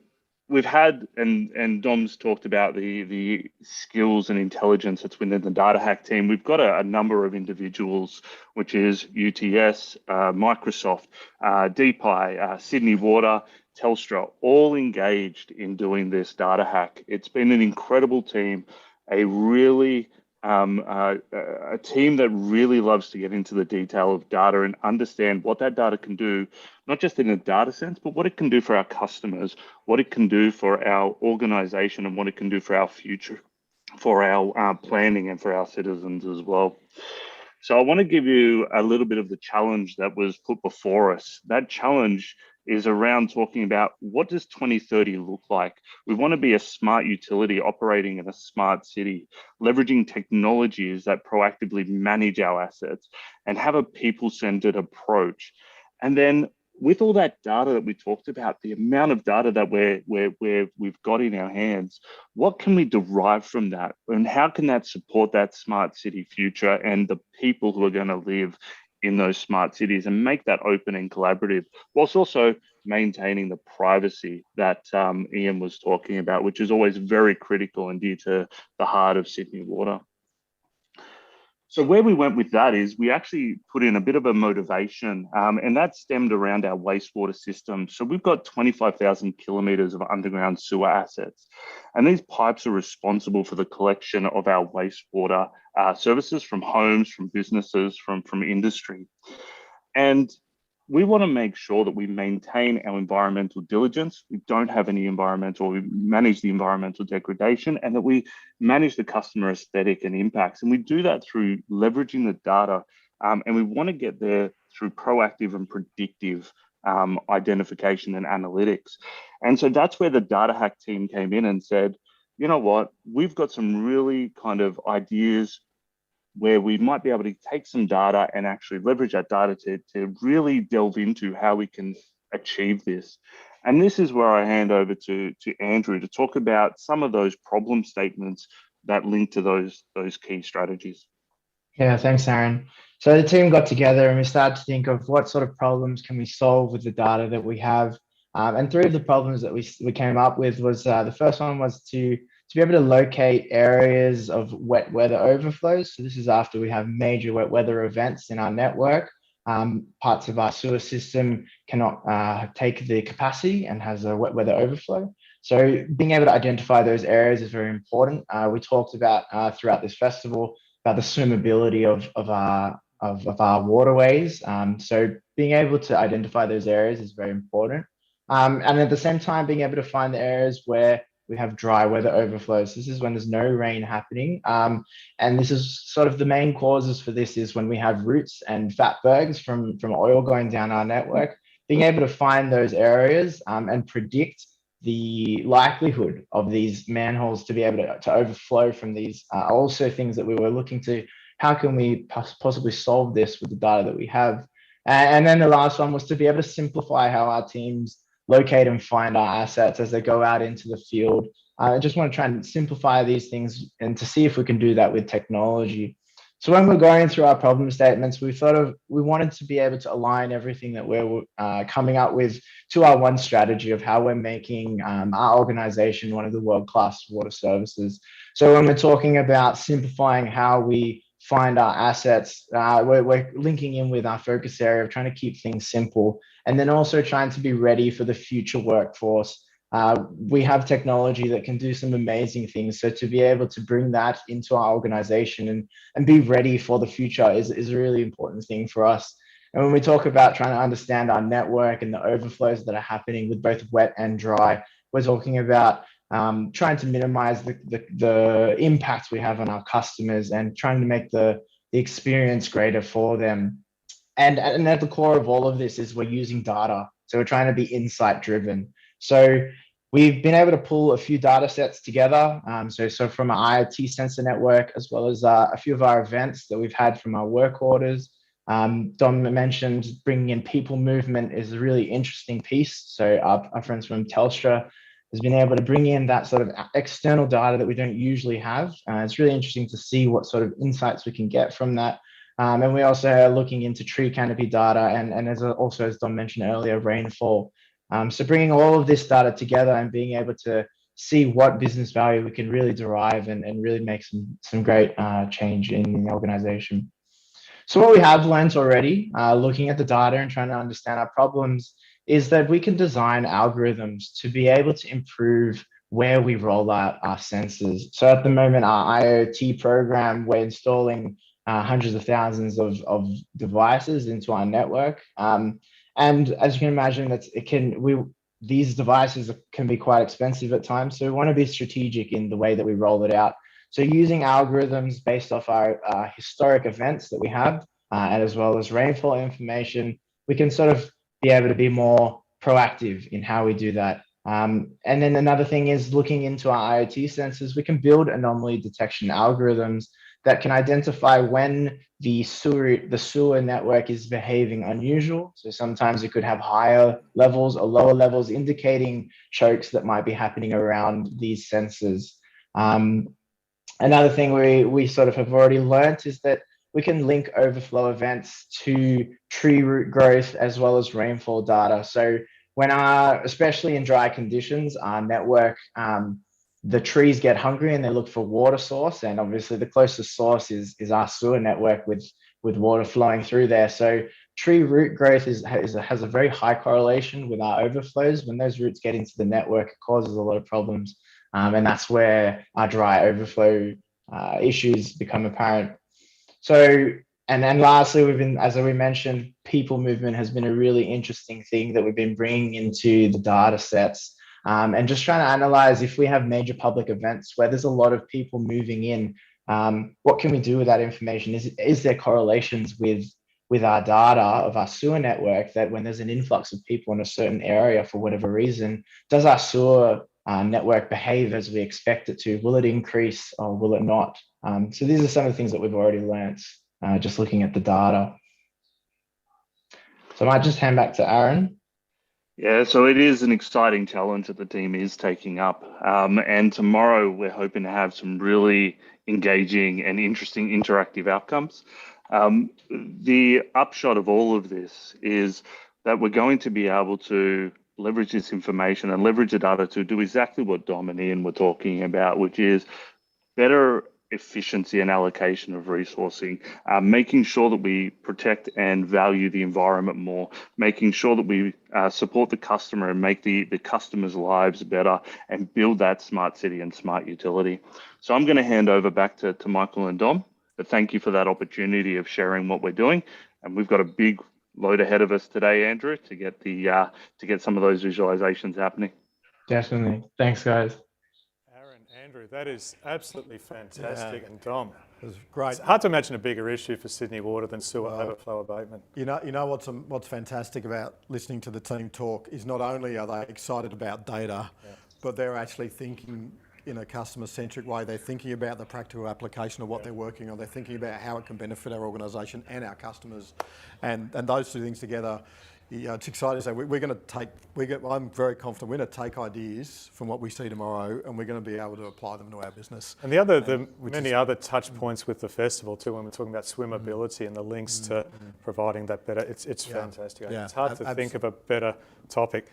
we've had, and Dom's talked about the skills and intelligence that's within the Data Hack team. We've got a number of individuals, which is UTS, Microsoft, DPI, Sydney Water, Telstra, all engaged in doing this Data Hack. It's been an incredible team, a really a team that really loves to get into the detail of data and understand what that data can do, not just in a data sense, but what it can do for our customers, what it can do for our organization, and what it can do for our future, for our planning, and for our citizens as well. So I want to give you a little bit of the challenge that was put before us. That challenge is around talking about, what does 2030 look like? We want to be a smart utility operating in a smart city, leveraging technologies that proactively manage our assets and have a people-centered approach. And then with all that data that we talked about, the amount of data that we've got in our hands, what can we derive from that? And how can that support that smart city future and the people who are going to live in those smart cities and make that open and collaborative, whilst also maintaining the privacy that Ian was talking about, which is always very critical and dear to the heart of Sydney Water. So where we went with that is we actually put in a bit of a motivation, and that stemmed around our wastewater system. So we've got 25,000 kilometres of underground sewer assets, and these pipes are responsible for the collection of our wastewater services from homes, from businesses, from industry. And we want to make sure that we maintain our environmental diligence, we don't have any we manage the environmental degradation, and that we manage the customer aesthetic and impacts. And we do that through leveraging the data. And we want to get there through proactive and predictive identification and analytics. And so that's where the Data Hack team came in and said, you know what, we've got some really kind of ideas where we might be able to take some data and actually leverage that data to really delve into how we can achieve this. And this is where I hand over to Andrew to talk about some of those problem statements that link to those key strategies. Yeah, thanks, Aaron. So the team got together and we started to think of what sort of problems can we solve with the data that we have. And three of the problems that we came up with was, the first one was to be able to locate areas of wet weather overflows. So this is after we have major wet weather events in our network. Parts of our sewer system cannot take the capacity and has a wet weather overflow. So being able to identify those areas is very important. We talked about throughout this festival about the swimmability of our waterways. So being able to identify those areas is very important. And at the same time, being able to find the areas where we have dry weather overflows. This is when there's no rain happening. And this is sort of the main causes for this is when we have roots and fatbergs from oil going down our network. Being able to find those areas and predict the likelihood of these manholes to be able to overflow from these are also things that we were looking to, how can we possibly solve this with the data that we have? And then the last one was to be able to simplify how our teams locate and find our assets as they go out into the field. I just want to try and simplify these things and to see if we can do that with technology. So when we're going through our problem statements, we wanted to be able to align everything that we're coming up with to our one strategy of how we're making our organization one of the world-class water services. So when we're talking about simplifying how we find our assets, we're linking in with our focus area of trying to keep things simple and then also trying to be ready for the future workforce. We have technology that can do some amazing things. So to be able to bring that into our organization and be ready for the future is a really important thing for us. And when we talk about trying to understand our network and the overflows that are happening with both wet and dry, we're talking about trying to minimize the impact we have on our customers and trying to make the experience greater for them. And at the core of all of this is we're using data. So we're trying to be insight driven. So we've been able to pull a few data sets together. So from our IoT sensor network, as well as a few of our events that we've had from our work orders. Dom mentioned bringing in people movement is a really interesting piece. So our friends from Telstra has been able to bring in that sort of external data that we don't usually have. It's really interesting to see what sort of insights we can get from that. And we also are looking into tree canopy data and as Dom mentioned earlier, rainfall. So bringing all of this data together and being able to see what business value we can really derive and really make some great change in the organization. So what we have learned already, looking at the data and trying to understand our problems, is that we can design algorithms to be able to improve where we roll out our sensors. So at the moment, our IoT program, we're installing hundreds of thousands of devices into our network. And as you can imagine, these devices can be quite expensive at times. So we want to be strategic in the way that we roll it out. So using algorithms based off our historic events that we have, and as well as rainfall information, we can sort of be able to be more proactive in how we do that. And then another thing is looking into our IoT sensors, we can build anomaly detection algorithms that can identify when the sewer network is behaving unusual. So sometimes it could have higher levels or lower levels, indicating chokes that might be happening around these sensors. Another thing we sort of have already learnt is that we can link overflow events to tree root growth as well as rainfall data. So when especially in dry conditions, our network, the trees get hungry and they look for water source, and obviously the closest source is our sewer network with water flowing through there. So tree root growth has a very high correlation with our overflows. When those roots get into the network, it causes a lot of problems, and that's where our dry overflow issues become apparent. So, and then lastly, as we mentioned, people movement has been a really interesting thing that we've been bringing into the data sets, and just trying to analyze if we have major public events where there's a lot of people moving in, what can we do with that information? Is there correlations with our data of our sewer network that when there's an influx of people in a certain area for whatever reason, does our sewer network behave as we expect it to? Will it increase or will it not? So these are some of the things that we've already learnt just looking at the data. So I might just hand back to Aaron. Yeah, so it is an exciting challenge that the team is taking up. And tomorrow we're hoping to have some really engaging and interesting interactive outcomes. The upshot of all of this is that we're going to be able to leverage this information and leverage the data to do exactly what Dom and Ian were talking about, which is better efficiency and allocation of resourcing, making sure that we protect and value the environment more, making sure that we support the customer and make the customers' lives better and build that smart city and smart utility. So I'm going to hand over back to Michael and Dom, but thank you for that opportunity of sharing what we're doing. And we've got a big load ahead of us today, Andrew, to get some of those visualizations happening. Definitely. Thanks, guys. Andrew, that is absolutely fantastic. Yeah. And Dom, it was great. It's hard to imagine a bigger issue for Sydney Water than sewer overflow abatement. You know what's fantastic about listening to the team talk is not only are they excited about data, but they're actually thinking in a customer-centric way. They're thinking about the practical application of what they're working on. They're thinking about how it can benefit our organisation and our customers, and those two things together. It's exciting to say we're going to take. I'm very confident we're going to take ideas from what we see tomorrow, and we're going to be able to apply them to our business. And many other touch points with the festival too. When we're talking about swimmability and the links to providing that better, it's fantastic. It's hard to think of a better topic.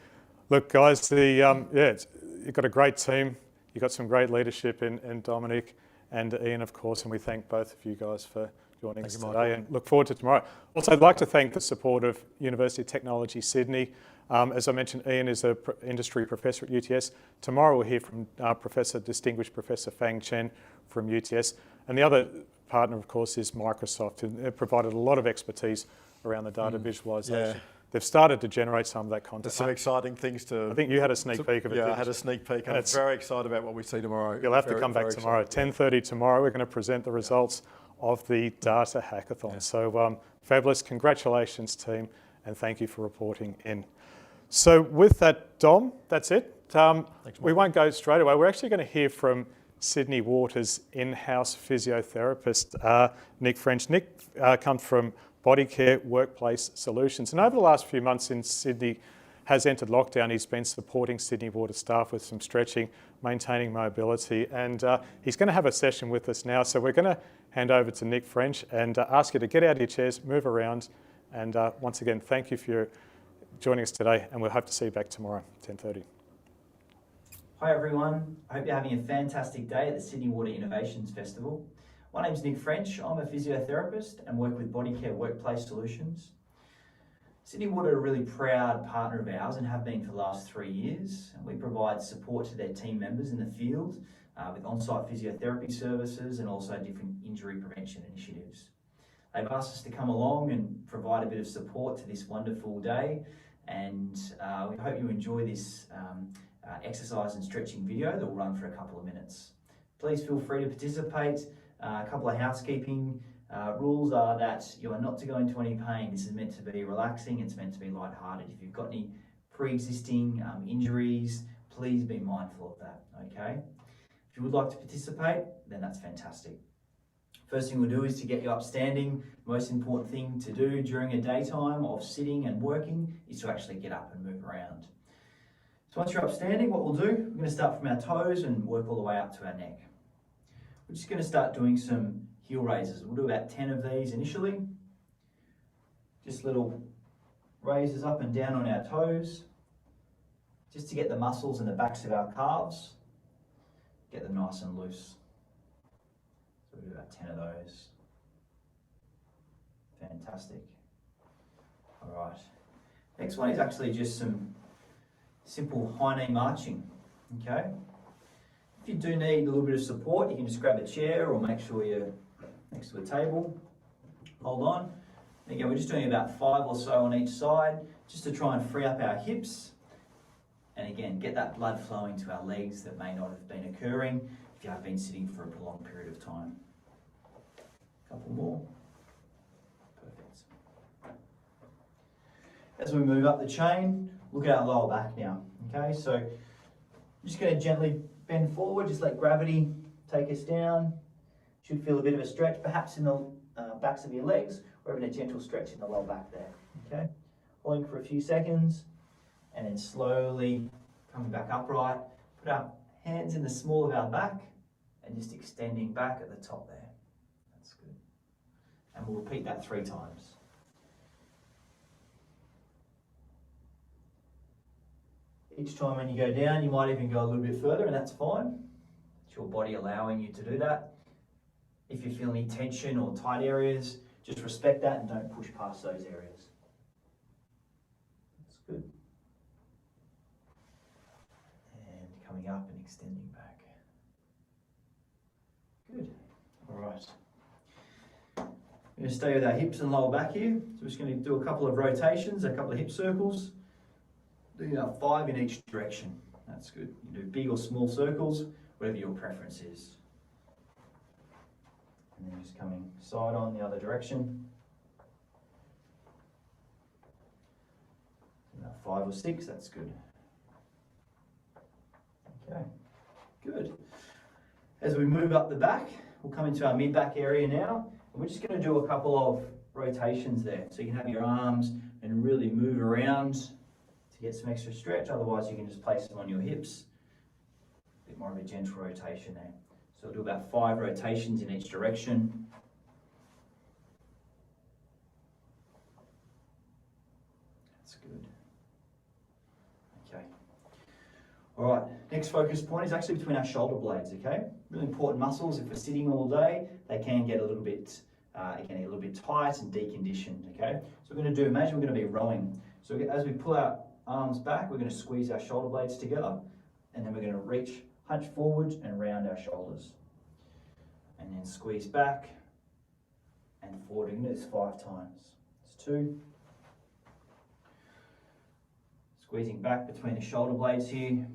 Look, guys, you've got a great team. You've got some great leadership in Dominic and Ian, of course, and we thank both of you guys for joining us today and look forward to tomorrow. Also, I'd like to thank the support of University of Technology Sydney. As I mentioned, Ian is an industry professor at UTS. Tomorrow we'll hear from Distinguished Professor Fang Chen from UTS. And the other partner, of course, is Microsoft, who have provided a lot of expertise around the data visualization. Yeah. They've started to generate some of that content. There's some exciting things to... I think you had a sneak peek of it. Yeah, I had a sneak peek. I'm very excited about what we see tomorrow. You'll have to come back tomorrow. 10:30 tomorrow, we're going to present the results of the Data Hackathon. Yeah. So fabulous. Congratulations, team, and thank you for reporting in. So with that, Dom, that's it. We won't go straight away. We're actually going to hear from Sydney Water's in-house physiotherapist, Nick French. Nick comes from Body Care Workplace Solutions. And over the last few months since Sydney has entered lockdown, he's been supporting Sydney Water staff with some stretching, maintaining mobility, and he's going to have a session with us now. So we're going to hand over to Nick French and ask you to get out of your chairs, move around, and once again, thank you for joining us today, and we'll hope to see you back tomorrow, 10:30. Hi everyone, I hope you're having a fantastic day at the Sydney Water Innovations Festival. My name's Nick French, I'm a physiotherapist and work with Body Care Workplace Solutions. Sydney Water are a really proud partner of ours and have been for the last 3 years. And we provide support to their team members in the field with on-site physiotherapy services and also different injury prevention initiatives. They've asked us to come along and provide a bit of support to this wonderful day, and we hope you enjoy this exercise and stretching video that will run for a couple of minutes. Please feel free to participate. A couple of housekeeping rules are that you are not to go into any pain. This is meant to be relaxing, it's meant to be lighthearted. If you've got any pre-existing injuries, please be mindful of that, okay? If you would like to participate, then that's fantastic. First thing we'll do is to get you up standing. Most important thing to do during a daytime of sitting and working is to actually get up and move around. So once you're up standing, what we'll do, we're going to start from our toes and work all the way up to our neck. We're just going to start doing some heel raises. We'll do about 10 of these initially. Just little raises up and down on our toes, just to get the muscles in the backs of our calves, get them nice and loose. So we'll do about 10 of those. Fantastic. All right. Next one is actually just some simple high knee marching, okay? If you do need a little bit of support, you can just grab a chair or make sure you're next to a table. Hold on. Again, we're just doing about 5 or so on each side, just to try and free up our hips. And again, get that blood flowing to our legs that may not have been occurring if you have been sitting for a prolonged period of time. A couple more. Perfect. As we move up the chain, look at our lower back now. Okay, so I'm just going to gently bend forward, just let gravity take us down. Should feel a bit of a stretch, perhaps in the backs of your legs, or even a gentle stretch in the lower back there. Okay, holding for a few seconds, and then slowly coming back upright. Put our hands in the small of our back, and just extending back at the top there. That's good. And we'll repeat that 3 times. Each time when you go down, you might even go a little bit further, and that's fine. It's your body allowing you to do that. If you feel any tension or tight areas, just respect that and don't push past those areas. That's good. And coming up and extending back. Good. All right. We're going to stay with our hips and lower back here. So we're just going to do a couple of rotations, a couple of hip circles. Do 5 in each direction. That's good. You do big or small circles, whatever your preference is. And then just coming side on the other direction. About 5 or 6, that's good. Okay, good. As we move up the back, we'll come into our mid-back area now. And we're just going to do a couple of rotations there. So you can have your arms and really move around to get some extra stretch. Otherwise, you can just place them on your hips. A bit more of a gentle rotation there. So we'll do about 5 rotations in each direction. That's good. Okay. All right, next focus point is actually between our shoulder blades, okay? Really important muscles. If we're sitting all day, they can get a little bit, tight and deconditioned, okay? So we're going to do, imagine we're going to be rowing. So as we pull our arms back, we're going to squeeze our shoulder blades together, and then we're going to reach, hunch forward and round our shoulders. And then squeeze back and forward. We're going to do this 5 times. It's 2. Squeezing back between the shoulder blades here.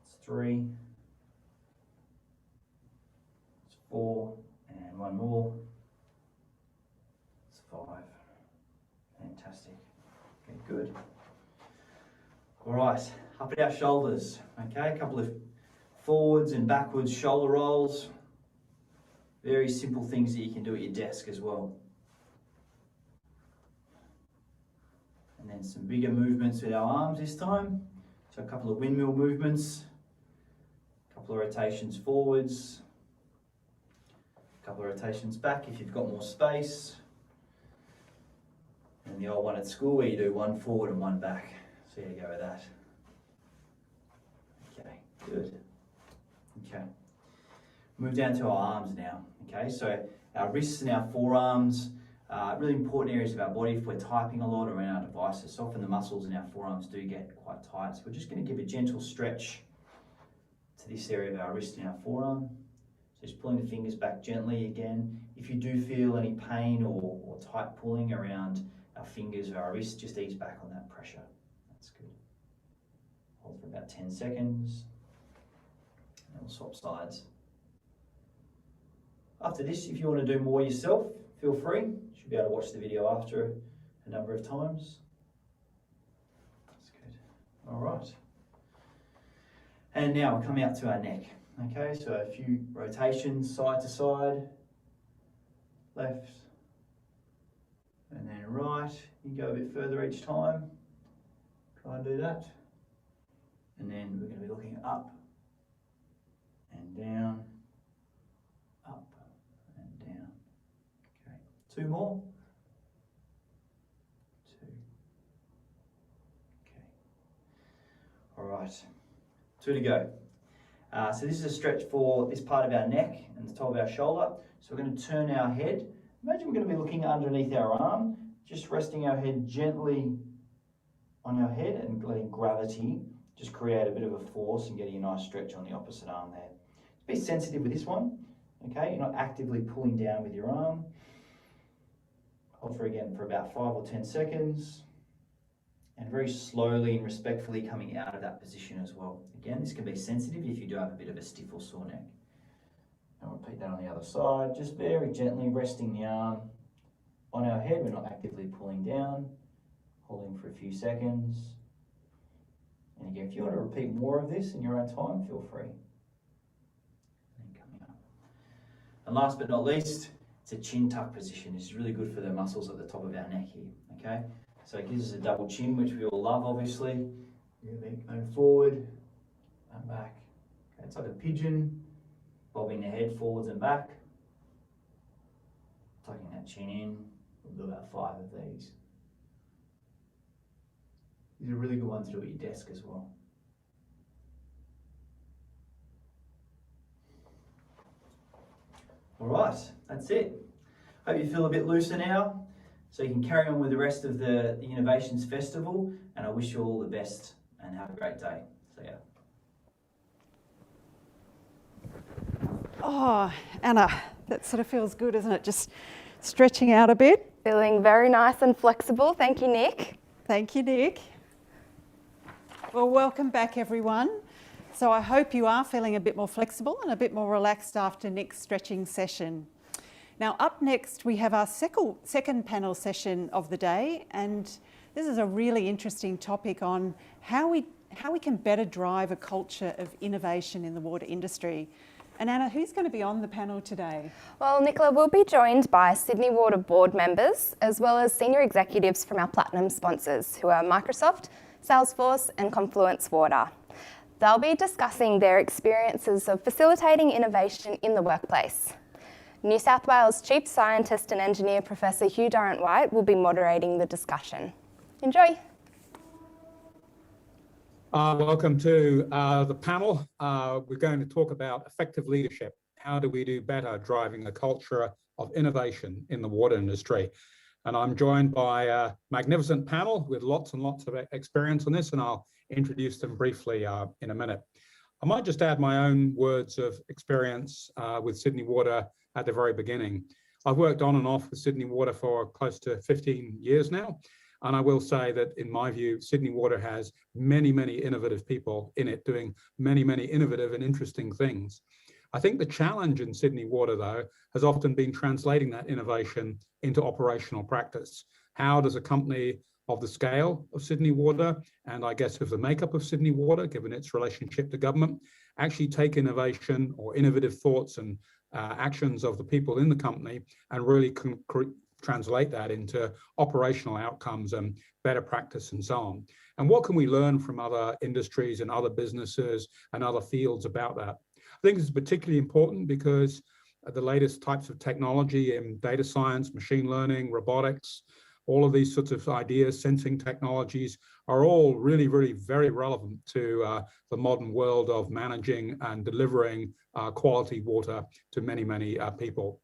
It's 3. It's 4. And 1 more. It's 5. Fantastic. Okay, good. All right, up at our shoulders. Okay, a couple of forwards and backwards shoulder rolls. Very simple things that you can do at your desk as well. And then some bigger movements with our arms this time. So a couple of windmill movements, a couple of rotations forwards, a couple of rotations back if you've got more space. And the old one at school where you do 1 forward and 1 back. So you go with that. Okay, good. Okay. Move down to our arms now. Okay, so our wrists and our forearms, really important areas of our body if we're typing a lot around our devices. Often the muscles in our forearms do get quite tight. So we're just going to give a gentle stretch to this area of our wrist and our forearm. So just pulling the fingers back gently again. If you do feel any pain or tight pulling around our fingers or our wrists, just ease back on that pressure. That's good. Hold for about 10 seconds. And we'll swap sides. After this, if you want to do more yourself, feel free. You should be able to watch the video after a number of times. That's good. All right. And now we're coming out to our neck. Okay, so a few rotations side to side, left, and then right. You go a bit further each time. Try and do that. And then we're going to be looking up and down, up and down. Okay, 2 more. 2. Okay. All right, 2 to go. So this is a stretch for this part of our neck and the top of our shoulder. So we're going to turn our head. Imagine we're going to be looking underneath our arm, just resting our head gently on our head and letting gravity just create a bit of a force and getting a nice stretch on the opposite arm there. Be sensitive with this one, okay? You're not actively pulling down with your arm. Hold for again for about 5 or 10 seconds. And very slowly and respectfully coming out of that position as well. Again, this can be sensitive if you do have a bit of a stiff or sore neck. And repeat that on the other side. Just very gently resting the arm on our head. We're not actively pulling down. Holding for a few seconds. And again, if you want to repeat more of this in your own time, feel free. And coming up. And last but not least, it's a chin tuck position. This is really good for the muscles at the top of our neck here, okay? So it gives us a double chin, which we all love, obviously. Going forward and back. Okay, it's like a pigeon, bobbing the head forwards and back. Tucking that chin in. We'll do about 5 of these. These are really good ones to do at your desk as well. All right, that's it. Hope you feel a bit looser now, so you can carry on with the rest of the Innovations Festival, and I wish you all the best and have a great day. See ya. Oh, Anna, that sort of feels good, isn't it? Just stretching out a bit. Feeling very nice and flexible. Thank you, Nick. Thank you, Nick. Well, welcome back, everyone. So I hope you are feeling a bit more flexible and a bit more relaxed after Nick's stretching session. Now, up next, we have our second panel session of the day, and this is a really interesting topic on how we can better drive a culture of innovation in the water industry. And Anna, who's going to be on the panel today? Well, Nicola, we'll be joined by Sydney Water board members, as well as senior executives from our platinum sponsors, who are Microsoft, Salesforce and Confluence Water. They'll be discussing their experiences of facilitating innovation in the workplace. New South Wales Chief Scientist and Engineer Professor Hugh Durrant-White will be moderating the discussion. Enjoy. Welcome to the panel. We're going to talk about effective leadership. How do we do better driving a culture of innovation in the water industry? And I'm joined by a magnificent panel with lots and lots of experience on this, and I'll introduce them briefly in a minute. I might just add my own words of experience with Sydney Water at the very beginning. I've worked on and off with Sydney Water for close to 15 years now. And I will say that in my view, Sydney Water has many, many innovative people in it doing many, many innovative and interesting things. I think the challenge in Sydney Water, though, has often been translating that innovation into operational practice. How does a company of the scale of Sydney Water, and I guess of the makeup of Sydney Water, given its relationship to government, actually take innovation or innovative thoughts and actions of the people in the company and really translate that into operational outcomes and better practice and so on? And what can we learn from other industries and other businesses and other fields about that? I think this is particularly important because the latest types of technology in data science, machine learning, robotics, all of these sorts of ideas, sensing technologies are all really, really very relevant to the modern world of managing and delivering quality water to many, many people.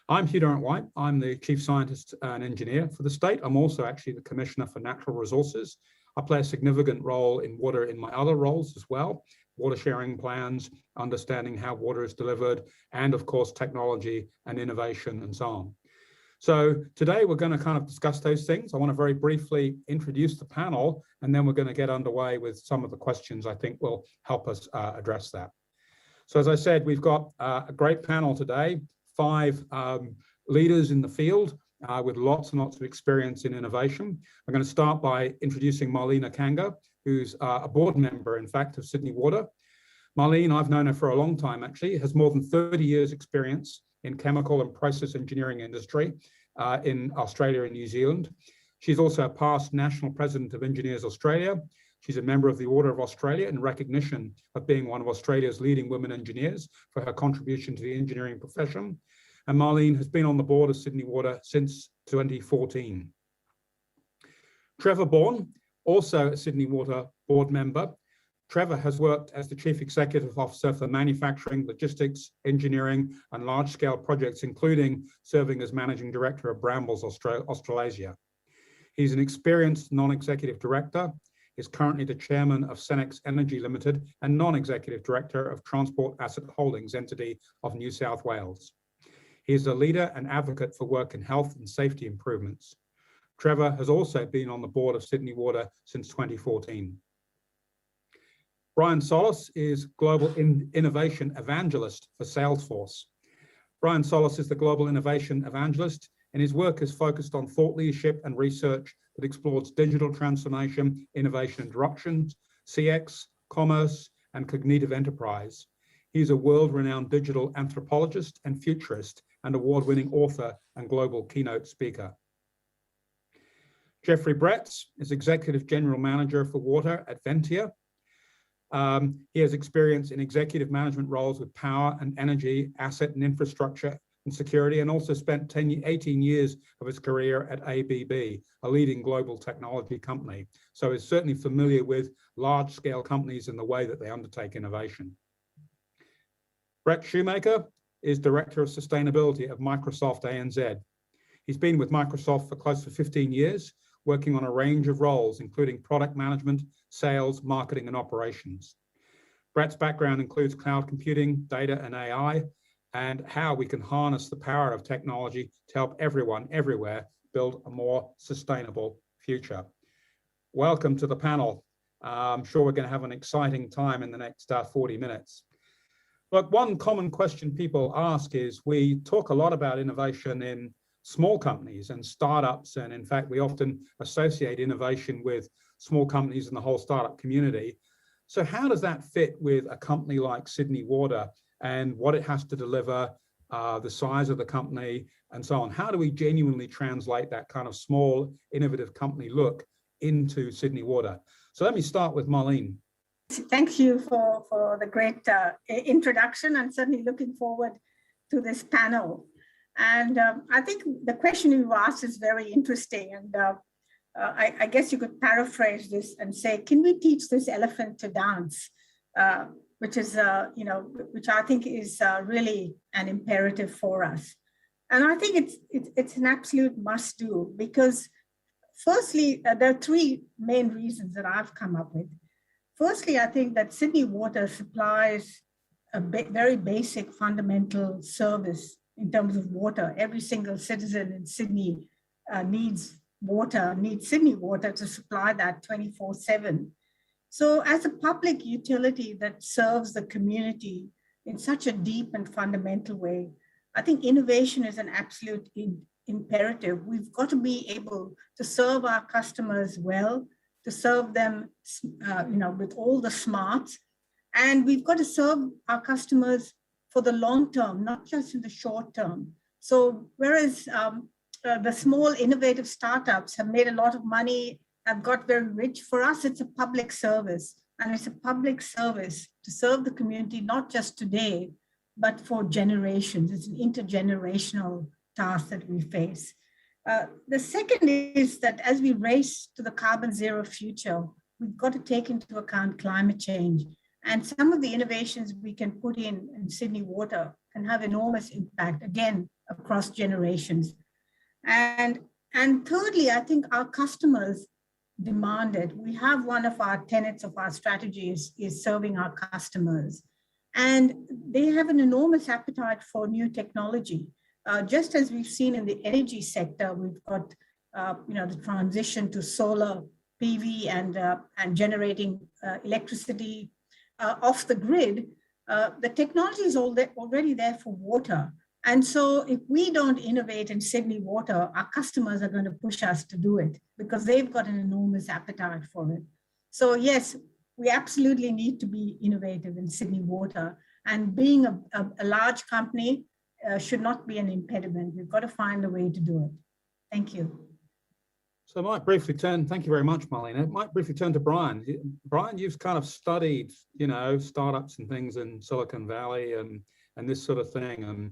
I'm Hugh Durrant-White. I'm the Chief Scientist and Engineer for the state. I'm also actually the Commissioner for Natural Resources. I play a significant role in water in my other roles as well, water sharing plans, understanding how water is delivered, and of course, technology and innovation and so on. So today we're going to kind of discuss those things. I want to very briefly introduce the panel, and then we're going to get underway with some of the questions I think will help us address that. So as I said, we've got a great panel today, 5 leaders in the field with lots and lots of experience in innovation. I'm going to start by introducing Marlena Kanga, who's a board member, in fact, of Sydney Water. Marlene, I've known her for a long time actually, has more than 30 years experience in chemical and process engineering industry in Australia and New Zealand. She's also a past National President of Engineers Australia. She's a member of the Order of Australia in recognition of being one of Australia's leading women engineers for her contribution to the engineering profession. And Marlene has been on the board of Sydney Water since 2014. Trevor Bourne, also a Sydney Water board member. Trevor has worked as the Chief Executive Officer for manufacturing, logistics, engineering, and large-scale projects, including serving as Managing Director of Brambles Australasia. He's an experienced non-executive director, is currently the Chairman of Senex Energy Limited and non-executive director of Transport Asset Holdings entity of New South Wales. He is a leader and advocate for work and health and safety improvements. Trevor has also been on the board of Sydney Water since 2014. Brian Solis is Global Innovation Evangelist for Salesforce. Brian Solis is the Global Innovation Evangelist, and his work is focused on thought leadership and research that explores digital transformation, innovation and disruptions, CX, commerce, and cognitive enterprise. He's a world-renowned digital anthropologist and futurist and award-winning author and global keynote speaker. Jeffrey Bretz is Executive General Manager for Water at Ventia. He has experience in executive management roles with power and energy, asset and infrastructure and security, and also spent 18 years of his career at ABB, a leading global technology company. So he's certainly familiar with large-scale companies and the way that they undertake innovation. Brett Shoemaker is Director of Sustainability of Microsoft ANZ. He's been with Microsoft for close to 15 years, working on a range of roles, including product management, sales, marketing, and operations. Brett's background includes cloud computing, data and AI, and how we can harness the power of technology to help everyone, everywhere, build a more sustainable future. Welcome to the panel. I'm sure we're going to have an exciting time in the next 40 minutes. But one common question people ask is, we talk a lot about innovation in small companies and startups, and in fact, we often associate innovation with small companies and the whole startup community. So how does that fit with a company like Sydney Water and what it has to deliver, the size of the company, and so on? How do we genuinely translate that kind of small, innovative company look into Sydney Water? So let me start with Marlene. Thank you for the great introduction. I'm certainly looking forward to this panel. And I think the question you asked is very interesting. And I guess you could paraphrase this and say, can we teach this elephant to dance? Which is, which I think is really an imperative for us. And I think it's an absolute must do, because firstly, there are three main reasons that I've come up with. Firstly, I think that Sydney Water supplies a very basic fundamental service in terms of water. Every single citizen in Sydney needs water, needs Sydney Water to supply that 24/7. So as a public utility that serves the community in such a deep and fundamental way, I think innovation is an absolute imperative. We've got to be able to serve our customers well, to serve them with all the smarts. And we've got to serve our customers for the long term, not just in the short term. So whereas the small innovative startups have made a lot of money, have got very rich, for us it's a public service. And it's a public service to serve the community, not just today, but for generations. It's an intergenerational task that we face. The second is that as we race to the carbon zero future, we've got to take into account climate change. And some of the innovations we can put in Sydney Water can have enormous impact, again, across generations. And thirdly, I think our customers demand it. We have one of our tenets of our strategy is serving our customers. And they have an enormous appetite for new technology. Just as we've seen in the energy sector, we've got the transition to solar PV and generating electricity off the grid. The technology is already there for water. And so if we don't innovate in Sydney Water, our customers are going to push us to do it because they've got an enormous appetite for it. So yes, we absolutely need to be innovative in Sydney Water. And being a large company should not be an impediment. We've got to find a way to do it. Thank you. So I might briefly turn, thank you very much, Marlene. I might briefly turn to Brian. Brian, you've kind of studied, you know, startups and things in Silicon Valley and this sort of thing. And,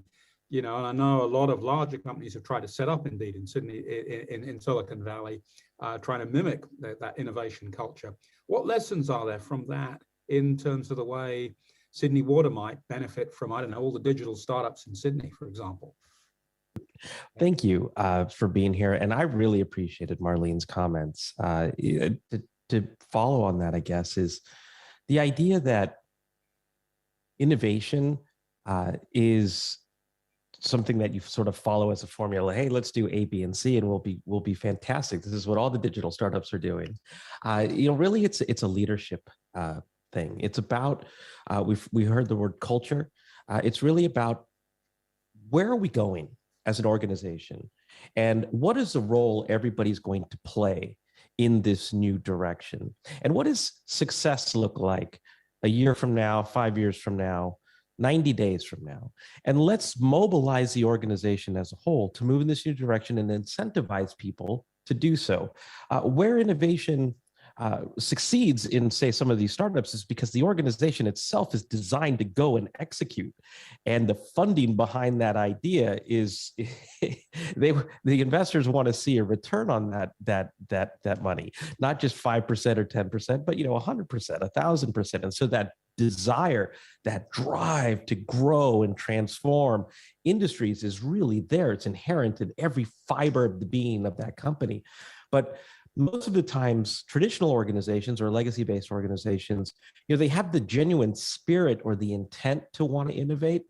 you know, and I know a lot of larger companies have tried to set up indeed in Sydney, in Silicon Valley, trying to mimic that innovation culture. What lessons are there from that in terms of the way Sydney Water might benefit from, I don't know, all the digital startups in Sydney, for example? Thank you for being here. And I really appreciated Marlene's comments. To follow on that, I guess, is the idea that innovation is something that you sort of follow as a formula. Hey, let's do A, B, and C, and we'll be fantastic. This is what all the digital startups are doing. You know, really, it's a leadership thing. It's about we heard the word culture. It's really about where are we going as an organization, and what is the role everybody's going to play in this new direction, and what does success look like a year from now, 5 years from now, 90 days from now. And let's mobilize the organization as a whole to move in this new direction and incentivize people to do so. Where innovation succeeds in, say, some of these startups is because the organization itself is designed to go and execute. And the funding behind that idea is, the investors want to see a return on that money, not just 5% or 10%, but 100%, 1,000%. And so that desire, that drive to grow and transform industries is really there. It's inherent in every fiber of the being of that company. But most of the times, traditional organizations or legacy-based organizations, they have the genuine spirit or the intent to want to innovate,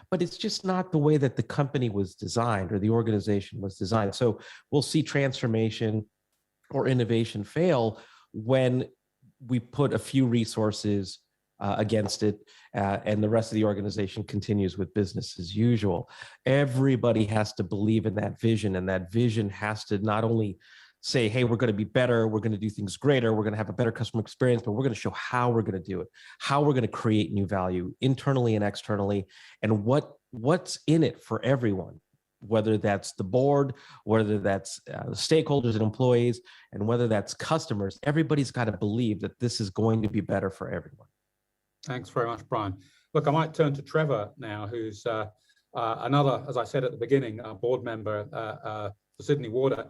but it's just not the way that the company was designed or the organization was designed. So we'll see transformation or innovation fail when we put a few resources against it, and the rest of the organization continues with business as usual. Everybody has to believe in that vision, and that vision has to not only say, hey, we're going to be better, we're going to do things greater, we're going to have a better customer experience, but we're going to show how we're going to do it, how we're going to create new value internally and externally, and what's in it for everyone, whether that's the board, whether that's stakeholders and employees, and whether that's customers. Everybody's got to believe that this is going to be better for everyone. Thanks very much, Brian. Look, I might turn to Trevor now, who's another, as I said at the beginning, board member for Sydney Water.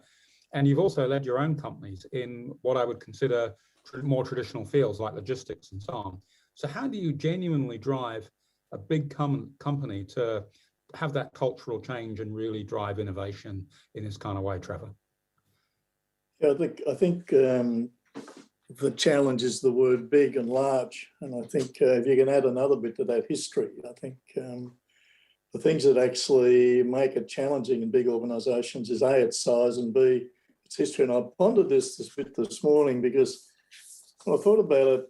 And you've also led your own companies in what I would consider more traditional fields like logistics and so on. So how do you genuinely drive a big company to have that cultural change and really drive innovation in this kind of way, Trevor? Yeah, I think the challenge is the word big and large. And I think if you can add another bit to that, history, I think the things that actually make it challenging in big organisations is A, its size, and B, its history. And I pondered this bit this morning because when I thought about it,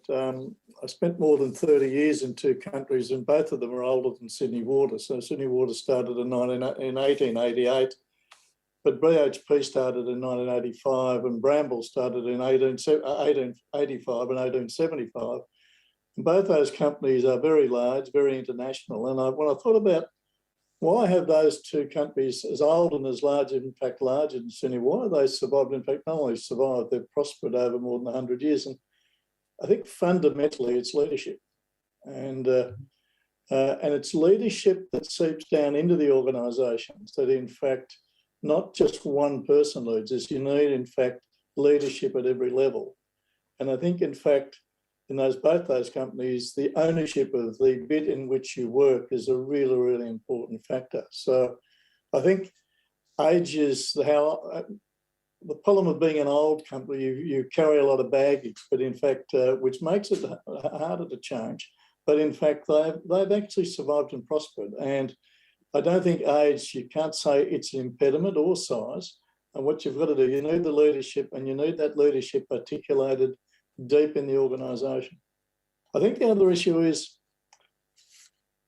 I spent more than 30 years in two countries, and both of them are older than Sydney Water. So Sydney Water started in 1888, but BHP started in 1985, and Bramble started in 1885 and 1875. And both those companies are very large, very international. And when I thought about why have those two companies as old and as large, in fact larger than Sydney Water, they survived. In fact, not only survived, they've prospered over more than 100 years. And I think fundamentally it's leadership. And it's leadership that seeps down into the organisations, that in fact, not just one person leads us. You need, in fact, leadership at every level. And I think, in fact, in both those companies, the ownership of the bit in which you work is a really, really important factor. So I think age is the problem of being an old company. You carry a lot of baggage, but in fact, which makes it harder to change. But in fact, they've actually survived and prospered. And I don't think age, you can't say it's an impediment or size. And what you've got to do, you need the leadership, and you need that leadership articulated deep in the organisation. I think the other issue is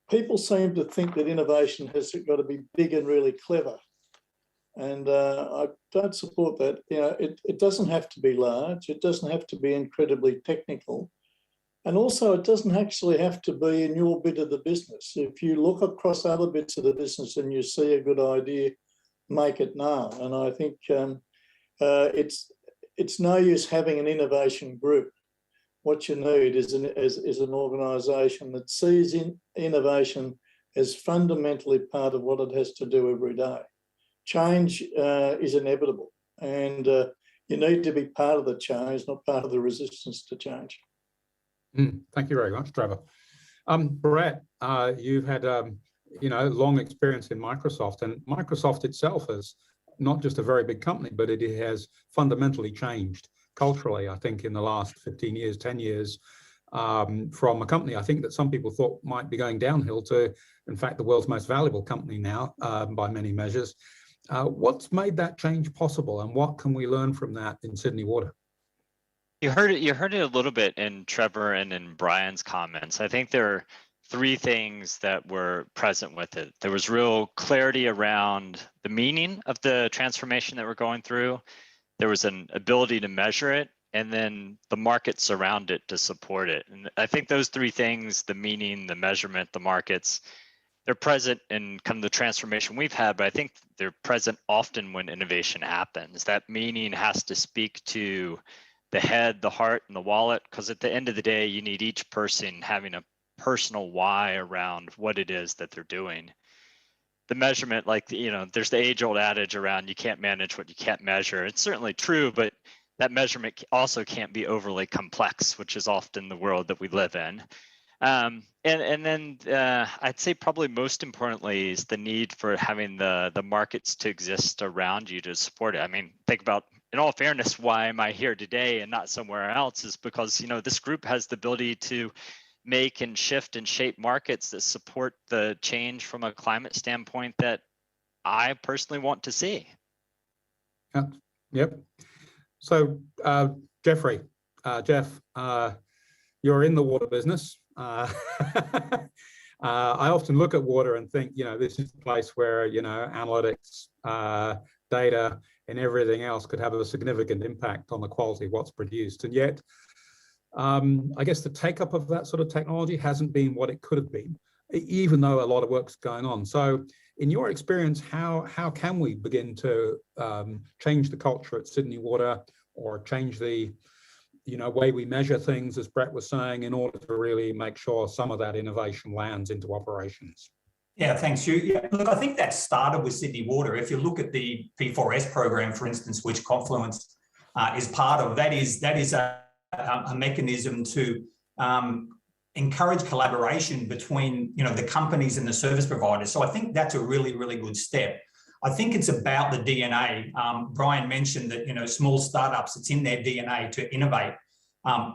people seem to think that innovation has got to be big and really clever. And I don't support that. It doesn't have to be large. It doesn't have to be incredibly technical. And also, it doesn't actually have to be in your bit of the business. If you look across other bits of the business and you see a good idea, make it known. And I think it's no use having an innovation group. What you need is an organisation that sees innovation as fundamentally part of what it has to do every day. Change is inevitable, and you need to be part of the change, not part of the resistance to change. Thank you very much, Trevor. Brett, you've had long experience in Microsoft, and Microsoft itself is not just a very big company, but it has fundamentally changed culturally, I think, in the last 15 years, 10 years, from a company I think that some people thought might be going downhill to, in fact, the world's most valuable company now by many measures. What's made that change possible, and what can we learn from that in Sydney Water? You heard it a little bit in Trevor and in Brian's comments. I think there are three things that were present with it. There was real clarity around the meaning of the transformation that we're going through. There was an ability to measure it, and then the markets around it to support it. And I think those three things, the meaning, the measurement, the markets, they're present in kind of the transformation we've had, but I think they're present often when innovation happens. That meaning has to speak to the head, the heart, and the wallet, because at the end of the day, you need each person having a personal why around what it is that they're doing. The measurement, there's the age-old adage around you can't manage what you can't measure. It's certainly true, but that measurement also can't be overly complex, which is often the world that we live in. And then I'd say probably most importantly is the need for having the markets to exist around you to support it. I mean, think about, in all fairness, why am I here today and not somewhere else is because, this group has the ability to make and shift and shape markets that support the change from a climate standpoint that I personally want to see. Yep. So, Jeffrey, Jeff, you're in the water business. I often look at water and think, this is a place where, analytics, data, and everything else could have a significant impact on the quality of what's produced. And yet, I guess the take-up of that sort of technology hasn't been what it could have been, even though a lot of work's going on. So in your experience, how can we begin to change the culture at Sydney Water, or change the way we measure things, as Brett was saying, in order to really make sure some of that innovation lands into operations? Yeah, thanks, Hugh. Yeah, look, I think that started with Sydney Water. If you look at the P4S program, for instance, which Confluence is part of, that is a mechanism to encourage collaboration between the companies and the service providers. So I think that's a really, really good step. I think it's about the DNA. Brian mentioned that small startups, it's in their DNA to innovate.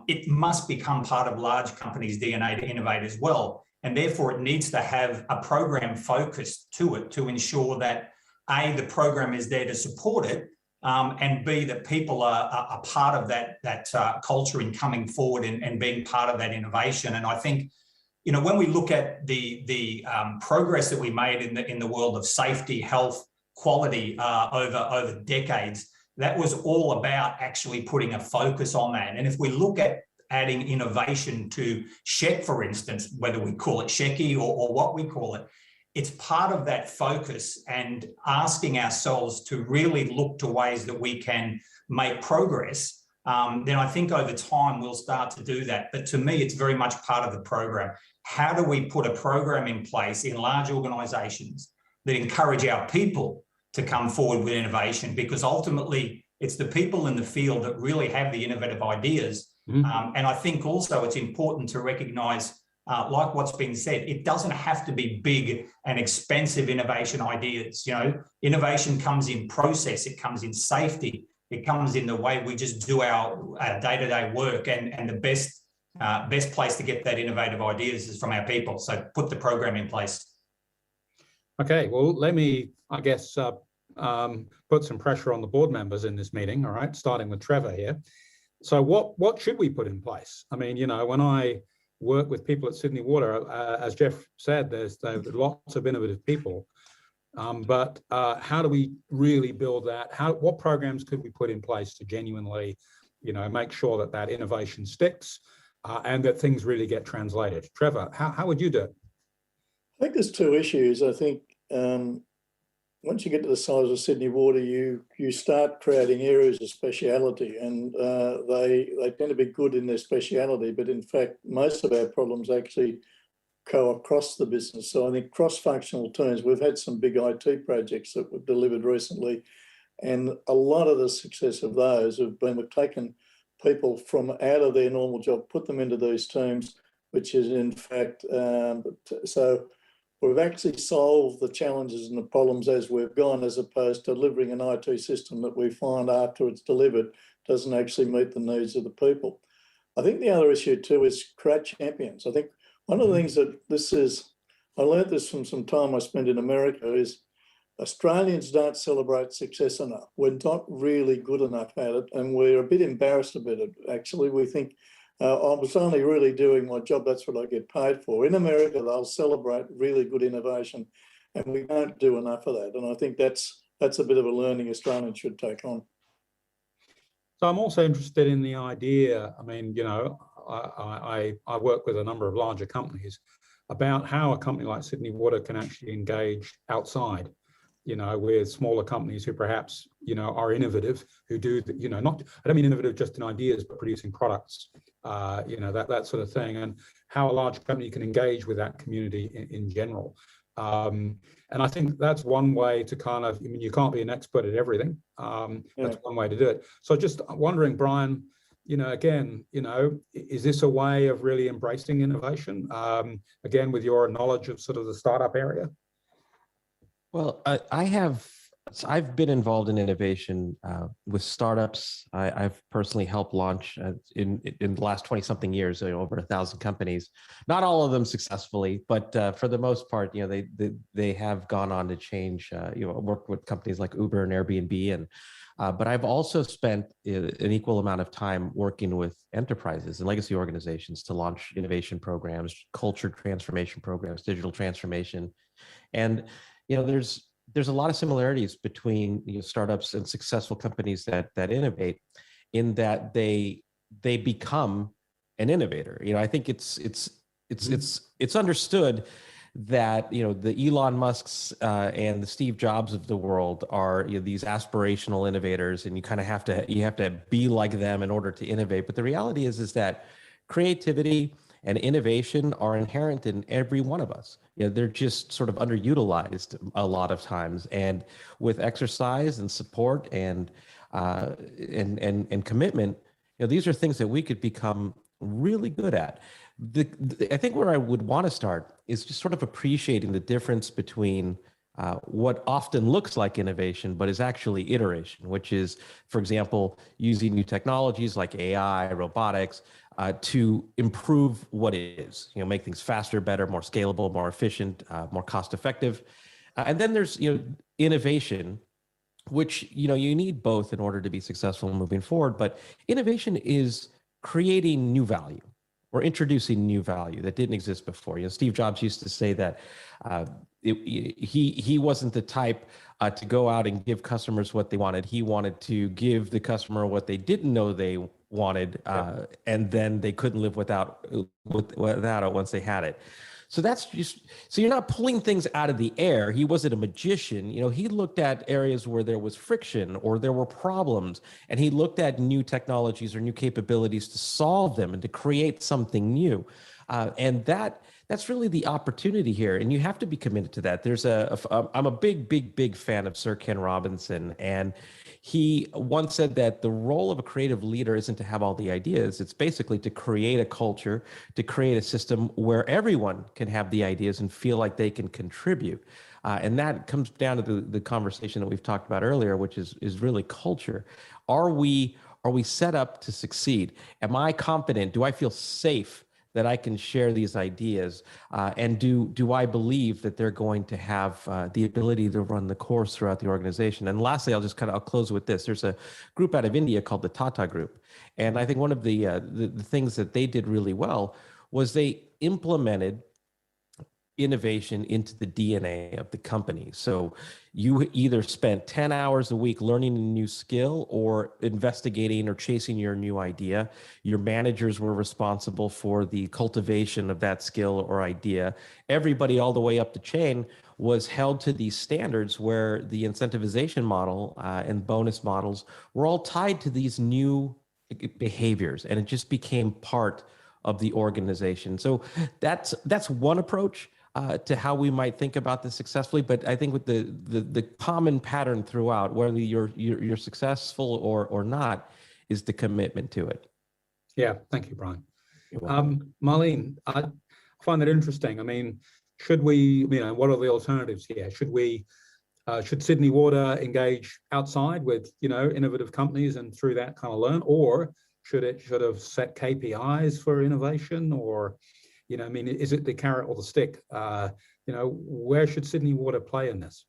It must become part of large companies' DNA to innovate as well. And therefore, it needs to have a program focus to it to ensure that A, the program is there to support it, and B, that people are part of that culture in coming forward and being part of that innovation. And I think, when we look at the progress that we made in the world of safety, health, quality over decades, that was all about actually putting a focus on that. And if we look at adding innovation to SHEC, for instance, whether we call it SHECI or what we call it, it's part of that focus and asking ourselves to really look to ways that we can make progress. Then I think over time we'll start to do that. But to me, it's very much part of the program. How do we put a program in place in large organizations that encourage our people to come forward with innovation? Because ultimately, it's the people in the field that really have the innovative ideas. And I think also it's important to recognize, like what's been said, it doesn't have to be big and expensive innovation ideas. Innovation comes in process, it comes in safety, it comes in the way we just do our day-to-day work, and the best place to get that innovative ideas is from our people. So put the program in place. Okay, well, let me, I guess, put some pressure on the board members in this meeting, all right, starting with Trevor here. So what should we put in place? I mean, when I work with people at Sydney Water, as Jeff said, there's lots of innovative people. But how do we really build that? What programs could we put in place to genuinely, make sure that innovation sticks, and that things really get translated. Trevor, how would you do it? I think there's two issues. I think once you get to the size of Sydney Water, you start creating areas of speciality, and they tend to be good in their speciality. But in fact, most of our problems actually go across the business. So I think cross-functional teams. We've had some big IT projects that were delivered recently, and a lot of the success of those have been we've taken people from out of their normal job, put them into these teams, which is in fact so. We've actually solved the challenges and the problems as we've gone, as opposed to delivering an IT system that we find after it's delivered doesn't actually meet the needs of the people. I think the other issue too is create champions. I think one of the things that I learned this from some time I spent in America, is Australians don't celebrate success enough. We're not really good enough at it, and we're a bit embarrassed about it, actually. We think, I was only really doing my job, that's what I get paid for. In America, they'll celebrate really good innovation, and we don't do enough of that. And I think that's a bit of a learning Australians should take on. So I'm also interested in the idea, I mean, you know, I work with a number of larger companies about how a company like Sydney Water can actually engage outside, you know, with smaller companies who perhaps, you know, are innovative, who do, you know, not, I don't mean innovative just in ideas, but producing products, you know, that sort of thing, and how a large company can engage with that community in general. And I think that's one way to kind of, I mean, you can't be an expert at everything. That's one way to do it. So just wondering, Brian, you know, again, you know, is this a way of really embracing innovation? Again, with your knowledge of sort of the startup area? Well, I've been involved in innovation with startups. I've personally helped launch in the last 20-something years, you know, over 1,000 companies. Not all of them successfully, but for the most part, you know, they have gone on to change. You know, worked with companies like Uber and Airbnb, and but I've also spent an equal amount of time working with enterprises and legacy organizations to launch innovation programs, culture transformation programs, digital transformation, and you know, there's a lot of similarities between, you know, startups and successful companies that innovate, in that they become an innovator. You know, I think it's understood that, you know, the Elon Musks and the Steve Jobs of the world are, you know, these aspirational innovators, and you kind of have to be like them in order to innovate. But the reality is that creativity and innovation are inherent in every one of us. You know, they're just sort of underutilized a lot of times. And with exercise and support and commitment, you know, these are things that we could become really good at. I think where I would want to start is just sort of appreciating the difference between what often looks like innovation, but is actually iteration, which is, for example, using new technologies like AI, robotics, to improve what is, you know, make things faster, better, more scalable, more efficient, more cost-effective. And then there's, you know, innovation, which, you know, you need both in order to be successful moving forward. But innovation is creating new value or introducing new value that didn't exist before. You know, Steve Jobs used to say that he wasn't the type to go out and give customers what they wanted. He wanted to give the customer what they didn't know they wanted, and then they couldn't live without it once they had it. So that's just, so you're not pulling things out of the air. He wasn't a magician. You know, he looked at areas where there was friction or there were problems, and he looked at new technologies or new capabilities to solve them and to create something new. And that's really the opportunity here, and you have to be committed to that. I'm a big fan of Sir Ken Robinson, and he once said that the role of a creative leader isn't to have all the ideas. It's basically to create a culture, to create a system where everyone can have the ideas and feel like they can contribute. And that comes down to the conversation that we've talked about earlier, which is really culture. Are we set up to succeed? Am I confident? Do I feel safe that I can share these ideas? And do I believe that they're going to have the ability to run the course throughout the organization? And lastly, I'll close with this. There's a group out of India called the Tata Group. And I think one of the things that they did really well was they implemented innovation into the DNA of the company. So you either spent 10 hours a week learning a new skill or investigating or chasing your new idea. Your managers were responsible for the cultivation of that skill or idea. Everybody all the way up the chain was held to these standards where the incentivization model and bonus models were all tied to these new behaviors, and it just became part of the organization. So that's one approach to how we might think about this successfully. But I think with the common pattern throughout, whether you're successful or not, is the commitment to it. Yeah, thank you, Brian. Marlene, I find that interesting. I mean, should we, what are the alternatives here? Should Sydney Water engage outside with, innovative companies and through that kind of learn, or should it have set KPIs for innovation, or, is it the carrot or the stick? Where should Sydney Water play in this?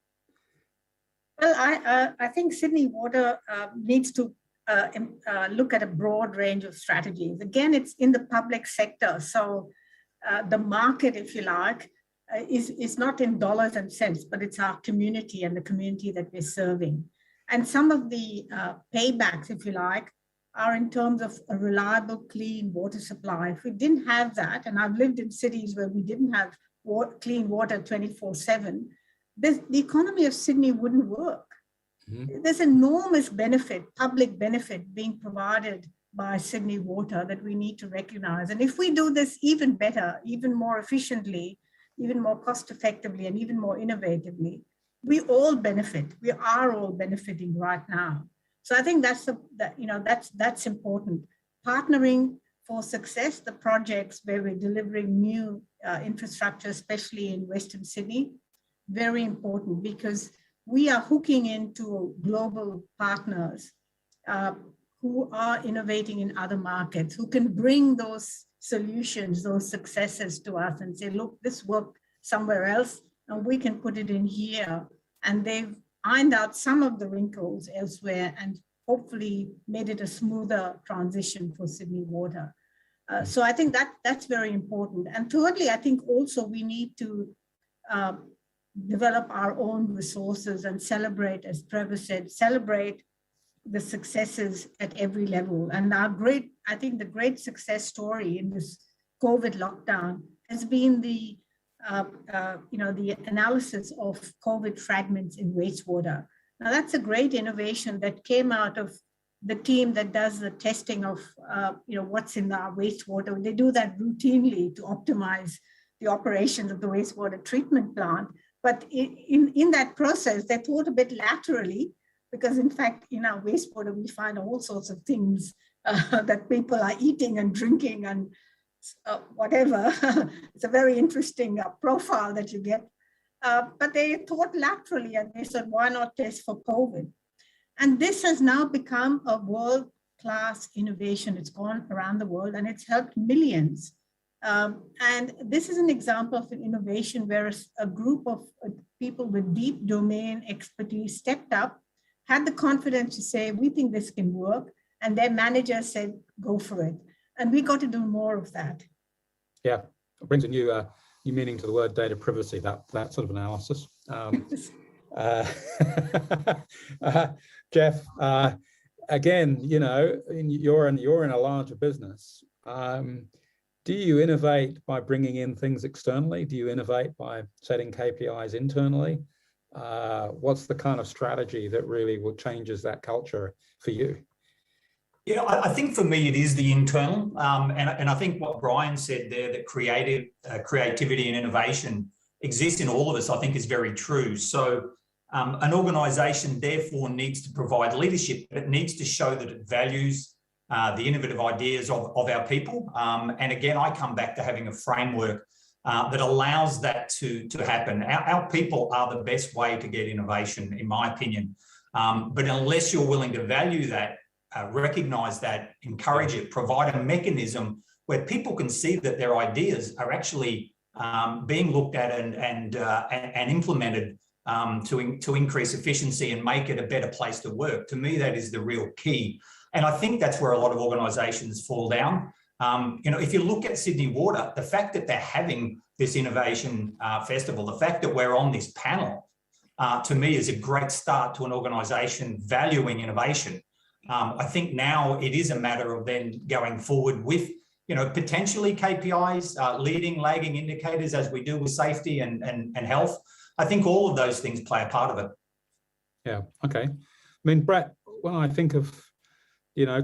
Well, I think Sydney Water needs to look at a broad range of strategies. Again, it's in the public sector, so the market, if you like, is not in dollars and cents, but it's our community and the community that we're serving. And some of the paybacks, if you like, are in terms of a reliable, clean water supply. If we didn't have that, and I've lived in cities where we didn't have clean water 24/7, the economy of Sydney wouldn't work. Mm-hmm. There's enormous benefit, public benefit being provided by Sydney Water that we need to recognize. And if we do this even better, even more efficiently, even more cost effectively, and even more innovatively, we all benefit. We are all benefiting right now. So I think that's important. Partnering for success, the projects where we're delivering new infrastructure, especially in Western Sydney, very important, because we are hooking into global partners who are innovating in other markets, who can bring those solutions, those successes to us and say, look, this worked somewhere else, and we can put it in here. And they've ironed out some of the wrinkles elsewhere and hopefully made it a smoother transition for Sydney Water. So I think that's very important. And thirdly, I think also we need to develop our own resources and celebrate, as Trevor said, celebrate the successes at every level. And I think the great success story in this COVID lockdown has been the analysis of COVID fragments in wastewater. Now that's a great innovation that came out of the team that does the testing of what's in our wastewater. They do that routinely to optimize the operations of the wastewater treatment plant. But in that process, they thought a bit laterally, because in fact, in our wastewater, we find all sorts of things that people are eating and drinking and whatever. It's a very interesting profile that you get. But they thought laterally, and they said, why not test for COVID? And this has now become a world-class innovation. It's gone around the world and it's helped millions. And this is an example of an innovation where a group of people with deep domain expertise stepped up, had the confidence to say, we think this can work. And their manager said, go for it. And we got to do more of that. Yeah, it brings a new meaning to the word data privacy, that sort of analysis. Jeff, again, you're in a larger business. Do you innovate by bringing in things externally? Do you innovate by setting KPIs internally? What's the kind of strategy that really changes that culture for you? Yeah, I think for me it is the internal, and I think what Brian said there, that creativity and innovation exists in all of us, I think is very true. So an organisation therefore needs to provide leadership, but it needs to show that it values the innovative ideas of our people. And again, I come back to having a framework that allows that to happen. Our people are the best way to get innovation, in my opinion. But unless you're willing to value that, recognise that, encourage it, provide a mechanism where people can see that their ideas are actually being looked at and implemented to increase efficiency and make it a better place to work. To me, that is the real key. And I think that's where a lot of organisations fall down. If you look at Sydney Water, the fact that they're having this innovation festival, the fact that we're on this panel, to me is a great start to an organisation valuing innovation. I think now it is a matter of then going forward with, potentially KPIs, leading, lagging indicators, as we do with safety and health. I think all of those things play a part of it. Yeah, okay. I mean, Brett, when I think of,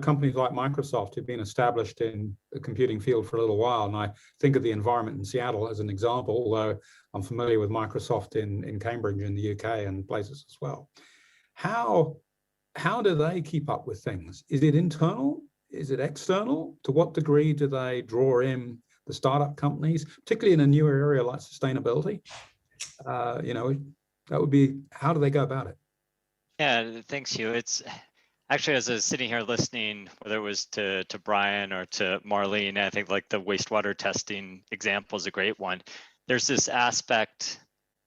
companies like Microsoft who've been established in the computing field for a little while, and I think of the environment in Seattle as an example, although I'm familiar with Microsoft in Cambridge in the UK and places as well. How do they keep up with things? Is it internal? Is it external? To what degree do they draw in the startup companies, particularly in a newer area like sustainability? That would be, how do they go about it? Yeah, thanks, Hugh. It's actually, as I was sitting here listening, whether it was to Brian or to Marlene, I think like the wastewater testing example is a great one. There's this aspect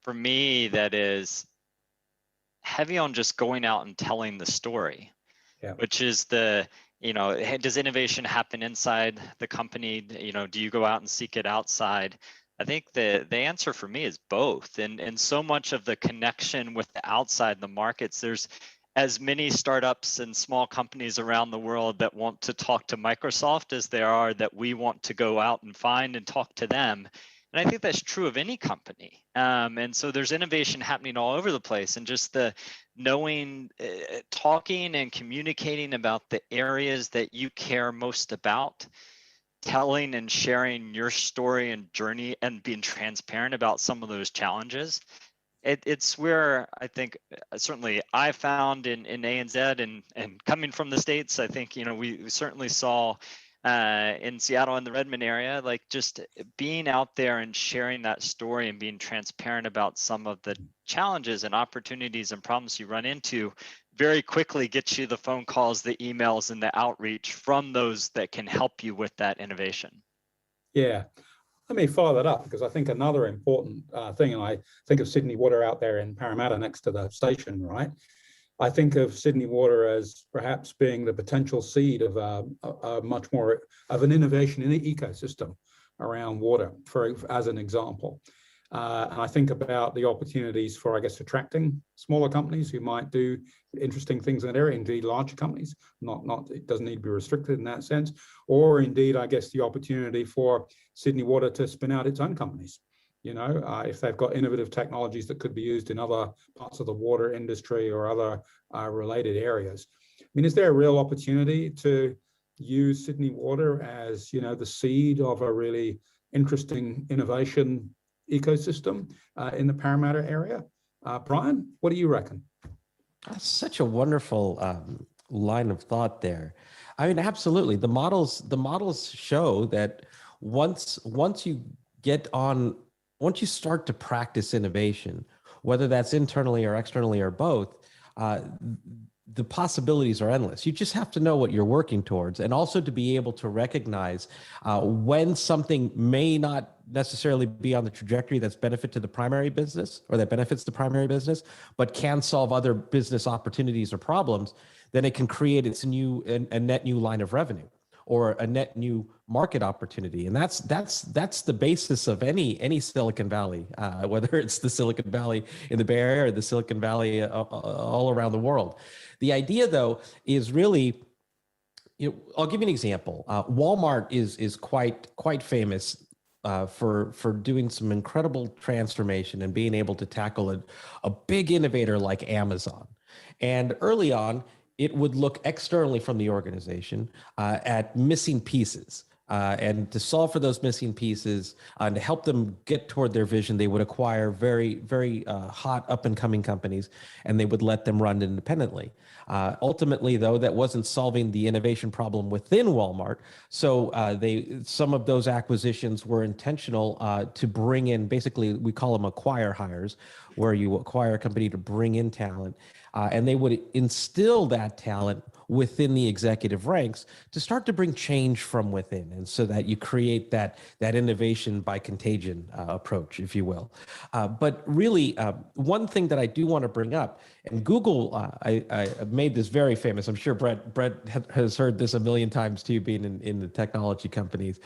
for me that is heavy on just going out and telling the story, which is does innovation happen inside the company? Do you go out and seek it outside? I think the answer for me is both. And so much of the connection with the outside, the markets, there's as many startups and small companies around the world that want to talk to Microsoft as there are that we want to go out and find and talk to them. And I think that's true of any company. And so there's innovation happening all over the place, and just the knowing, talking and communicating about the areas that you care most about, telling and sharing your story and journey and being transparent about some of those challenges. It's where I think certainly I found in ANZ and coming from the States, I think, we certainly saw in Seattle and the Redmond area, like just being out there and sharing that story and being transparent about some of the challenges and opportunities and problems you run into very quickly gets you the phone calls, the emails, and the outreach from those that can help you with that innovation. Yeah. Let me follow that up, because I think another important thing, and I think of Sydney Water out there in Parramatta next to the station, right? I think of Sydney Water as perhaps being the potential seed of a much more of an innovation in the ecosystem around water, as an example. And I think about the opportunities for, I guess, attracting smaller companies who might do interesting things in that area, indeed larger companies, it doesn't need to be restricted in that sense, or indeed, I guess, the opportunity for Sydney Water to spin out its own companies. If they've got innovative technologies that could be used in other parts of the water industry or other related areas. I mean, is there a real opportunity to use Sydney Water as, the seed of a really interesting innovation ecosystem in the Parramatta area? Brian, what do you reckon? That's such a wonderful line of thought there. I mean, absolutely. The models show that once you start to practice innovation, whether that's internally or externally or both, the possibilities are endless. You just have to know what you're working towards, and also to be able to recognize when something may not necessarily be on the trajectory that's benefit to the primary business or that benefits the primary business, but can solve other business opportunities or problems. Then it can create a net new line of revenue or a net new market opportunity. And that's the basis of any Silicon Valley, whether it's the Silicon Valley in the Bay Area or the Silicon Valley all around the world. The idea, though, is really, I'll give you an example. Walmart is quite famous for doing some incredible transformation and being able to tackle a big innovator like Amazon. And early on, it would look externally from the organization at missing pieces. And to solve for those missing pieces and to help them get toward their vision, they would acquire very, very hot up-and-coming companies, and they would let them run independently. Ultimately, though, that wasn't solving the innovation problem within Walmart. So some of those acquisitions were intentional to bring in, basically, we call them acquire hires, where you acquire a company to bring in talent. And they would instill that talent within the executive ranks to start to bring change from within, and so that you create that innovation by contagion approach, if you will. But really, one thing that I do want to bring up, and Google, I made this very famous. I'm sure Brett has heard this a million times too, being in the technology companies,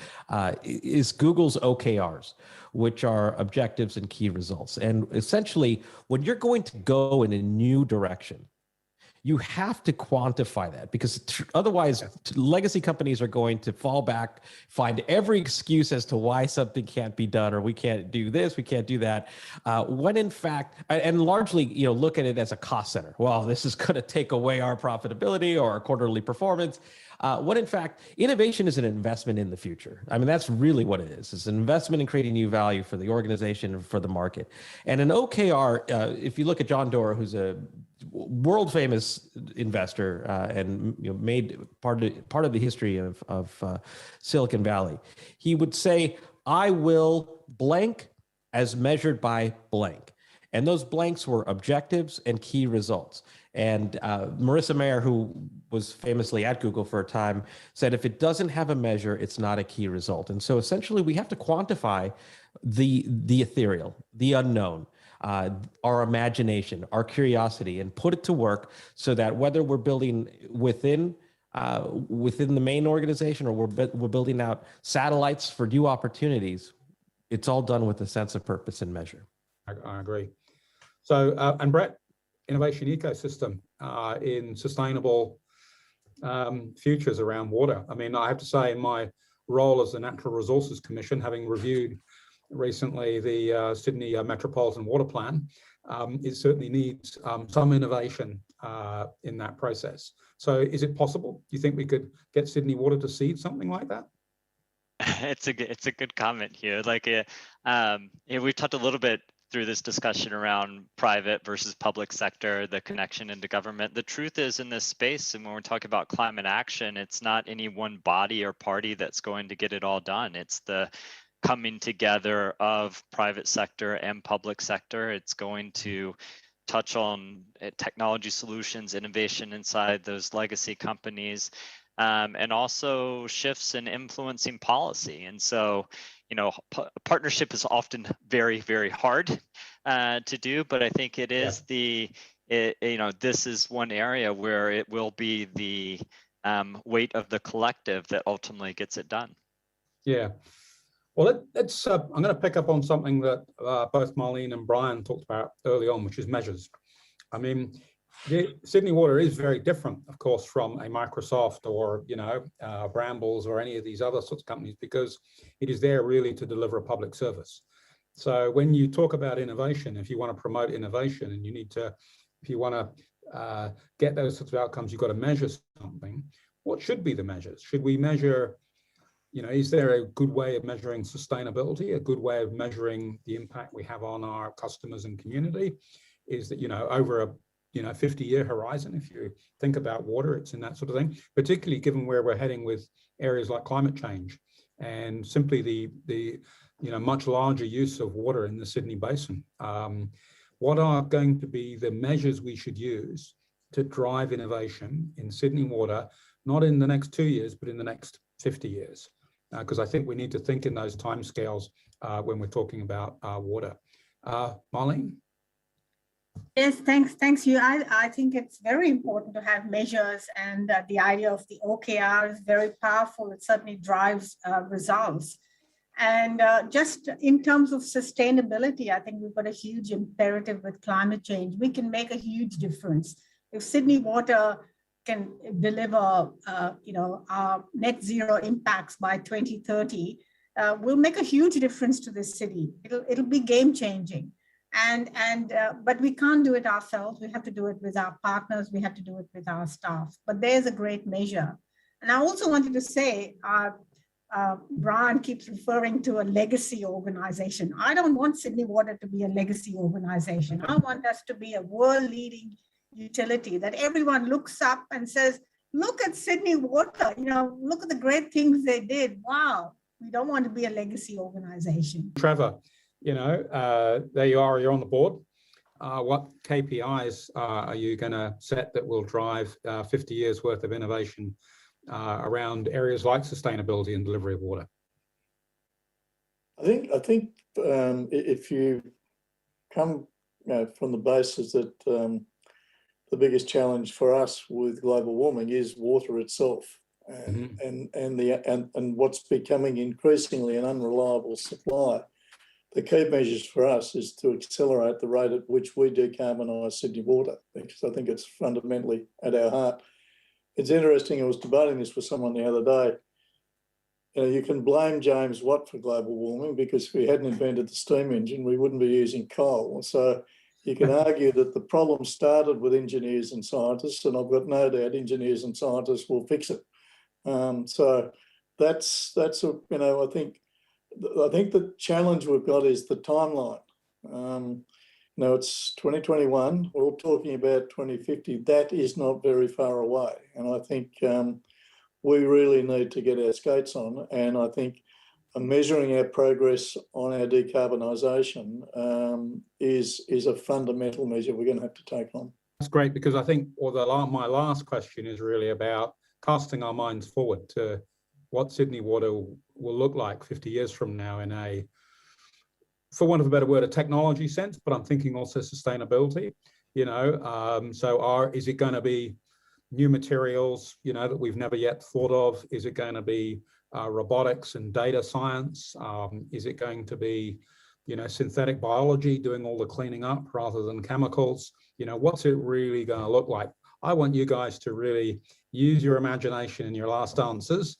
is Google's OKRs, which are objectives and key results. And essentially, when you're going to go in a new direction, you have to quantify that, because otherwise legacy companies are going to fall back, find every excuse as to why something can't be done, or we can't do this, we can't do that. When in fact, and largely, look at it as a cost center. Well, this is going to take away our profitability or our quarterly performance. When in fact, innovation is an investment in the future. I mean, that's really what it is. It's an investment in creating new value for the organization and for the market. And an OKR, if you look at John Doerr, who's a world famous investor and made part of the history of Silicon Valley, he would say, "I will blank as measured by blank." And those blanks were objectives and key results. And Marissa Mayer, who was famously at Google for a time, said, if it doesn't have a measure, it's not a key result. And so essentially we have to quantify the ethereal, the unknown, our imagination, our curiosity, and put it to work so that whether we're building within the main organization or we're building out satellites for new opportunities, it's all done with a sense of purpose and measure. I agree. So, and Brett, innovation ecosystem in sustainable futures around water. I mean, I have to say, in my role as the Natural Resources Commission, having reviewed recently the Sydney Metropolitan Water Plan, it certainly needs some innovation in that process. So is it possible? Do you think we could get Sydney Water to seed something like that? It's a good comment here. Like, we've talked a little bit through this discussion around private versus public sector, the connection into government. The truth is, in this space, and when we're talking about climate action, it's not any one body or party that's going to get it all done. It's the coming together of private sector and public sector. It's going to touch on technology solutions, innovation inside those legacy companies, and also shifts in influencing policy. And so, partnership is often very, very hard to do, but I think it is this is one area where it will be the weight of the collective that ultimately gets it done. Yeah. Well, let's. I'm going to pick up on something that both Marlene and Brian talked about early on, which is measures. I mean, Sydney Water is very different, of course, from a Microsoft or Brambles or any of these other sorts of companies, because it is there really to deliver a public service. So when you talk about innovation, if you want to promote innovation and if you want to get those sorts of outcomes, you've got to measure something. What should be the measures? Should we measure? Is there a good way of measuring sustainability? A good way of measuring the impact we have on our customers and community? Is that over a 50-year horizon, if you think about water, it's in that sort of thing, particularly given where we're heading with areas like climate change and simply the much larger use of water in the Sydney Basin. What are going to be the measures we should use to drive innovation in Sydney Water, not in the next 2 years, but in the next 50 years? Because I think we need to think in those timescales when we're talking about water. Marlene? Yes, thanks you. I think it's very important to have measures, and the idea of the OKR is very powerful. It certainly drives results. And just in terms of sustainability, I think we've got a huge imperative with climate change. We can make a huge difference. If Sydney Water can deliver, our net zero impacts by 2030, we'll make a huge difference to this city. It'll be game changing. But we can't do it ourselves. We have to do it with our partners. We have to do it with our staff. But there's a great measure. And I also wanted to say, Brian keeps referring to a legacy organization. I don't want Sydney Water to be a legacy organization. I want us to be a world-leading utility that everyone looks up and says, look at Sydney Water, look at the great things they did. Wow. We don't want to be a legacy organization. Trevor, there you are, you're on the board. what KPIs are you going to set that will drive 50 years worth of innovation around areas like sustainability and delivery of water? I think if you come from the basis that the biggest challenge for us with global warming is water itself, and what's becoming increasingly an unreliable supply. The key measures for us is to accelerate the rate at which we decarbonise Sydney Water, because I think it's fundamentally at our heart. It's interesting, I was debating this with someone the other day. You know, you can blame James Watt for global warming because if we hadn't invented the steam engine, we wouldn't be using coal. So you can argue that the problem started with engineers and scientists, and I've got no doubt engineers and scientists will fix it. So that's you know, I think the challenge we've got is the timeline. You know, it's 2021. We're all talking about 2050. That is not very far away, and I think we really need to get our skates on. And I think measuring our progress on our decarbonisation is a fundamental measure we're going to have to take on. That's great, because I think, my last question is really about casting our minds forward to what Sydney Water will look like 50 years from now in a, for want of a better word, a technology sense, but I'm thinking also sustainability, you know, is it going to be new materials, you know, that we've never yet thought of? Is it going to be robotics and data science? Is it going to be, you know, synthetic biology doing all the cleaning up rather than chemicals? You know, what's it really going to look like? I want you guys to really use your imagination in your last answers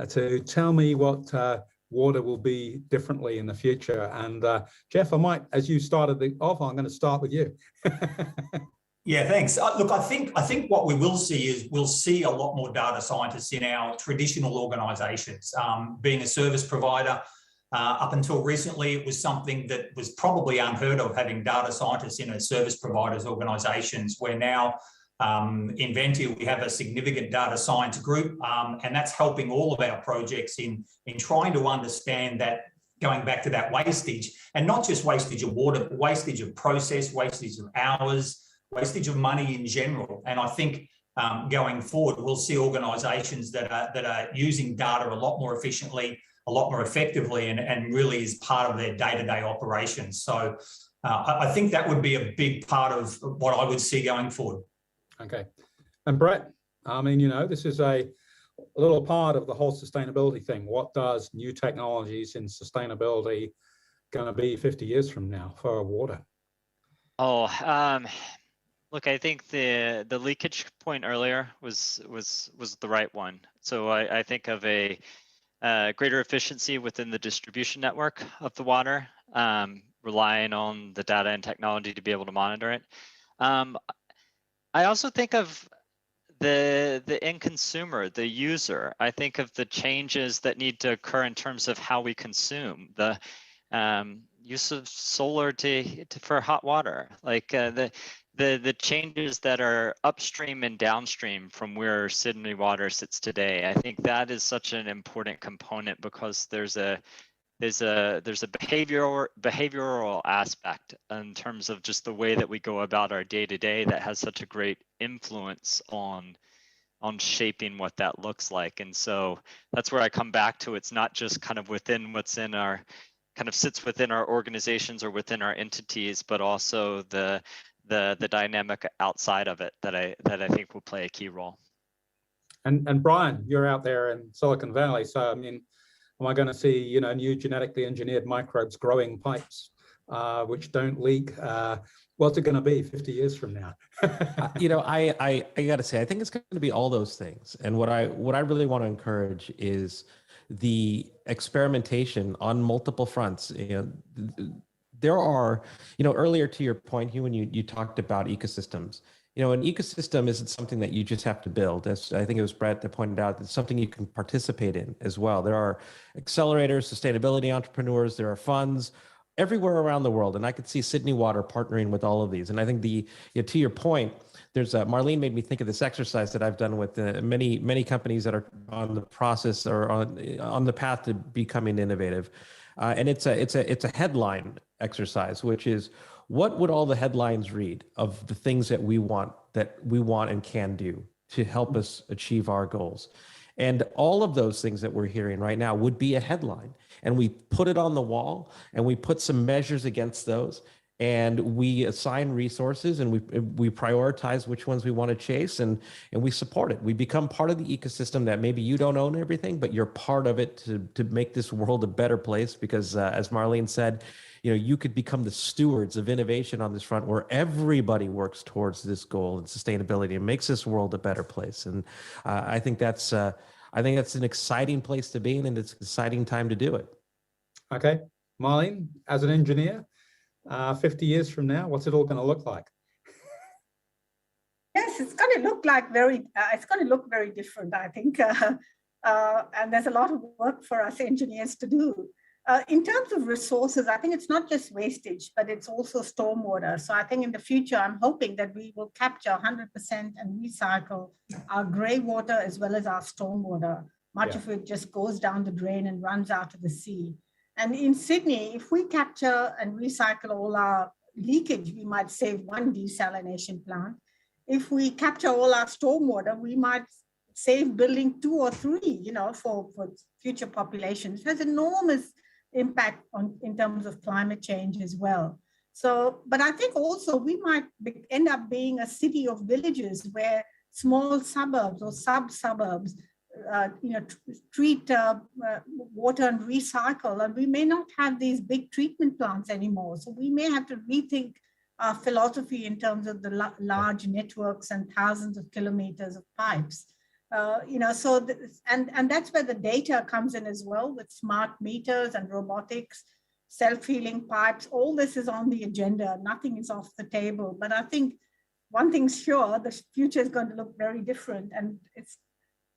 to tell me what water will be differently in the future. And Jeff, I might, as you started off, I'm going to start with you. Yeah, thanks. Look, I think what we will see is we'll see a lot more data scientists in our traditional organisations. Being a service provider, up until recently, it was something that was probably unheard of, having data scientists in a service providers organisations. Where now in Ventia, we have a significant data science group, and that's helping all of our projects in trying to understand that, going back to that wastage, and not just wastage of water, but wastage of process, wastage of hours, wastage of money in general. And I think going forward, we'll see organisations that are using data a lot more efficiently, a lot more effectively, and really is part of their day-to-day operations. So I think that would be a big part of what I would see going forward. Okay. And Brett, I mean, you know, this is a little part of the whole sustainability thing. What does new technologies in sustainability going to be 50 years from now for water? Oh, look, I think the leakage point earlier was the right one. So I think of a greater efficiency within the distribution network of the water, relying on the data and technology to be able to monitor it. I also think of the end consumer, the user. I think of the changes that need to occur in terms of how we consume, the use of solar for hot water, like the changes that are upstream and downstream from where Sydney Water sits today. I think that is such an important component, because there's a behavioral aspect in terms of just the way that we go about our day-to-day that has such a great influence on shaping what that looks like. And so that's where I come back to, it's not just kind of within what's in our kind of sits within our organizations or within our entities, but also the dynamic outside of it that I think will play a key role. And Brian, you're out there in Silicon Valley, so I mean, am I going to see, you know, new genetically engineered microbes growing pipes which don't leak? What's it going to be 50 years from now? You know, I got to say, I think it's going to be all those things. And what I really want to encourage is the experimentation on multiple fronts. You know, there are, you know, earlier to your point, Hugh, when you talked about ecosystems. You know, an ecosystem isn't something that you just have to build. As I think it was Brett that pointed out, it's something you can participate in as well. There are accelerators, sustainability entrepreneurs, there are funds everywhere around the world. And I could see Sydney Water partnering with all of these. And I think you know, to your point, there's Marlene made me think of this exercise that I've done with many companies that are on the process or on the path to becoming innovative. And it's a headline exercise, which is, what would all the headlines read of the things that we want and can do to help us achieve our goals? And all of those things that we're hearing right now would be a headline. And we put it on the wall and we put some measures against those, and we assign resources, and we prioritize which ones we want to chase, and we support it. We become part of the ecosystem that maybe you don't own everything, but you're part of it to make this world a better place. Because as Marlene said, you could become the stewards of innovation on this front, where everybody works towards this goal and sustainability and makes this world a better place. And I think that's an exciting place to be in, and it's an exciting time to do it. Okay, Marlene, as an engineer, 50 years from now, what's it all going to look like? Yes, it's going to look like it's going to look very different, I think. And there's a lot of work for us engineers to do. In terms of resources, I think it's not just wastage, but it's also stormwater. So I think in the future, I'm hoping that we will capture 100% and recycle our grey water as well as our stormwater. Much of it just goes down the drain and runs out to the sea. And in Sydney, if we capture and recycle all our leakage, we might save one desalination plant. If we capture all our stormwater, we might save building 2 or 3, for future populations. It has enormous impact in terms of climate change as well. So, but I think also we might end up being a city of villages where small suburbs or sub-suburbs treat water and recycle, and we may not have these big treatment plants anymore. So we may have to rethink our philosophy in terms of the large networks and thousands of kilometers of pipes. And that's where the data comes in as well, with smart meters and robotics, self-healing pipes. All this is on the agenda. Nothing is off the table. But I think one thing's sure, the future is going to look very different, and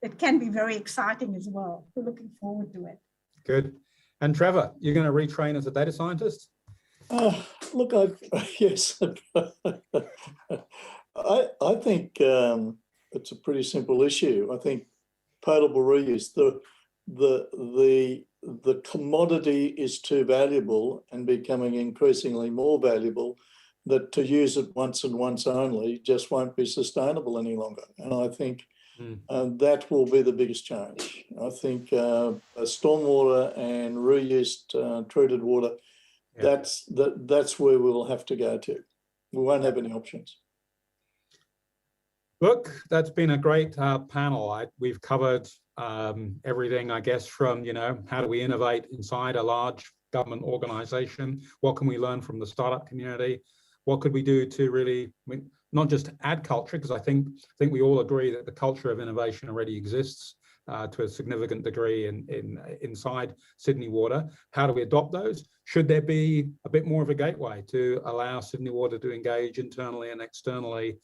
it can be very exciting as well. We're looking forward to it. Good. And Trevor, you're going to retrain as a data scientist? Look, yes. I think it's a pretty simple issue. I think potable reuse, the commodity is too valuable and becoming increasingly more valuable, that to use it once and once only just won't be sustainable any longer. And I think that will be the biggest change. I think stormwater and reused treated water, that's where we will have to go to. We won't have any options. Look, that's been a great panel. We've covered everything, I guess, from, how do we innovate inside a large government organization? What can we learn from the startup community? What could we do to really, not just add culture, because I think we all agree that the culture of innovation already exists to a significant degree inside Sydney Water. How do we adopt those? Should there be a bit more of a gateway to allow Sydney Water to engage internally and externally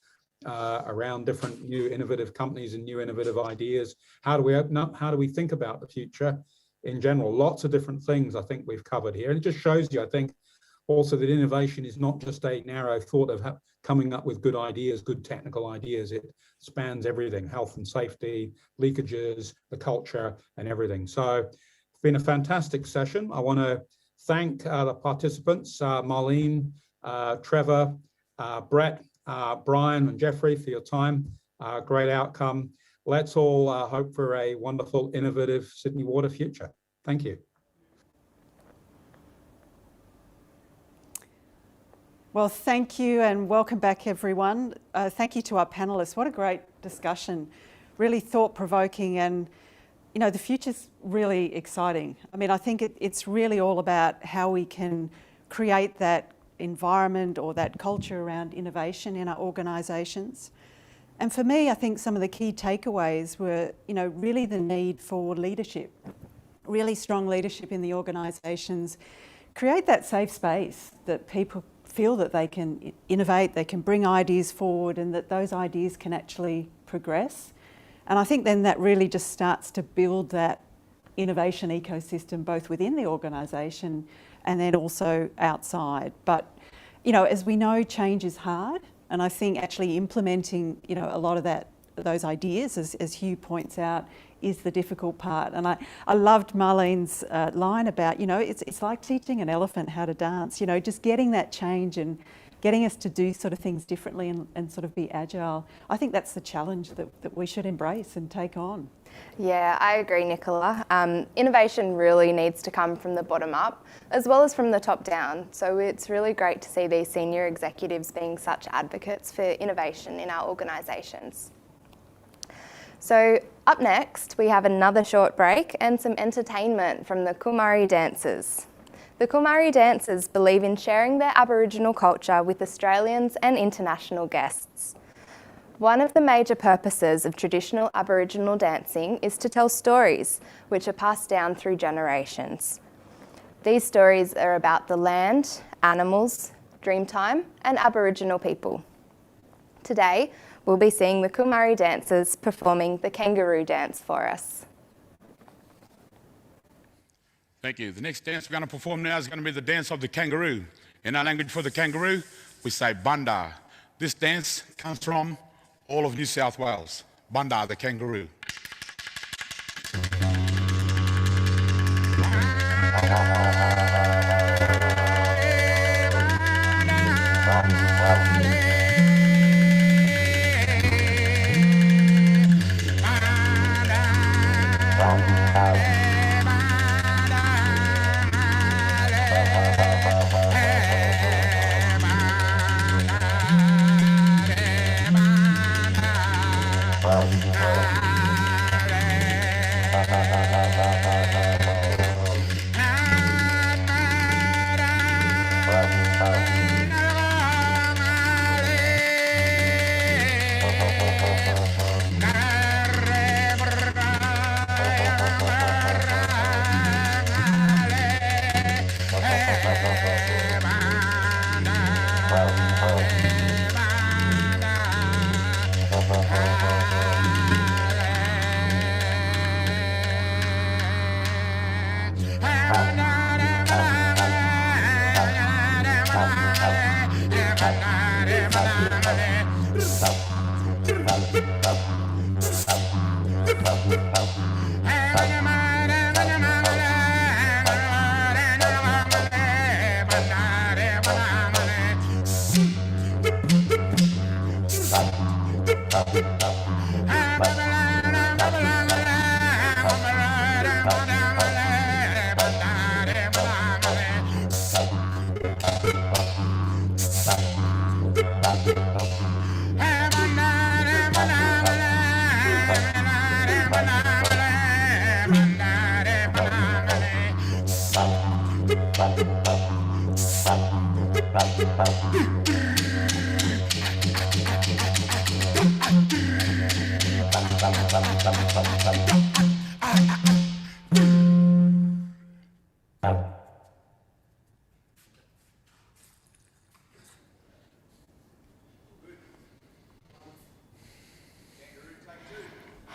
around different new innovative companies and new innovative ideas? How do we open up? How do we think about the future in general? Lots of different things I think we've covered here. And it just shows you, I think, also that innovation is not just a narrow thought of coming up with good ideas, good technical ideas. It spans everything: health and safety, leakages, the culture, and everything. So it's been a fantastic session. I want to thank the participants, Marlene, Trevor, Brett, Brian, and Jeffrey, for your time. Great outcome. Let's all hope for a wonderful, innovative Sydney Water future. Thank you. Well, thank you, and welcome back, everyone. Thank you to our panelists. What a great discussion. Really thought-provoking, and the future's really exciting. I mean, I think it's really all about how we can create that environment or that culture around innovation in our organisations. And for me, I think some of the key takeaways were, really the need for leadership, really strong leadership in the organisations. Create that safe space that people feel that they can innovate, they can bring ideas forward, and that those ideas can actually progress. And I think then that really just starts to build that innovation ecosystem both within the organisation and then also outside. But, as we know, change is hard. And I think actually implementing, a lot of that those ideas, as Hugh points out, is the difficult part. And I loved Marlene's line about, it's like teaching an elephant how to dance, just getting that change and getting us to do sort of things differently and sort of be agile. I think that's the challenge that we should embrace and take on. Yeah, I agree, Nicola. Innovation really needs to come from the bottom up as well as from the top down. So it's really great to see these senior executives being such advocates for innovation in our organisations. So up next, we have another short break and some entertainment from the Kumari dancers. The Kumari dancers believe in sharing their Aboriginal culture with Australians and international guests. One of the major purposes of traditional Aboriginal dancing is to tell stories which are passed down through generations. These stories are about the land, animals, Dreamtime, and Aboriginal people. Today, we'll be seeing the Kumari dancers performing the kangaroo dance for us. Thank you. The next dance we're going to perform now is going to be the dance of the kangaroo. In our language for the kangaroo, we say banda. This dance comes from all of New South Wales. Banda, the kangaroo.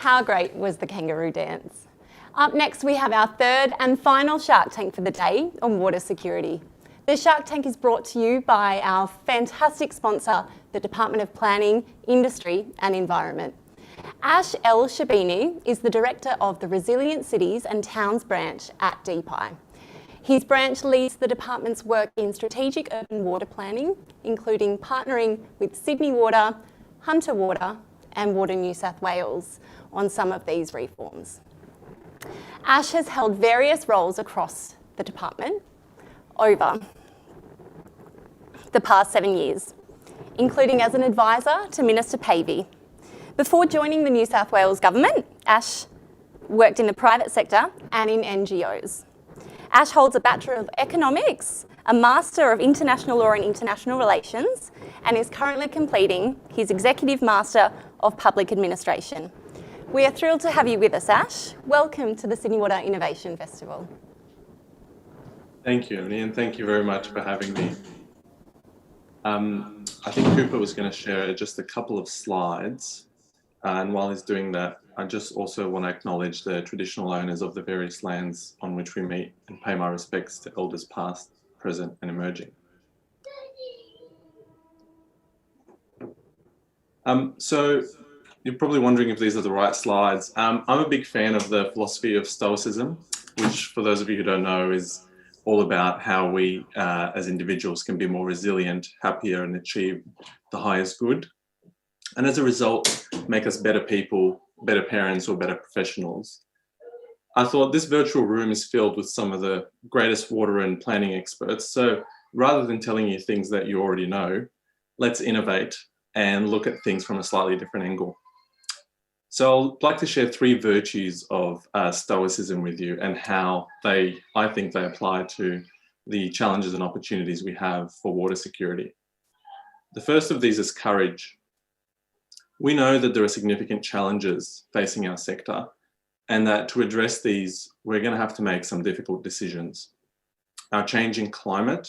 How great was the kangaroo dance? Up next, we have our third and final Shark Tank for the day on water security. This Shark Tank is brought to you by our fantastic sponsor, the Department of Planning, Industry and Environment. Ash El Shabini is the Director of the Resilient Cities and Towns branch at DPI. His branch leads the department's work in strategic urban water planning, including partnering with Sydney Water, Hunter Water and Water New South Wales on some of these reforms. Ash has held various roles across the department over the past 7 years, including as an advisor to Minister Pavey. Before joining the New South Wales Government, Ash worked in the private sector and in NGOs. Ash holds a Bachelor of Economics, a Master of International Law and International Relations, and is currently completing his Executive Master of Public Administration. We are thrilled to have you with us, Ash. Welcome to the Sydney Water Innovation Festival. Thank you, Emily, and thank you very much for having me. I think Cooper was going to share just a couple of slides, and while he's doing that, I just also want to acknowledge the traditional owners of the various lands on which we meet and pay my respects to elders past, present and emerging. So, you're probably wondering if these are the right slides. I'm a big fan of the philosophy of Stoicism, which, for those of you who don't know, is all about how we as individuals can be more resilient, happier, and achieve the highest good. And as a result, make us better people, better parents, or better professionals. I thought this virtual room is filled with some of the greatest water and planning experts. So rather than telling you things that you already know, let's innovate and look at things from a slightly different angle. So I'd like to share 3 virtues of Stoicism with you and how I think they apply to the challenges and opportunities we have for water security. The first of these is courage. We know that there are significant challenges facing our sector, and that to address these, we're going to have to make some difficult decisions. Our changing climate,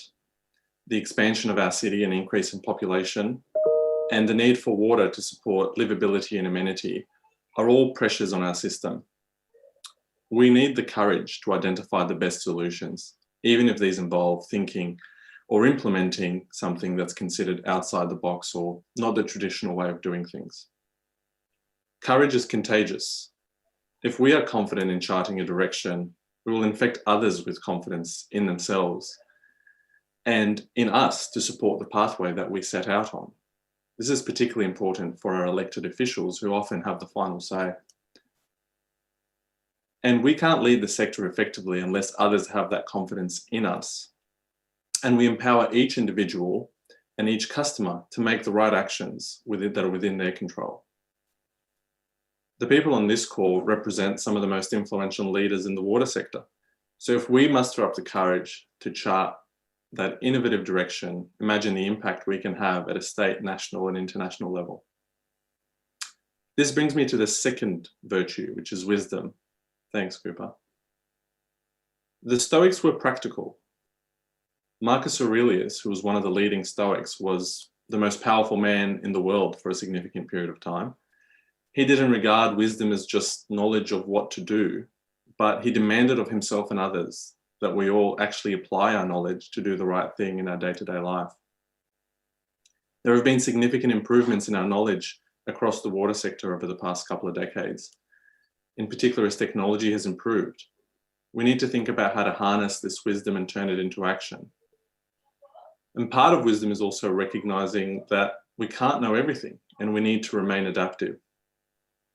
the expansion of our city and increase in population, and the need for water to support livability and amenity are all pressures on our system. We need the courage to identify the best solutions, even if these involve thinking or implementing something that's considered outside the box or not the traditional way of doing things. Courage is contagious. If we are confident in charting a direction, we will infect others with confidence in themselves and in us to support the pathway that we set out on. This is particularly important for our elected officials who often have the final say. And we can't lead the sector effectively unless others have that confidence in us. And we empower each individual and each customer to make the right actions that are within their control. The people on this call represent some of the most influential leaders in the water sector. So if we muster up the courage to chart that innovative direction, imagine the impact we can have at a state, national, and international level. This brings me to the second virtue, which is wisdom. Thanks, Cooper. The Stoics were practical. Marcus Aurelius, who was one of the leading Stoics, was the most powerful man in the world for a significant period of time. He didn't regard wisdom as just knowledge of what to do, but he demanded of himself and others that we all actually apply our knowledge to do the right thing in our day-to-day life. There have been significant improvements in our knowledge across the water sector over the past couple of decades, in particular as technology has improved. We need to think about how to harness this wisdom and turn it into action. And part of wisdom is also recognizing that we can't know everything and we need to remain adaptive.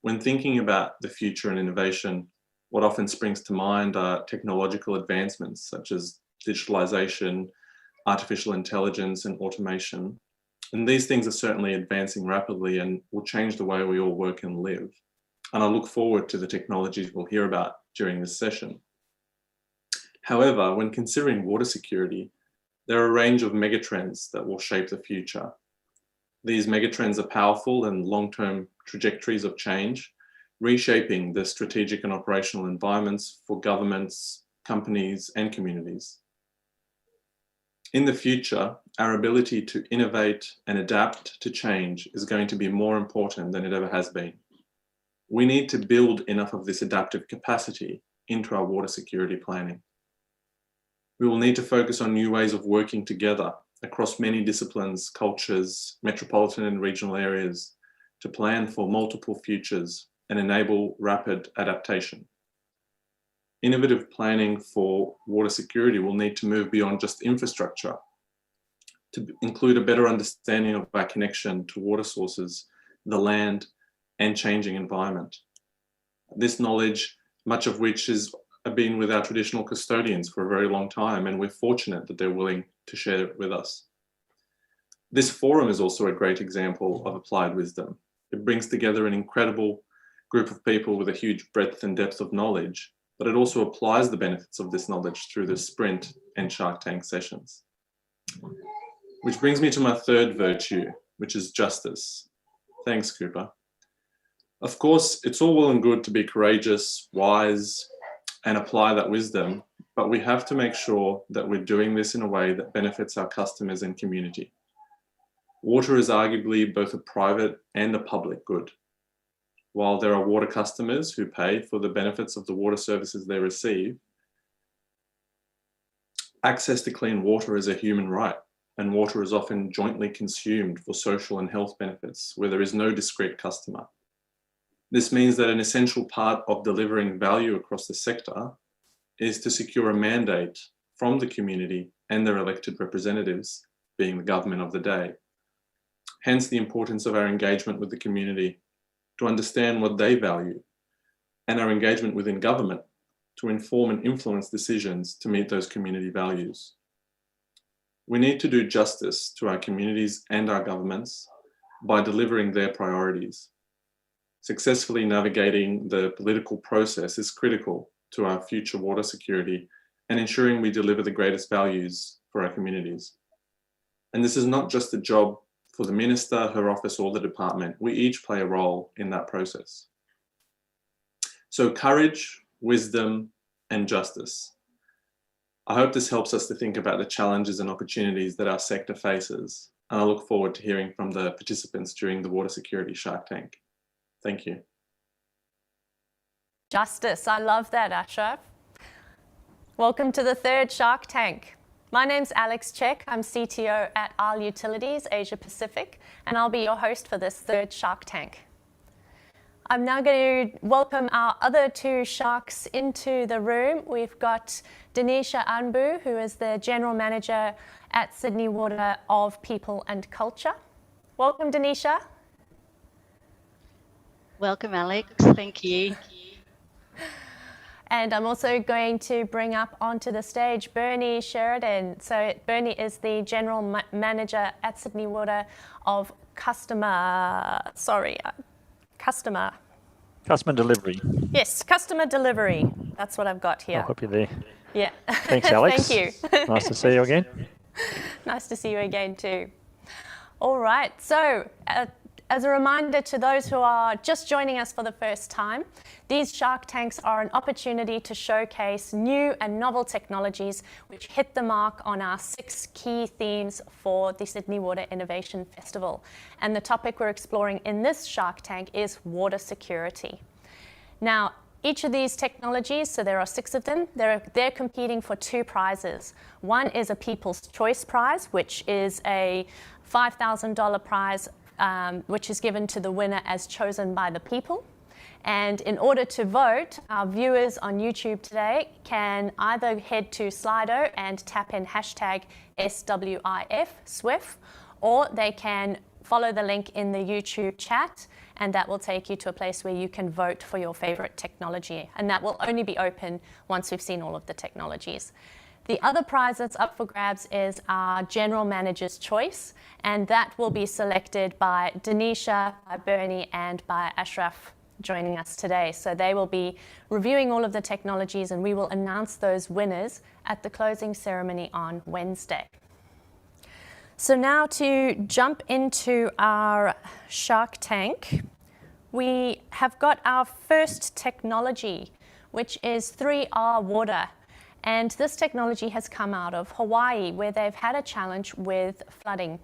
When thinking about the future and innovation, what often springs to mind are technological advancements such as digitalization, artificial intelligence, and automation. And these things are certainly advancing rapidly and will change the way we all work and live. And I look forward to the technologies we'll hear about during this session. However, when considering water security, there are a range of megatrends that will shape the future. These megatrends are powerful and long-term trajectories of change, reshaping the strategic and operational environments for governments, companies, and communities. In the future, our ability to innovate and adapt to change is going to be more important than it ever has been. We need to build enough of this adaptive capacity into our water security planning. We will need to focus on new ways of working together across many disciplines, cultures, metropolitan and regional areas to plan for multiple futures and enable rapid adaptation. Innovative planning for water security will need to move beyond just infrastructure to include a better understanding of our connection to water sources, the land, and changing environment. This knowledge, much of which has been with our traditional custodians for a very long time, and we're fortunate that they're willing to share it with us. This forum is also a great example of applied wisdom. It brings together an incredible group of people with a huge breadth and depth of knowledge, but it also applies the benefits of this knowledge through the sprint and Shark Tank sessions. Which brings me to my third virtue, which is justice. Thanks, Cooper. Of course, it's all well and good to be courageous, wise, and apply that wisdom, but we have to make sure that we're doing this in a way that benefits our customers and community. Water is arguably both a private and a public good. While there are water customers who pay for the benefits of the water services they receive, access to clean water is a human right, and water is often jointly consumed for social and health benefits where there is no discrete customer. This means that an essential part of delivering value across the sector is to secure a mandate from the community and their elected representatives, being the government of the day. Hence the importance of our engagement with the community to understand what they value, and our engagement within government to inform and influence decisions to meet those community values. We need to do justice to our communities and our governments by delivering their priorities. Successfully navigating the political process is critical to our future water security and ensuring we deliver the greatest values for our communities. And this is not just a job for the minister, her office, or the department. We each play a role in that process. So courage, wisdom, and justice. I hope this helps us to think about the challenges and opportunities that our sector faces. And I look forward to hearing from the participants during the Water Security Shark Tank. Thank you. Justice, I love that, Ashraf. Welcome to the third Shark Tank. My name's Alex Check. I'm CTO at ARL Utilities Asia Pacific, and I'll be your host for this third Shark Tank. I'm now going to welcome our other two sharks into the room. We've got Denisha Anbu, who is the General Manager at Sydney Water of People and Culture. Welcome, Denisha. Welcome, Alex. Thank you. And I'm also going to bring up onto the stage Bernie Sheridan. So Bernie is the General Manager at Sydney Water of Customer delivery. Yes, customer delivery. That's what I've got here. I'll help you there. Yeah. Thanks, Alex. Thank you. Nice to see you again. Nice to see you again too. All right, so as a reminder to those who are just joining us for the first time, these Shark Tanks are an opportunity to showcase new and novel technologies which hit the mark on our 6 key themes for the Sydney Water Innovation Festival. And the topic we're exploring in this Shark Tank is water security. Now, each of these technologies, so there are 6 of them, they're competing for 2 prizes. One is a People's Choice Prize, which is a $5,000 prize which is given to the winner as chosen by the people. And in order to vote, our viewers on YouTube today can either head to Slido and tap in hashtag SWIF, or they can follow the link in the YouTube chat, and that will take you to a place where you can vote for your favorite technology. And that will only be open once we've seen all of the technologies. The other prize that's up for grabs is our General Manager's Choice, and that will be selected by Denisha, by Bernie, and by Ashraf joining us today. So they will be reviewing all of the technologies, and we will announce those winners at the closing ceremony on Wednesday. So now to jump into our Shark Tank, we have got our first technology, which is 3R Water. And this technology has come out of Hawaii, where they've had a challenge with flooding.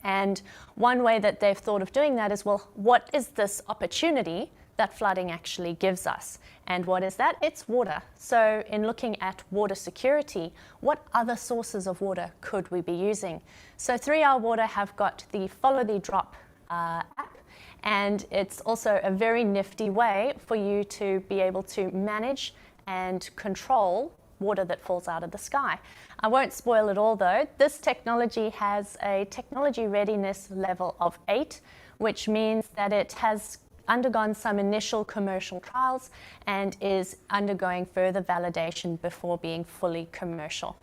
And one way that they've thought of doing that is, well, what is this opportunity that flooding actually gives us? And what is that? It's water. So in looking at water security, what other sources of water could we be using? So 3R Water have got the Follow the Drop app, and it's also a very nifty way for you to be able to manage and control water that falls out of the sky. I won't spoil it all though. This technology has a technology readiness level of 8, which means that it has undergone some initial commercial trials and is undergoing further validation before being fully commercial.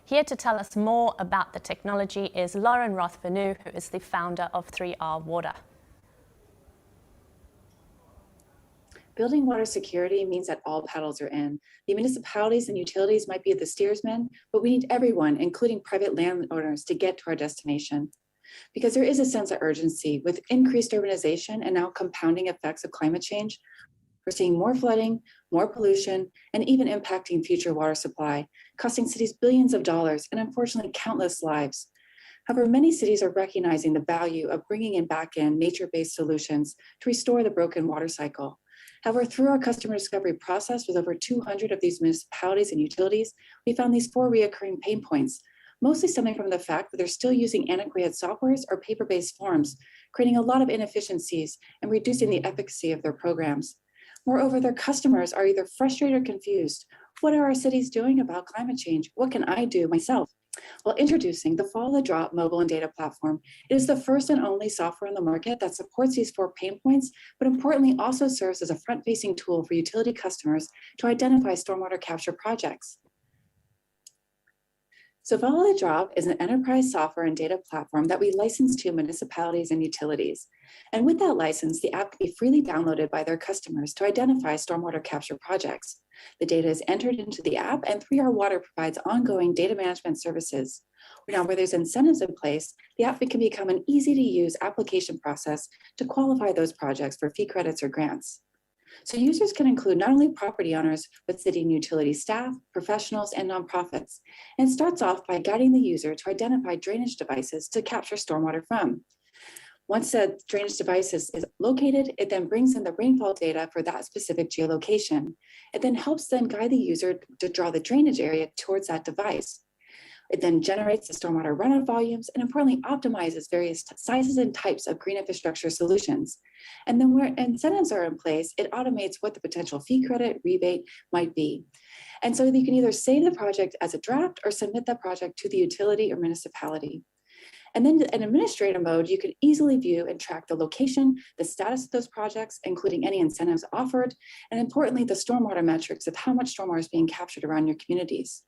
Here to tell us more about the technology is Lauren Rothvenu, who is the founder of 3R Water. Building water security means that all paddles are in. The municipalities and utilities might be the steersmen, but we need everyone, including private landowners, to get to our destination. Because there is a sense of urgency with increased urbanization and now compounding effects of climate change. We're seeing more flooding, more pollution, and even impacting future water supply, costing cities billions of dollars and unfortunately countless lives. However, many cities are recognizing the value of bringing back in nature-based solutions to restore the broken water cycle. However, through our customer discovery process with over 200 of these municipalities and utilities, we found these 4 recurring pain points. mostly stemming from the fact that they're still using antiquated softwares or paper-based forms, creating a lot of inefficiencies and reducing the efficacy of their programs. Moreover, their customers are either frustrated or confused. What are our cities doing about climate change? What can I do myself? While introducing the Follow the Drop mobile and data platform, it is the first and only software on the market that supports these 4 pain points, but importantly also serves as a front-facing tool for utility customers to identify stormwater capture projects. So Follow the Drop is an enterprise software and data platform that we license to municipalities and utilities. And with that license, the app can be freely downloaded by their customers to identify stormwater capture projects. The data is entered into the app, and 3R Water provides ongoing data management services. Now, where there's incentives in place, the app can become an easy-to-use application process to qualify those projects for fee credits or grants. So users can include not only property owners, but city and utility staff, professionals, and nonprofits. And it starts off by guiding the user to identify drainage devices to capture stormwater from. Once a drainage device is located, it then brings in the rainfall data for that specific geolocation. It then helps guide the user to draw the drainage area towards that device. It then generates the stormwater runoff volumes and importantly optimizes various sizes and types of green infrastructure solutions. And then where incentives are in place, it automates what the potential fee credit rebate might be. And so you can either save the project as a draft or submit that project to the utility or municipality. And then in administrator mode, you can easily view and track the location, the status of those projects, including any incentives offered, and importantly, the stormwater metrics of how much stormwater is being captured around your communities.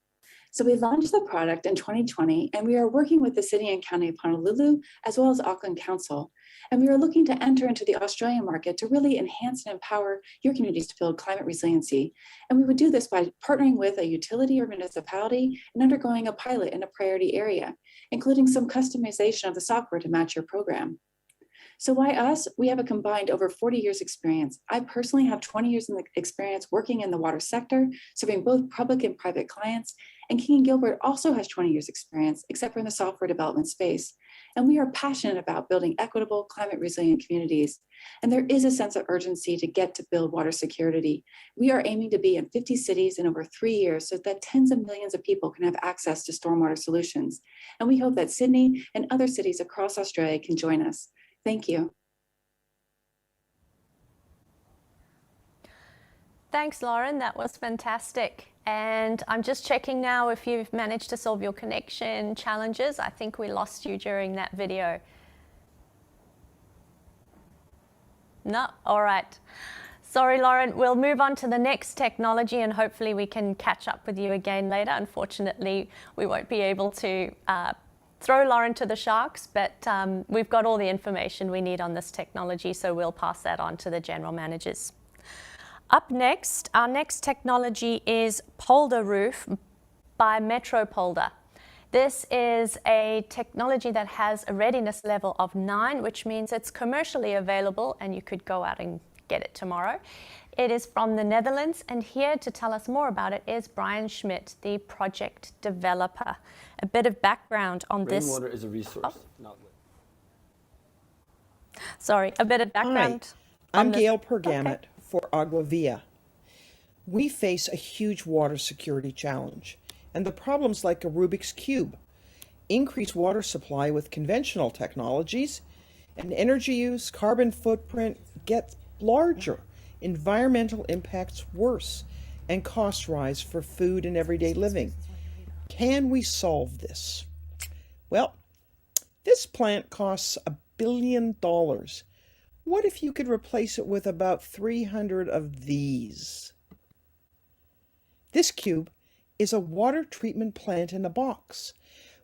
So we launched the product in 2020, and we are working with the City and County of Honolulu, as well as Auckland Council. And we are looking to enter into the Australian market to really enhance and empower your communities to build climate resiliency. And we would do this by partnering with a utility or municipality and undergoing a pilot in a priority area, including some customization of the software to match your program. So why us? We have a combined over 40 years experience. I personally have 20 years in experience working in the water sector, serving both public and private clients. And King & Gilbert also has 20 years experience, except for in the software development space. And we are passionate about building equitable, climate resilient communities. And there is a sense of urgency to get to build water security. We are aiming to be in 50 cities in over 3 years so that tens of millions of people can have access to stormwater solutions. And we hope that Sydney and other cities across Australia can join us. Thank you. Thanks, Lauren. That was fantastic. And I'm just checking now if you've managed to solve your connection challenges. I think we lost you during that video. No? All right. Sorry, Lauren. We'll move on to the next technology and hopefully we can catch up with you again later. Unfortunately, we won't be able to throw Lauren to the sharks, but we've got all the information we need on this technology, so we'll pass that on to the general managers. Up next, our next technology is Polder Roof by Metropolder. This is a technology that has a readiness level of 9, which means it's commercially available and you could go out and get it tomorrow. It is from the Netherlands, and here to tell us more about it is Brian Schmidt, the project developer. A bit of background on this. Rainwater is a resource, not wood. Sorry, a bit of background. Hi, I'm Gail Pergamet for Agua-Via. We face a huge water security challenge, and the problems like a Rubik's Cube. Increased water supply with conventional technologies, and energy use, carbon footprint gets larger, environmental impacts worse, and costs rise for food and everyday living. Can we solve this? Well, this plant costs $1 billion. What if you could replace it with about 300 of these? This cube is a water treatment plant in a box.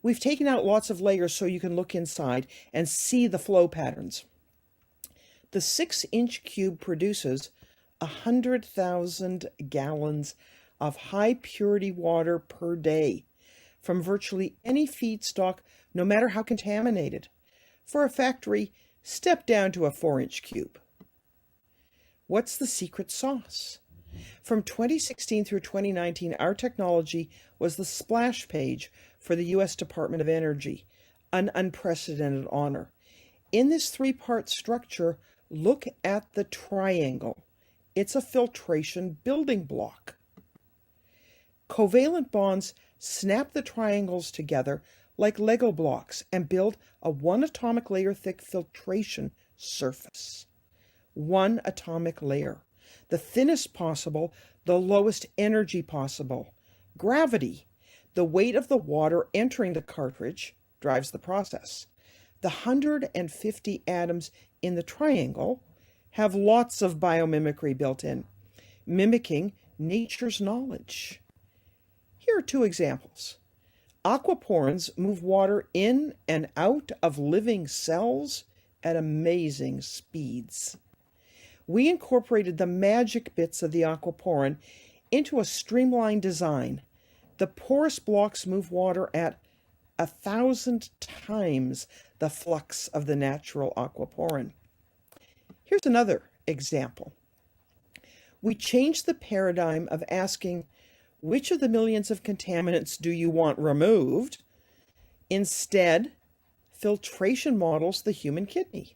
We've taken out lots of layers so you can look inside and see the flow patterns. The 6-inch cube produces 100,000 gallons of high purity water per day from virtually any feedstock, no matter how contaminated. For a factory, step down to a 4-inch cube. What's the secret sauce? From 2016 through 2019, our technology was the splash page for the U.S. Department of Energy, an unprecedented honor. In this 3-part structure, look at the triangle. It's a filtration building block. Covalent bonds snap the triangles together like Lego blocks and build a 1 atomic layer thick filtration surface. 1 atomic layer. The thinnest possible, the lowest energy possible. Gravity, the weight of the water entering the cartridge, drives the process. The 150 atoms in the triangle have lots of biomimicry built in, mimicking nature's knowledge. Here are 2 examples. Aquaporins move water in and out of living cells at amazing speeds. We incorporated the magic bits of the aquaporin into a streamlined design. The porous blocks move water at 1,000 times the flux of the natural aquaporin. Here's another example. We changed the paradigm of asking, which of the millions of contaminants do you want removed? Instead, filtration models the human kidney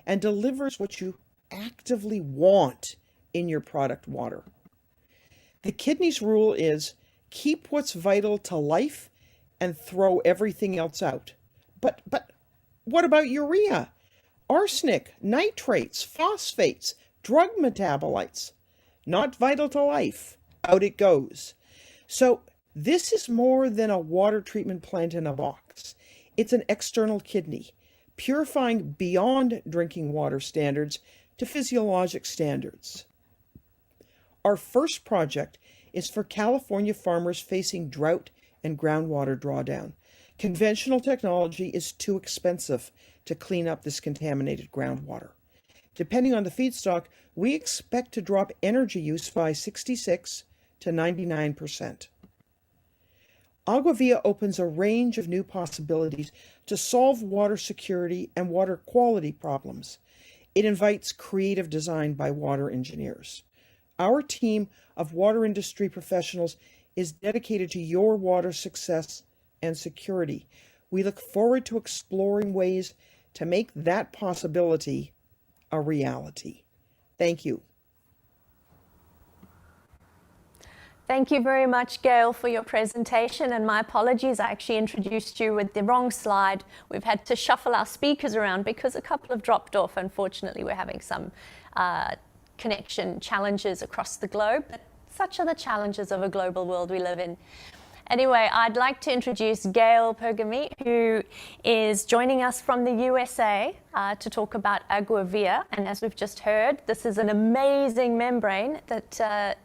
and delivers what you actively want in your product water. The kidney's rule is keep what's vital to life and throw everything else out. But what about urea, arsenic, nitrates, phosphates, drug metabolites? Not vital to life. Out it goes. So this is more than a water treatment plant in a box. It's an external kidney, purifying beyond drinking water standards to physiologic standards. Our first project is for California farmers facing drought and groundwater drawdown. Conventional technology is too expensive to clean up this contaminated groundwater. Depending on the feedstock, we expect to drop energy use by 66 to 99%. Agua opens a range of new possibilities to solve water security and water quality problems. It invites creative design by water engineers. Our team of water industry professionals is dedicated to your water success and security. We look forward to exploring ways to make that possibility a reality. Thank you. Thank you very much, Gail, for your presentation, and my apologies, I actually introduced you with the wrong slide. We've had to shuffle our speakers around because a couple have dropped off. Unfortunately, we're having some connection challenges across the globe, but such are the challenges of a global world we live in. Anyway, I'd like to introduce Gail Pergami, who is joining us from the USA to talk about Agua. And as we've just heard, this is an amazing membrane that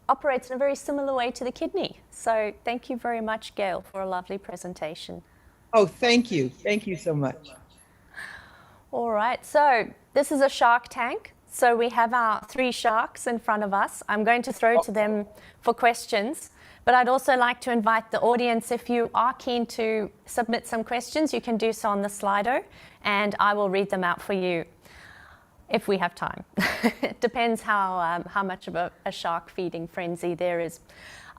operates in a very similar way to the kidney. So thank you very much, Gail, for a lovely presentation. Oh, thank you. Thank you so much. All right, so this is a shark tank. So we have our 3 sharks in front of us. I'm going to throw to them for questions, but I'd also like to invite the audience, if you are keen to submit some questions, you can do so on the Slido, and I will read them out for you if we have time. It depends how much of a shark feeding frenzy there is.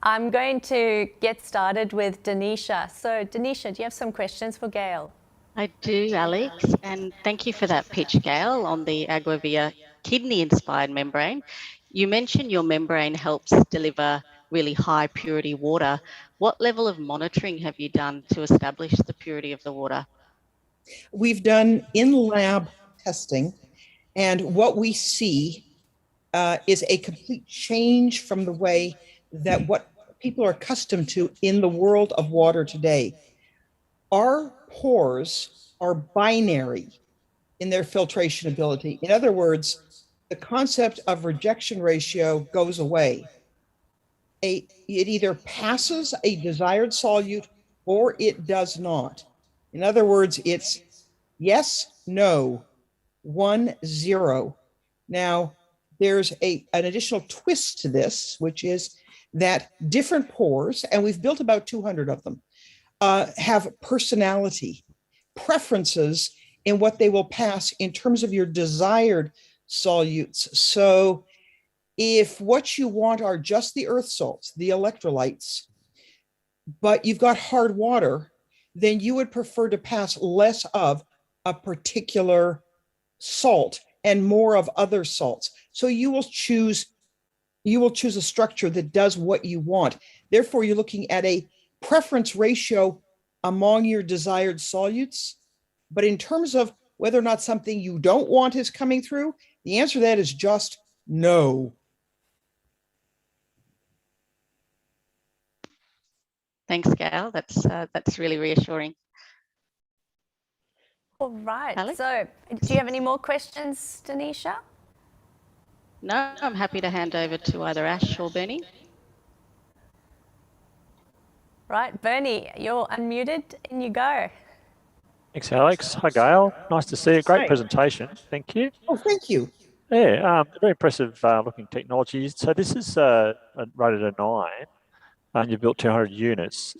I'm going to get started with Denisha. So Denisha, do you have some questions for Gail? I do, Alex, and thank you for that pitch, Gail, on the Agua kidney-inspired membrane. You mentioned your membrane helps deliver really high purity water. What level of monitoring have you done to establish the purity of the water? We've done in-lab testing, and what we see is a complete change from the way that what people are accustomed to in the world of water today. Our pores are binary in their filtration ability. In other words, the concept of rejection ratio goes away. It either passes a desired solute or it does not. In other words, it's yes, no, 1, 0. Now, there's an additional twist to this, which is that different pores, and we've built about 200 of them, have personality, preferences in what they will pass in terms of your desired solutes. So if what you want are just the earth salts, the electrolytes, but you've got hard water, then you would prefer to pass less of a particular salt and more of other salts. So you will choose you will choose a structure that does what you want. Therefore, you're looking at a preference ratio among your desired solutes. But in terms of whether or not something you don't want is coming through, the answer to that is just no. Thanks, Gail. That's really reassuring. All right. Alex? So, do you have any more questions, Denisha? No, I'm happy to hand over to either Ash or Bernie. Right, Bernie, you're unmuted and you go. Thanks, Alex. Hi, Gail. Nice to see you. Great Hi. presentation. Thank you. Oh, thank you. Yeah, very impressive looking technology. So this is rated a 9, and you've built 200 units.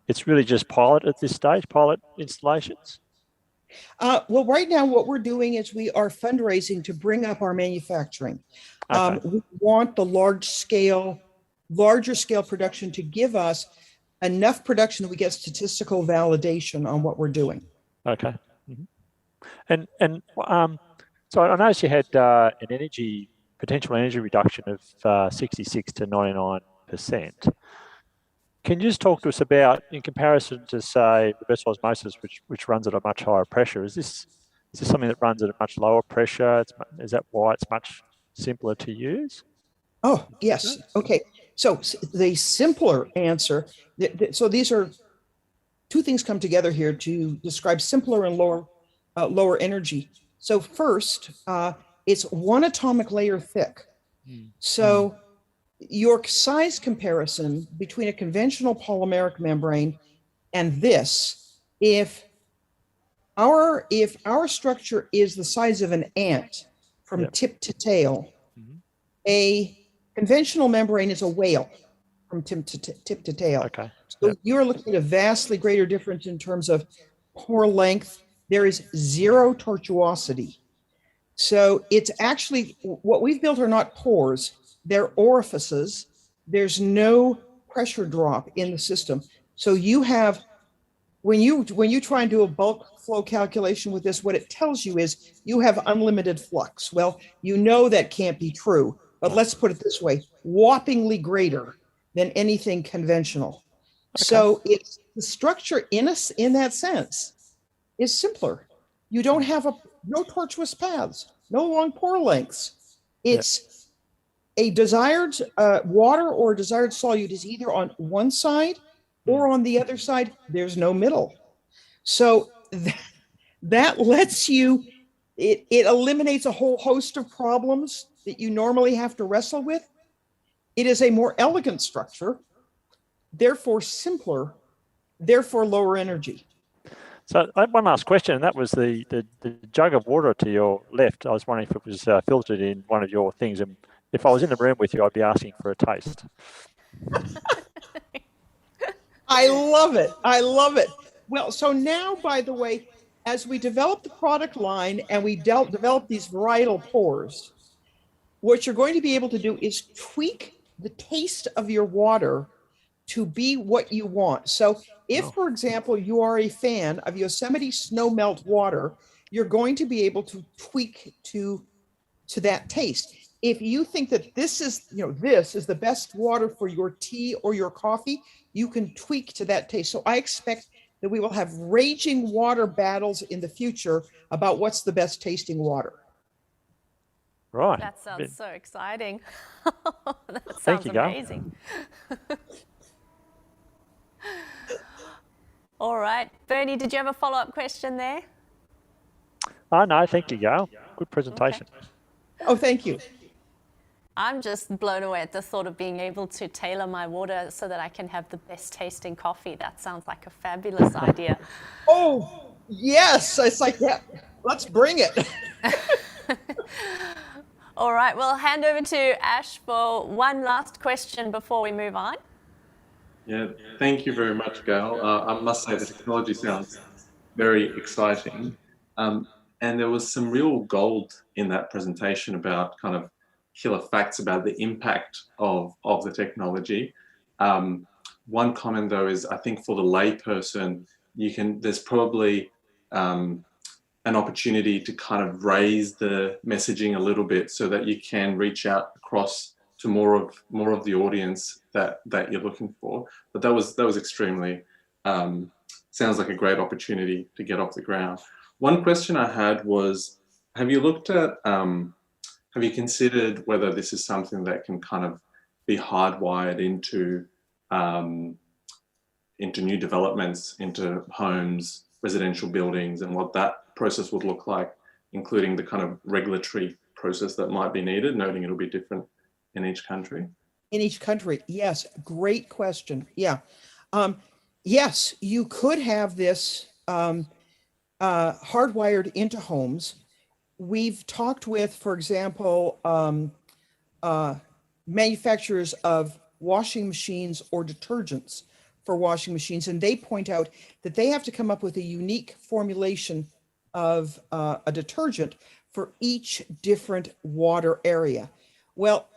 It's really just pilot at this stage, pilot installations? Well, right now what we're doing is we are fundraising to bring up our manufacturing. Okay. We want the larger scale production to give us enough production that we get statistical validation on what we're doing. Okay. Mm-hmm. And so I noticed you had an potential energy reduction of 66 to 99%. Can you just talk to us about, in comparison to, say, reverse osmosis, which runs at a much higher pressure, is this something that runs at a much lower pressure? Is that why it's much simpler to use? Oh, yes. Okay. So the simpler answer, so these are two things come together here to describe simpler and lower energy. So first, it's 1 atomic layer thick. So your size comparison between a conventional polymeric membrane and this, if our structure is the size of an ant from tip to tail, a conventional membrane is a whale from tip to tail. Okay. So you're looking at a vastly greater difference in terms of pore length. There is zero tortuosity. So it's actually, what we've built are not pores, they're orifices. There's no pressure drop in the system. So you have, when you try and do a bulk flow calculation with this, what it tells you is you have unlimited flux. Well, you know that can't be true, but let's put it this way, whoppingly greater than anything conventional. Okay. So it's the structure in that sense is simpler. You don't have no tortuous paths, no long pore lengths. It's a desired water or desired solute is either on one side or on the other side. There's no middle. So that lets you, it eliminates a whole host of problems that you normally have to wrestle with. It is a more elegant structure, therefore simpler, therefore lower energy. So I have one last question, and that was the jug of water to your left. I was wondering if it was filtered in one of your things, and if I was in the room with you, I'd be asking for a taste. I love it. I love it. Well, so now, by the way, as we develop the product line and we develop these varietal pores, what you're going to be able to do is tweak the taste of your water to be what you want. So if, for example, you are a fan of Yosemite snow melt water, you're going to be able to tweak to that taste. If you think that this is the best water for your tea or your coffee, you can tweak to that taste. So I expect that we will have raging water battles in the future about what's the best tasting water. Right. That sounds so exciting. That Thank sounds you, Gail. amazing. All right. Bernie, did you have a follow-up question there? Oh, no, thank you, Gail. Good presentation. Okay. Oh, thank you. I'm just blown away at the thought of being able to tailor my water so that I can have the best tasting coffee. That sounds like a fabulous idea. Oh, yes. It's like, yeah, let's bring it. All right, we'll hand over to Ash for one last question before we move on. Yeah, thank you very much, Gail. I must say the technology sounds very exciting. And there was some real gold in that presentation about kind of killer facts about the impact of the technology. One comment though is, I think for the layperson, there's probably an opportunity to kind of raise the messaging a little bit so that you can reach out across more of the audience that you're looking for. But that was extremely sounds like a great opportunity to get off the ground. One question I had was, have you looked at have you considered whether this is something that can kind of be hardwired into new developments, into homes, residential buildings, and what that process would look like, including the kind of regulatory process that might be needed, noting it'll be different in each country? In each country, yes, great question. Yeah, yes, you could have this hardwired into homes. We've talked with, for example, manufacturers of washing machines or detergents for washing machines, and they point out that they have to come up with a unique formulation of a detergent for each different water area. Well,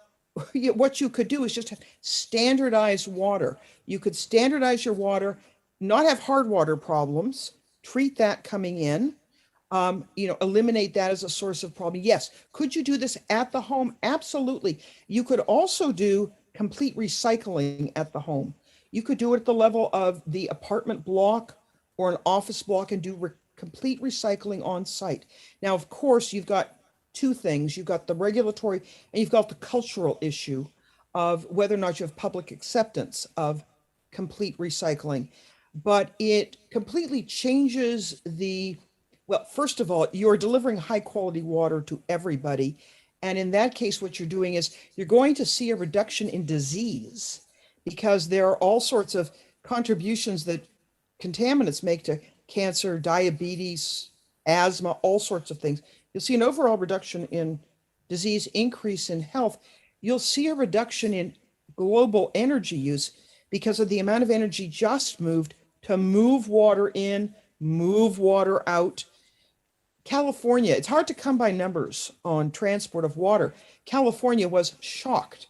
what you could do is just have standardized water. You could standardize your water, not have hard water problems, treat that coming in, eliminate that as a source of problem. Yes. Could you do this at the home? Absolutely. You could also do complete recycling at the home. You could do it at the level of the apartment block or an office block and do complete recycling on site. Now, of course, you've got two things. You've got the regulatory and you've got the cultural issue of whether or not you have public acceptance of complete recycling. But it completely changes well, first of all, you're delivering high quality water to everybody. And in that case, what you're doing is you're going to see a reduction in disease because there are all sorts of contributions that contaminants make to cancer, diabetes, asthma, all sorts of things. You'll see an overall reduction in disease, increase in health. You'll see a reduction in global energy use because of the amount of energy just moved to move water in, move water out. California, it's hard to come by numbers on transport of water. California was shocked.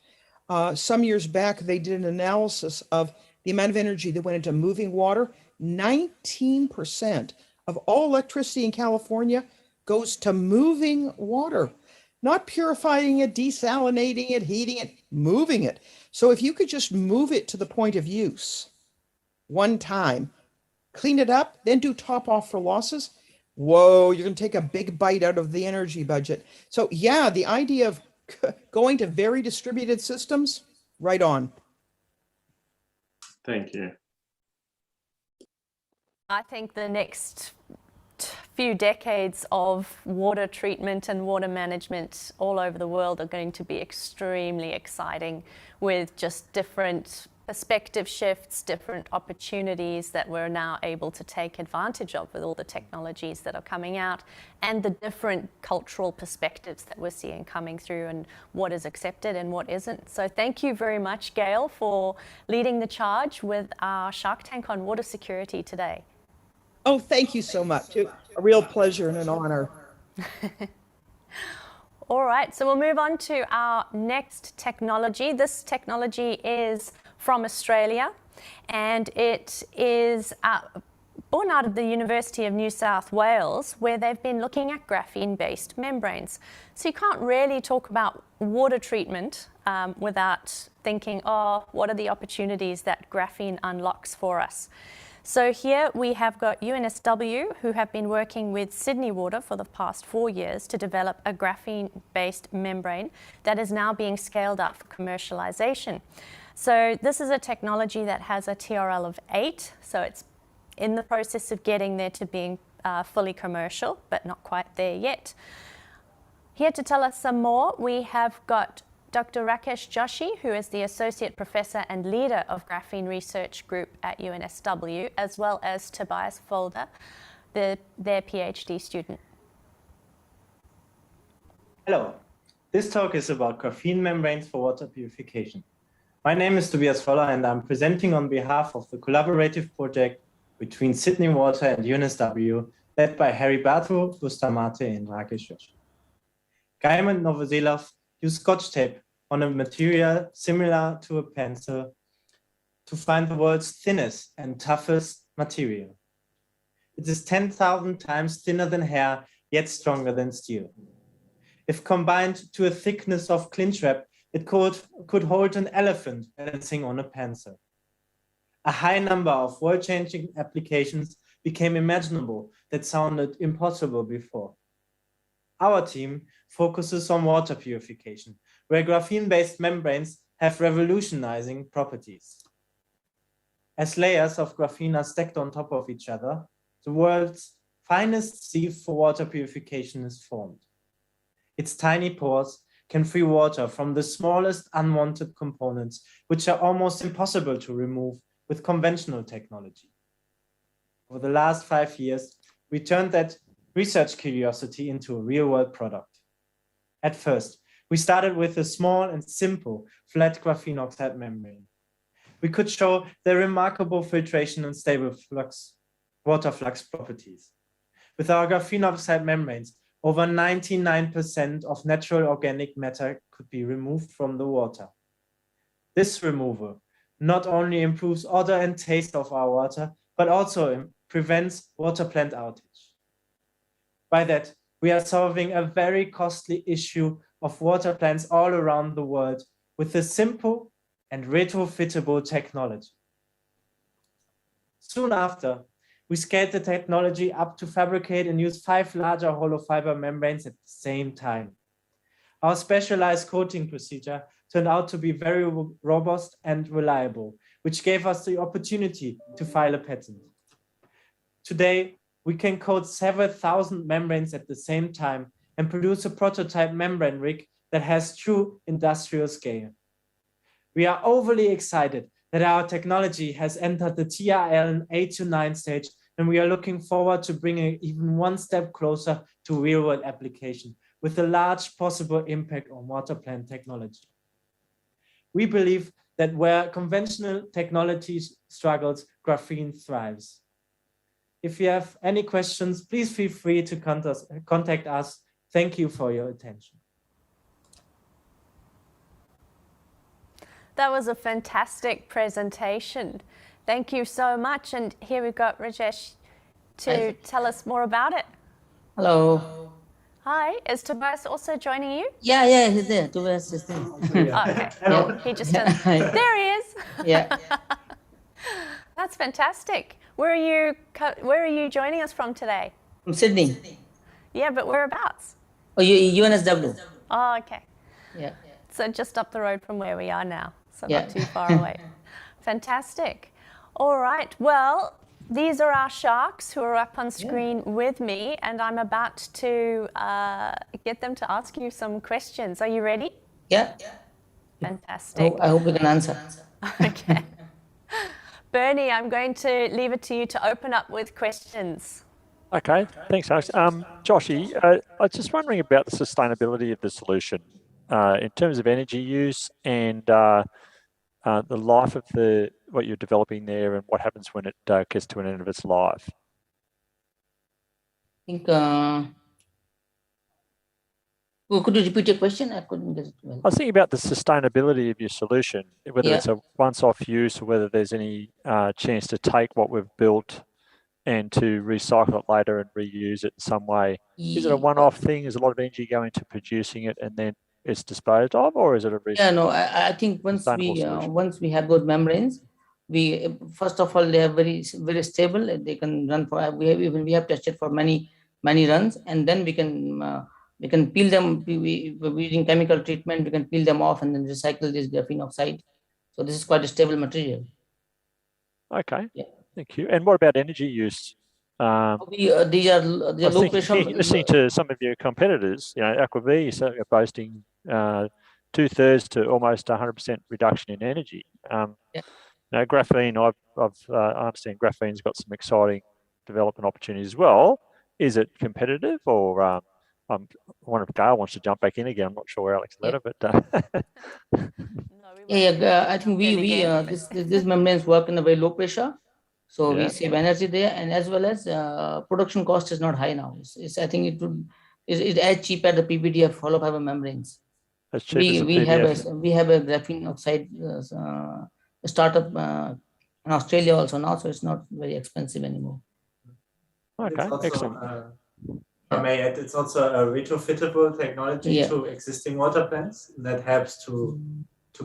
Some years back, they did an analysis of the amount of energy that went into moving water. 19% of all electricity in California goes to moving water, not purifying it, desalinating it, heating it, moving it. So if you could just move it to the point of use one time, clean it up, then do top off for losses, whoa, you're going to take a big bite out of the energy budget. So yeah, the idea of going to very distributed systems, right on. Thank you. I think the next few decades of water treatment and water management all over the world are going to be extremely exciting, with just different perspective shifts, different opportunities that we're now able to take advantage of with all the technologies that are coming out, and the different cultural perspectives that we're seeing coming through and what is accepted and what isn't. So thank you very much, Gail, for leading the charge with our Shark Tank on water security today. Oh, thank you so much. A real pleasure and an honor. All right, so we'll move on to our next technology. This technology is from Australia, and it is born out of the University of New South Wales, where they've been looking at graphene-based membranes. So you can't really talk about water treatment without thinking, oh, what are the opportunities that graphene unlocks for us? So here we have got UNSW, who have been working with Sydney Water for the past 4 years to develop a graphene-based membrane that is now being scaled up for commercialization. So this is a technology that has a TRL of 8, so it's in the process of getting there to being fully commercial, but not quite there yet. Here to tell us some more, we have got Dr. Rakesh Joshi, who is the Associate Professor and Leader of Graphene Research Group at UNSW, as well as Tobias Folder, their PhD student. Hello, this talk is about graphene membranes for water purification. My name is Tobias Folder, and I'm presenting on behalf of the collaborative project between Sydney Water and UNSW, led by Harry Bartu, Bustamante, and Rakesh Joshi. Gaim and Novoselov use Scotch tape on a material similar to a pencil to find the world's thinnest and toughest material. It is 10,000 times thinner than hair, yet stronger than steel. If combined to a thickness of clinch wrap, It could hold an elephant balancing on a pencil. A high number of world-changing applications became imaginable that sounded impossible before. Our team focuses on water purification, where graphene-based membranes have revolutionizing properties. As layers of graphene are stacked on top of each other, the world's finest sieve for water purification is formed. Its tiny pores can free water from the smallest unwanted components, which are almost impossible to remove with conventional technology. Over the last 5 years, we turned that research curiosity into a real-world product. At first, we started with a small and simple flat graphene oxide membrane. We could show their remarkable filtration and stable water flux properties. With our graphene oxide membranes, over 99% of natural organic matter could be removed from the water. This removal not only improves odor and taste of our water, but also prevents water plant outage. By that, we are solving a very costly issue of water plants all around the world with a simple and retrofittable technology. Soon after, we scaled the technology up to fabricate and use 5 larger hollow fiber membranes at the same time. Our specialized coating procedure turned out to be very robust and reliable, which gave us the opportunity to file a patent. Today, we can coat several thousand membranes at the same time and produce a prototype membrane rig that has true industrial scale. We are overly excited that our technology has entered the TRL 8-9 stage, and we are looking forward to bringing it even one step closer to real-world application with a large possible impact on water plant technology. We believe that where conventional technology struggles, graphene thrives. If you have any questions, please feel free to contact us. Thank you for your attention. That was a fantastic presentation. Thank you so much. And here we've got Rajesh to tell us more about it. Hello. Hi, is Tobias also joining you? Yeah, he's there. Tobias is there. Okay, Hello. he just turned. There he is. Yeah. That's fantastic. Where are you joining us from today? From Sydney. Yeah, but whereabouts? Oh, UNSW. Oh, okay. Yeah. So just up the road from where we are now. So Yeah. not too far away. Fantastic. All right. Well, these are our sharks who are up on screen with me, and I'm about to get them to ask you some questions. Are you ready? Yeah. Fantastic. I hope we can answer. Okay. Bernie, I'm going to leave it to you to open up with questions. Okay, thanks, Alex. Joshy, I was just wondering about the sustainability of the solution in terms of energy use and the life of what you're developing there and what happens when it gets to an end of its life. I think, could you repeat your question? I couldn't get it well. I was thinking about the sustainability of your solution, whether it's a once-off use or whether there's any chance to take what we've built and to recycle it later and reuse it in some way. Is it a one-off thing? Is a lot of energy going to producing it and then it's disposed of, or is it a I think once we have those membranes, we first of all they are very stable. They can run for we have tested for many runs, and then we can peel them. We're using chemical treatment. We can peel them off and then recycle this graphene oxide. So this is quite a stable material. Okay. Yeah. Thank you. And what about energy use? These are low pressure. Listening to some of your competitors, Aquavia, so you're boasting 2/3 to almost 100% reduction in energy. Graphene, I understand graphene's got some exciting development opportunities as well. Is it competitive, or I wonder if Gail wants to jump back in again. I'm not sure where Alex led her, but I think these membranes work in a very low pressure. So we save energy there, and as well as production cost is not high now. I think it as cheap as the PVDF hollow fiber membranes. As cheap as PVDF. We have a graphene oxide startup in Australia also now, so it's not very expensive anymore. Okay, excellent. I may add, it's also a retrofittable technology to existing water plants that helps to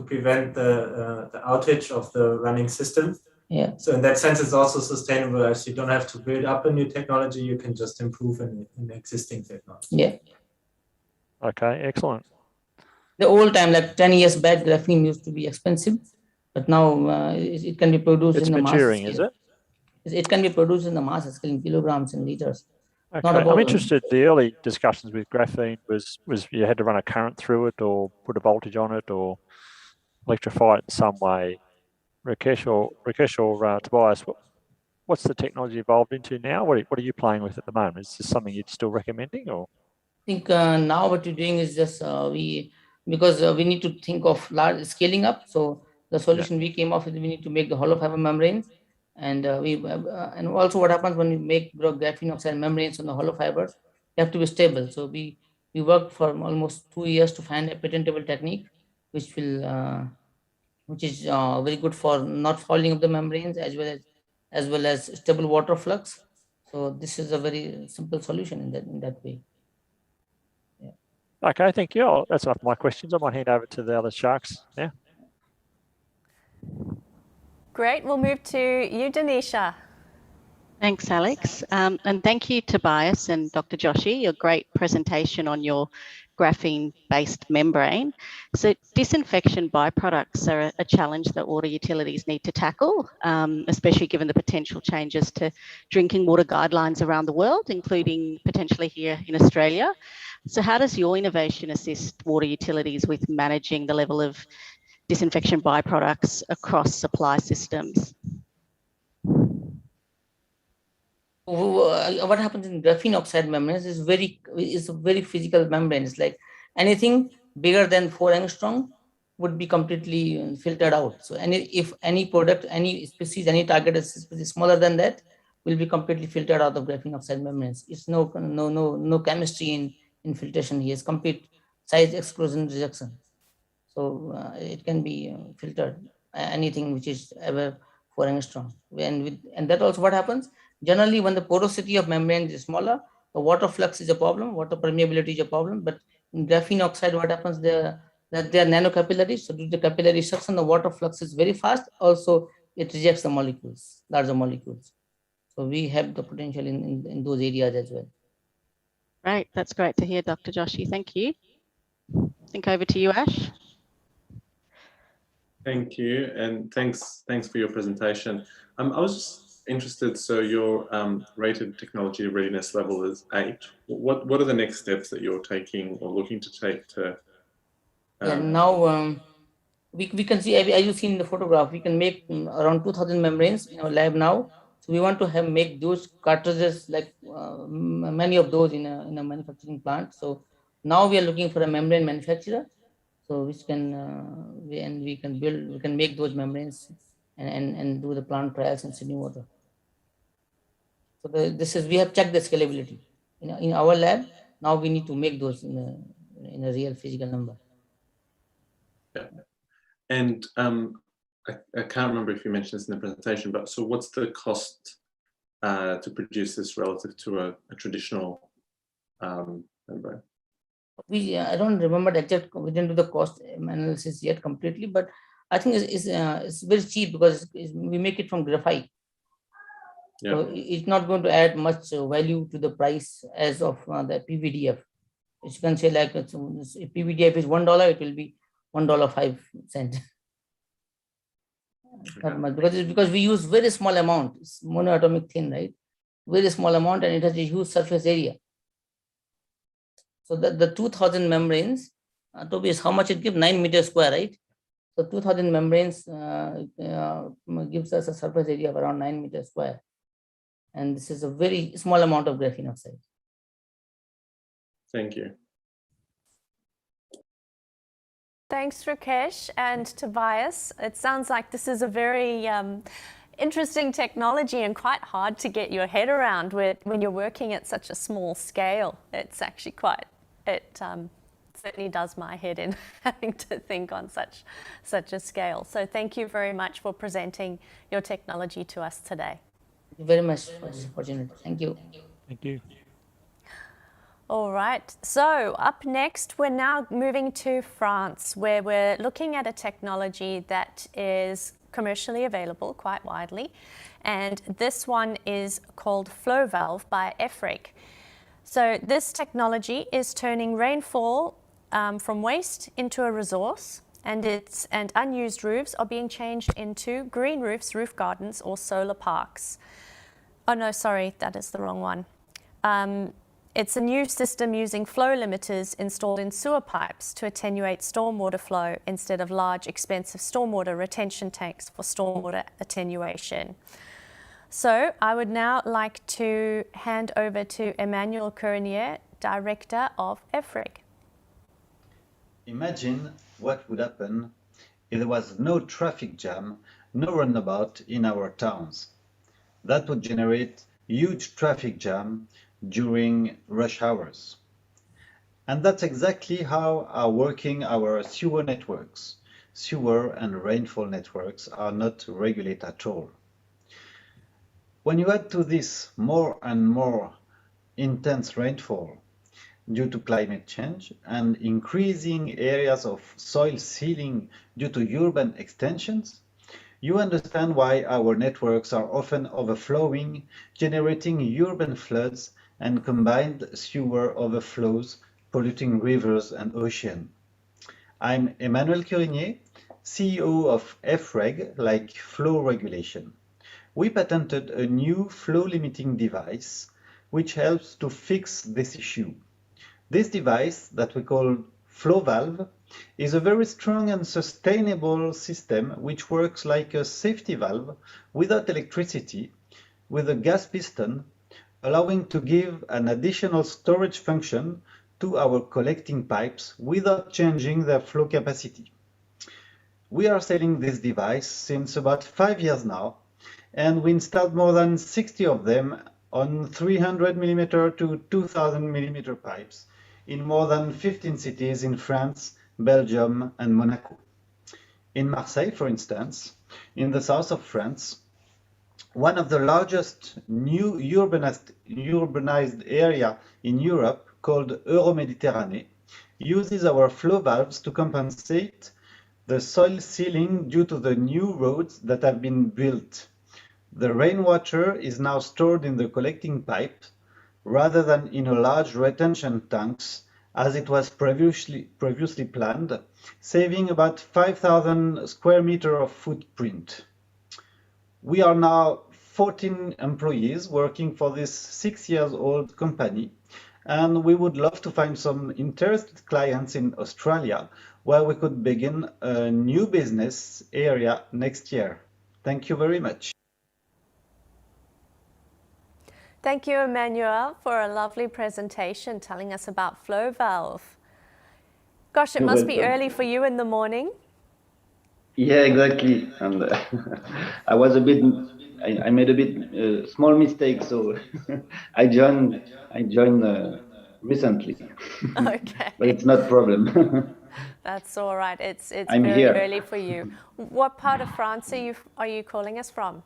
prevent the outage of the running system. Yeah. So in that sense, it's also sustainable, as you don't have to build up a new technology, you can just improve an existing technology. Yeah. Okay, excellent. The old time, like 10 years back, graphene used to be expensive, but now it can be produced in the mass maturing, scale. is it? It can be produced in the mass scale in kilograms and liters. Okay, I'm interested. The early discussions with graphene was you had to run a current through it or put a voltage on it or electrify it in some way. Rakesh or Tobias, what's the technology evolved into now? What are you playing with at the moment? Is this something you're still recommending, or? I think now what we're doing is just because we need to think of large scaling up. So the solution we came up with, we need to make the hollow fiber membranes, and and also what happens when we make graphene oxide membranes on the hollow fibers, they have to be stable. So we worked for almost 2 years to find a patentable technique, which is very good for not fouling of the membranes as well as stable water flux. So this is a very simple solution in that way. Okay, thank you. That's enough of my questions. I might hand over to the other sharks now. Great. We'll move to you, Denisha. Thanks, Alex. And thank you, Tobias and Dr. Joshi, your great presentation on your graphene-based membrane. So disinfection byproducts are a challenge that water utilities need to tackle, especially given the potential changes to drinking water guidelines around the world, including potentially here in Australia. So how does your innovation assist water utilities with managing the level of disinfection byproducts across supply systems? What happens in graphene oxide membranes is a very physical membrane. It's like anything bigger than 4 angstrom would be completely filtered out. So if any product, any species, any target is smaller than that, will be completely filtered out of graphene oxide membranes. It's no chemistry in filtration here. It's complete size exclusion rejection. So it can be filtered, anything which is ever 4 angstrom. And that also what happens, generally when the porosity of membrane is smaller, the water flux is a problem, water permeability is a problem. But in graphene oxide, what happens there, that they are nanocapillaries. So due to the capillary suction, the water flux is very fast. Also, it rejects the molecules, larger molecules. So we have the potential in those areas as well. Right, that's great to hear, Dr. Joshi. Thank you. I think over to you, Ash. Thank you, and thanks for your presentation. I was just interested, so your rated technology readiness level is 8. What are the next steps that you're taking or looking to take to? Now we can see, as you see in the photograph, we can make around 2,000 membranes in our lab now. So we want to make those cartridges, like many of those in a manufacturing plant. So now we are looking for a membrane manufacturer, so which can we can make those membranes and do the plant trials in Sydney Water. So we have checked the scalability in our lab. Now we need to make those in a real physical number. Yeah. And I can't remember if you mentioned this in the presentation, but so what's the cost to produce this relative to a traditional membrane? I don't remember the exact. We didn't do the cost analysis yet completely, but I think it's very cheap because we make it from graphite. Yeah. So it's not going to add much value to the price as of the PVDF. You can say like if PVDF is $1, it will be $1.05. Because we use very small amount. It's monoatomic thin, right? Very small amount, and it has a huge surface area. So the 2,000 membranes, Tobias, how much it gives? 9 meters square, right? So 2,000 membranes gives us a surface area of around 9 meters square. And this is a very small amount of graphene oxide. Thank you. Thanks, Rakesh and Tobias. It sounds like this is a very interesting technology and quite hard to get your head around when you're working at such a small scale. It's actually it certainly does my head in having to think on such a scale. So thank you very much for presenting your technology to us today. Thank you very much for this opportunity. Thank you. Thank you. All right, so up next, we're now moving to France, where we're looking at a technology that is commercially available quite widely. And this one is called Flow Valve by EFREG. So this technology is turning rainfall from waste into a resource, and unused roofs are being changed into green roofs, roof gardens, or solar parks. Oh no, sorry, that is the wrong one. It's a new system using flow limiters installed in sewer pipes to attenuate stormwater flow instead of large, expensive stormwater retention tanks for stormwater attenuation. So I would now like to hand over to Emmanuel Cournier, Director of EFREG. Imagine what would happen if there was no traffic jam, no runabout in our towns. That would generate huge traffic jam during rush hours. And that's exactly how are working our sewer networks. Sewer and rainfall networks are not regulated at all. When you add to this more and more intense rainfall due to climate change and increasing areas of soil sealing due to urban extensions, you understand why our networks are often overflowing, generating urban floods and combined sewer overflows, polluting rivers and ocean. I'm Emmanuel Cournier, CEO of EFREG, like flow regulation. We patented a new flow limiting device which helps to fix this issue. This device that we call Flow Valve is a very strong and sustainable system which works like a safety valve without electricity with a gas piston, allowing to give an additional storage function to our collecting pipes without changing their flow capacity. We are selling this device since about 5 years now, and we installed more than 60 of them on 300mm to 2000mm pipes in more than 15 cities in France, Belgium, and Monaco. In Marseille, for instance, in the south of France, one of the largest new urbanized area in Europe, called Euro-Mediterranee, uses our flow valves to compensate the soil sealing due to the new roads that have been built. The rainwater is now stored in the collecting pipe rather than in a large retention tanks as it was previously planned, saving about 5,000 square meters of footprint. We are now 14 employees working for this 6-year-old company, and we would love to find some interested clients in Australia where we could begin a new business area next year. Thank you very much. Thank you, Emmanuel, for a lovely presentation telling us about Flow Valve. Gosh, it You're must be welcome. early for you in the morning. Yeah, exactly. And I made a bit small mistake, so I joined recently. Okay. But it's not a problem. That's all right. It's I'm very here. early for you. What part of France are you calling us from?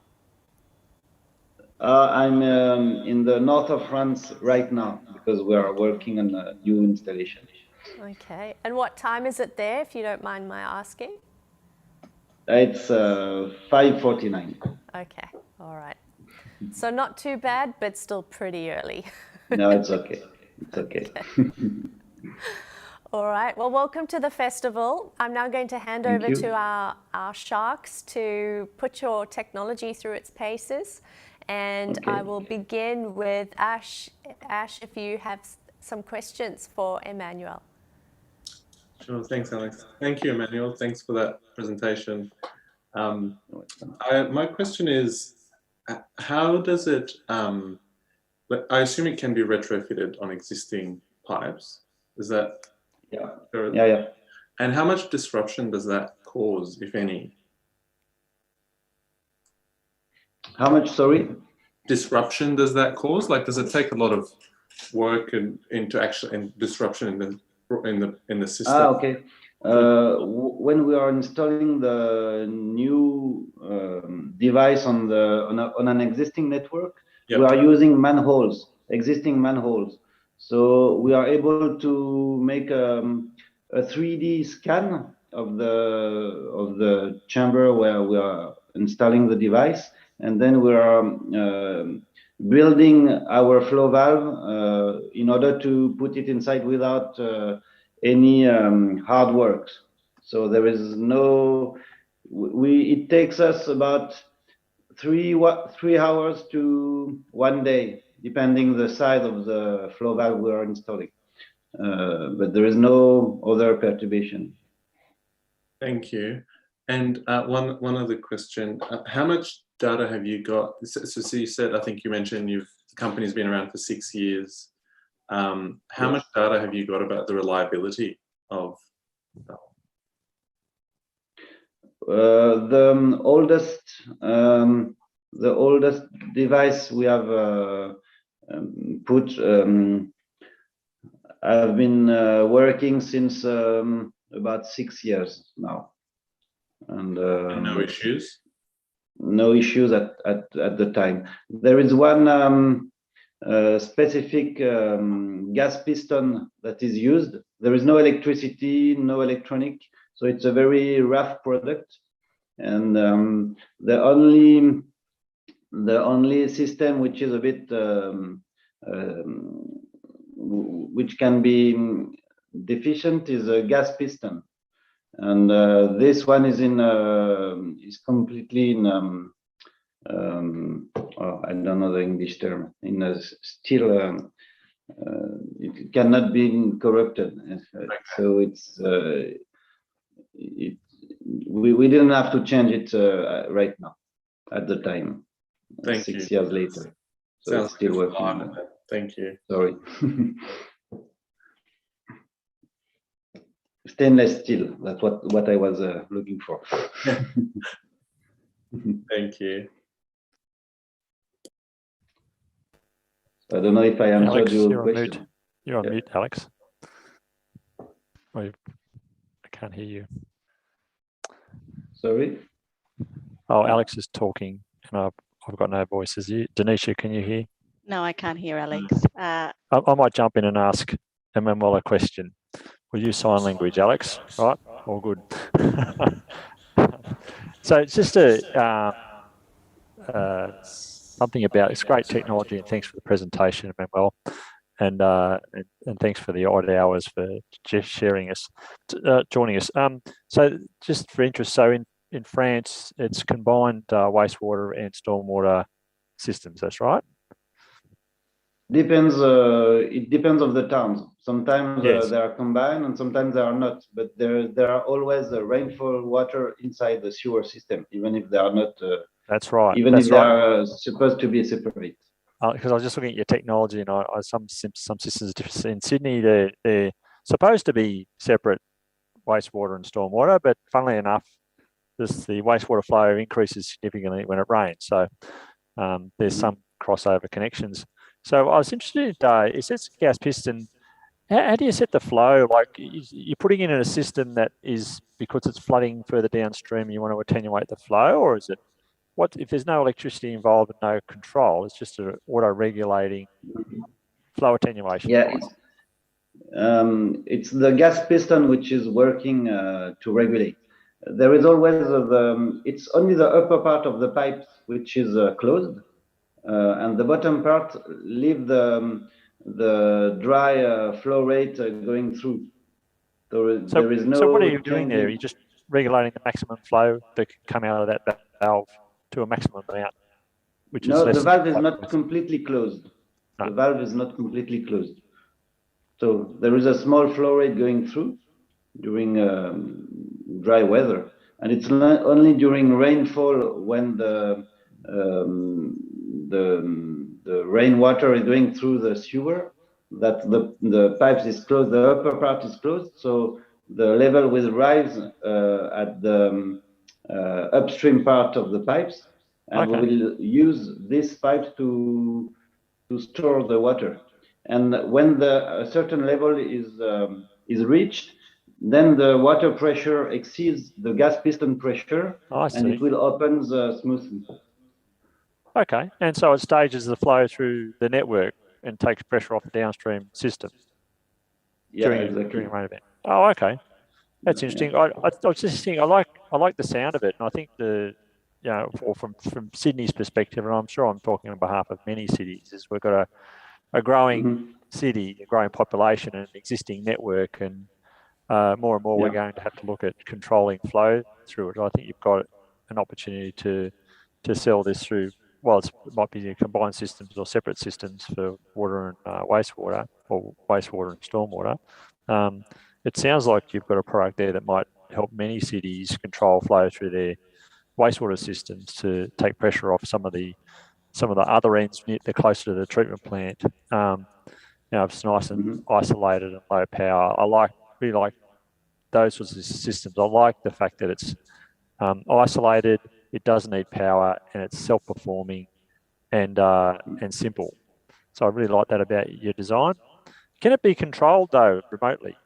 I'm in the north of France right now because we are working on a new installation. Okay. And what time is it there, if you don't mind my asking? It's 5:49. Okay. All right. So not too bad, but still pretty early. No, it's okay. It's okay. All right. Well, welcome to the festival. I'm now going to hand Thank over you. to our sharks to put your technology through its paces. And Okay. I will begin with Ash. Ash, if you have some questions for Emmanuel. Sure, thanks, Alex. Thank you, Emmanuel. Thanks for that presentation. My question is, how does it, I assume it can be retrofitted on existing pipes. Is that? Yeah. Sure. Yeah. And how much disruption does that cause, if any? How much, sorry? Disruption does that cause? Like, does it take a lot of work and disruption in the system? Okay. When we are installing the new device on an existing network, Yep. we are using existing manholes. So we are able to make a 3D scan of the chamber where we are installing the device, and then we are building our flow valve in order to put it inside without any hard work. So there is no, it takes us about 3 hours to 1 day, depending the size of the flow valve we are installing. But there is no other perturbation. Thank you. And one other question: how much data have you got? So you said, I think you mentioned the company's been around for 6 years. How much data have you got about the reliability of? The oldest device we have put. I've been working since about 6 years now, and no issues. No issues at the time. There is one specific gas piston that is used. There is no electricity, no electronic, so it's a very rough product. And the only system which is a bit which can be deficient is a gas piston, and this one is completely in I don't know the English term, in a steel. It cannot be corrupted. So it's we didn't have to change it right now at the time. Thank 6 you. years later, so Sounds it's still like working. Thank you. Sorry. Stainless steel. That's what I was looking for. Thank you. I don't know if I answered Alex, your you're question. on mute. You're on mute, Alex. I can't hear you. Sorry? Oh, Alex is talking, and I've got no voice. Is you, Denisha? Can you hear? No, I can't hear Alex. I might jump in and ask Emmanuel a question. We'll use sign language, Alex. Right? All good. So it's just something about, it's great technology, and thanks for the presentation, Emmanuel, and thanks for the odd hours for just sharing us, joining us. So just for interest, so in France, it's combined wastewater and stormwater systems. That's right. Depends. It depends on the towns. Sometimes Yes. they are combined, and sometimes they are not. But there are always rainfall water inside the sewer system, even if they are not. That's right. Even That's if they right. are supposed to be separate. Because I was just looking at your technology, and some systems in Sydney, they're supposed to be separate wastewater and stormwater, but funnily enough, the wastewater flow increases significantly when it rains. So there's some crossover connections. So I was interested, it says gas piston. How do you set the flow? Like you're putting in a system that is, because it's flooding further downstream, you want to attenuate the flow, or is it, what if there's no electricity involved and no control? It's just an auto-regulating flow attenuation. Yeah, it's the gas piston which is working to regulate. There is always it's only the upper part of the pipe which is closed, and the bottom part leave the dry flow rate going through. There is no. So what are you doing changing. there? You're just regulating the maximum flow that can come out of that valve to a maximum amount, which is less. The valve is not completely closed. No. The valve is not completely closed. So there is a small flow rate going through during dry weather, and it's only during rainfall when the rainwater is going through the sewer that the pipes is closed. The upper part is closed, so the level will rise at the upstream part of the pipes, and Okay. we will use these pipes to store the water. And when a certain level is reached, then the water pressure exceeds the gas piston pressure, and it will open smoothly. Okay, and so it stages the flow through the network and takes pressure off the downstream system during a rain event. Oh, okay. That's interesting. I was just thinking, I like the sound of it, and I think or from Sydney's perspective, and I'm sure I'm talking on behalf of many cities, is we've got a growing city, a growing population, and an existing network, and more and more we're going to have to look at controlling flow through it. I think you've got an opportunity to sell this through. Well, it might be combined systems or separate systems for water and wastewater, or wastewater and stormwater. It sounds like you've got a product there that might help many cities control flow through their wastewater systems to take pressure off some of the other ends they're closer to the treatment plant. It's nice and isolated and low power. I really like those sorts of systems. I like the fact that it's isolated, it doesn't need power, and it's self-performing and simple. So I really like that about your design. Can it be controlled though remotely?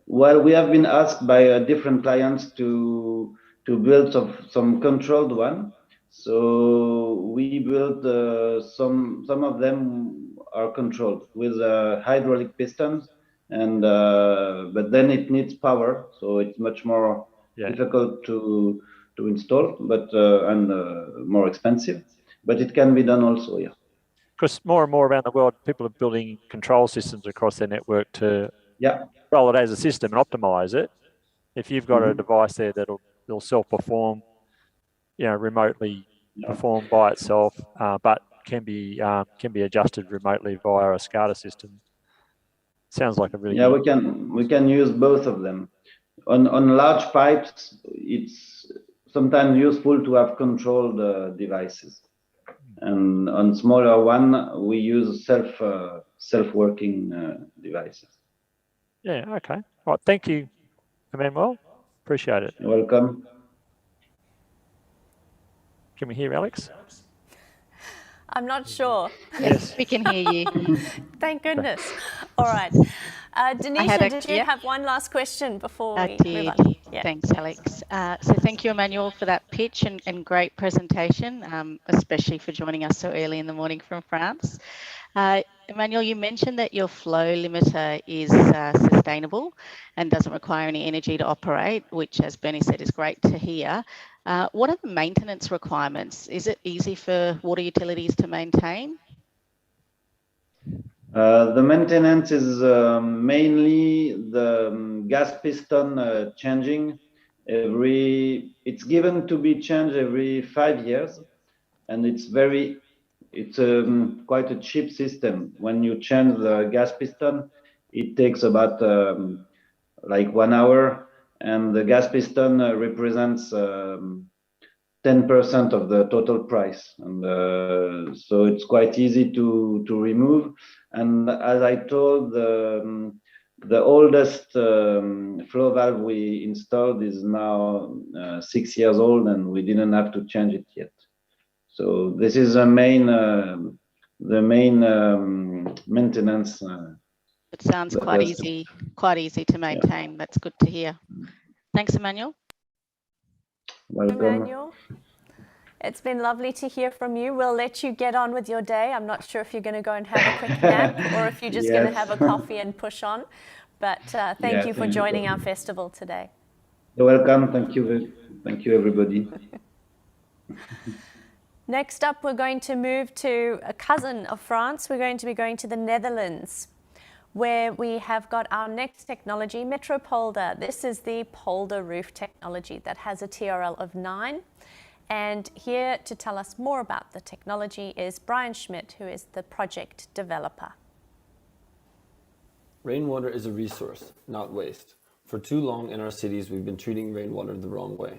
Well, we have been asked by different clients to build some controlled one. So we built some of them are controlled with hydraulic pistons, and but then it needs power, so it's much more difficult to install, but and more expensive. But it can be done also, yeah. Because more and more around the world, people are building control systems across their network to roll it as a system and optimize it. If you've got a device there that'll self-perform, remotely perform by itself, but can be adjusted remotely via a SCADA system. Sounds like a really we can use both of them. On large pipes, it's sometimes useful to have controlled devices, and on smaller one we use self-working devices. Yeah. Okay. All right. Thank you, Emmanuel. Appreciate it. You're welcome. Can we hear Alex? I'm not sure. Yes, we can hear you. Thank goodness. All right. Denisha, did you have one last question before we move on? Yeah. Thanks, Alex. So thank you, Emmanuel, for that pitch and great presentation, especially for joining us so early in the morning from France. Emmanuel, you mentioned that your flow limiter is sustainable and doesn't require any energy to operate, which, as Bernie said, is great to hear. What are the maintenance requirements? Is it easy for water utilities to maintain? The maintenance is mainly the gas piston changing. It's given to be changed every 5 years, and it's quite a cheap system. When you change the gas piston, it takes about like 1 hour, and the gas piston represents 10% of the total price, and so it's quite easy to remove. And as I told, the oldest flow valve we installed is now 6 years old, and we didn't have to change it yet. So this is the main maintenance. It sounds quite easy to maintain. Yeah. That's good to hear. Thanks, Emmanuel. Welcome. Emmanuel, it's been lovely to hear from you. We'll let you get on with your day. I'm not sure if you're going to go and have a quick nap or if you're just going to have a coffee and push on. But thank you for joining our festival today. You're welcome. Thank you. Thank you, everybody. Next up, we're going to move to a cousin of France. We're going to be going to the Netherlands, where we have got our next technology, Metropolder. This is the polder roof technology that has a TRL of 9. And here to tell us more about the technology is Brian Schmidt, who is the project developer. Rainwater is a resource, not waste. For too long in our cities, we've been treating rainwater the wrong way.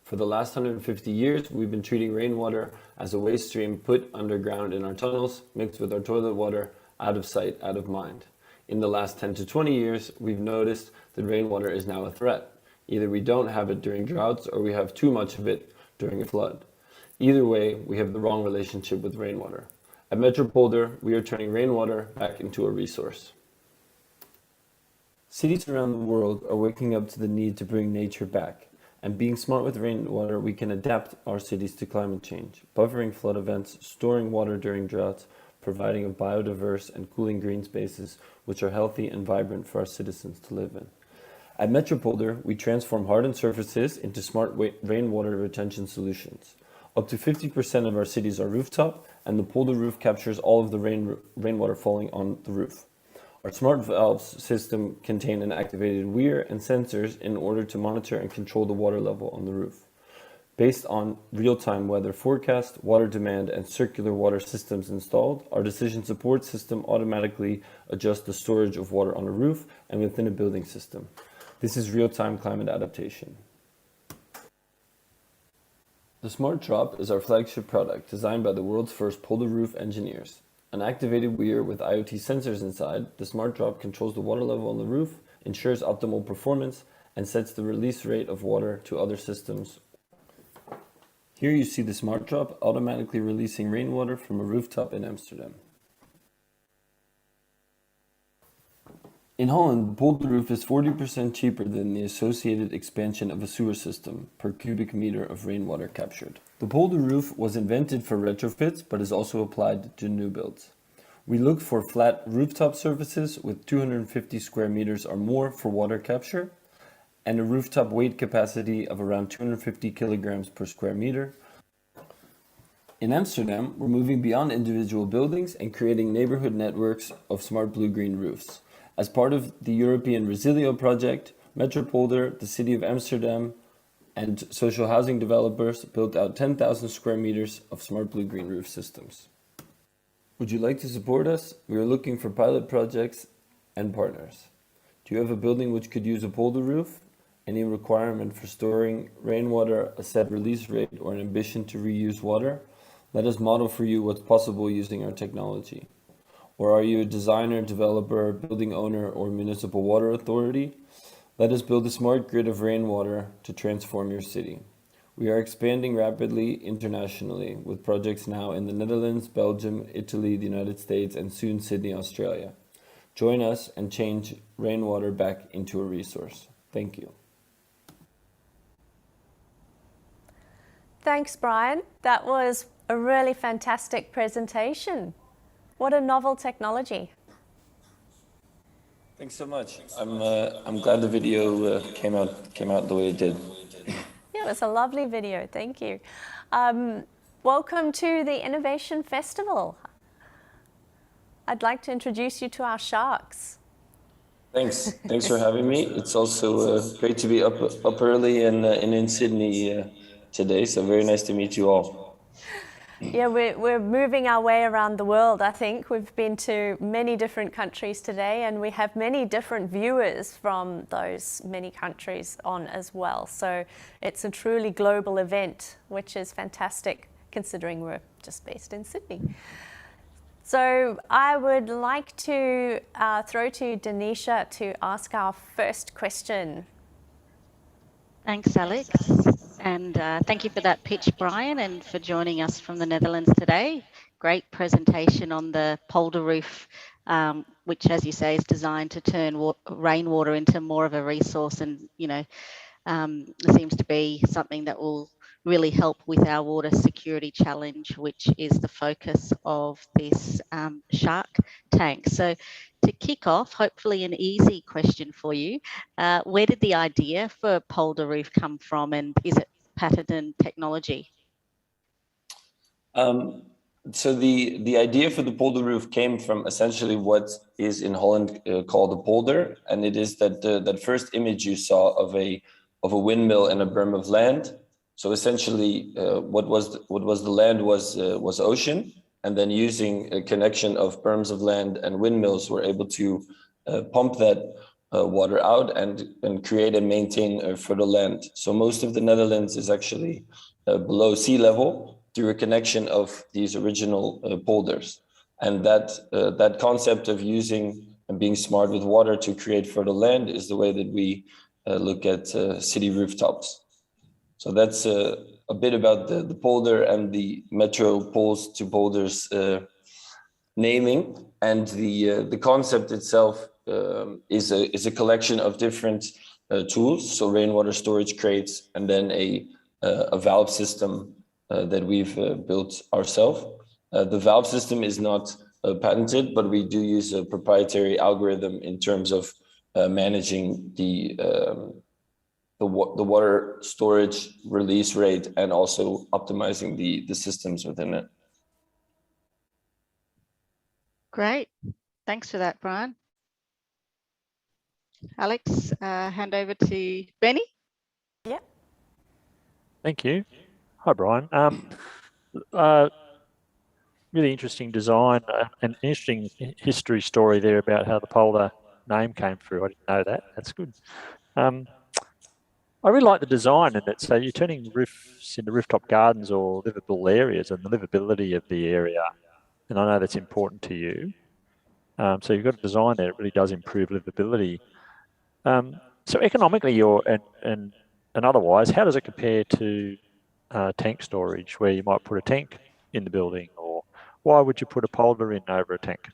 For the last 150 years, we've been treating rainwater as a waste stream put underground in our tunnels, mixed with our toilet water, out of sight, out of mind. In the last 10 to 20 years, we've noticed that rainwater is now a threat. Either we don't have it during droughts or we have too much of it during a flood. Either way, we have the wrong relationship with rainwater. At Metropolder, we are turning rainwater back into a resource. Cities around the world are waking up to the need to bring nature back. And being smart with rainwater, we can adapt our cities to climate change, buffering flood events, storing water during droughts, providing a biodiverse and cooling green spaces which are healthy and vibrant for our citizens to live in. At Metropolder, we transform hardened surfaces into smart rainwater retention solutions. Up to 50% of our cities are rooftop, and the polder roof captures all of the rainwater falling on the roof. Our smart valves system contain an activated weir and sensors in order to monitor and control the water level on the roof. Based on real-time weather forecast, water demand, and circular water systems installed, our decision support system automatically adjusts the storage of water on a roof and within a building system. This is real-time climate adaptation. The Smart Drop is our flagship product designed by the world's first polder roof engineers. An activated weir with IoT sensors inside, the Smart Drop controls the water level on the roof, ensures optimal performance, and sets the release rate of water to other systems. Here you see the Smart Drop automatically releasing rainwater from a rooftop in Amsterdam. In Holland, the polder roof is 40% cheaper than the associated expansion of a sewer system per cubic meter of rainwater captured. The polder roof was invented for retrofits, but is also applied to new builds. We look for flat rooftop surfaces with 250 square meters or more for water capture, and a rooftop weight capacity of around 250 kilograms per square meter. In Amsterdam, we're moving beyond individual buildings and creating neighborhood networks of smart blue-green roofs. As part of the European Resilio project, Metropolder, the City of Amsterdam, and social housing developers built out 10,000 square meters of smart blue-green roof systems. Would you like to support us? We are looking for pilot projects and partners. Do you have a building which could use a polder roof? Any requirement for storing rainwater, a set release rate, or an ambition to reuse water? Let us model for you what's possible using our technology. Or are you a designer, developer, building owner, or municipal water authority? Let us build a smart grid of rainwater to transform your city. We are expanding rapidly internationally with projects now in the Netherlands, Belgium, Italy, the United States, and soon Sydney, Australia. Join us and change rainwater back into a resource. Thank you. Thanks, Brian. That was a really fantastic presentation. What a novel technology. Thanks so much. I'm glad the video came out the way it did. Yeah, it was a lovely video. Thank you. Welcome to the Innovation Festival. I'd like to introduce you to our sharks. Thanks for having me. It's also great to be up early and in Sydney today. So very nice to meet you all. Yeah, we're moving our way around the world, I think. We've been to many different countries today, and we have many different viewers from those many countries on as well. So it's a truly global event, which is fantastic considering we're just based in Sydney. So I would like to throw to Denisha to ask our first question. Thanks, Alex. And thank you for that pitch, Brian, and for joining us from the Netherlands today. Great presentation on the polder roof, which, as you say, is designed to turn rainwater into more of a resource, and seems to be something that will really help with our water security challenge, which is the focus of this Shark Tank. So to kick off, hopefully an easy question for you. Where did the idea for polder roof come from, and is it patented technology? So the idea for the polder roof came from essentially what is in Holland called a polder, and it is that first image you saw of a windmill and a berm of land. So essentially, what was the land was ocean, and then using a connection of berms of land and windmills, we're able to pump that water out and create and maintain fertile land. So most of the Netherlands is actually below sea level through a connection of these original polders, and that concept of using and being smart with water to create fertile land is the way that we look at city rooftops. So that's a bit about the polder and the metro poles to polders naming, and the concept itself is a collection of different tools. So rainwater storage crates, and then a valve system that we've built ourselves. The valve system is not patented, but we do use a proprietary algorithm in terms of managing the water storage release rate and also optimizing the systems within it. Great. Thanks for that, Brian. Alex, hand over to Benny. Yeah. Thank you. Hi, Brian. Really interesting design, an interesting history story there about how the polar name came through. I didn't know that. That's good. I really like the design in it. So you're turning roofs into rooftop gardens or livable areas, and the livability of the area. And I know that's important to you. So you've got a design there that really does improve livability. So economically and otherwise, how does it compare to tank storage, where you might put a tank in the building, or why would you put a polder in over a tank?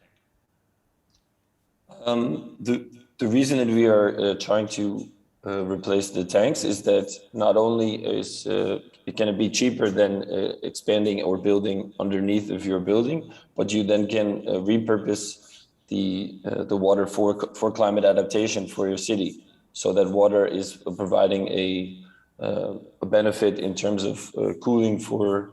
The reason that we are trying to replace the tanks is that not only is it can be cheaper than expanding or building underneath of your building, but you then can repurpose the water for climate adaptation for your city, so that water is providing a benefit in terms of cooling for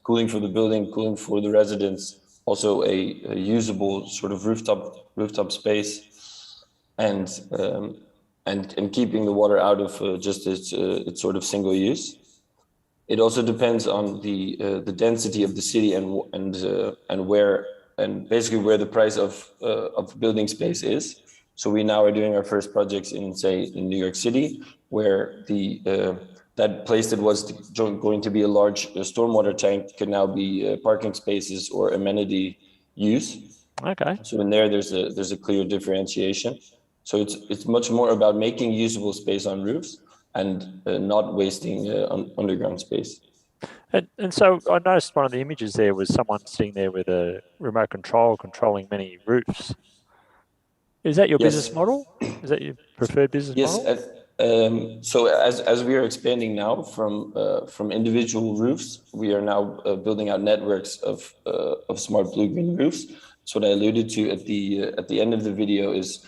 the building, cooling for the residents, also a usable sort of rooftop space, and keeping the water out of just its sort of single use. It also depends on the density of the city and where basically where the price of building space is. So we now are doing our first projects in New York City, where that place that was going to be a large stormwater tank could now be parking spaces or amenity use. Okay. So in there's a clear differentiation. So it's much more about making usable space on roofs and not wasting underground space. And so I noticed one of the images there was someone sitting there with a remote control controlling many roofs. Is that your business model? Is that your preferred business model? Yes. So as we are expanding now from individual roofs, we are now building out networks of smart blue-green roofs. So what I alluded to at the end of the video is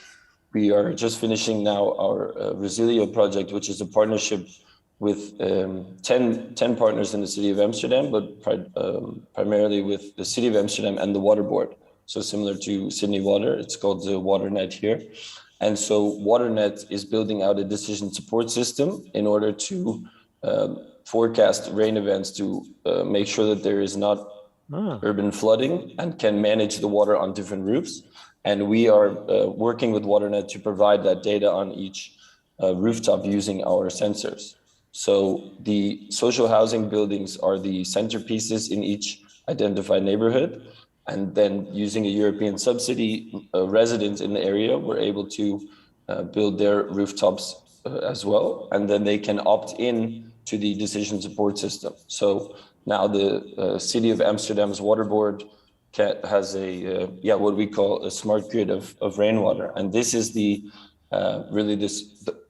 we are just finishing now our Resilio project, which is a partnership with 10 partners in the city of Amsterdam, but primarily with the city of Amsterdam and the water board. So similar to Sydney Water, it's called the WaterNet here. And so WaterNet is building out a decision support system in order to forecast rain events, to make sure that there is not urban flooding and can manage the water on different roofs. And we are working with WaterNet to provide that data on each rooftop using our sensors. So the social housing buildings are the centerpieces in each identified neighborhood. And then using a European subsidy, residents in the area were able to build their rooftops as well. And then they can opt in to the decision support system. So now the City of Amsterdam's water board has what we call a smart grid of rainwater. And this is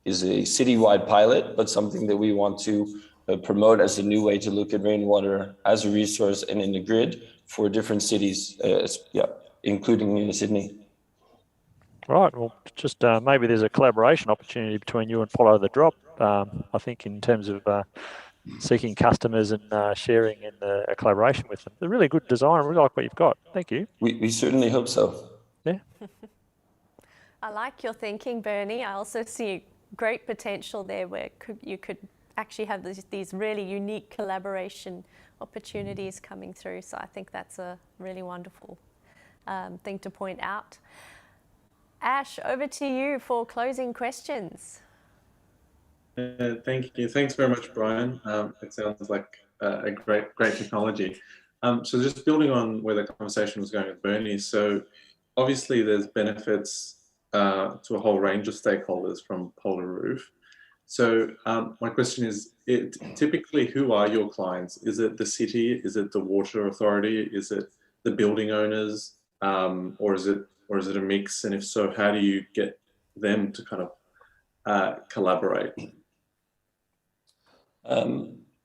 is a citywide pilot, but something that we want to promote as a new way to look at rainwater as a resource and in the grid for different cities, including Sydney. Right. Well, just maybe there's a collaboration opportunity between you and Follow the Drop. I think in terms of seeking customers and sharing in a collaboration with them. It's a really good design. I really like what you've got. Thank you. We certainly hope so. Yeah. I like your thinking, Bernie. I also see great potential there where you could actually have these really unique collaboration opportunities coming through. So I think that's a really wonderful thing to point out. Ash, over to you for closing questions. Thank you. Thanks very much, Brian. It sounds like a great technology. So just building on where the conversation was going with Bernie, so obviously there's benefits to a whole range of stakeholders from Polar Roof. So my question is, typically who are your clients? Is it the city? Is it the water authority? Is it the building owners? Or is it a mix? And if so, how do you get them to kind of collaborate?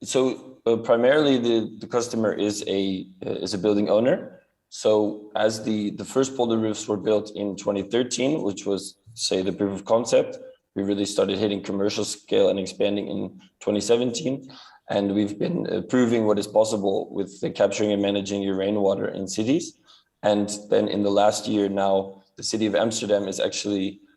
So primarily the customer is a building owner. So as the first polder roofs were built in 2013, which was, say, the proof of concept, we really started hitting commercial scale and expanding in 2017. And we've been proving what is possible with the capturing and managing your rainwater in cities. And then in the last year now, the city of Amsterdam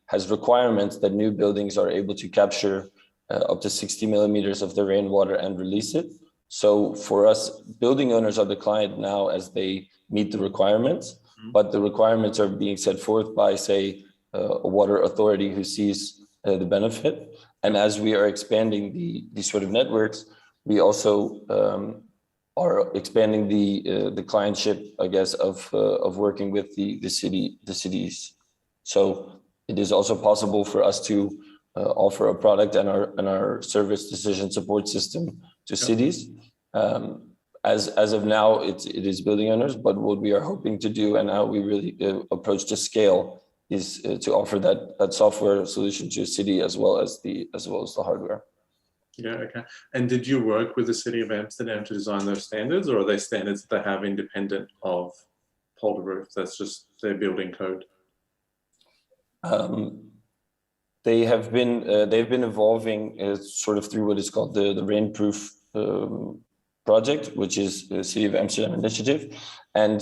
has requirements that new buildings are able to capture up to 60 millimeters of the rainwater and release it. So for us, building owners are the client now as they meet the requirements, but the requirements are being set forth by, say, a water authority who sees the benefit. And as we are expanding these sort of networks, we also are expanding the clientship, I guess, of working with the cities. So it is also possible for us to offer a product and our service decision support system to cities. As of now, it is building owners, but what we are hoping to do and how we really approach to scale is to offer that software solution to a city as well as the hardware. Yeah, okay. And did you work with the City of Amsterdam to design those standards, or are they standards that they have independent of polder roof? That's just their building code. They've been evolving sort of through what is called the Rainproof project, which is the City of Amsterdam initiative, and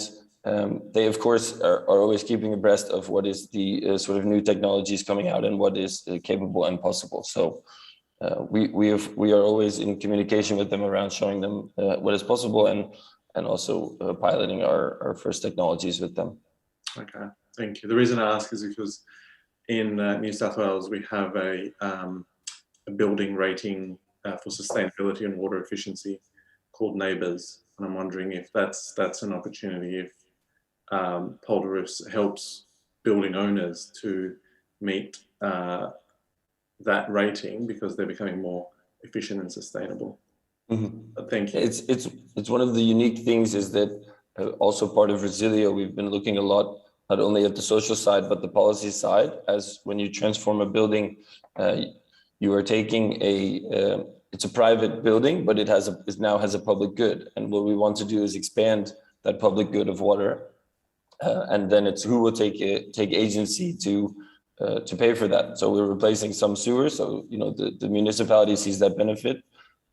they of course are always keeping abreast of what is the sort of new technologies coming out and what is capable and possible. So we are always in communication with them around showing them what is possible and also piloting our first technologies with them. Okay, thank you. The reason I ask is because in New South Wales we have a building rating for sustainability and water efficiency called Neighbours, and I'm wondering if that's an opportunity if polder roofs helps building owners to meet that rating because they're becoming more efficient and sustainable. Mm-hmm. Thank you. It's one of the unique things is that also part of Resilio, we've been looking a lot not only at the social side but the policy side. As when you transform a building, you are taking it's a private building, but it now has a public good, and what we want to do is expand that public good of water, and then it's who will take agency to pay for that. So we're replacing some sewers. So, you know, the municipality sees that benefit,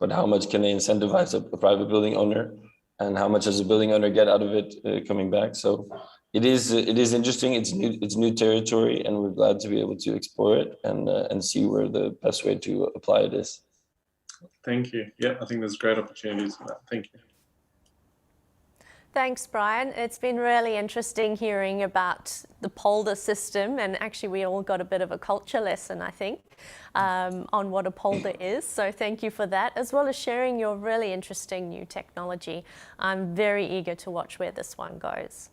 but how much can they incentivize a private building owner, and how much does a building owner get out of it coming back? So it is interesting. It's new territory, and we're glad to be able to explore it and see where the best way to apply it is. Thank you. Yeah, I think there's great opportunities for that. Thank you. Thanks, Brian. It's been really interesting hearing about the polder system, and actually we all got a bit of a culture lesson, I think, on what a polder is. So thank you for that, as well as sharing your really interesting new technology. I'm very eager to watch where this one goes.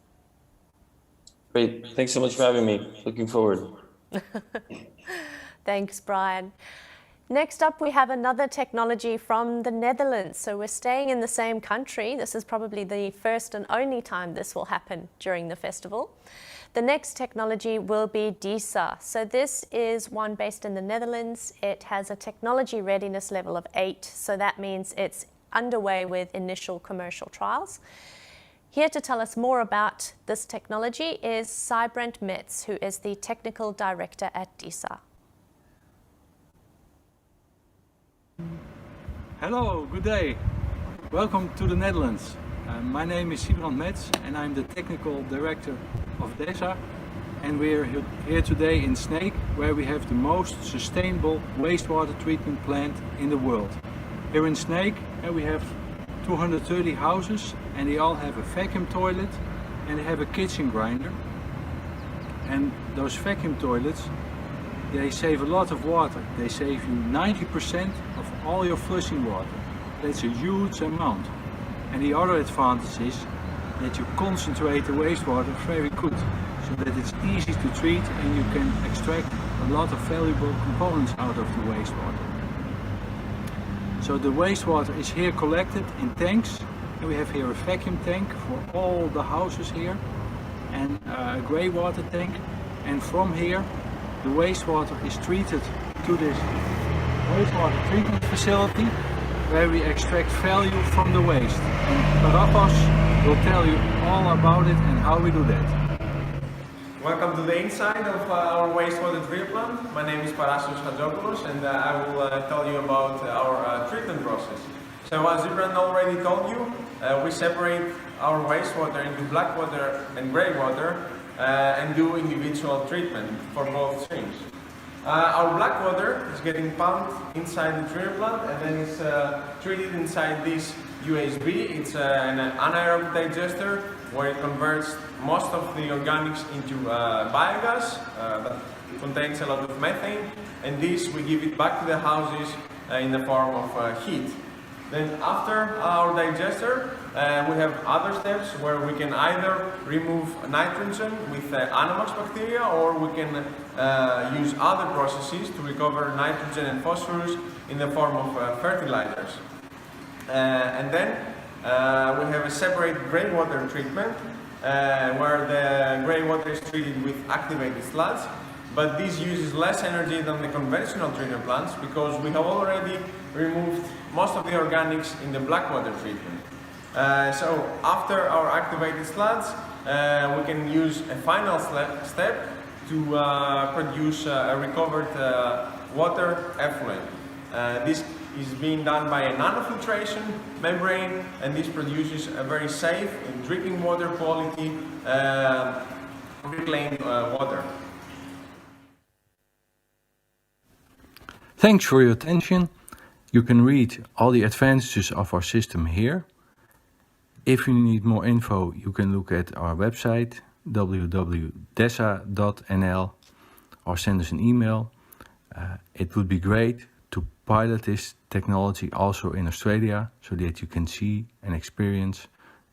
Great. Thanks so much for having me. Looking forward. Thanks, Brian. Next up, we have another technology from the Netherlands. So we're staying in the same country. This is probably the first and only time this will happen during the festival. The next technology will be DISA. So this is one based in the Netherlands. It has a technology readiness level of 8. So that means it's underway with initial commercial trials. Here to tell us more about this technology is Sybrand Metz, who is the technical director at DISA. Hello, good day. Welcome to the Netherlands. My name is Sybrand Metz and I'm the technical director of DISA, and we're here today in Sneek, where we have the most sustainable wastewater treatment plant in the world. Here in Sneek we have 230 houses, and they all have a vacuum toilet and they have a kitchen grinder. And those vacuum toilets, they save a lot of water. They save you 90% of all your flushing water. That's a huge amount. And the other advantage is that you concentrate the wastewater very good, so that it's easy to treat and you can extract a lot of valuable components out of the wastewater. So the wastewater is here collected in tanks, and we have here a vacuum tank for all the houses here, and a grey water tank, and from here the wastewater is treated to this wastewater treatment facility, where we extract value from the waste. And Parapos will tell you all about it and how we do that. Welcome to the inside of our wastewater treatment plant. My name is Parassos Hadjopoulos, and I will tell you about our treatment process. So as Ibrahim already told you, we separate our wastewater into black water and grey water and do individual treatment for both streams. Our black water is getting pumped inside the treatment plant and then it's treated inside this USB. It's an anaerobic digester where it converts most of the organics into biogas that contains a lot of methane, and this we give it back to the houses in the form of heat. Then after our digester, we have other steps where we can either remove nitrogen with Anomax bacteria, or we can use other processes to recover nitrogen and phosphorus in the form of fertilizers. And then we have a separate grey water treatment where the grey water is treated with activated sludge, but this uses less energy than the conventional treatment plants because we have already removed most of the organics in the black water treatment. So after our activated sludge, we can use a final step to produce a recovered water effluent. This is being done by a nanofiltration membrane, and this produces a very safe and drinking water quality reclaimed water. Thanks for your attention. You can read all the advantages of our system here. If you need more info, you can look at our website www.desa.nl or send us an email. It would be great to pilot this technology also in Australia so that you can see and experience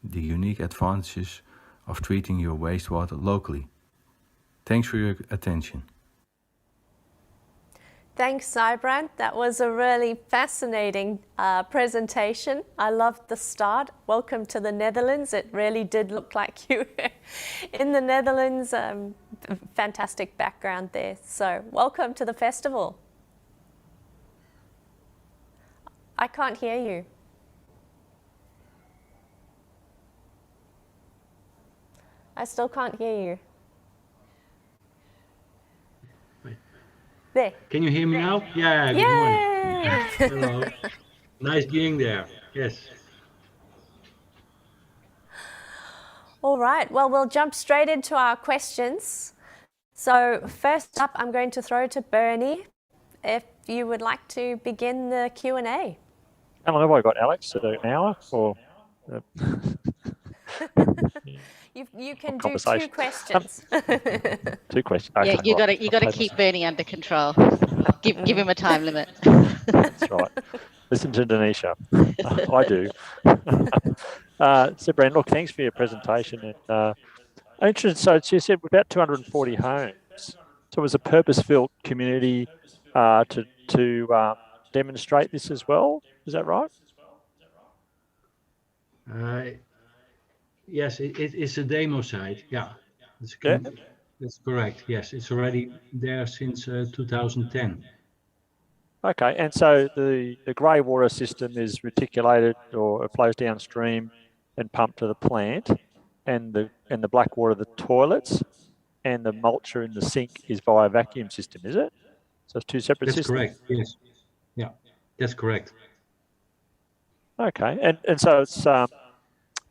the unique advantages of treating your wastewater locally. Thanks for your attention. Thanks, Sybrand. That was a really fascinating presentation. I loved the start. Welcome to the Netherlands. It really did look like you were in the Netherlands. Fantastic background there. So welcome to the festival. I can't hear you. I still can't hear you. There. Can you hear me now? Yeah, good morning. Hello. Nice being there. Yes. All right, well, we'll jump straight into our questions. So first up, I'm going to throw to Bernie, if you would like to begin the Q&A. How long have I got, Alex? An hour? Or, You can do 2 questions. 2 questions. Okay, yeah, you got to keep Bernie under control. Give him a time limit. That's right. Listen to Denisha. I do. So, Brand, look, thanks for your presentation. And I'm interested. So, you said about 240 homes. So, it was a purpose-built community to demonstrate this as well. Is that right? Yes, it's a demo site. Yeah, that's correct. Yes, it's already there since 2010. Okay, and so the grey water system is reticulated or it flows downstream and pumped to the plant, and the black water, the toilets, and the mulcher in the sink is via vacuum system, is it? So it's 2 separate systems? That's correct, yes. Yeah, that's correct. Okay, and so it's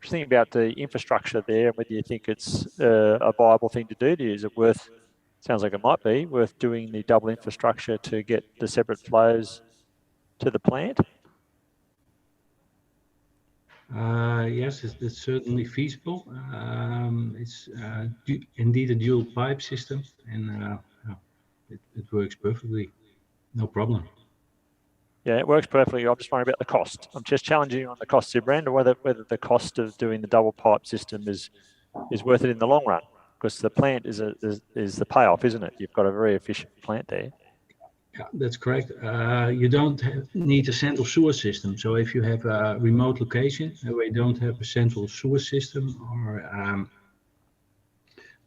thinking about the infrastructure there and whether you think it's a viable thing to do. Is it worth, sounds like it might be, worth doing the double infrastructure to get the separate flows to the plant? Yes, it's certainly feasible. It's indeed a dual pipe system, and it works perfectly, no problem. Yeah, it works perfectly. I'm just wondering about the cost. I'm just challenging you on the cost, Brand, or whether the cost of doing the double pipe system is worth it in the long run, because the plant is the payoff, isn't it? You've got a very efficient plant there. Yeah, that's correct. You don't need a central sewer system. So if you have a remote location where you don't have a central sewer system,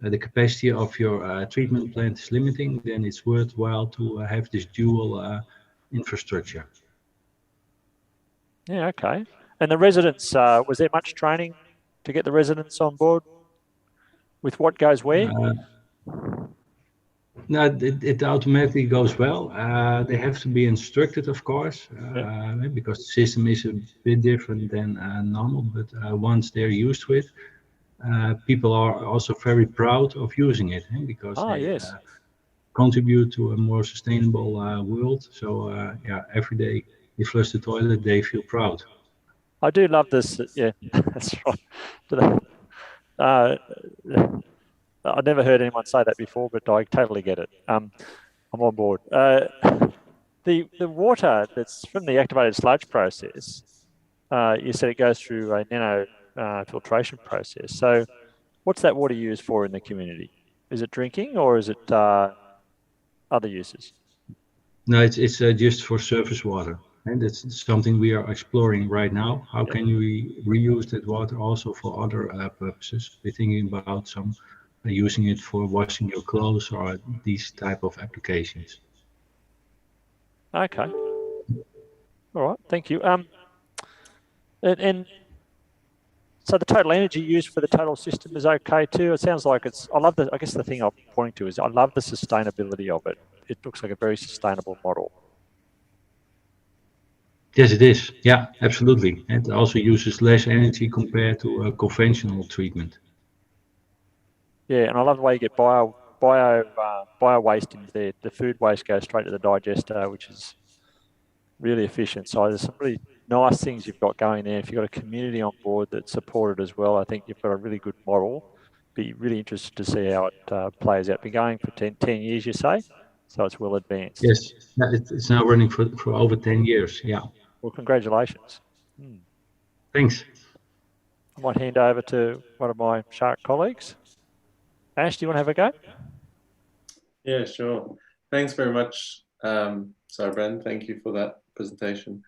or the capacity of your treatment plant is limiting, then it's worthwhile to have this dual infrastructure. Yeah, okay. And the residents, was there much training to get the residents on board with what goes where? No, it automatically goes well. They have to be instructed, of course, because the system is a bit different than normal. But once they're used to it, people are also very proud of using it because they contribute to a more sustainable world. So yeah, every day they flush the toilet, they feel proud. I do love this. Yeah, that's right. I've never heard anyone say that before, but I totally get it. I'm on board. The water that's from the activated sludge process, you said it goes through a nano filtration process. So what's that water used for in the community? Is it drinking or is it other uses? No, it's just for surface water. And that's something we are exploring right now. How can we reuse that water also for other purposes? We're thinking about some using it for washing your clothes or these type of applications. Okay. All right. Thank you. And so the total energy used for the total system is okay too. It sounds like it's. I guess the thing I'm pointing to is I love the sustainability of it. It looks like a very sustainable model. Yes, it is. Yeah, absolutely. It also uses less energy compared to a conventional treatment. Yeah, and I love the way you get bio waste into there. The food waste goes straight to the digester, which is really efficient. So there's some really nice things you've got going there. If you've got a community on board that's supported as well, I think you've got a really good model. Be really interested to see how it plays out. Been going for 10 years, you say? So it's well advanced. Yes, it's now running for over 10 years. Yeah. Well, congratulations. Thanks. I might hand over to one of my shark colleagues. Ash, do you want to have a go? Yeah, sure. Thanks very much, Bren. Thank you for that presentation.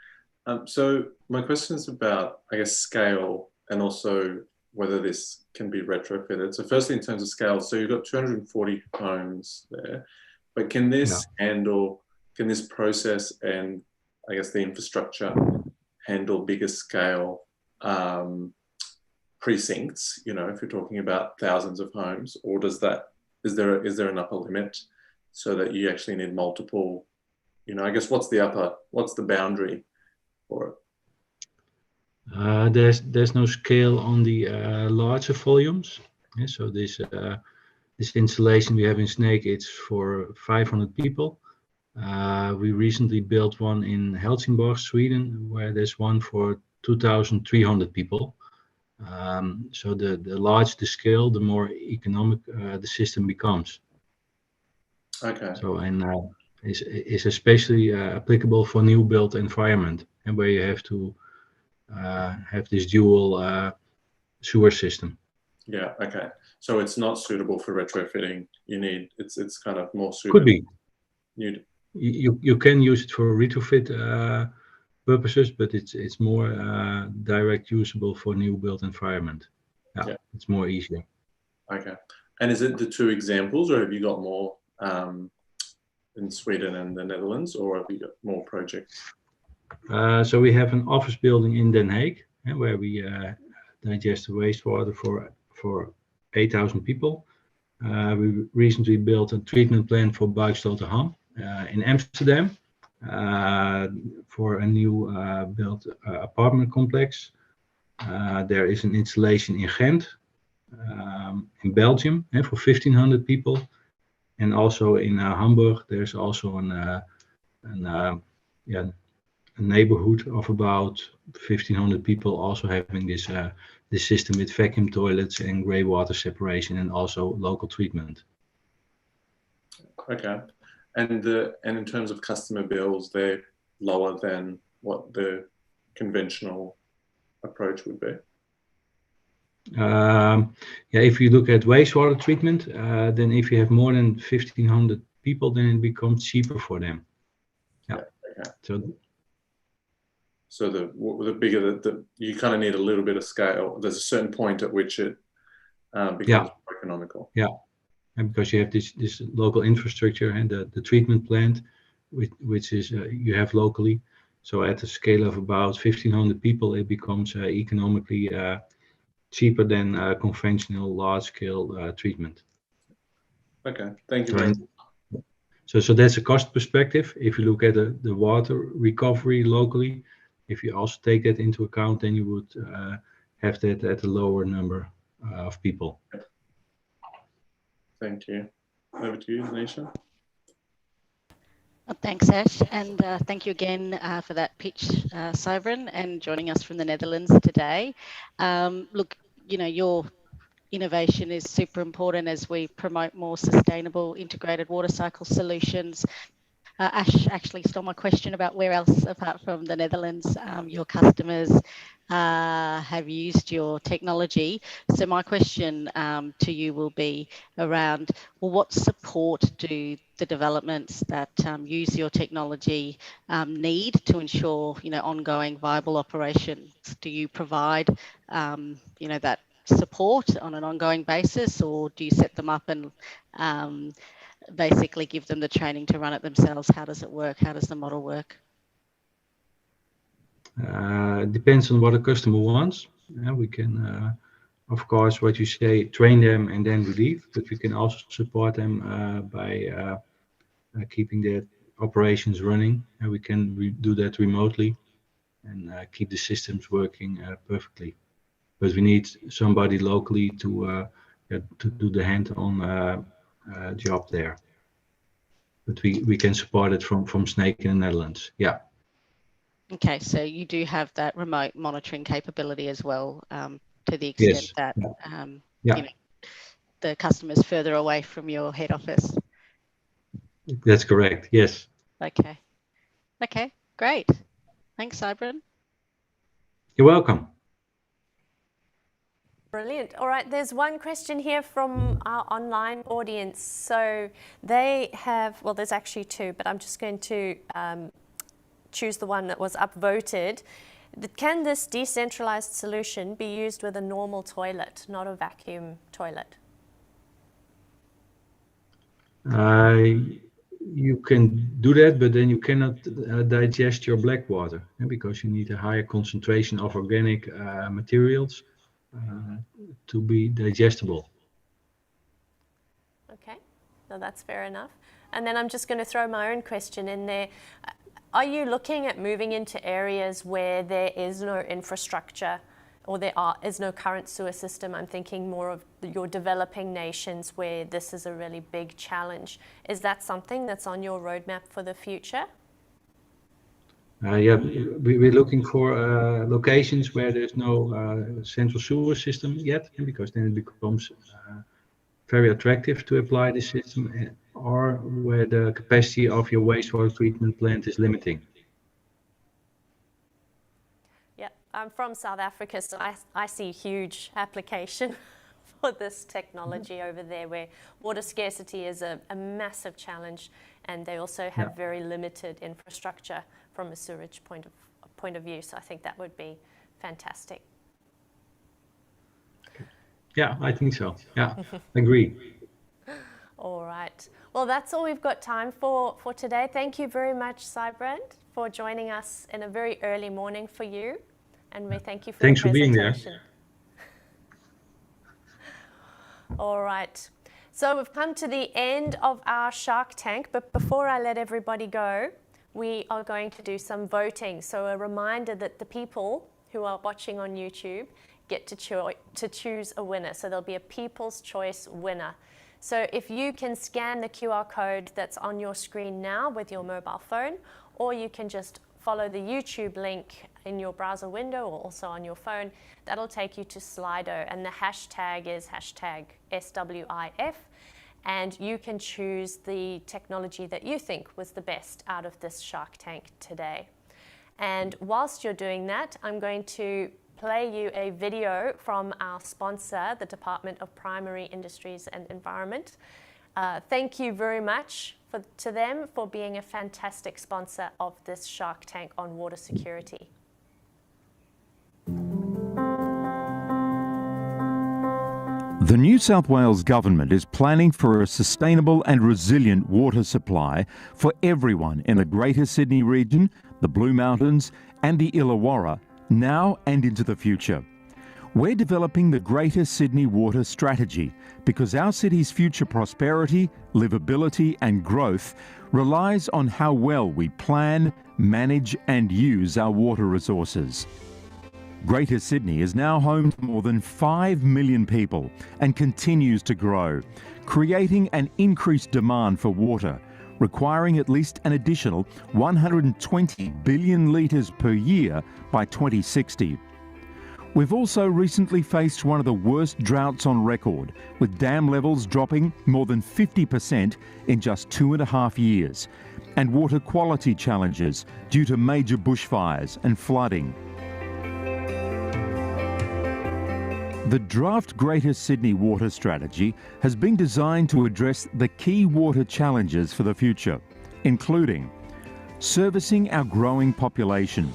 So my question is about, I guess, scale and also whether this can be retrofitted. So firstly, in terms of scale, so you've got 240 homes there, but can this can this process and I guess the infrastructure handle bigger scale precincts, you know, if you're talking about thousands of homes, or is there an upper limit so that you actually need multiple, you know, I guess what's the boundary for it? There's no scale on the larger volumes. Yeah, so this installation we have in Snake, it's for 500 people. We recently built one in Helsingborg, Sweden, where there's one for 2,300 people. So the larger the scale, the more economic the system becomes. Okay. So and is especially applicable for new built environment and where you have to have this dual sewer system. Yeah. Okay. So it's not suitable for retrofitting. It's kind of more suitable. Could be. You can use it for retrofit purposes, but it's more direct usable for new built environment. Yeah, it's more easier. Okay. And is it the two examples, or have you got more in Sweden and the Netherlands, or have you got more projects? So we have an office building in Den Haag, where we digest the wastewater for 8,000 people. We recently built a treatment plant for Buiksloterham in Amsterdam for a new built apartment complex. There is an installation in Ghent, in Belgium, for 1,500 people. And also in Hamburg, there's also a neighborhood of about 1,500 people also having this system with vacuum toilets and grey water separation and also local treatment. Okay. And in terms of customer bills, they're lower than what the conventional approach would be? If you look at wastewater treatment, then if you have more than 1,500 people, then it becomes cheaper for them. Yeah. Okay. So the bigger you kind of need a little bit of scale. There's a certain point at which it becomes more economical. Yeah, and because you have this local infrastructure and the treatment plant, which is you have locally, So at a scale of about 1,500 people, it becomes economically cheaper than conventional large-scale treatment. Okay, thank you very much. So that's a cost perspective. If you look at the water recovery locally, if you also take that into account, then you would have that at a lower number of people. Thank you. Over to you, Nisha. Thanks, Ash, and thank you again for that pitch, Sybren, and joining us from the Netherlands today. Look, you know, your innovation is super important as we promote more sustainable integrated water cycle solutions. Ash actually stole my question about where else, apart from the Netherlands, your customers have used your technology. So my question to you will be around, well, what support do the developments that use your technology need to ensure, you know, ongoing viable operations? Do you provide, you know, that support on an ongoing basis, or do you set them up and basically give them the training to run it themselves? How does it work? How does the model work? It depends on what a customer wants. We can, of course, what you say, train them and then relieve, but we can also support them by keeping their operations running. And we can do that remotely and keep the systems working perfectly. But we need somebody locally to do the hand-on job there. But we can support it from Snake in the Netherlands. Yeah. Okay, so you do have that remote monitoring capability as well, to the extent that you know, the customer's further away from your head office. That's correct. Yes. Okay. Okay, great. Thanks, Sybren. You're welcome. Brilliant. All right, there's one question here from our online audience. So they have, well, there's actually two, but I'm just going to choose the one that was upvoted. Can this decentralized solution be used with a normal toilet, not a vacuum toilet? You can do that, but then you cannot digest your black water because you need a higher concentration of organic materials to be digestible. Okay, no, that's fair enough. And then I'm just going to throw my own question in there. Are you looking at moving into areas where there is no infrastructure or there is no current sewer system? I'm thinking more of your developing nations where this is a really big challenge. Is that something that's on your roadmap for the future? Yeah, we're looking for locations where there's no central sewer system yet, because then it becomes very attractive to apply this system, or where the capacity of your wastewater treatment plant is limiting. Yeah, I'm from South Africa, so I see huge application for this technology over there, where water scarcity is a massive challenge, and they also have very limited infrastructure from a sewerage point of view. So I think that would be fantastic. Yeah, I think so. Yeah, agree. All right. Well, that's all we've got time for today. Thank you very much, Sybren, for joining us in a very early morning for you. And we thank you for Thanks the presentation. For being there. All right. So we've come to the end of our Shark Tank, but before I let everybody go, we are going to do some voting. So a reminder that the people who are watching on YouTube get to choose a winner. So there'll be a People's Choice winner. So if you can scan the QR code that's on your screen now with your mobile phone, or you can just follow the YouTube link in your browser window or also on your phone, that'll take you to Slido, and the hashtag is #SWIF, and you can choose the technology that you think was the best out of this Shark Tank today. And whilst you're doing that, I'm going to play you a video from our sponsor, the Department of Primary Industries and Environment. Thank you very much to them for being a fantastic sponsor of this Shark Tank on water security. The New South Wales Government is planning for a sustainable and resilient water supply for everyone in the Greater Sydney region the Blue Mountains and the Illawarra, now and into the future. We're developing the Greater Sydney Water Strategy because our city's future prosperity, livability and growth relies on how well we plan, manage and use our water resources. Greater Sydney is now home to more than 5 million people and continues to grow, creating an increased demand for water, requiring at least an additional 120 billion litres per year by 2060. We've also recently faced one of the worst droughts on record, with dam levels dropping more than 50% in just 2.5 years, and water quality challenges due to major bushfires and flooding. The draft Greater Sydney Water Strategy has been designed to address the key water challenges for the future, including servicing our growing population,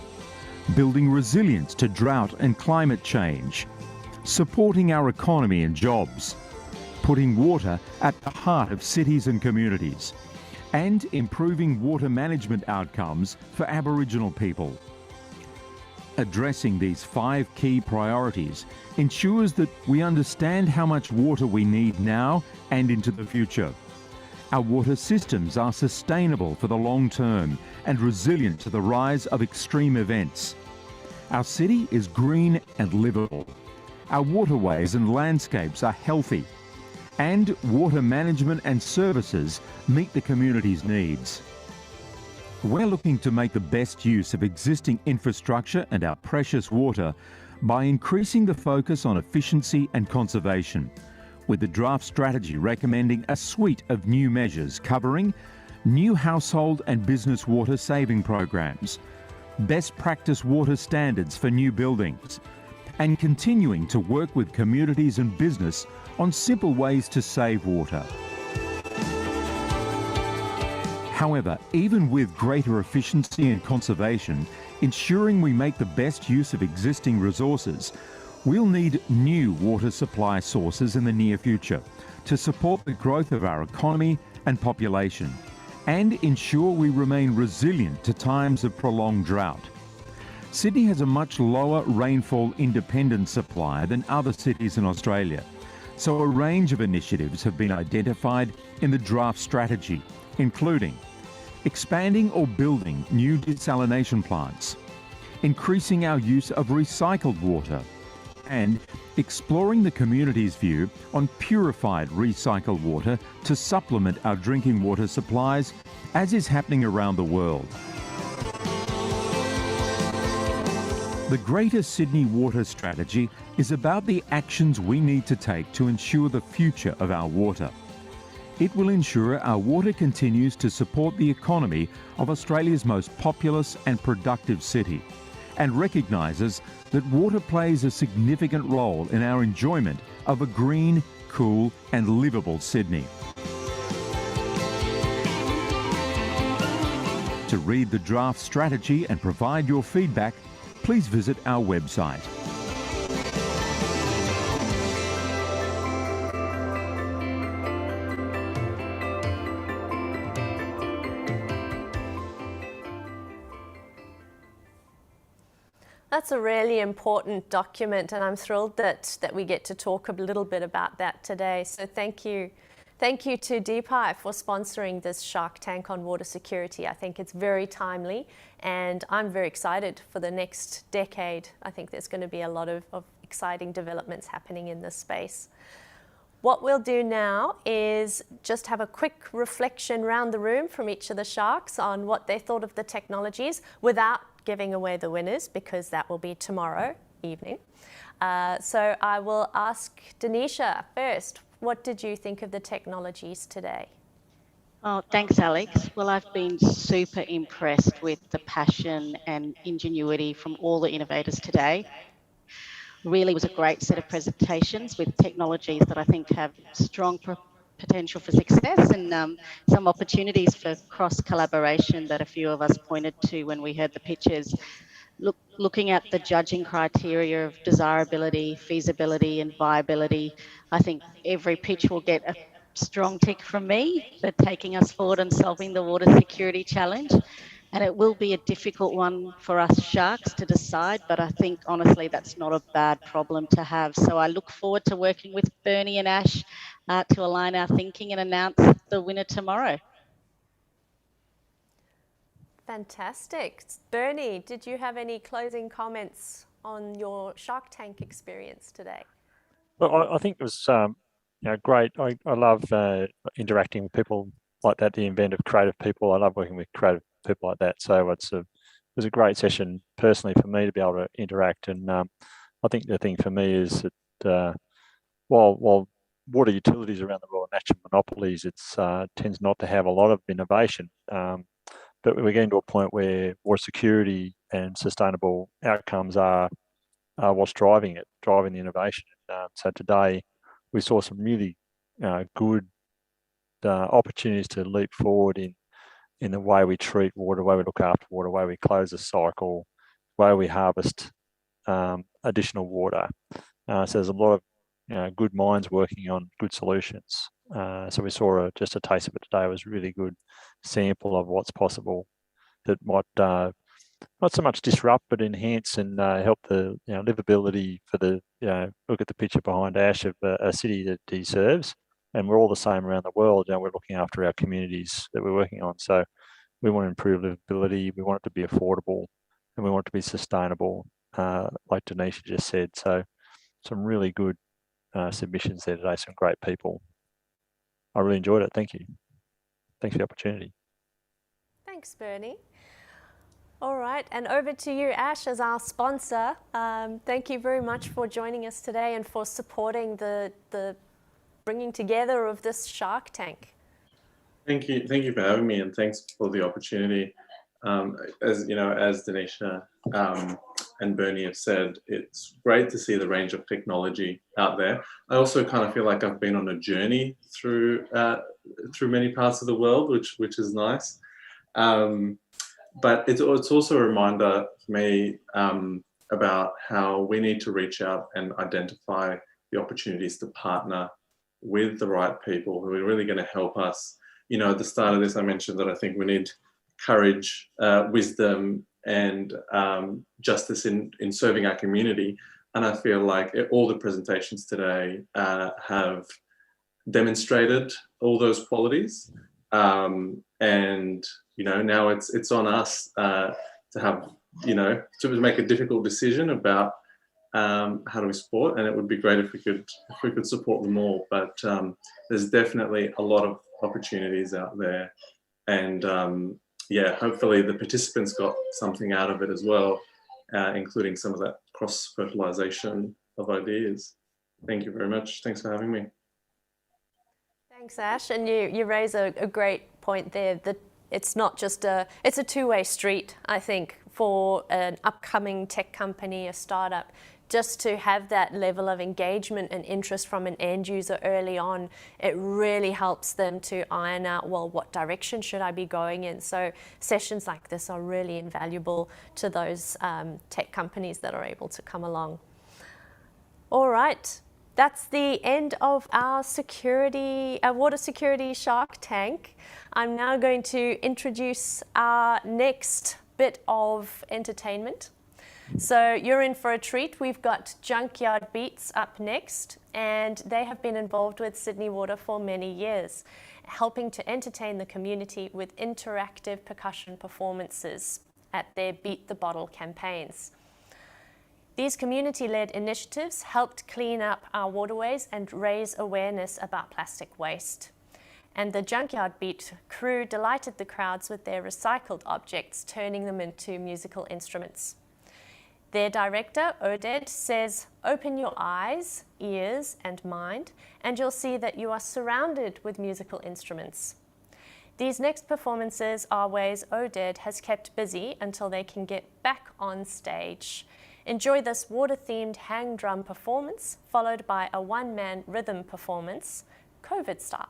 building resilience to drought and climate change, supporting our economy and jobs, putting water at the heart of cities and communities, and improving water management outcomes for Aboriginal people. Addressing these 5 key priorities ensures that we understand how much water we need now and into the future. Our water systems are sustainable for the long term and resilient to the rise of extreme events. Our city is green and livable. Our waterways and landscapes are healthy. And water management and services meet the community's needs. We're looking to make the best use of existing infrastructure and our precious water by increasing the focus on efficiency and conservation, with the draft strategy recommending a suite of new measures covering new household and business water saving programs, best practice water standards for new buildings, and continuing to work with communities and business on simple ways to save water. However, even with greater efficiency and conservation, ensuring we make the best use of existing resources, we'll need new water supply sources in the near future to support the growth of our economy and population, and ensure we remain resilient to times of prolonged drought. Sydney has a much lower rainfall independent supply than other cities in Australia, so a range of initiatives have been identified in the draft strategy, including expanding or building new desalination plants, increasing our use of recycled water, and exploring the community's view on purified recycled water to supplement our drinking water supplies, as is happening around the world. The Greater Sydney Water Strategy is about the actions we need to take to ensure the future of our water. It will ensure our water continues to support the economy of Australia's most populous and productive city, and recognises that water plays a significant role in our enjoyment of a green, cool and livable Sydney. To read the draft strategy and provide your feedback, please visit our website. That's a really important document, and I'm thrilled that we get to talk a little bit about that today. So thank you. Thank you to DPI for sponsoring this Shark Tank on water security. I think it's very timely, and I'm very excited for the next decade. I think there's going to be a lot of exciting developments happening in this space. What we'll do now is just have a quick reflection around the room from each of the sharks on what they thought of the technologies without giving away the winners, because that will be tomorrow evening. So I will ask Denisha first. What did you think of the technologies today? Oh, thanks, Alex. Well, I've been super impressed with the passion and ingenuity from all the innovators today. Really was a great set of presentations with technologies that I think have strong potential for success and some opportunities for cross-collaboration that a few of us pointed to when we heard the pitches. Looking at the judging criteria of desirability, feasibility and viability, I think every pitch will get a strong tick from me for taking us forward and solving the water security challenge. And it will be a difficult one for us sharks to decide, but I think honestly that's not a bad problem to have. So I look forward to working with Bernie and Ash to align our thinking and announce the winner tomorrow. Fantastic. Bernie, did you have any closing comments on your Shark Tank experience today? Well, I think it was great. I love interacting with people like that, the inventive, creative people. I love working with creative people like that. So it was a great session personally for me to be able to interact. And I think the thing for me is that while water utilities around the world are natural monopolies, it tends not to have a lot of innovation. But we're getting to a point where water security and sustainable outcomes are what's driving the innovation. So today we saw some really good opportunities to leap forward in the way we treat water, the way we look after water, the way we close the cycle, the way we harvest additional water. So there's a lot of good minds working on good solutions. So we saw just a taste of it today. It was a really good sample of what's possible that might not so much disrupt, but enhance and help the livability for the look at the picture behind Ash of a city that he serves, and we're all the same around the world. We're looking after our communities that we're working on. So we want to improve livability. We want it to be affordable, and we want it to be sustainable, like Denisha just said. So some really good submissions there today. Some great people. I really enjoyed it. Thank you. Thanks for the opportunity. Thanks, Bernie. All right, and over to you, Ash, as our sponsor. Thank you very much for joining us today and for supporting the bringing together of this Shark Tank. Thank you for having me, and thanks for the opportunity. As you know, as Denisha and Bernie have said, it's great to see the range of technology out there. I also kind of feel like I've been on a journey through many parts of the world, which is nice. But it's also a reminder for me about how we need to reach out and identify the opportunities to partner with the right people who are really going to help us. At the start of this, I mentioned that I think we need courage, wisdom, and justice in serving our community. And I feel like all the presentations today have demonstrated all those qualities. And now it's on us to have, to make a difficult decision about how do we support, and it would be great if we could support them all. But there's definitely a lot of opportunities out there, and hopefully the participants got something out of it as well, including some of that cross-fertilization of ideas. Thank you very much. Thanks for having me. Thanks, Ash. And you raise a great point there, that it's not just it's a two-way street, I think, for an upcoming tech company, a startup, just to have that level of engagement and interest from an end user early on. It really helps them to iron out, well, what direction should I be going in? So sessions like this are really invaluable to those tech companies that are able to come along. All right. That's the end of our water security Shark Tank. I'm now going to introduce our next bit of entertainment. So you're in for a treat. We've got Junkyard Beats up next, and they have been involved with Sydney Water for many years, helping to entertain the community with interactive percussion performances at their Beat the Bottle campaigns. These community-led initiatives helped clean up our waterways and raise awareness about plastic waste. And the Junkyard Beat crew delighted the crowds with their recycled objects, turning them into musical instruments. Their director, Oded, says, "Open your eyes, ears, and mind, and you'll see that you are surrounded with musical instruments." These next performances are ways Oded has kept busy until they can get back on stage. Enjoy this water-themed hang drum performance, followed by a one-man rhythm performance, COVID style.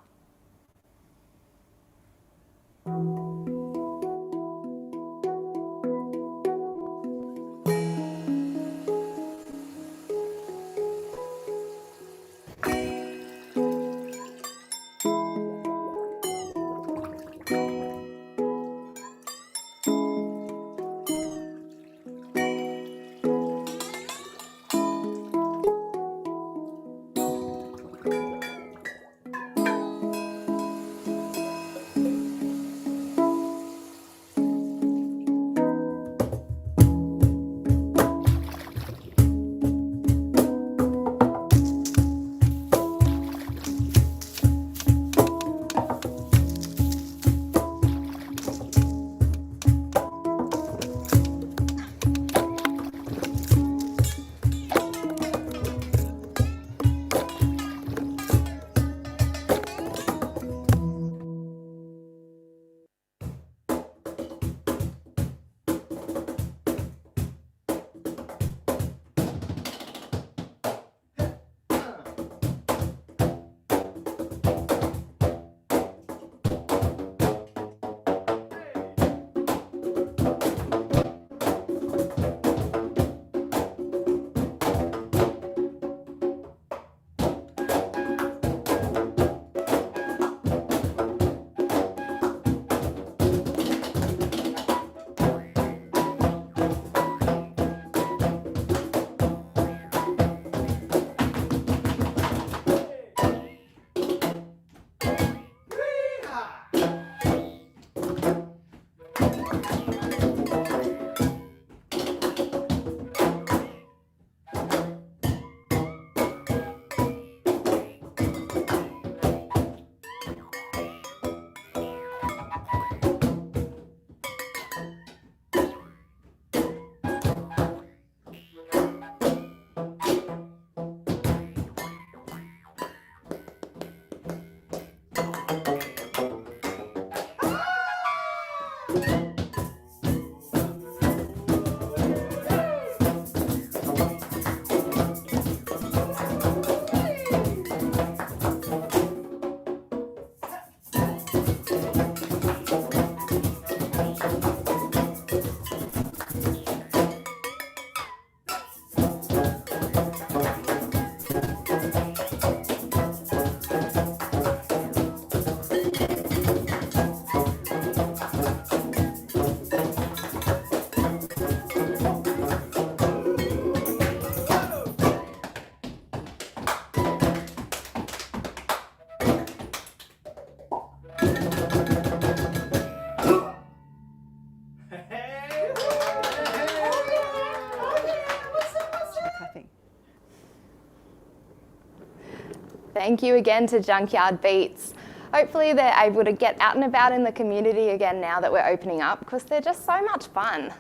Thank you again to Junkyard Beats. Hopefully they're able to get out and about in the community again now that we're opening up, because they're just so much fun.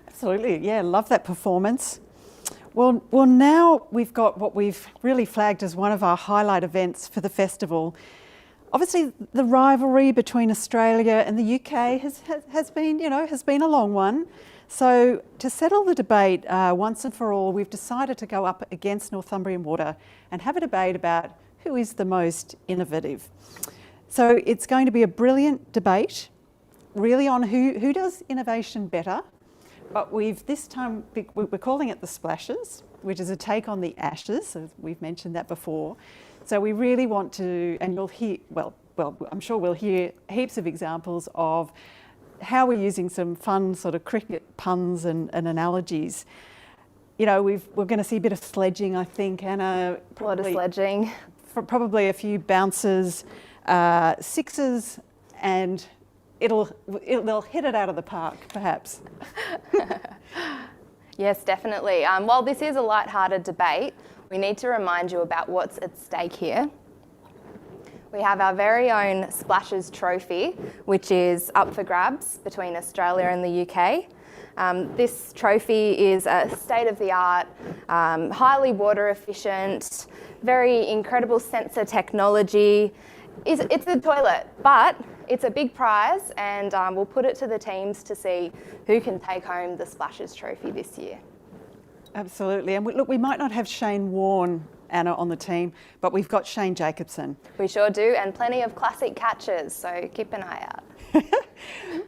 Absolutely, yeah, love that performance. Well, now we've got what we've really flagged as one of our highlight events for the festival. Obviously, the rivalry between Australia and the UK has been a long one. So to settle the debate once and for all, we've decided to go up against Northumbrian Water and have a debate about who is the most innovative. So it's going to be a brilliant debate, really, on who does innovation better. But this time we're calling it the splashes, which is a take on the ashes, as we've mentioned that before. So we really want to, and you'll hear, well, I'm sure we'll hear heaps of examples of how we're using some fun sort of cricket puns and analogies. You know, we're going to see a bit of sledging, I think, Anna. A lot of sledging. Probably a few bounces, sixes, and they'll hit it out of the park, perhaps. Yes, definitely. While this is a light-hearted debate, we need to remind you about what's at stake here. We have our very own Splashes trophy, which is up for grabs between Australia and the UK. This trophy is a state-of-the-art, highly water efficient, very incredible sensor technology. It's a toilet, but it's a big prize, and we'll put it to the teams to see who can take home the Splashes trophy this year. Absolutely. And look, we might not have Shane Warne, Anna, on the team, but we've got Shane Jacobson. We sure do, and plenty of classic catches, so keep an eye out.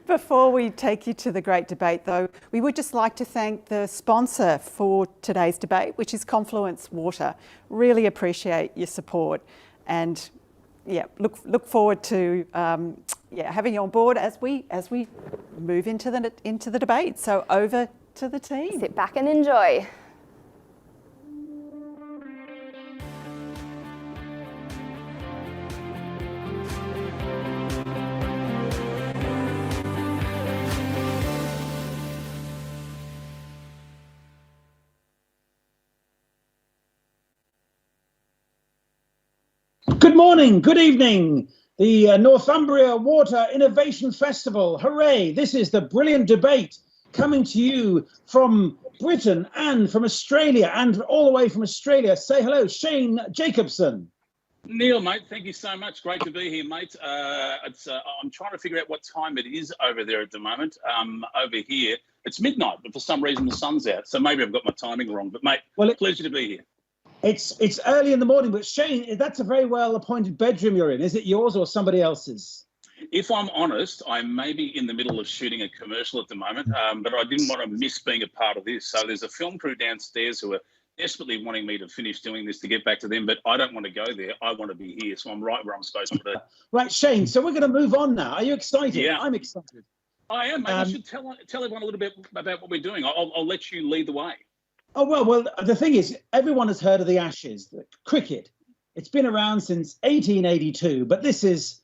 Before we take you to the great debate, though, we would just like to thank the sponsor for today's debate, which is Confluence Water. Really appreciate your support, and yeah, look forward to having you on board as we move into the debate. So over to the team. Sit back and enjoy. Good morning, good evening. The Northumbria Water Innovation Festival. Hooray! This is the brilliant debate coming to you from Britain and from Australia, and all the way from Australia. Say hello, Shane Jacobson. Neil, mate, thank you so much. Great to be here, mate. I'm trying to figure out what time it is over there at the moment. Over here, it's midnight, but for some reason the sun's out. So maybe I've got my timing wrong. But, mate, pleasure to be here. It's early in the morning, but Shane, that's a very well-appointed bedroom you're in. Is it yours or somebody else's? If I'm honest, I may be in the middle of shooting a commercial at the moment, but I didn't want to miss being a part of this. So there's a film crew downstairs who are desperately wanting me to finish doing this to get back to them, but I don't want to go there. I want to be here, so I'm right where I'm supposed to be. Right, Shane, so we're going to move on now. Are you excited? Yeah. I'm excited. I am, mate. You should tell everyone a little bit about what we're doing. I'll let you lead the way. Oh, well, the thing is, everyone has heard of the Ashes, the cricket. It's been around since 1882, but this is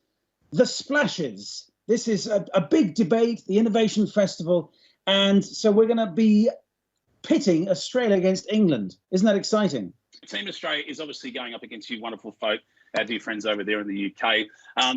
the Splashes. This is a big debate, the Innovation Festival, and so we're going to be pitting Australia against England. Isn't that exciting? Team Australia is obviously going up against you wonderful folk, our dear friends over there in the UK.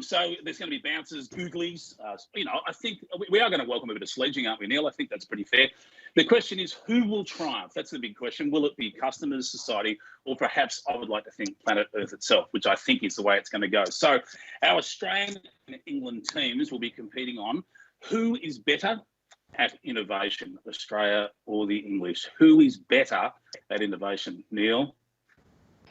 So there's going to be bouncers, googlies. I think we are going to welcome a bit of sledging, aren't we, Neil? I think that's pretty fair. The question is, who will triumph? That's the big question. Will it be customers, society, or perhaps I would like to think planet Earth itself, which I think is the way it's going to go. So our Australian and England teams will be competing on who is better at innovation, Australia or the English. Who is better at innovation? Neil?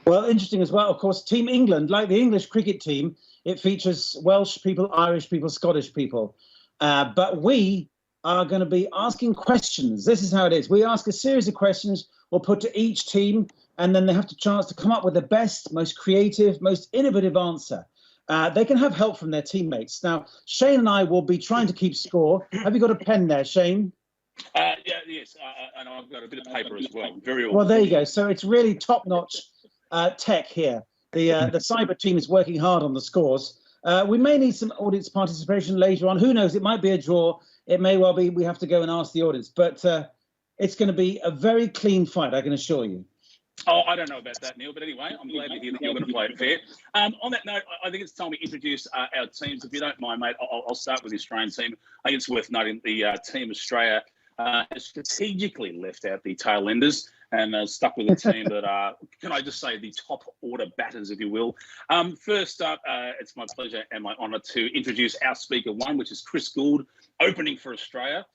Well, interesting as well. Of course, Team England, like the English cricket team, it features Welsh people, Irish people, Scottish people. But we are going to be asking questions. This is how it is. We ask a series of questions we'll put to each team, and then they have the chance to come up with the best, most creative, most innovative answer. They can have help from their teammates. Now, Shane and I will be trying to keep score. Have you got a pen there, Shane? Yes, and I've got a bit of paper as well. Very well. There you go. So it's really top-notch tech here. The cyber team is working hard on the scores. We may need some audience participation later on. Who knows? It might be a draw. It may well be we have to go and ask the audience. But it's going to be a very clean fight, I can assure you. Oh, I don't know about that, Neil, but anyway, I'm glad to hear that you're going to play it fair. On that note, I think it's time we introduce our teams. If you don't mind, mate, I'll start with the Australian team. I think it's worth noting the Team Australia has strategically left out the tail enders and stuck with a team that are, can I just say, the top order batters, if you will. First up, it's my pleasure and my honour to introduce our speaker one, which is Chris Gould, opening for Australia.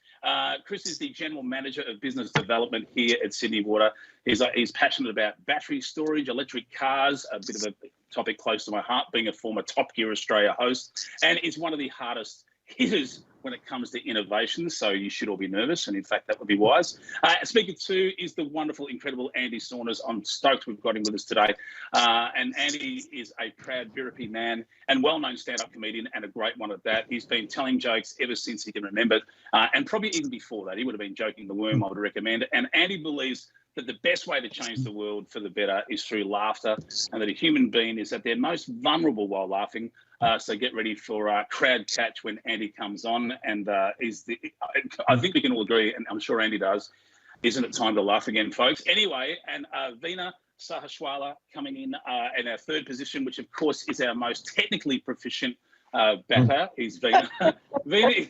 Chris is the General Manager of Business Development here at Sydney Water. He's passionate about battery storage, electric cars, a bit of a topic close to my heart, being a former Top Gear Australia host, and is one of the hardest hitters when it comes to innovation, so you should all be nervous, and in fact, that would be wise. Speaker two is the wonderful, incredible Andy Saunders. I'm stoked we've got him with us today. And Andy is a proud Biripi man and well-known stand-up comedian, and a great one at that. He's been telling jokes ever since he can remember, and probably even before that. He would have been joking the worm, I would recommend. And Andy believes that the best way to change the world for the better is through laughter, and that a human being is at their most vulnerable while laughing. So get ready for crowd catch when Andy comes on. And I think we can all agree, and I'm sure Andy does, isn't it time to laugh again, folks? Anyway, and Veena Sahaswala coming in our third position, which of course is our most technically proficient batter, is Veena. Veena,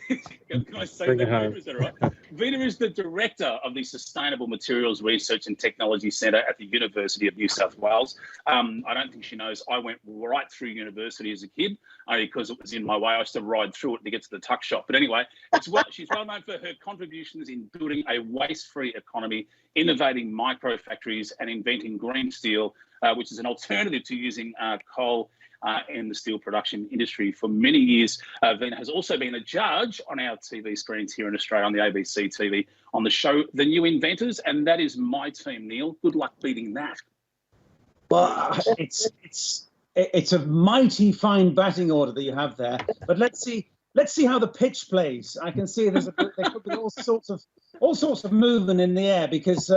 can I say that? Is that right? Veena is the Director of the Sustainable Materials Research and Technology Centre at the University of New South Wales. I don't think she knows I went right through university as a kid, only because it was in my way. I used to ride through it to get to the tuck shop. But anyway, she's well known for her contributions in building a waste-free economy, innovating micro factories, and inventing green steel, which is an alternative to using coal in the steel production industry for many years. Veena has also been a judge on our TV screens here in Australia on the ABC TV on the show The New Inventors, and that is my team, Neil. Good luck beating that. Well, it's a mighty fine batting order that you have there, but let's see how the pitch plays. I can see there could be all sorts of movement in the air, because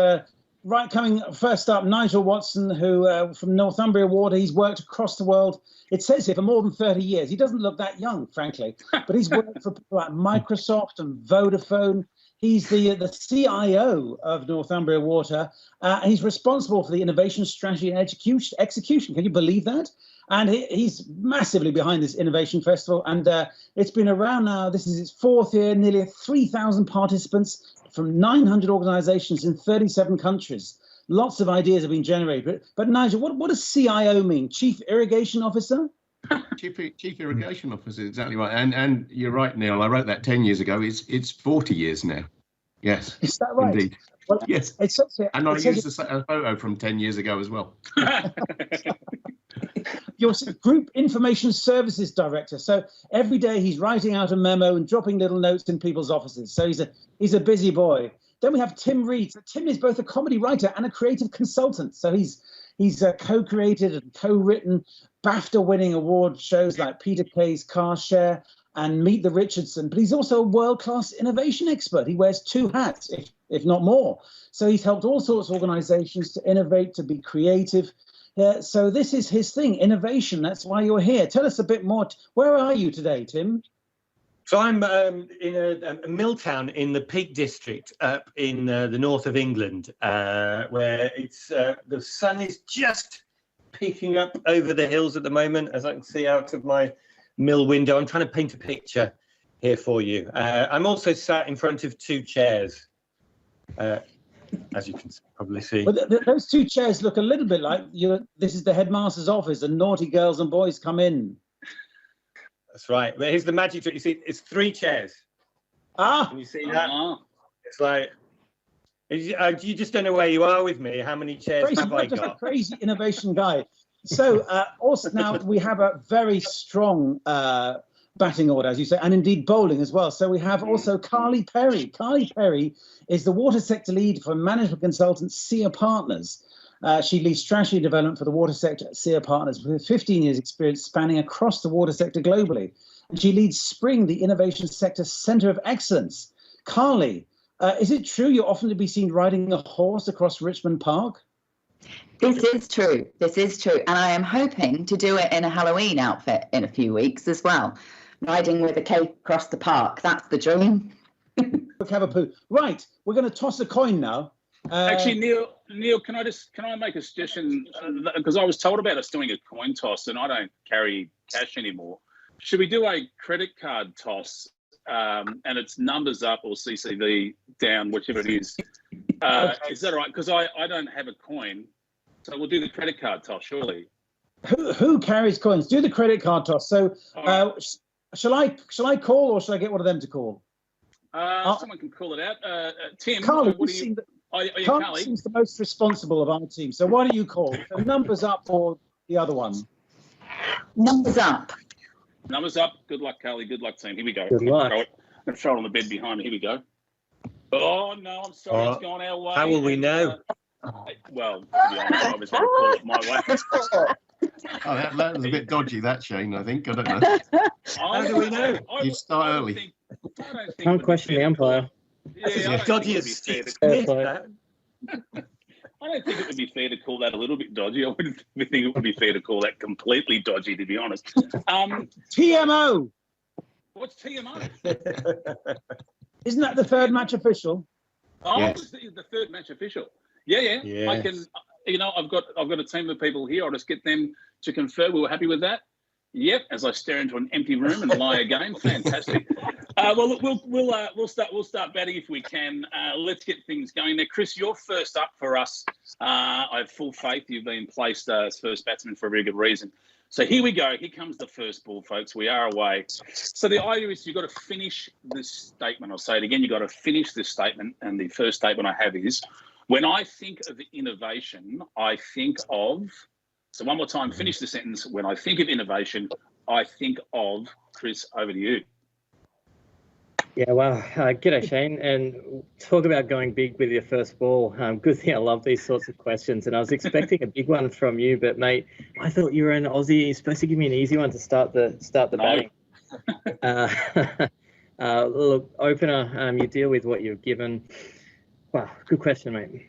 right, coming first up, Nigel Watson, who from Northumbria Water, he's worked across the world. It says here for more than 30 years. He doesn't look that young, frankly, but he's worked for people like Microsoft and Vodafone. He's the CIO of Northumbria Water. He's responsible for the innovation strategy and execution. Can you believe that? And he's massively behind this innovation festival. And it's been around now. This is its fourth year, nearly 3,000 participants from 900 organizations in 37 countries. Lots of ideas have been generated. But Nigel, what does CIO mean? Chief Irrigation Officer? Chief Irrigation Officer, exactly right. And you're right, Neil. I wrote that 10 years ago. It's 40 years now. Yes. Is that right? Indeed. Well, yes. And I used a photo from 10 years ago as well. You're Group Information Services Director. So every day he's writing out a memo and dropping little notes in people's offices. So he's a busy boy. Then we have Tim Reed. So Tim is both a comedy writer and a creative consultant. So he's co-created and co-written BAFTA-winning award shows like Peter Kay's Car Share and Meet the Richardson. But he's also a world-class innovation expert. He wears two hats, if not more. So he's helped all sorts of organizations to innovate, to be creative. So this is his thing, innovation. That's why you're here. Tell us a bit more. Where are you today, Tim? So I'm in a mill town in the Peak District up in the north of England, where it's the sun is just peeking up over the hills at the moment, as I can see out of my mill window. I'm trying to paint a picture here for you. I'm also sat in front of two chairs, as you can probably see. Well, those two chairs look a little bit like this is the headmaster's office and naughty girls and boys come in. That's right. But here's the magic trick. You see, it's three chairs. Can you see that? It's like, you just don't know where you are with me. How many chairs have I got? A crazy innovation guy. So also now we have a very strong batting order, as you say, and indeed bowling as well. So we have also Carly Perry. Carly Perry is the water sector lead for management consultant SEA Partners. She leads strategy development for the water sector at SEA Partners with 15 years experience spanning across the water sector globally. And she leads Spring, the innovation sector centre of excellence. Carly, is it true you're often to be seen riding a horse across Richmond Park? This is true. This is true. And I am hoping to do it in a Halloween outfit in a few weeks as well. Riding with a cape across the park. That's the dream. Right, we're going to toss a coin now. Actually, Neil, can I make a suggestion? Because I was told about us doing a coin toss, and I don't carry cash anymore. Should we do a credit card toss, and it's numbers up or CCV down, whichever it is? Is that all right? Because I don't have a coin, so we'll do the credit card toss, surely. Who carries coins? Do the credit card toss. So, shall I call, or shall I get one of them to call? Someone can call it out. Tim, Carly, what do you? Carly seems the most responsible of our team. So why don't you call? So numbers up or the other one? Numbers up. Numbers up. Good luck, Carly. Good luck, team. Here we go. Good luck. I'm going to throw it on the bed behind me. Here we go. Oh, no, I'm sorry. It's gone our way. How will we know? Well, to be honest, I was going to call it my way. Oh, that was a bit dodgy, that, Shane, I think. I don't know. How do we know? You start early. Can't question the umpire. Yeah, dodgy as Steve Smith. I don't think it would be fair to call that a little bit dodgy. I wouldn't think it would be fair to call that completely dodgy, to be honest. TMO. What's TMO? Isn't that the third match official? Oh, Yes. it's the third match official. Yeah. Yes. I can. I've got a team of people here. I'll just get them to confirm. We were happy with that. Yep. As I stare into an empty room and lie again. Fantastic. Well, we'll start batting if we can. Let's get things going there. Chris, you're first up for us. I have full faith you've been placed as first batsman for a very good reason. So here we go. Here comes the first ball, folks. We are away. So the idea is you've got to finish this statement. I'll say it again. You've got to finish this statement. And the first statement I have is, when I think of innovation, I think of... So one more time, finish the sentence. When I think of innovation, I think of... Chris, over to you. Yeah, well, g'day, Shane. And talk about going big with your first ball. Good thing I love these sorts of questions. And I was expecting a big one from you, but mate, I thought you were an Aussie. You're supposed to give me an easy one to start the batting. Look, opener, you deal with what you're given. Wow, good question, mate.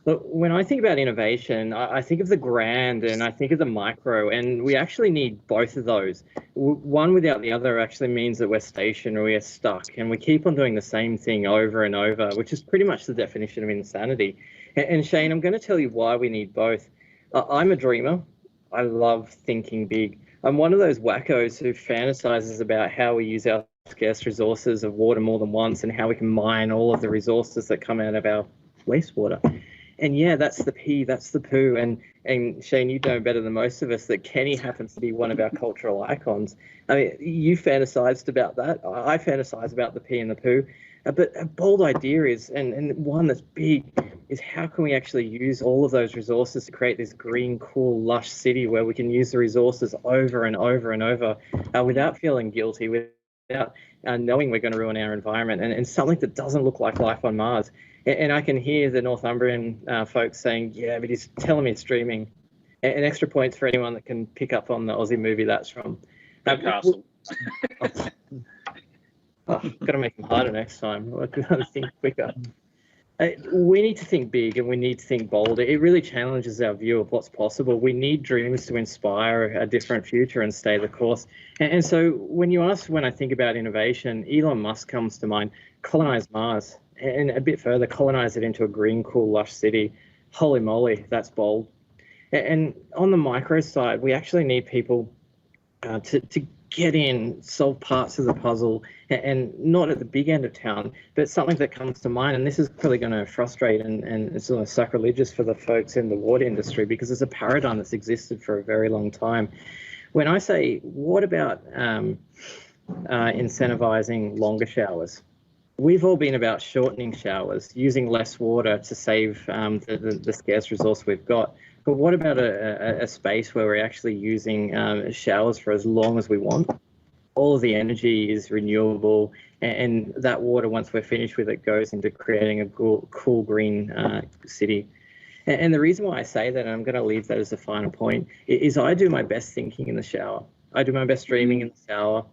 Look, when I think about innovation, I think of the grand and I think of the micro, and we actually need both of those. One without the other actually means that we're stationary, we're stuck, and we keep on doing the same thing over and over, which is pretty much the definition of insanity. And Shane, I'm going to tell you why we need both. I'm a dreamer. I love thinking big. I'm one of those wackos who fantasizes about how we use our scarce resources of water more than once and how we can mine all of the resources that come out of our wastewater. And yeah, that's the pee, that's the poo. And Shane, you know better than most of us that Kenny happens to be one of our cultural icons. I mean, you fantasized about that. I fantasize about the pee and the poo. But a bold idea is, and one that's big, is how can we actually use all of those resources to create this green, cool, lush city where we can use the resources over and over and over without feeling guilty, without knowing we're going to ruin our environment, and something that doesn't look like life on Mars. And I can hear the Northumbrian folks saying, yeah, but he's telling me it's streaming. And extra points for anyone that can pick up on the Aussie movie that's from. Newcastle. Got to make them harder next time. I've got to think quicker. We need to think big and we need to think bold. It really challenges our view of what's possible. We need dreams to inspire a different future and stay the course. And so when you ask, when I think about innovation, Elon Musk comes to mind. Colonize Mars. And a bit further, colonize it into a green, cool, lush city. Holy moly, that's bold. And on the micro side, we actually need people to get in, solve parts of the puzzle, and not at the big end of town, but something that comes to mind. And this is probably going to frustrate and it's sort of sacrilegious for the folks in the water industry, because it's a paradigm that's existed for a very long time. When I say, what about incentivizing longer showers? We've all been about shortening showers, using less water to save the scarce resource we've got. But what about a space where we're actually using showers for as long as we want? All of the energy is renewable, and that water, once we're finished with it, goes into creating a cool green city. And the reason why I say that, and I'm going to leave that as a final point, is I do my best thinking in the shower. I do my best dreaming in the shower.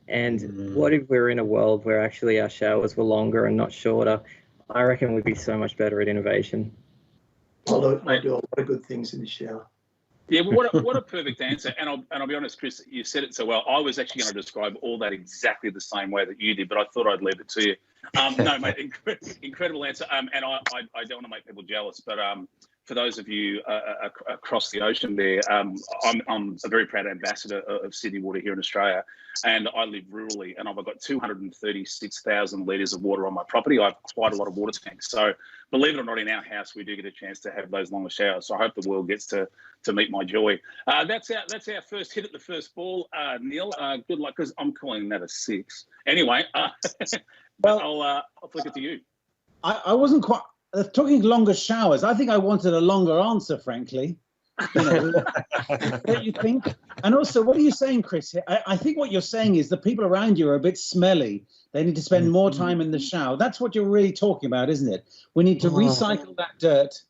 And what if we're in a world where actually our showers were longer and not shorter? I reckon we'd be so much better at innovation. I do a lot of good things in the shower. Yeah, well, what a perfect answer. And I'll be honest, Chris, you said it so well. I was actually going to describe all that exactly the same way that you did, but I thought I'd leave it to you. No, mate, incredible answer. And I don't want to make people jealous, but for those of you across the ocean there, I'm a very proud ambassador of Sydney Water here in Australia, and I live rurally, and I've got 236,000 litres of water on my property. I have quite a lot of water tanks. So believe it or not, in our house, we do get a chance to have those longer showers. So I hope the world gets to meet my joy. That's our first hit at the first ball, Neil. Good luck, because I'm calling that a 6. Anyway, well, I'll flick it to you. I wasn't quite talking longer showers. I think I wanted a longer answer, frankly. You know, don't you think? And also, what are you saying, Chris? I think what you're saying is the people around you are a bit smelly. They need to spend more time in the shower. That's what you're really talking about, isn't it? We need to recycle that dirt.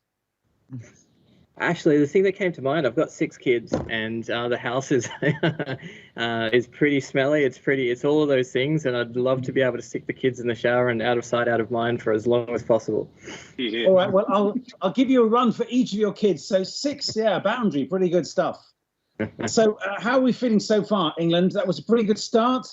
Actually, the thing that came to mind, I've got 6 kids, and the house is pretty smelly. It's all of those things, and I'd love to be able to stick the kids in the shower and out of sight, out of mind for as long as possible. Yeah. All right. Well, I'll give you a run for each of your kids. So 6, yeah, boundary, pretty good stuff. So how are we feeling so far, England? That was a pretty good start.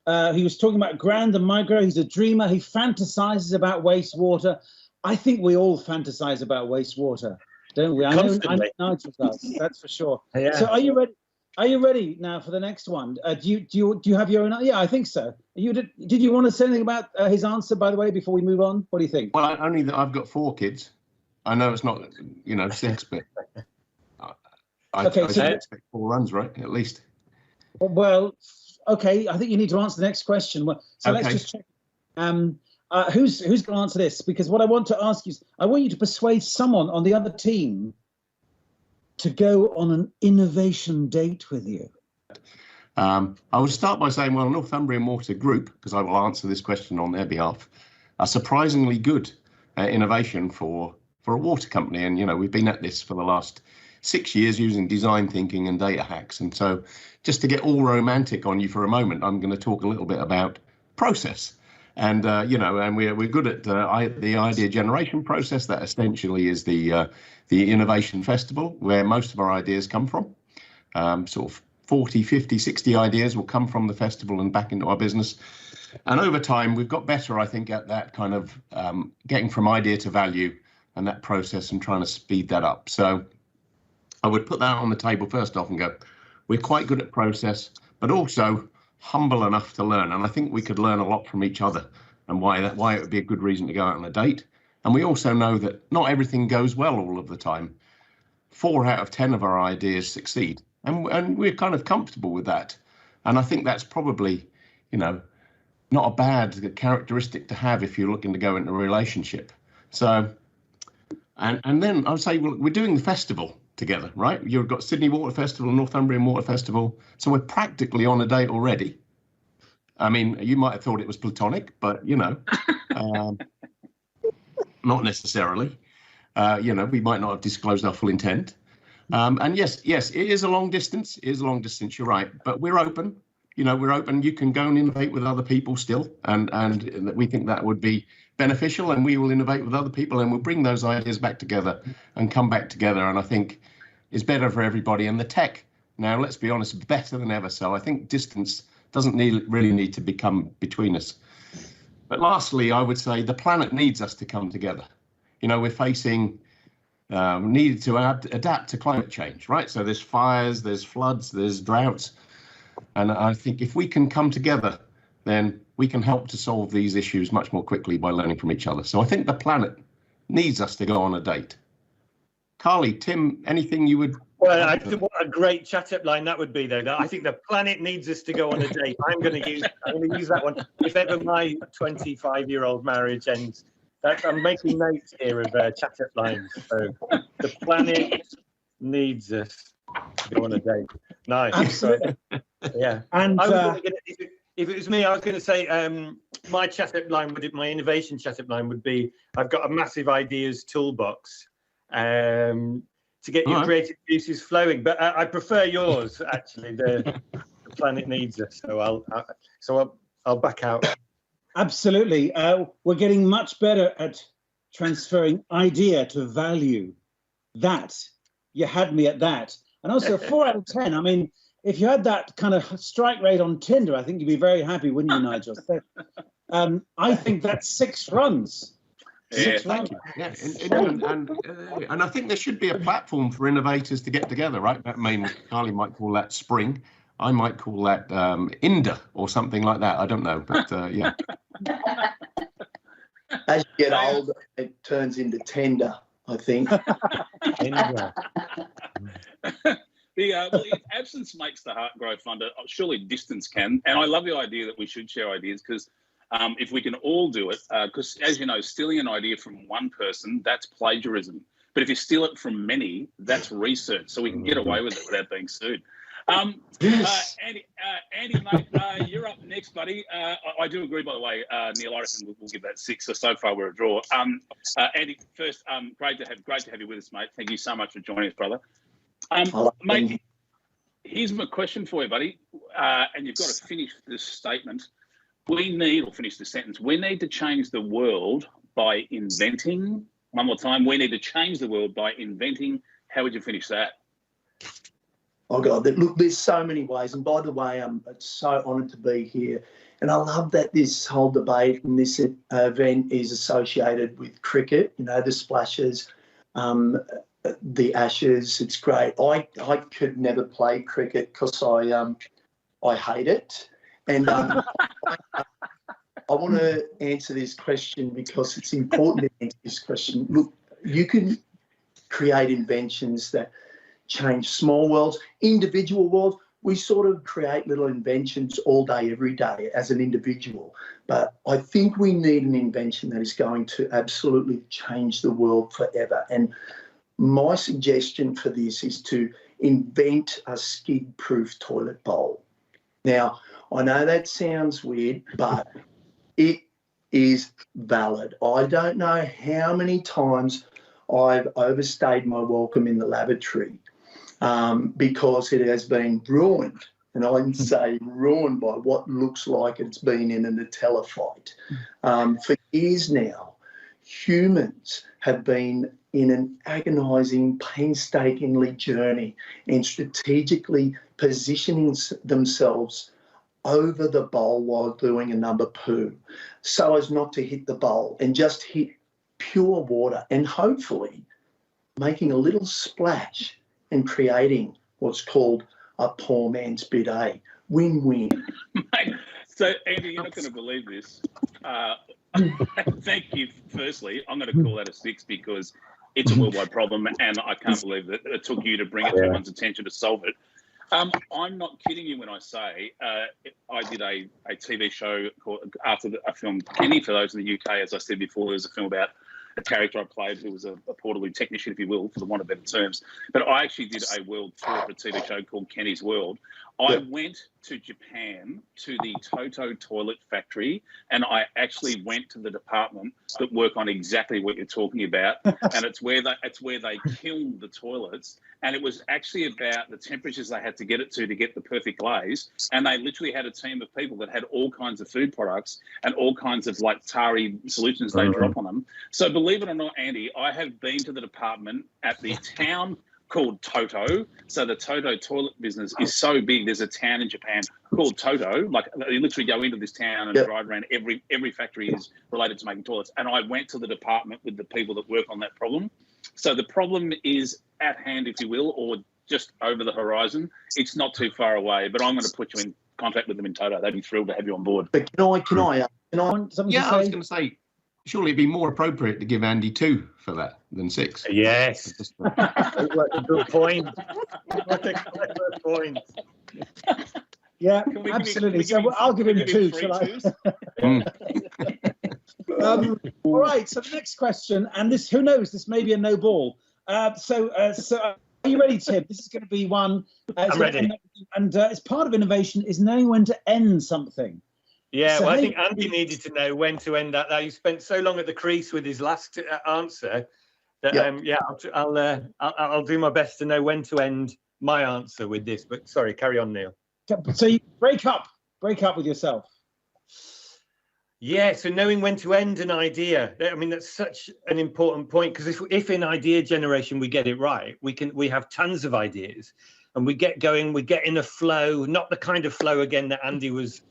He was talking about grand and micro. He's a dreamer. He fantasizes about wastewater. I think we all fantasize about wastewater, don't we? I know Nigel does, that's for sure. Yeah. So are you ready? Are you ready now for the next one? Do you have your own? Yeah, I think so. Did you want to say anything about his answer, by the way, before we move on? What do you think? Well, only that I've got 4 kids. I know it's not, 6, but I expect 4 runs, right? At least. Well, okay. I think you need to answer the next question. So let's just check. Who's going to answer this? Because what I want to ask you is, I want you to persuade someone on the other team to go on an innovation date with you. I will start by saying, well, Northumbrian Water Group, because I will answer this question on their behalf, are surprisingly good innovation for a water company. And, we've been at this for the last 6 years using design thinking and data hacks. And so just to get all romantic on you for a moment, I'm going to talk a little bit about process. And, and we're good at the idea generation process. That essentially is the innovation festival where most of our ideas come from. Sort of 40, 50, 60 ideas will come from the festival and back into our business. And over time, we've got better, I think, at that kind of getting from idea to value and that process and trying to speed that up. So I would put that on the table first off and go, we're quite good at process, but also humble enough to learn. And I think we could learn a lot from each other and why it would be a good reason to go out on a date. And we also know that not everything goes well all of the time. 4 out of 10 of our ideas succeed. And we're kind of comfortable with that. And I think that's probably, not a bad characteristic to have if you're looking to go into a relationship. So, and then I would say, well, we're doing the festival together, right? You've got Sydney Water Festival, Northumbrian Water Festival. So we're practically on a date already. I mean, you might have thought it was platonic, but, not necessarily. We might not have disclosed our full intent. And yes, it is a long distance. It is a long distance, you're right. But we're open. We're open. You can go and innovate with other people still. And we think that would be beneficial. And we will innovate with other people and we'll bring those ideas back together and come back together. And I think it's better for everybody. And the tech, now, let's be honest, better than ever. So I think distance doesn't really need to become between us. But lastly, I would say the planet needs us to come together. We're facing needed to adapt to climate change, right? So there's fires, there's floods, there's droughts. And I think if we can come together, then we can help to solve these issues much more quickly by learning from each other. So I think the planet needs us to go on a date. Carly, Tim, anything you would... Well, what a great chat-up line that would be, though. I think the planet needs us to go on a date. I'm going to use that one. If ever my 25-year-old marriage ends, I'm making notes here of chat-up lines. So the planet needs us to go on a date. Nice. Absolutely. Yeah. And if it was me, I was going to say my chat-up line, my innovation chat-up line would be, I've got a massive ideas toolbox. To get your creative juices flowing, but I prefer yours actually. The planet needs us, so I'll back out. Absolutely, we're getting much better at transferring idea to value. That you had me at that, and also 4 out of 10. I mean, if you had that kind of strike rate on Tinder, I think you'd be very happy, wouldn't you, Nigel? So I think that's 6 runs. Yeah, thank you. Yeah, and I think there should be a platform for innovators to get together, right? That Carly might call that Spring. I might call that INDA or something like that. I don't know, but yeah. As you get older, it turns into tender, I think. Well, if absence makes the heart grow fonder, surely distance can. And I love the idea that we should share ideas, because if we can all do it, because as you know, stealing an idea from one person, that's plagiarism. But if you steal it from many, that's research. So we can get away with it without being sued. Yes. Andy, mate, you're up next, buddy. I do agree, by the way, Neil. I reckon we'll give that 6. So far, we're a draw. Andy, first, great to have you with us, mate. Thank you so much for joining us, brother. Mate, here's my question for you, buddy. And you've got to finish this statement. Finish the sentence. We need to change the world by inventing. One more time. We need to change the world by inventing. How would you finish that? Oh, God, look, there's so many ways. And by the way, I'm so honoured to be here. And I love that this whole debate and this event is associated with cricket, you know, the splashes, the Ashes. It's great. I could never play cricket because I hate it. And I want to answer this question because it's important to answer this question. Look, you can create inventions that change small worlds, individual worlds. We sort of create little inventions all day, every day as an individual. But I think we need an invention that is going to absolutely change the world forever. And my suggestion for this is to invent a skid-proof toilet bowl. Now, I know that sounds weird, but it is valid. I don't know how many times I've overstayed my welcome in the lavatory because it has been ruined, and I can say ruined by what looks like it's been in a Nutella fight. For years now, humans have been in an agonising, painstakingly journey and strategically positioning themselves over the bowl while doing a number poo so as not to hit the bowl and just hit pure water and hopefully making a little splash and creating what's called a poor man's bidet. Win-win. So, Andy, you're not going to believe this. Thank you. Firstly, I'm going to call that a 6 because it's a worldwide problem, and I can't believe that it took you to bring it to everyone's attention to solve it. I'm not kidding you when I say I did a TV show called after a film Kenny. For those in the UK, as I said before, there was a film about a character I played who was a Portaloo technician, if you will, for the want of better terms. But I actually did a world tour for a TV show called Kenny's World. I went to Japan to the Toto toilet factory, and I actually went to the department that work on exactly what you're talking about, and it's where they kiln the toilets, and it was actually about the temperatures they had to get it to get the perfect glaze, and they literally had a team of people that had all kinds of food products and all kinds of like tarry solutions they drop on them. So believe it or not, Andy, I have been to the department at the town called Toto. So the Toto toilet business is so big. There's a town in Japan called Toto. Like you literally go into this town and drive around. Every factory is related to making toilets. And I went to the department with the people that work on that problem. So the problem is at hand, if you will, or just over the horizon. It's not too far away, but I'm going to put you in contact with them in Toto. They'd be thrilled to have you on board. But can I want something to say? I was going to say, surely it'd be more appropriate to give Andy 2 for that than 6. Yes. Good point. What a clever point. Yeah, absolutely. So I'll give him 2. Shall I? All right. So the next question, and this, who knows, this may be a no ball. So are you ready, Tim? This is going to be one. I'm ready. And as part of innovation is knowing when to end something. Yeah, So well, I think Andy needed to know when to end that. He spent so long at the crease with his last answer that I'll do my best to know when to end my answer with this. But sorry, carry on, Neil. So you break up with yourself. Yeah, so knowing when to end an idea. I mean, that's such an important point, because if in idea generation we get it right, we have tons of ideas and we get going, we get in a flow, not the kind of flow again that Andy was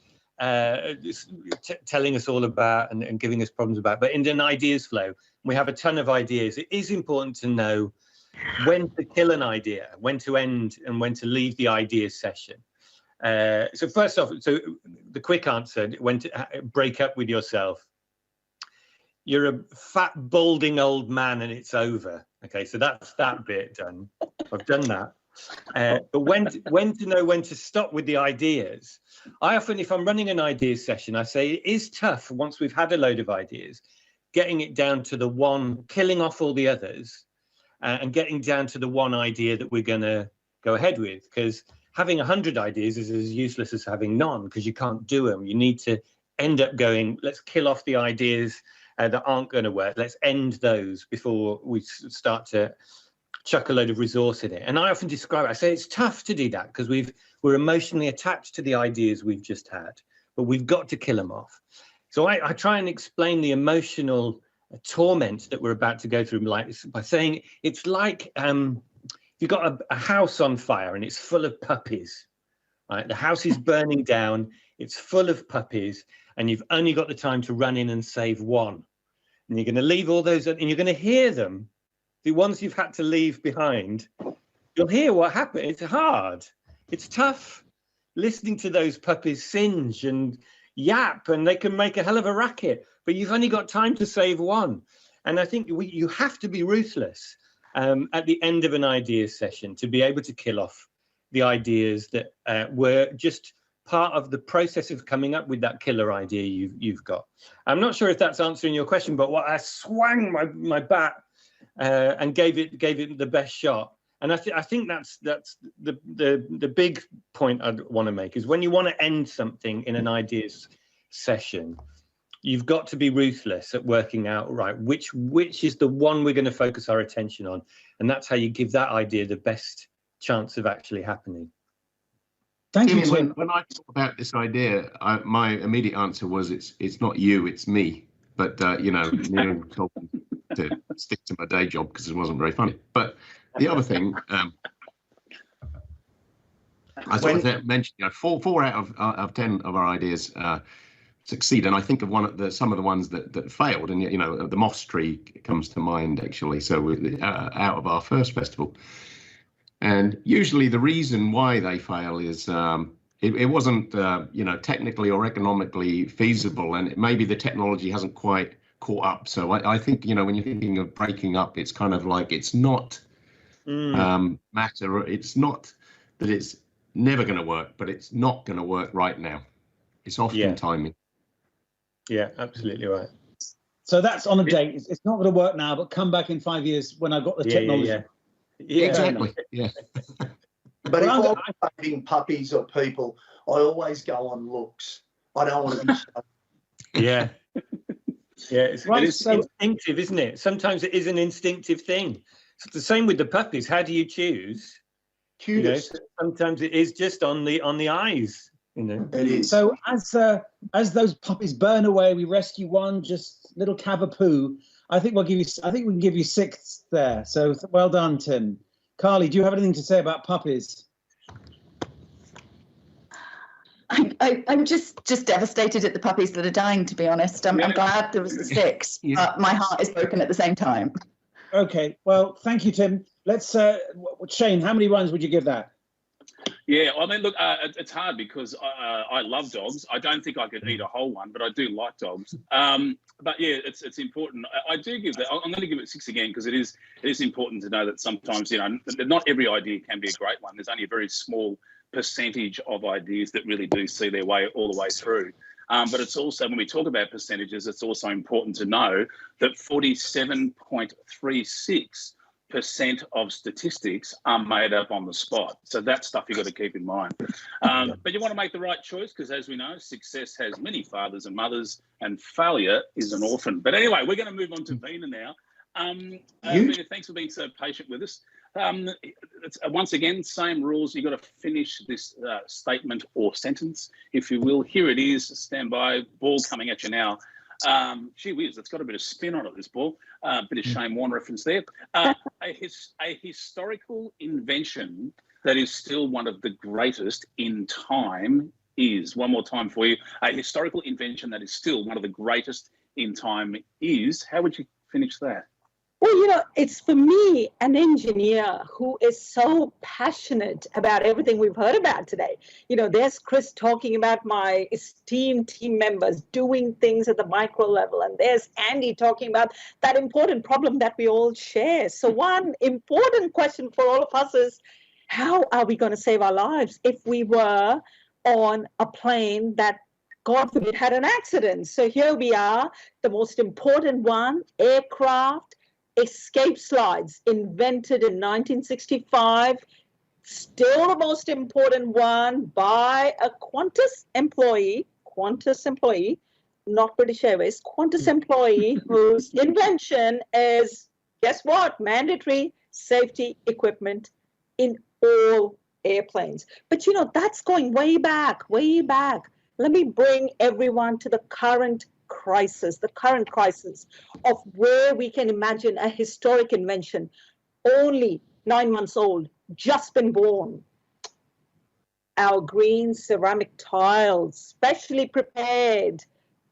telling us all about and giving us problems about, but in an ideas flow. We have a ton of ideas. It is important to know when to kill an idea, when to end and when to leave the ideas session. So first off, so the quick answer, when to break up with yourself. You're a fat, balding old man and it's over. Okay, so that's that bit done. I've done that. But when to know when to stop with the ideas. I often, if I'm running an ideas session, I say it is tough once we've had a load of ideas, getting it down to the one, killing off all the others, and getting down to the one idea that we're going to go ahead with. Because having 100 ideas is as useless as having none, because you can't do them. You need to end up going, let's kill off the ideas that aren't going to work. Let's end those before we start to chuck a load of resource in it. And I often describe it, I say it's tough to do that because we're emotionally attached to the ideas we've just had, but we've got to kill them off. So I try and explain the emotional torment that we're about to go through by saying it's like you've got a house on fire and it's full of puppies, right? The house is burning down, it's full of puppies, and you've only got the time to run in and save one. And you're going to leave all those, and you're going to hear them, the ones you've had to leave behind. You'll hear what happened. It's hard. It's tough listening to those puppies singe and yap, and they can make a hell of a racket, but you've only got time to save one. And I think you have to be ruthless at the end of an ideas session to be able to kill off the ideas that were just part of the process of coming up with that killer idea you've got. I'm not sure if that's answering your question, but what I swung my bat and gave it the best shot. And I think that's the big point I'd want to make is when you want to end something in an ideas session, you've got to be ruthless at working out, right, which is the one we're going to focus our attention on. And that's how you give that idea the best chance of actually happening. Thank you. When I talk about this idea, my immediate answer was it's not you, it's me. But Neil told me to stick to my day job because it wasn't very funny. But the other thing, I sort of mentioned, 4 out of 10 of our ideas succeed, and I think of some of the ones that failed, and the moss tree comes to mind actually. So out of our first festival. And usually the reason why they fail is it wasn't technically or economically feasible, and maybe the technology hasn't quite caught up. So I think when you're thinking of breaking up, it's kind of like it's not matter. It's not that it's never going to work, but it's not going to work right now. It's often timing. Yeah, absolutely right. So that's on a date. It's not going to work now, but come back in 5 years when I've got the technology. Yeah, exactly. Yeah. But if I'm dating puppies or people, I always go on looks. I don't want to be shown. Yeah. Yeah, it is instinctive, isn't it? Sometimes it is an instinctive thing. It's the same with the puppies. How do you choose? Sometimes it is just on the eyes. It is. So as those puppies burn away, we rescue one, just little cavapoo. I think we can give you 6th there. So well done, Tim. Carly, do you have anything to say about puppies? I'm just devastated at the puppies that are dying, to be honest. I'm glad there was the 6, but my heart is broken at the same time. Okay, well, thank you, Tim. Let's, Shane, how many runs would you give that? Yeah, I mean, look, it's hard because I love dogs. I don't think I could eat a whole one, but I do like dogs. But yeah, it's important. I do give that. I'm going to give it 6 again because it is important to know that sometimes not every idea can be a great one. There's only a very small percentage of ideas that really do see their way all the way through. But it's also, when we talk about percentages, it's also important to know that 47.36% of statistics are made up on the spot. So that's stuff you've got to keep in mind. But you want to make the right choice because, as we know, success has many fathers and mothers and failure is an orphan. But anyway, we're going to move on to Vina now. Vina, thanks for being so patient with us. Once again, same rules. You've got to finish this statement or sentence, if you will. Here it is. Stand by. Ball coming at you now. Gee whiz, it's got a bit of spin on it, this ball. Bit of Shane Warne reference there. A historical invention that is still one of the greatest in time is. One more time for you. A historical invention that is still one of the greatest in time is. How would you finish that? Well, you know, it's for me, an engineer who is so passionate about everything we've heard about today. You know, there's Chris talking about my esteemed team members doing things at the micro level, and there's Andy talking about that important problem that we all share. So one important question for all of us is, how are we going to save our lives if we were on a plane that, God forbid, had an accident? So here we are, the most important one, aircraft escape slides, invented in 1965, still the most important one by a Qantas employee, not British Airways, Qantas employee whose invention is, guess what, mandatory safety equipment in all airplanes. But you know, that's going way back, way back. Let me bring everyone to the current crisis of where we can imagine a historic invention, only 9 months old, just been born. Our green ceramic tiles, specially prepared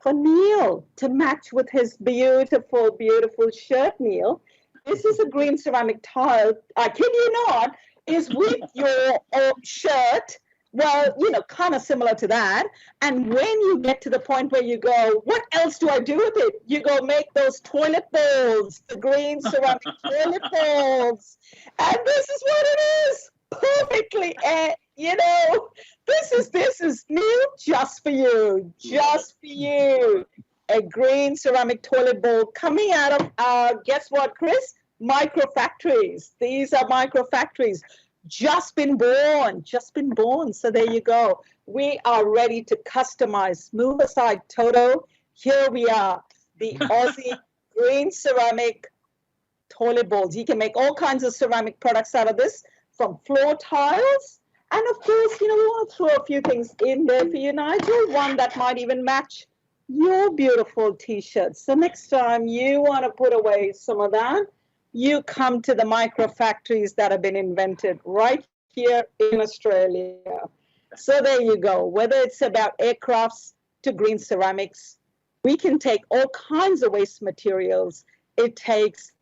for Neil to match with his beautiful, beautiful shirt, Neil. This is a green ceramic tile, I kid you not, is with your shirt. Well, you know, kind of similar to that. And when you get to the point where you go, what else do I do with it? You go make those toilet bowls, the green ceramic toilet bowls. And this is what it is, perfectly. And, you know, this is new just for you, just for you. A green ceramic toilet bowl coming out of, guess what, Chris? Micro factories. These are micro factories. Just been born. So there you go. We are ready to customize. Move aside, Toto. Here we are, the Aussie green ceramic toilet bowls. You can make all kinds of ceramic products out of this, from floor tiles. And of course, you know, we want to throw a few things in there for you, Nigel. One that might even match your beautiful t-shirts. So next time you want to put away some of that, you come to the micro factories that have been invented right here in Australia. So there you go. Whether it's about aircrafts to green ceramics, we can take all kinds of waste materials. It takes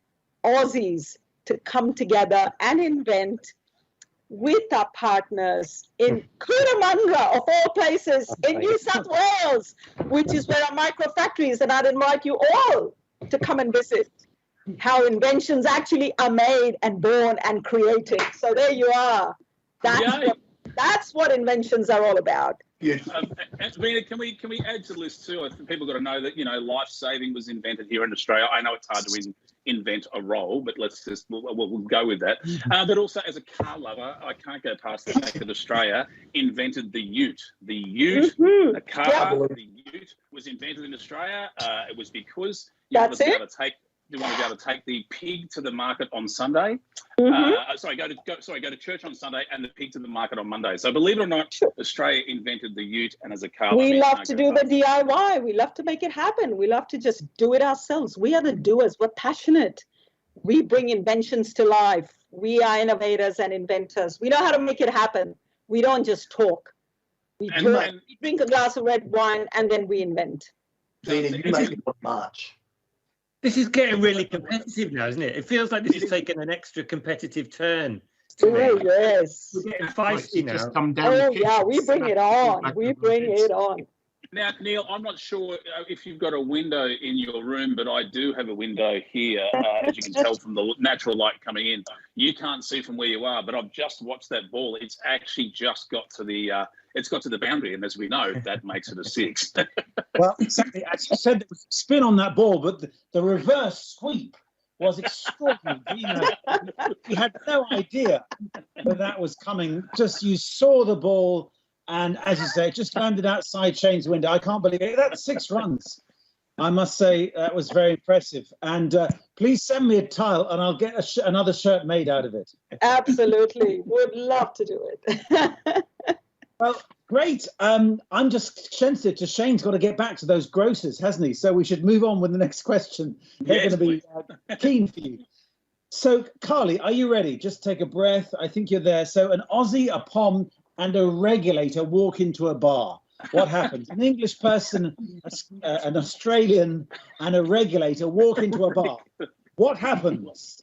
Aussies to come together and invent with our partners in Cootamundra, of all places, in New South Wales, which is where our micro factories, and I'd invite you all to come and visit how inventions actually are made and born and created. So there you are. That's what inventions are all about. Rena, can we add to the list too? I think people got to know that, you know, life saving was invented here in Australia. I know it's hard to invent a role, but we'll go with that. But also, as a car lover, I can't go past the fact that Australia invented the ute. The ute, the car, the ute was invented in Australia. It was because you wanted to be able to take. You want to be able to take the pig to the market on Sunday. Go to church on Sunday, and the pig to the market on Monday. So believe it or not, Australia invented the ute, and as a car, we love to do the DIY. We love to make it happen. We love to just do it ourselves. We are the doers. We're passionate. We bring inventions to life. We are innovators and inventors. We know how to make it happen. We don't just talk. We drink a glass of red wine, and then we invent. You make it March. This is getting really competitive now, isn't it? It feels like this is taking an extra competitive turn. Yes. We're getting feisty now. Just come down we bring it on. We bring it on. Now, Neil, I'm not sure if you've got a window in your room, but I do have a window here, as you can tell from the natural light coming in. You can't see from where you are, but I've just watched that ball. It's actually just got to the boundary, and as we know, that makes it a 6. Well, exactly. As you said, there was spin on that ball, but the reverse sweep was extraordinary. You had no idea that was coming. Just you saw the ball. And as you say, it just landed outside Shane's window. I can't believe it. That's 6 runs. I must say that was very impressive. And please send me a tile and I'll get another shirt made out of it. Absolutely. Would love to do it. Well, great. I'm just sensitive to Shane's got to get back to those grocers, hasn't he? So we should move on with the next question. They're going to be keen for you. So, Carly, are you ready? Just take a breath. I think you're there. So an Aussie, a POM, and a regulator walk into a bar? What happens? An English person, an Australian, and a regulator walk into a bar. What happens?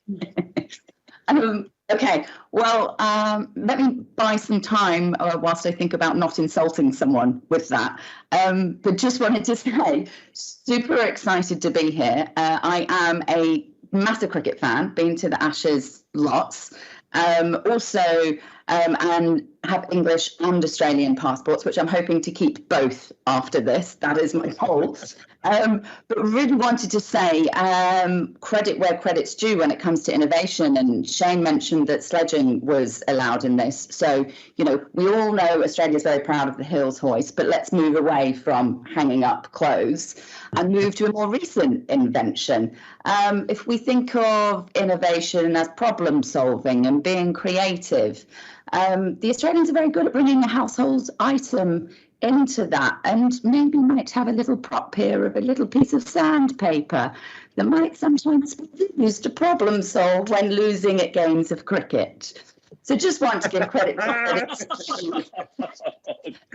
Okay, well, let me buy some time whilst I think about not insulting someone with that. But just wanted to say, super excited to be here. I am a massive cricket fan, been to the Ashes lots. Also, and have English and Australian passports, which I'm hoping to keep both after this. That is my goal. But really wanted to say credit where credit's due when it comes to innovation. And Shane mentioned that sledging was allowed in this. So, you know, we all know Australia's very proud of the Hills hoist, but let's move away from hanging up clothes and move to a more recent invention. If we think of innovation as problem solving and being creative, the Australians are very good at bringing a household item into that, and maybe might have a little prop here of a little piece of sandpaper that might sometimes be used to problem solve when losing at games of cricket. So just want to give credit to credit's due.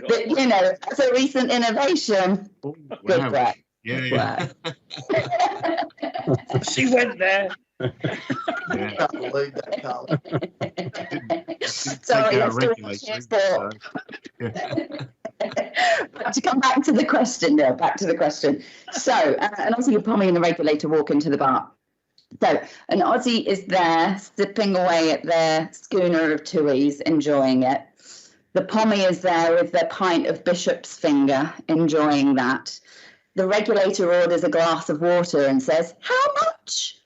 But, you know, as a recent innovation, good work. Yeah. She went there. Can't believe that, Carl. Sorry, I still But to come back to the question, So, an Aussie and Pommy and the regulator walk into the bar. So, an Aussie is there, sipping away at their schooner of Tui's, enjoying it. The Pommy is there with their pint of Bishop's Finger, enjoying that. The regulator orders a glass of water and says, "How much?"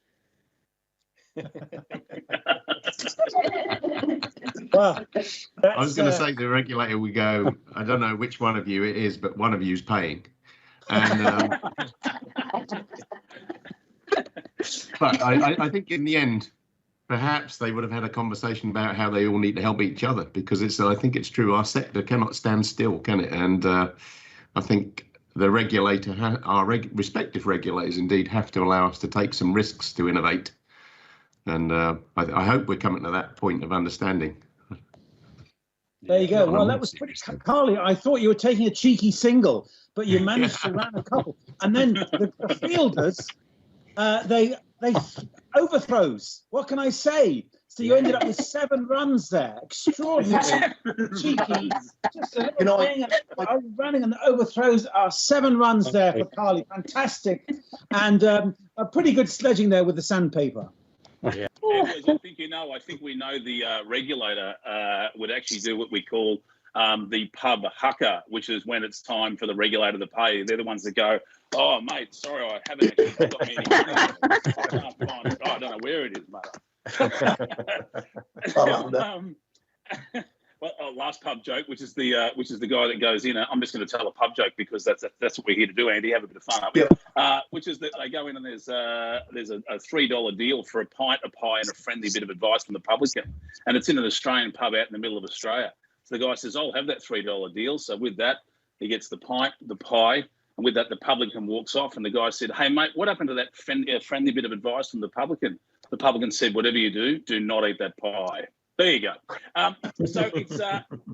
Well, I was going to say to the regulator, we go, I don't know which one of you it is, but one of you's paying. And but I think in the end, perhaps they would have had a conversation about how they all need to help each other, because I think it's true, our sector cannot stand still, can it? And I think the regulator, our respective regulators indeed have to allow us to take some risks to innovate. And I hope we're coming to that point of understanding. There you go. Well, that was pretty, Carly. I thought you were taking a cheeky single, but you managed to land a couple. And then the fielders, they overthrows. What can I say? So you ended up with 7 runs there. Extraordinary, cheeky. Just a little thing. Running and the overthrows are 7 runs there for Carly. Fantastic, and a pretty good sledging there with the sandpaper. Yeah. I think we know the regulator would actually do what we call the pub haka, which is when it's time for the regulator to pay. They're the ones that go, "Oh, mate, sorry, I haven't actually got me any money. I can't find it. I don't know where it is, mate." Well, last pub joke, which is the guy that goes in. I'm just going to tell a pub joke because that's what we're here to do, Andy. Have a bit of fun up here. Which is that they go in and there's a $3 deal for a pint, a pie, and a friendly bit of advice from the publican, and it's in an Australian pub out in the middle of Australia. So the guy says, "I'll have that $3 deal." So with that, he gets the pint, the pie, and with that, the publican walks off. And the guy said, "Hey mate, what happened to that friendly bit of advice from the publican?" The publican said, "Whatever you do not eat that pie." There you go. So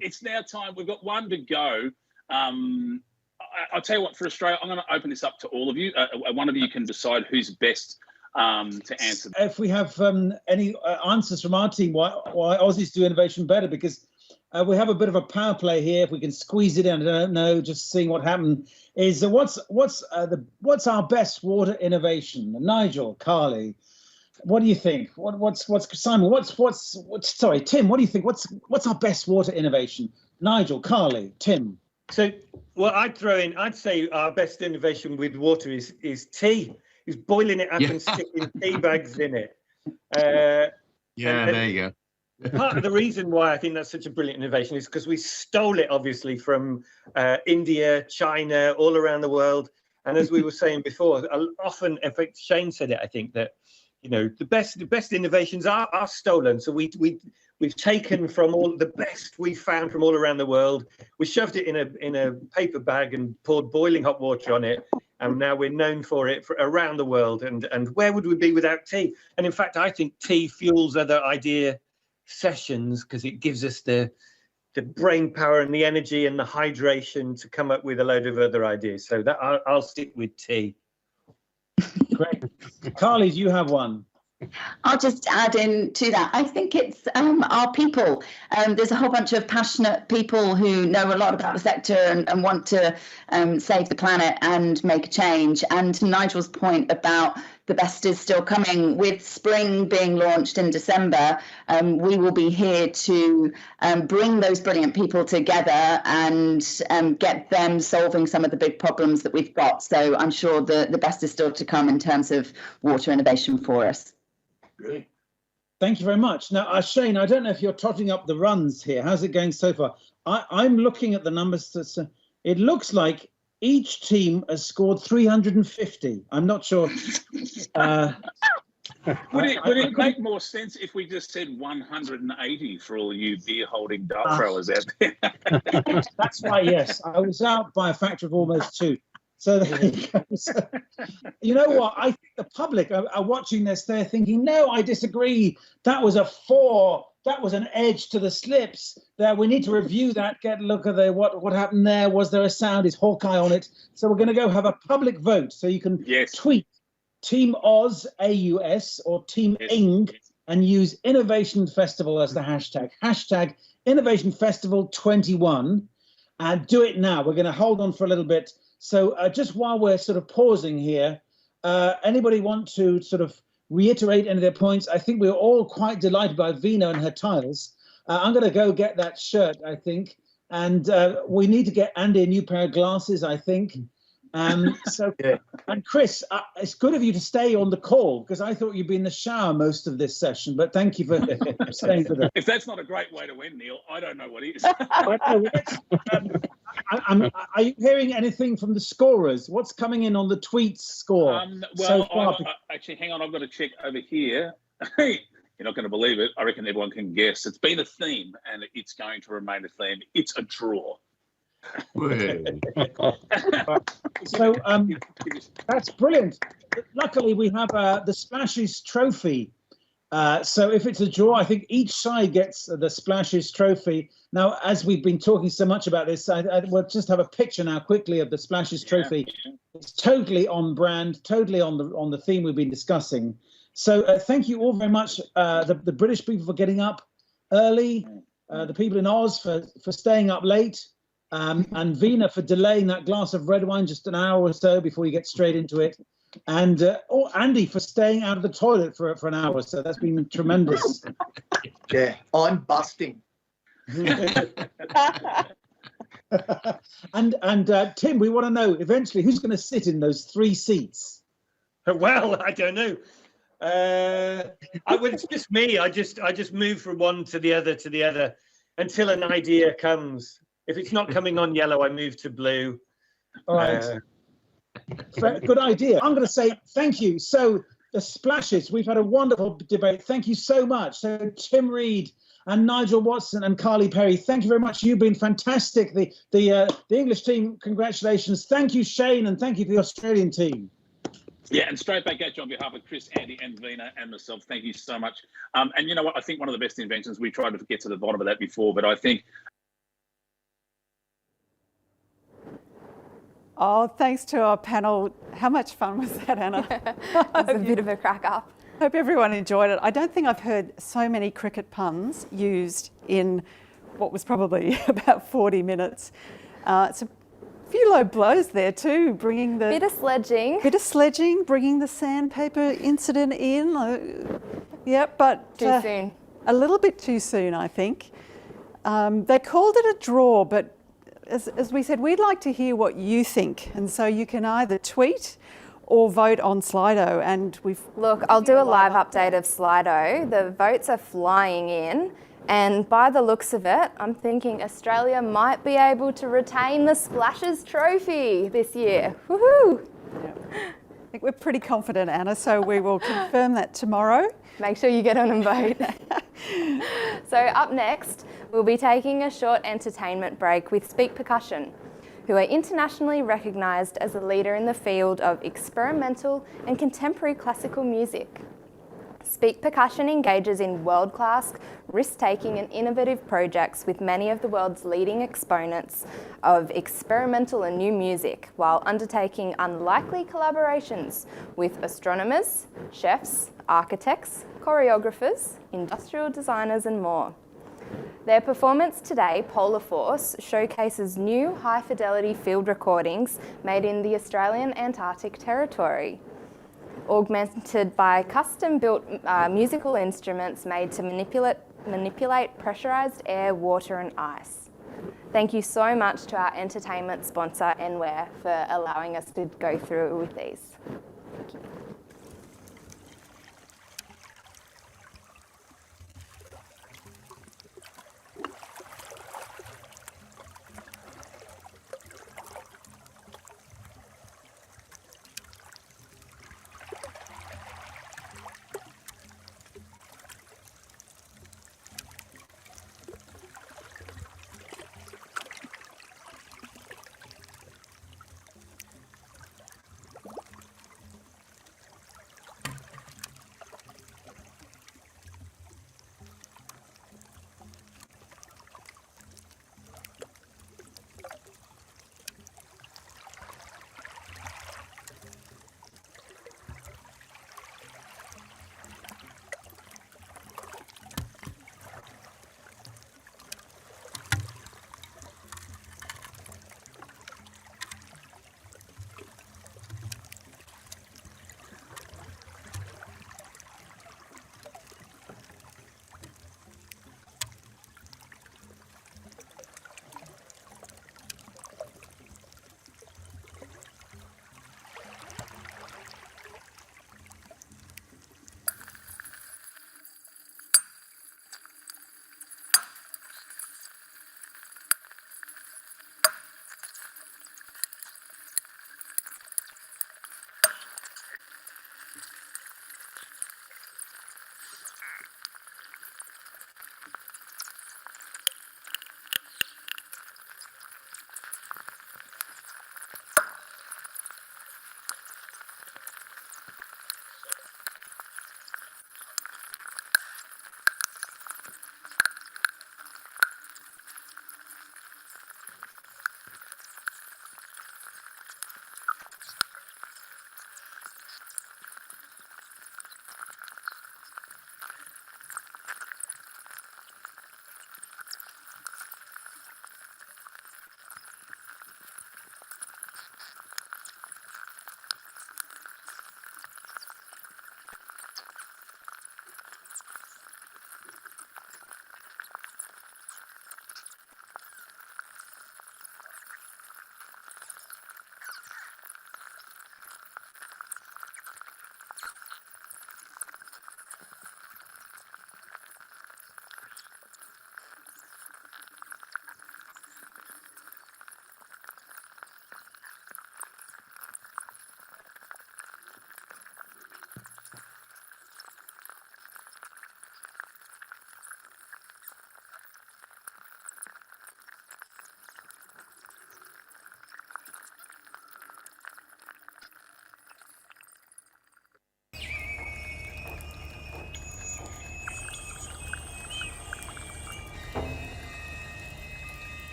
it's now time. We've got one to go. I'll tell you what, for Australia, I'm going to open this up to all of you. One of you can decide who's best to answer. If we have any answers from our team, why Aussies do innovation better, because we have a bit of a power play here. If we can squeeze it in, I don't know, just seeing what happened. Is what's our best water innovation? Nigel, Carly, what do you think? What's Simon? Sorry, Tim. What do you think? What's our best water innovation? Nigel, Carly, Tim. So, what I'd say our best innovation with water is tea. Is boiling it up and sticking tea bags in it. There you go. Part of the reason why I think that's such a brilliant innovation is because we stole it, obviously, from India, China, all around the world. And as we were saying before, often, in fact, Shane said it, I think, that the best innovations are stolen. So we've taken from all the best we found from all around the world. We shoved it in a paper bag and poured boiling hot water on it, and now we're known for it around the world. And where would we be without tea? And in fact, I think tea fuels other idea sessions because it gives us the brain power and the energy and the hydration to come up with a load of other ideas. So that I'll stick with tea. Great. Carly, do you have one? I'll just add in to that. I think it's our people. There's a whole bunch of passionate people who know a lot about the sector and want to save the planet and make a change. And to Nigel's point about the best is still coming, with spring being launched in December, we will be here to bring those brilliant people together and get them solving some of the big problems that we've got. So I'm sure the best is still to come in terms of water innovation for us. Great. Thank you very much. Now, Shane, I don't know if you're totting up the runs here. How's it going so far? I'm looking at the numbers. It looks like each team has scored 350. I'm not sure. Would it make more sense if we just said 180 for all you beer-holding dart throwers out there? That's why, yes. I was out by a factor of almost 2. So there you go. So, you know what? I think the public are watching this. They're thinking, no, I disagree. That was a 4. That was an edge to the slips. There, we need to review that. Get a look at what happened there. Was there a sound? Is Hawkeye on it? So we're going to go have a public vote. So you can tweet Team Oz, AUS, or Team Ing, and use Innovation Festival as the hashtag. Hashtag Innovation Festival 21. And do it now. We're going to hold on for a little bit. So just while we're sort of pausing here, anybody want to sort of reiterate any of their points? I think we're all quite delighted by Vina and her tiles. I'm going to go get that shirt, I think. And we need to get Andy a new pair of glasses, I think. So, and Chris, it's good of you to stay on the call, because I thought you'd be in the shower most of this session, but thank you for staying for that. If that's not a great way to end, Neil, I don't know what is. Are you hearing anything from the scorers? What's coming in on the tweets score? Well, so actually, hang on, I've got to check over here. You're not going to believe it. I reckon everyone can guess. It's been a theme, and it's going to remain a theme. It's a draw. So that's brilliant. Luckily, we have the Splashes Trophy. So if it's a draw, I think each side gets the Splashes Trophy. Now, as we've been talking so much about this, we'll just have a picture now quickly of the Splashes Trophy. It's totally on brand, totally on the theme we've been discussing. So thank you all very much, the British people for getting up early, the people in Oz for staying up late, and Vina for delaying that glass of red wine just an hour or so before you get straight into it. And Andy for staying out of the toilet for an hour. So that's been tremendous. Yeah, I'm busting. and Tim, we want to know eventually who's going to sit in those 3 seats. Well, I don't know. It's just me. I just move from one to the other until an idea comes. If it's not coming on yellow, I move to blue. All right. Good idea. I'm going to say thank you. So the Splashes, we've had a wonderful debate. Thank you so much. So Tim Reed and Nigel Watson and Carly Perry, thank you very much. You've been fantastic. The English team, congratulations. Thank you, Shane, and thank you for the Australian team. Yeah, and straight back at you on behalf of Chris, Andy, and Vina, and myself. Thank you so much. And you know what? I think one of the best inventions, we tried to get to the bottom of that before, but I think. Oh, thanks to our panel. How much fun was that, Anna? It was a bit of a crack up. Hope everyone enjoyed it. I don't think I've heard so many cricket puns used in what was probably about 40 minutes. It's a few low blows there too, bringing the... Bit of sledging, bringing the sandpaper incident in. But... Too soon. A little bit too soon, I think. They called it a draw, but as we said, we'd like to hear what you think. And so you can either tweet or vote on Slido. And Look, I'll do a live update of Slido. The votes are flying in. And by the looks of it, I'm thinking Australia might be able to retain the Splashes Trophy this year. Woohoo! Yeah. I think we're pretty confident, Anna, so we will confirm that tomorrow. Make sure you get on and vote. So up next, we'll be taking a short entertainment break with Speak Percussion, who are internationally recognised as a leader in the field of experimental and contemporary classical music. Speak Percussion engages in world-class, risk-taking and innovative projects with many of the world's leading exponents of experimental and new music, while undertaking unlikely collaborations with astronomers, chefs, architects, choreographers, industrial designers and more. Their performance today, Polar Force, showcases new high-fidelity field recordings made in the Australian Antarctic Territory, augmented by custom-built musical instruments made to manipulate pressurised air, water and ice. Thank you so much to our entertainment sponsor, Enware, for allowing us to go through with these. Thank you.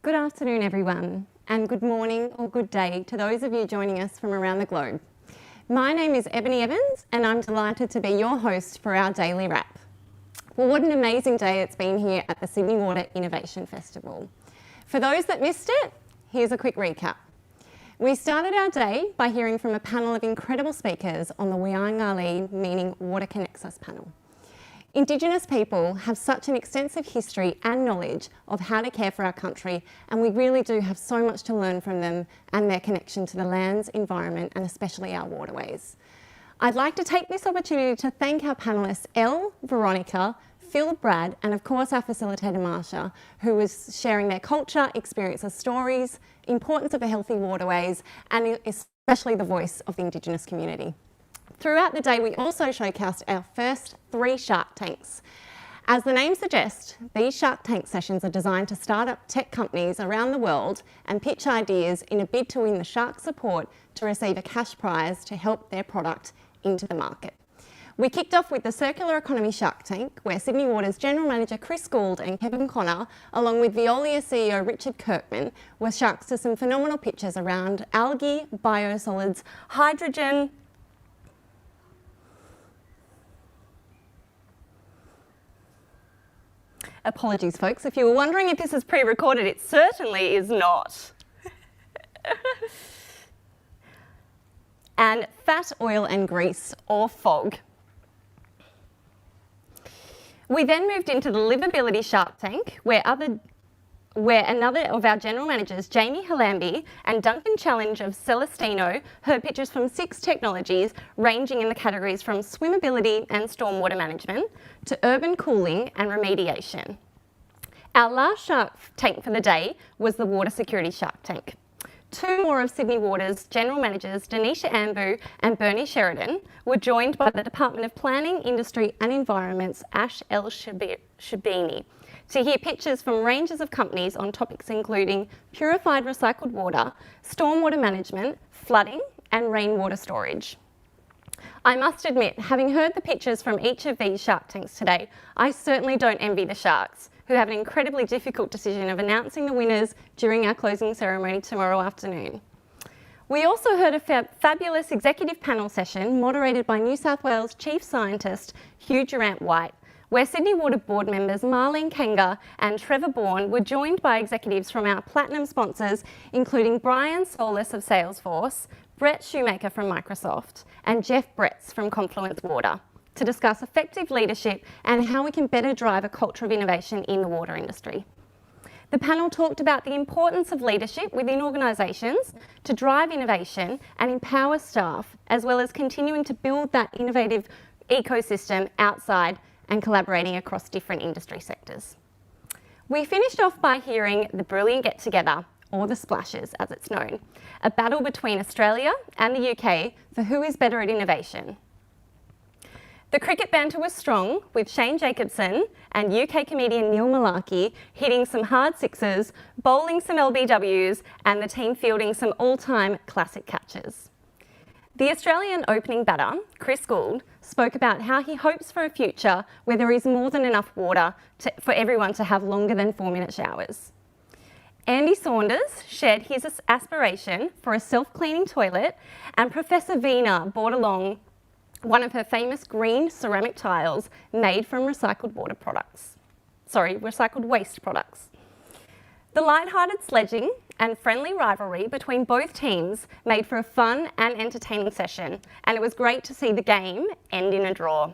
Good afternoon, everyone, and good morning or good day to those of you joining us from around the globe. My name is Ebony Evans, and I'm delighted to be your host for our daily wrap. Well, what an amazing day it's been here at the Sydney Water Innovation Festival. For those that missed it, here's a quick recap. We started our day by hearing from a panel of incredible speakers on the Winang-ali, meaning Water Connects Us panel. Indigenous people have such an extensive history and knowledge of how to care for our country, and we really do have so much to learn from them and their connection to the lands, environment, and especially our waterways. I'd like to take this opportunity to thank our panellists, Elle, Veronica, Phil, Brad, and of course our facilitator, Marsha, who was sharing their culture, experiences, stories, importance of the healthy waterways, and especially the voice of the Indigenous community. Throughout the day, we also showcased our first 3 Shark Tanks. As the name suggests, these Shark Tank sessions are designed to start up tech companies around the world and pitch ideas in a bid to win the Shark support to receive a cash prize to help their product into the market. We kicked off with the Circular Economy Shark Tank, where Sydney Water's General Manager Chris Gould and Kevin Connor, along with Veolia CEO Richard Kirkman, were sharks to some phenomenal pitches around algae, biosolids, hydrogen, apologies, folks. If you were wondering if this is pre-recorded, it certainly is not. And fat, oil and grease, or FOG. We then moved into the Livability Shark Tank, where another of our general managers, Jamie Halambi and Duncan Challenge of Celestino, heard pitches from 6 technologies ranging in the categories from swimmability and stormwater management to urban cooling and remediation. Our last Shark Tank for the day was the Water Security Shark Tank. 2 more of Sydney Water's general managers, Denisha Ambu and Bernie Sheridan, were joined by the Department of Planning, Industry and Environment's Ash El Shabini to hear pitches from ranges of companies on topics including purified recycled water, stormwater management, flooding and rainwater storage. I must admit, having heard the pitches from each of these Shark Tanks today, I certainly don't envy the sharks, who have an incredibly difficult decision of announcing the winners during our closing ceremony tomorrow afternoon. We also heard a fabulous executive panel session moderated by New South Wales Chief Scientist Hugh Durant-White, where Sydney Water board members Marlene Kanga and Trevor Bourne were joined by executives from our platinum sponsors, including Brian Solis of Salesforce, Brett Shoemaker from Microsoft, and Jeff Bretz from Confluence Water, to discuss effective leadership and how we can better drive a culture of innovation in the water industry. The panel talked about the importance of leadership within organisations to drive innovation and empower staff, as well as continuing to build that innovative ecosystem outside and collaborating across different industry sectors. We finished off by hearing the brilliant get-together, or the Splashes as it's known, a battle between Australia and the UK for who is better at innovation. The cricket banter was strong, with Shane Jacobson and UK comedian Neil Malarkey hitting some hard sixes, bowling some LBWs, and the team fielding some all-time classic catches. The Australian opening batter, Chris Gould, spoke about how he hopes for a future where there is more than enough water for everyone to have longer than 4-minute showers. Andy Saunders shared his aspiration for a self-cleaning toilet, and Professor Veena brought along one of her famous green ceramic tiles made from recycled waste products. The light-hearted sledging and friendly rivalry between both teams made for a fun and entertaining session, and it was great to see the game end in a draw.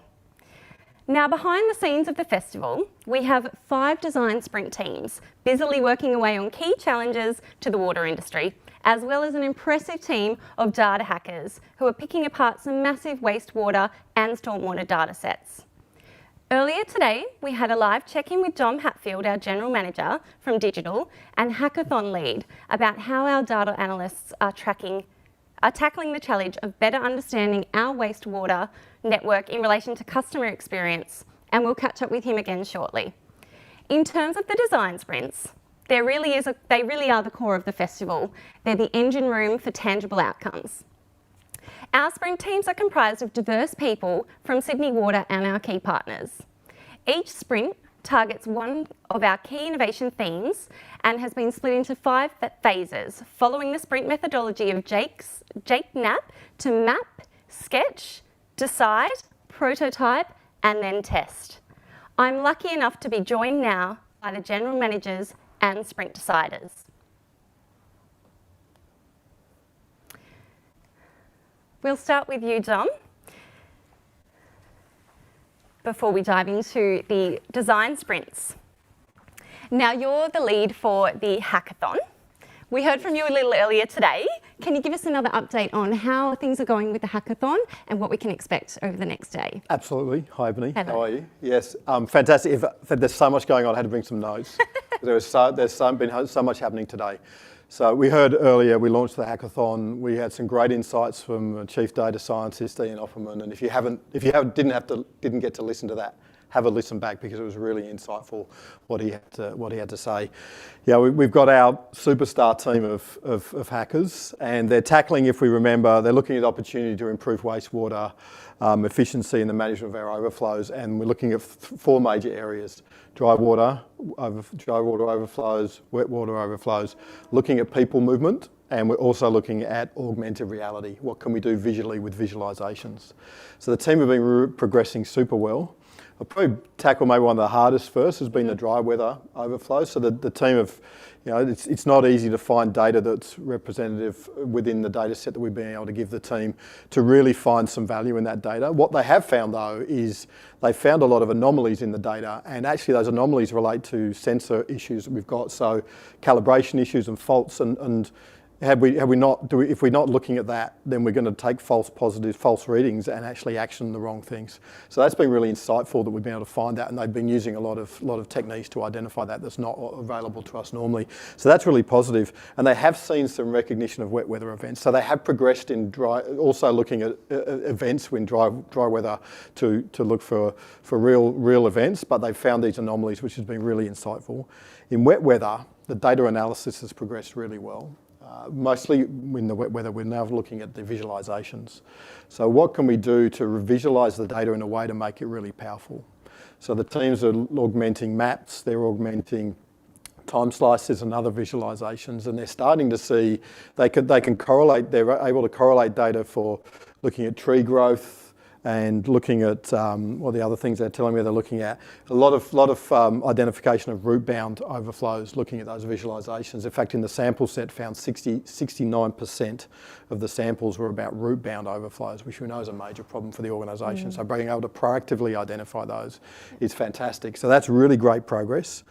Now, behind the scenes of the festival, we have 5 design sprint teams busily working away on key challenges to the water industry, as well as an impressive team of data hackers who are picking apart some massive wastewater and stormwater data sets. Earlier today, we had a live check-in with Dom Hatfield, our General Manager from Digital, and Hackathon lead about how our data analysts are tackling the challenge of better understanding our wastewater network in relation to customer experience, and we'll catch up with him again shortly. In terms of the design sprints, they really are the core of the festival. They're the engine room for tangible outcomes. Our sprint teams are comprised of diverse people from Sydney Water and our key partners. Each sprint targets one of our key innovation themes and has been split into 5 phases, following the sprint methodology of Jake Knapp to map, sketch, decide, prototype, and then test. I'm lucky enough to be joined now by the general managers and sprint deciders. We'll start with you, Dom, before we dive into the design sprints. Now, you're the lead for the hackathon. We heard from you a little earlier today. Can you give us another update on how things are going with the hackathon and what we can expect over the next day? Absolutely. Hi, Ebony. Hello. How are you? Yes, fantastic. There's so much going on. I had to bring some notes. There's been so much happening today. So we heard earlier, we launched the hackathon. We had some great insights from Chief Data Scientist Ian Offerman. And if you didn't get to listen to that, have a listen back, because it was really insightful what he had to say. Yeah, we've got our superstar team of hackers, and they're tackling, if we remember, they're looking at opportunity to improve wastewater efficiency in the management of our overflows, and we're looking at 4 major areas: dry water overflows, wet water overflows, looking at people movement, and we're also looking at augmented reality. What can we do visually with visualizations? So the team have been progressing super well. I'll probably tackle maybe one of the hardest first, has been the dry weather overflow. So the team have, it's not easy to find data that's representative within the data set that we've been able to give the team to really find some value in that data. What they have found, though, is they found a lot of anomalies in the data, and actually those anomalies relate to sensor issues that we've got, so calibration issues and faults, and if we're not looking at that, then we're going to take false positives, false readings, and actually action the wrong things. So that's been really insightful that we've been able to find that, and they've been using a lot of techniques to identify that that's not available to us normally. So that's really positive, and they have seen some recognition of wet weather events. So they have progressed in dry, also looking at events when dry weather to look for real events, but they've found these anomalies, which has been really insightful. In wet weather, the data analysis has progressed really well. Mostly in the wet weather, we're now looking at the visualizations. So what can we do to visualize the data in a way to make it really powerful? So the teams are augmenting maps, they're augmenting time slices and other visualizations, and they're starting to see they can correlate. They're able to correlate data for looking at tree growth and looking at what the other things they're telling me they're looking at. A lot of identification of root-bound overflows, looking at those visualizations. In fact, in the sample set, found 69% of the samples were about root-bound overflows, which we know is a major problem for the organisation. So being able to proactively identify those is fantastic. So that's really great progress.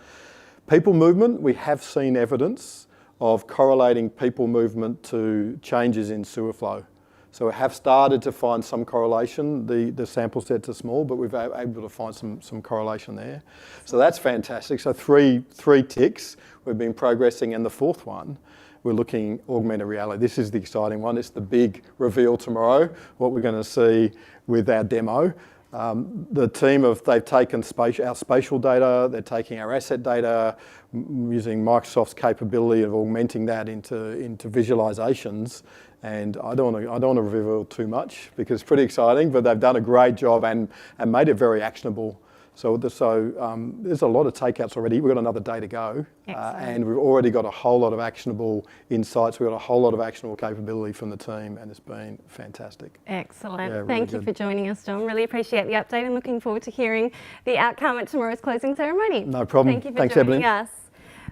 People movement, we have seen evidence of correlating people movement to changes in sewer flow. So we have started to find some correlation. The sample sets are small, but we've been able to find some correlation there. So that's fantastic. So three ticks we've been progressing, and the 4th one, we're looking augmented reality. This is the exciting one. It's the big reveal tomorrow, what we're going to see with our demo. The team they've taken our spatial data, they're taking our asset data, using Microsoft's capability of augmenting that into visualizations. And I don't want to reveal too much because it's pretty exciting, but they've done a great job and made it very actionable. So there's a lot of takeouts already. We've got another day to go, and we've already got a whole lot of actionable insights. We've got a whole lot of actionable capability from the team, and it's been fantastic. Excellent. Yeah, really Thank you for joining us, Dom. Really appreciate the update and looking forward to hearing the outcome at tomorrow's closing ceremony. No problem. Thank you for Thanks, joining Evelyn. us.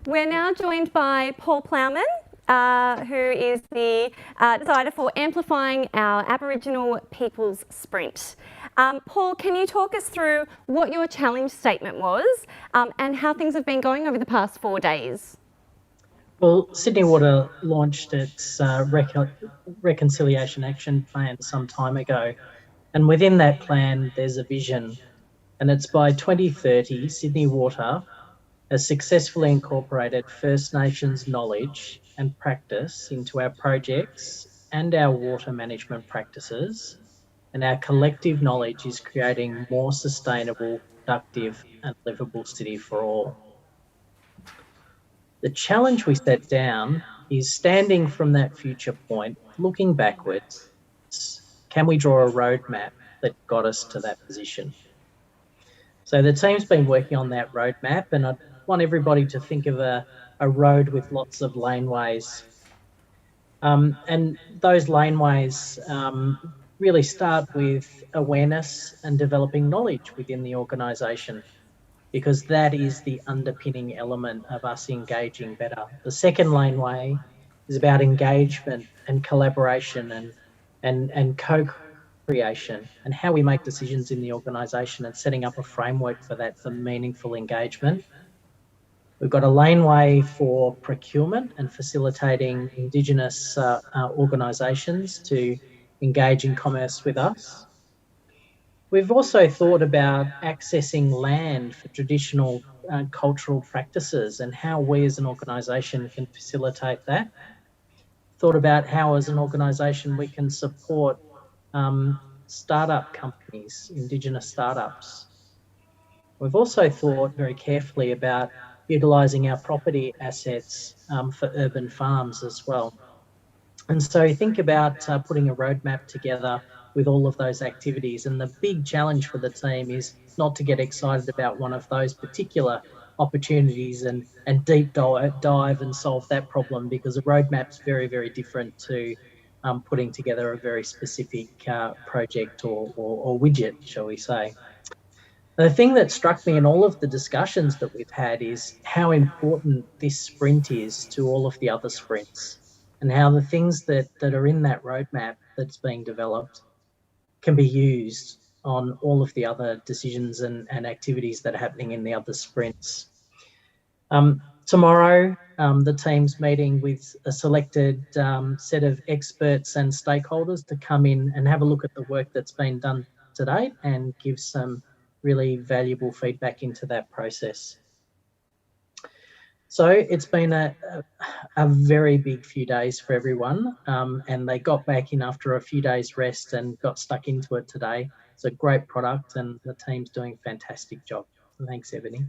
We're now joined by Paul Plowman, who is the decider for amplifying our Aboriginal Peoples Sprint. Paul, can you talk us through what your challenge statement was and how things have been going over the past 4 days? Well, Sydney Water launched its Reconciliation Action Plan some time ago, and within that plan there's a vision, and it's by 2030 Sydney Water has successfully incorporated First Nations knowledge and practice into our projects and our water management practices, and our collective knowledge is creating more sustainable, productive and livable city for all. The challenge we set down is standing from that future point, looking backwards, can we draw a roadmap that got us to that position? So the team's been working on that roadmap, and I want everybody to think of a road with lots of laneways. And those laneways really start with awareness and developing knowledge within the organisation, because that is the underpinning element of us engaging better. The second laneway is about engagement and collaboration and co-creation, and how we make decisions in the organisation and setting up a framework for that for meaningful engagement. We've got a laneway for procurement and facilitating Indigenous organisations to engage in commerce with us. We've also thought about accessing land for traditional cultural practices and how we as an organisation can facilitate that. Thought about how as an organisation we can support startup companies, Indigenous startups. We've also thought very carefully about utilising our property assets for urban farms as well. And so think about putting a roadmap together with all of those activities. And the big challenge for the team is not to get excited about one of those particular opportunities and deep dive and solve that problem, because a roadmap's very, very different to putting together a very specific project or widget, shall we say. The thing that struck me in all of the discussions that we've had is how important this sprint is to all of the other sprints, and how the things that are in that roadmap that's being developed can be used on all of the other decisions and activities that are happening in the other sprints. Tomorrow, the team's meeting with a selected set of experts and stakeholders to come in and have a look at the work that's been done to date and give some really valuable feedback into that process. So it's been a very big few days for everyone, and they got back in after a few days rest and got stuck into it today. It's a great product and the team's doing a fantastic job. So thanks, Ebony.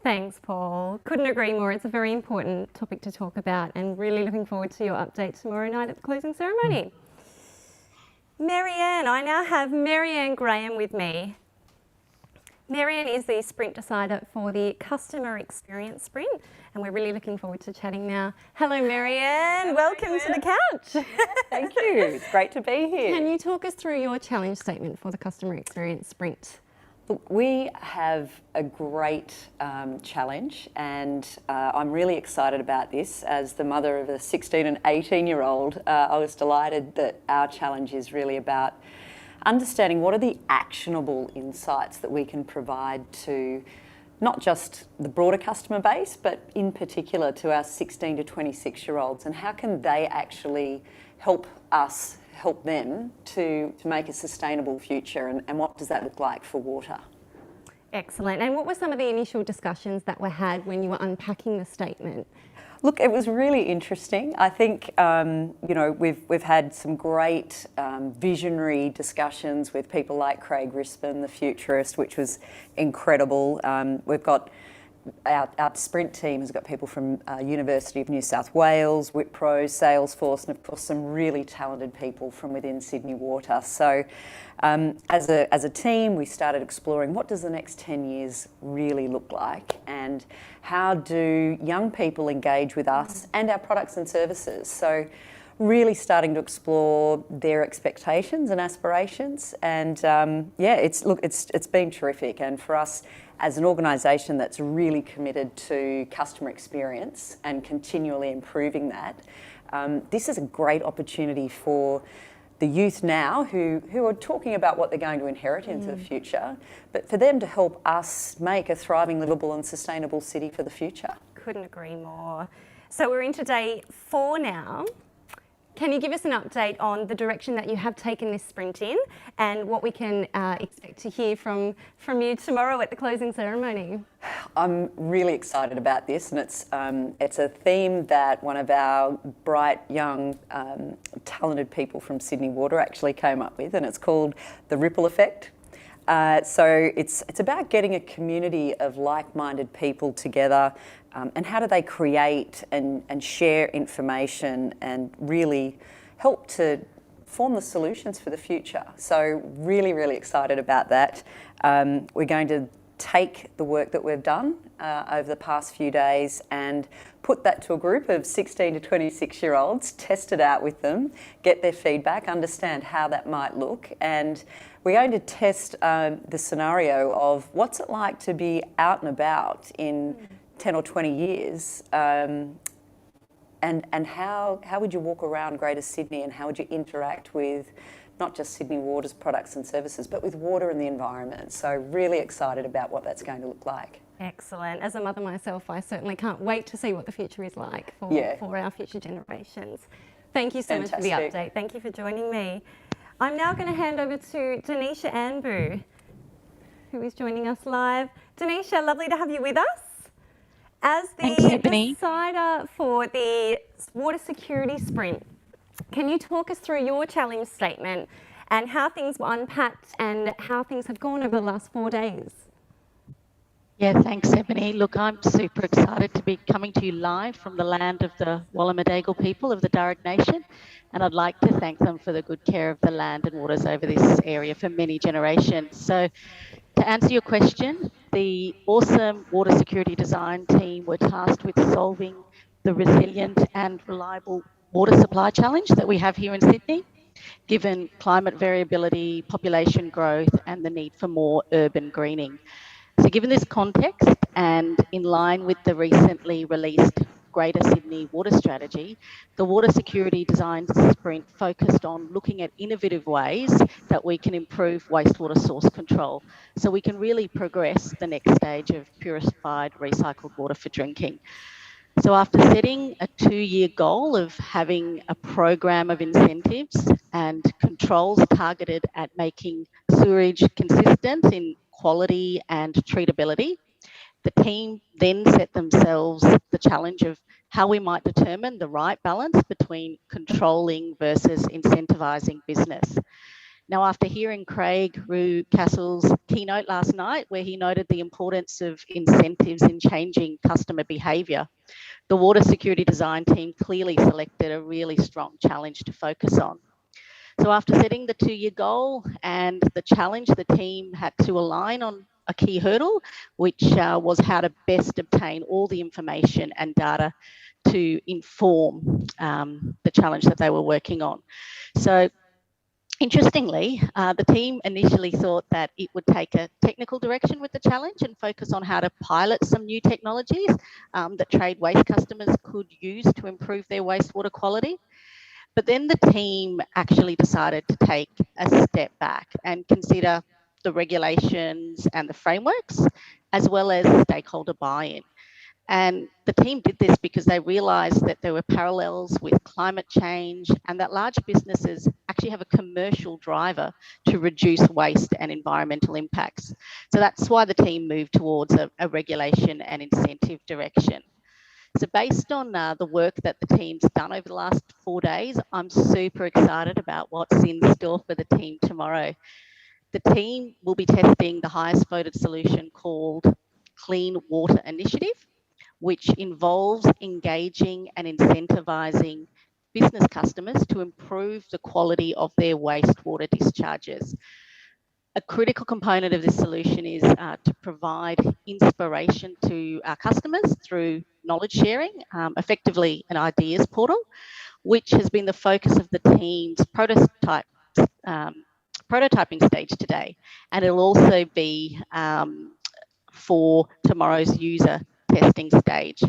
Thanks, Paul. Couldn't agree more. It's a very important topic to talk about, and really looking forward to your update tomorrow night at the closing ceremony. Marianne, I now have Marianne Graham with me. Marianne is the sprint decider for the Customer Experience Sprint, and we're really looking forward to chatting now. Hello, Marianne. Welcome to the couch. Thank you. It's great to be here. Can you talk us through your challenge statement for the Customer Experience Sprint? Look, we have a great challenge, and I'm really excited about this. As the mother of a 16 and 18-year-old, I was delighted that our challenge is really about understanding what are the actionable insights that we can provide to not just the broader customer base, but in particular to our 16 to 26-year-olds, and how can they actually help us help them to make a sustainable future, and what does that look like for water? Excellent. And what were some of the initial discussions that were had when you were unpacking the statement? Look, it was really interesting. I think, you know, we've had some great visionary discussions with people like Craig Rispin, the futurist, which was incredible. We've got our sprint team has got people from University of New South Wales, Wipro, Salesforce, and of course some really talented people from within Sydney Water. So as a team, we started exploring what does the next 10 years really look like, and how do young people engage with us and our products and services. So really starting to explore their expectations and aspirations, and yeah, it's been terrific. And for us as an organisation that's really committed to customer experience and continually improving that, this is a great opportunity for the youth now who are talking about what they're going to inherit into the future, but for them to help us make a thriving, livable and sustainable city for the future. Couldn't agree more. So we're into day 4 now. Can you give us an update on the direction that you have taken this sprint in, and what we can expect to hear from you tomorrow at the closing ceremony? I'm really excited about this, and it's a theme that one of our bright, young, talented people from Sydney Water actually came up with, and it's called the Ripple Effect. So it's about getting a community of like-minded people together, and how do they create and share information and really help to form the solutions for the future. So really, really excited about that. We're going to take the work that we've done over the past few days and put that to a group of 16 to 26-year-olds, test it out with them, get their feedback, understand how that might look, and we're going to test the scenario of what's it like to be out and about in 10 or 20 years, and how would you walk around Greater Sydney, and how would you interact with not just Sydney Water's products and services, but with water and the environment. So really excited about what that's going to look like. Excellent. As a mother myself, I certainly can't wait to see what the future is like for our future generations. Thank you so much for the update. Thank you for joining me. I'm now going to hand over to Denisha Anbu, who is joining us live. Denisha, lovely to have you with us. As the decider for the water security sprint, can you talk us through your challenge statement and how things were unpacked and how things have gone over the last 4 days? Yeah, thanks, Ebony. Look, I'm super excited to be coming to you live from the land of the Wallumedegal people of the Darug Nation, and I'd like to thank them for the good care of the land and waters over this area for many generations. So to answer your question, the awesome water security design team were tasked with solving the resilient and reliable water supply challenge that we have here in Sydney, given climate variability, population growth, and the need for more urban greening. So given this context, and in line with the recently released Greater Sydney Water Strategy, the Water Security Design Sprint focused on looking at innovative ways that we can improve wastewater source control, so we can really progress the next stage of purified recycled water for drinking. So after setting a 2-year goal of having a program of incentives and controls targeted at making sewerage consistent in quality and treatability, the team then set themselves the challenge of how we might determine the right balance between controlling versus incentivising business. Now, after hearing Craig Rucastle's keynote last night, where he noted the importance of incentives in changing customer behaviour, the Water Security Design team clearly selected a really strong challenge to focus on. So after setting the 2-year goal and the challenge, the team had to align on a key hurdle, which was how to best obtain all the information and data to inform the challenge that they were working on. So interestingly, the team initially thought that it would take a technical direction with the challenge and focus on how to pilot some new technologies that trade waste customers could use to improve their wastewater quality. But then the team actually decided to take a step back and consider the regulations and the frameworks, as well as stakeholder buy-in. And the team did this because they realised that there were parallels with climate change and that large businesses actually have a commercial driver to reduce waste and environmental impacts. So that's why the team moved towards a regulation and incentive direction. So based on the work that the team's done over the last 4 days, I'm super excited about what's in store for the team tomorrow. The team will be testing the highest voted solution called Clean Water Initiative, which involves engaging and incentivising business customers to improve the quality of their wastewater discharges. A critical component of this solution is to provide inspiration to our customers through knowledge sharing, effectively an ideas portal, which has been the focus of the team's prototyping stage today. And it'll also be for tomorrow's user testing stage.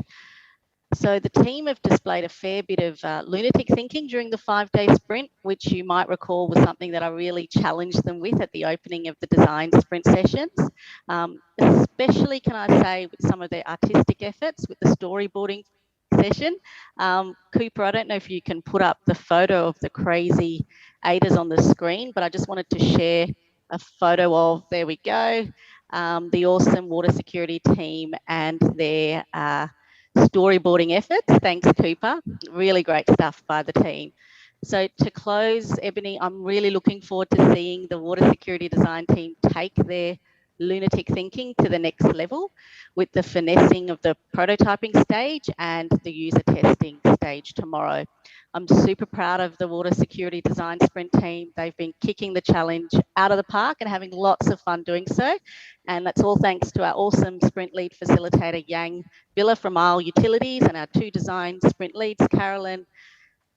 So the team have displayed a fair bit of lunatic thinking during the 5-day sprint, which you might recall was something that I really challenged them with at the opening of the design sprint sessions. Especially, can I say, with some of their artistic efforts with the storyboarding session. Cooper, I don't know if you can put up the photo of the crazy ADAs on the screen, but I just wanted to share a photo of, there we go, the awesome water security team and their storyboarding efforts. Thanks, Cooper. Really great stuff by the team. So to close, Ebony, I'm really looking forward to seeing the water security design team take their lunatic thinking to the next level with the finessing of the prototyping stage and the user testing stage tomorrow. I'm super proud of the Water Security Design Sprint team. They've been kicking the challenge out of the park and having lots of fun doing so. And that's all thanks to our awesome sprint lead facilitator, Yang Villa from Isle Utilities, and our 2 design sprint leads, Carolyn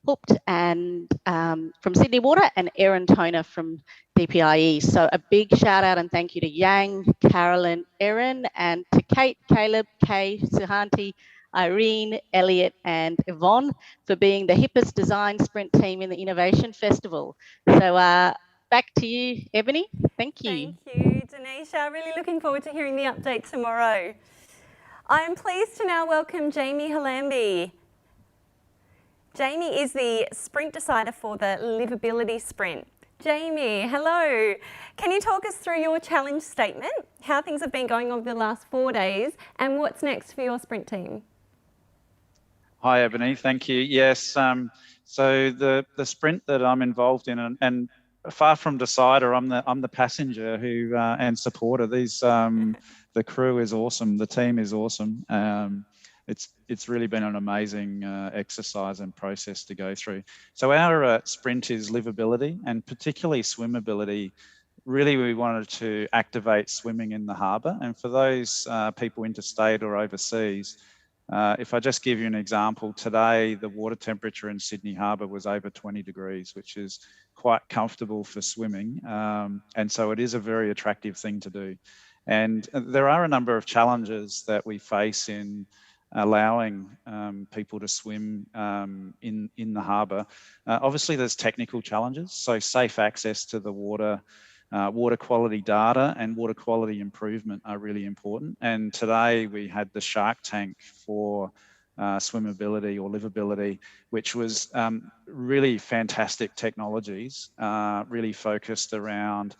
Hooped and from Sydney Water, and Erin Toner from DPIE. So a big shout out and thank you to Yang, Carolyn, Erin, and to Kate, Caleb, Kay, Suhanti, Irene, Elliot, and Yvonne for being the hippest design sprint team in the Innovation Festival. So back to you, Ebony. Thank you. Thank you, Denisha. Really looking forward to hearing the update tomorrow. I am pleased to now welcome Jamie Halambi. Jamie is the sprint decider for the Livability Sprint. Jamie, hello. Can you talk us through your challenge statement, how things have been going over the last 4 days, and what's next for your sprint team? Hi, Ebony. Thank you. Yes. So the sprint that I'm involved in, and far from decider, I'm the passenger who and supporter. The crew is awesome. The team is awesome. It's really been an amazing exercise and process to go through. So our sprint is livability, and particularly swimmability. Really, we wanted to activate swimming in the harbour. And for those people interstate or overseas, if I just give you an example, today the water temperature in Sydney Harbour was over 20 degrees, which is quite comfortable for swimming. And so it is a very attractive thing to do. And there are a number of challenges that we face in allowing people to swim in the harbour. Obviously, there's technical challenges, so safe access to the water, water quality data and water quality improvement are really important. And today we had the shark tank for swimmability or livability, which was really fantastic technologies, really focused around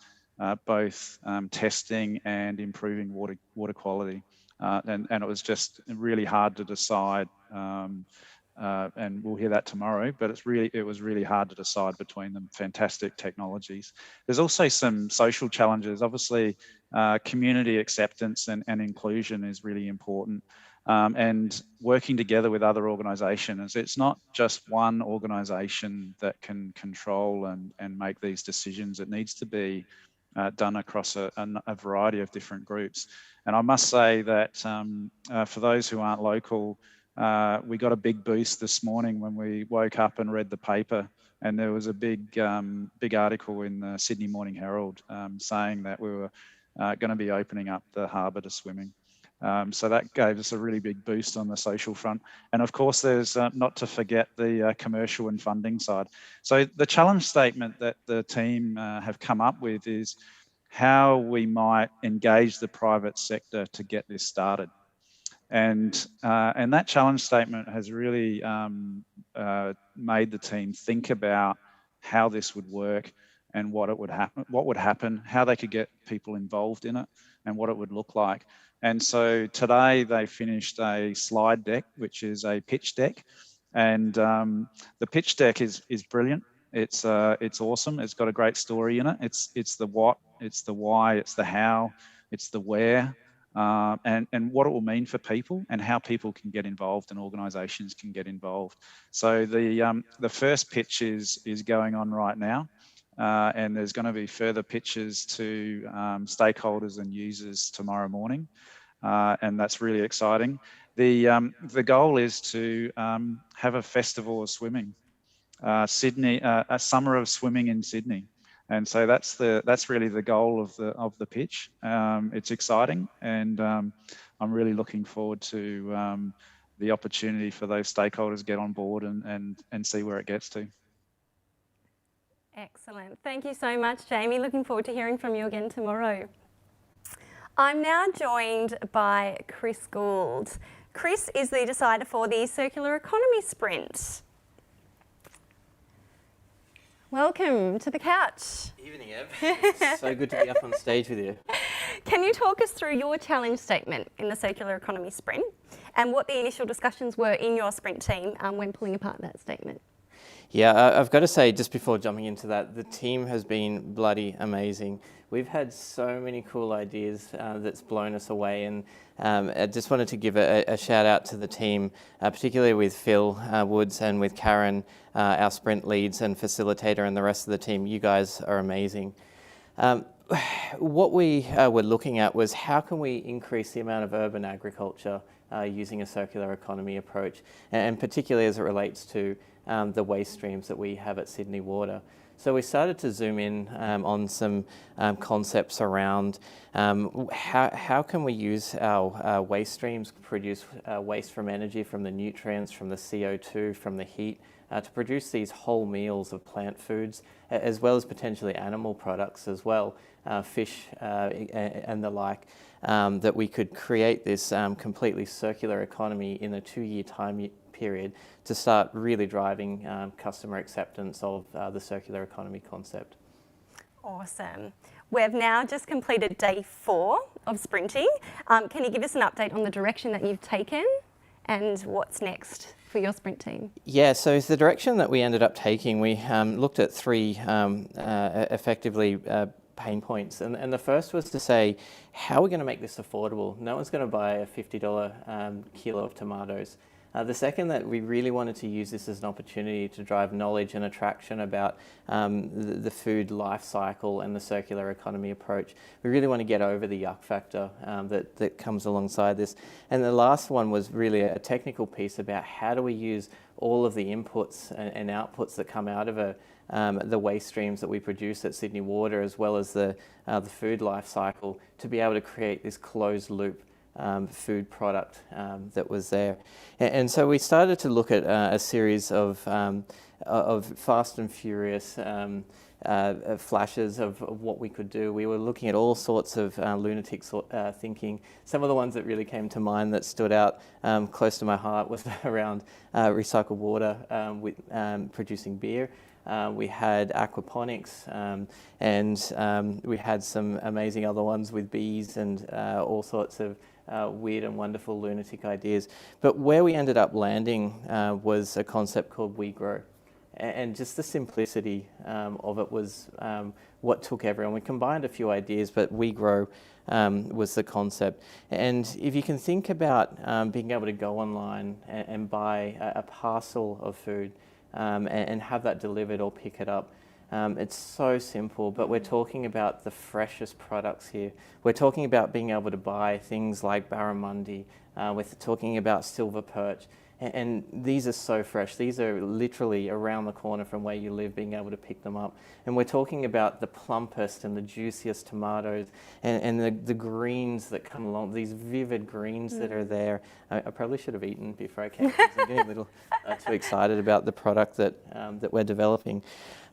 both testing and improving water quality. And it was just really hard to decide, and we'll hear that tomorrow, but it was really hard to decide between them. Fantastic technologies. There's also some social challenges. Obviously, community acceptance and inclusion is really important, and working together with other organisations. It's not just one organisation that can control and make these decisions. It needs to be done across a variety of different groups. And I must say that for those who aren't local, we got a big boost this morning when we woke up and read the paper, and there was a big article in the Sydney Morning Herald saying that we were going to be opening up the harbour to swimming. So that gave us a really big boost on the social front. And of course, there's not to forget the commercial and funding side. So the challenge statement that the team have come up with is how we might engage the private sector to get this started. And that challenge statement has really made the team think about how this would work and what would happen, how they could get people involved in it, and what it would look like. And so today they finished a slide deck, which is a pitch deck, and the pitch deck is brilliant. It's awesome. It's got a great story in it. It's the what, it's the why, it's the how, it's the where, and what it will mean for people and how people can get involved and organisations can get involved. So the first pitch is going on right now, and there's going to be further pitches to stakeholders and users tomorrow morning, and that's really exciting. The goal is to have a festival of swimming. Sydney, a summer of swimming in Sydney, and so that's really the goal of the pitch. It's exciting, and I'm really looking forward to the opportunity for those stakeholders to get on board and see where it gets to. Excellent. Thank you so much, Jamie. Looking forward to hearing from you again tomorrow. I'm now joined by Chris Gould. Chris is the decider for the Circular Economy Sprint. Welcome to the couch. Evening, Ev. It's so good to be up on stage with you. Can you talk us through your challenge statement in the Circular Economy Sprint and what the initial discussions were in your sprint team when pulling apart that statement? Yeah, I've got to say, just before jumping into that, the team has been bloody amazing. We've had so many cool ideas that's blown us away, and I just wanted to give a shout out to the team, particularly with Phil Woods and with Karen, our sprint leads and facilitator, and the rest of the team. You guys are amazing. What we were looking at was how can we increase the amount of urban agriculture using a circular economy approach, and particularly as it relates to the waste streams that we have at Sydney Water. So we started to zoom in on some concepts around how can we use our waste streams, produce waste from energy, from the nutrients, from the CO2, from the heat, to produce these whole meals of plant foods, as well as potentially animal products as well, fish and the like, that we could create this completely circular economy in a 2-year time period to start really driving customer acceptance of the circular economy concept. Awesome. We've now just completed day 4 of sprinting. Can you give us an update on the direction that you've taken and what's next for your sprint team? Yeah, so the direction that we ended up taking, we looked at 3 effectively pain points. And the first was to say, how are we going to make this affordable? No one's going to buy a $50 kilo of tomatoes. The second, that we really wanted to use this as an opportunity to drive knowledge and attraction about the food life cycle and the circular economy approach. We really want to get over the yuck factor that comes alongside this. And the last one was really a technical piece about how do we use all of the inputs and outputs that come out of the waste streams that we produce at Sydney Water, as well as the food life cycle, to be able to create this closed loop food product that was there. And so we started to look at a series of fast and furious flashes of what we could do. We were looking at all sorts of lunatic thinking. Some of the ones that really came to mind that stood out close to my heart was around recycled water with producing beer. We had aquaponics, and we had some amazing other ones with bees and all sorts of weird and wonderful lunatic ideas. But where we ended up landing was a concept called We Grow. And just the simplicity of it was what took everyone. We combined a few ideas, but We Grow was the concept. And if you can think about being able to go online and buy a parcel of food and have that delivered or pick it up, it's so simple, but we're talking about the freshest products here. We're talking about being able to buy things like barramundi. We're talking about silver perch. And these are so fresh. These are literally around the corner from where you live, being able to pick them up. And we're talking about the plumpest and the juiciest tomatoes and the greens that come along, these vivid greens that are there. I probably should have eaten before I came. I'm getting a little too excited about the product that we're developing.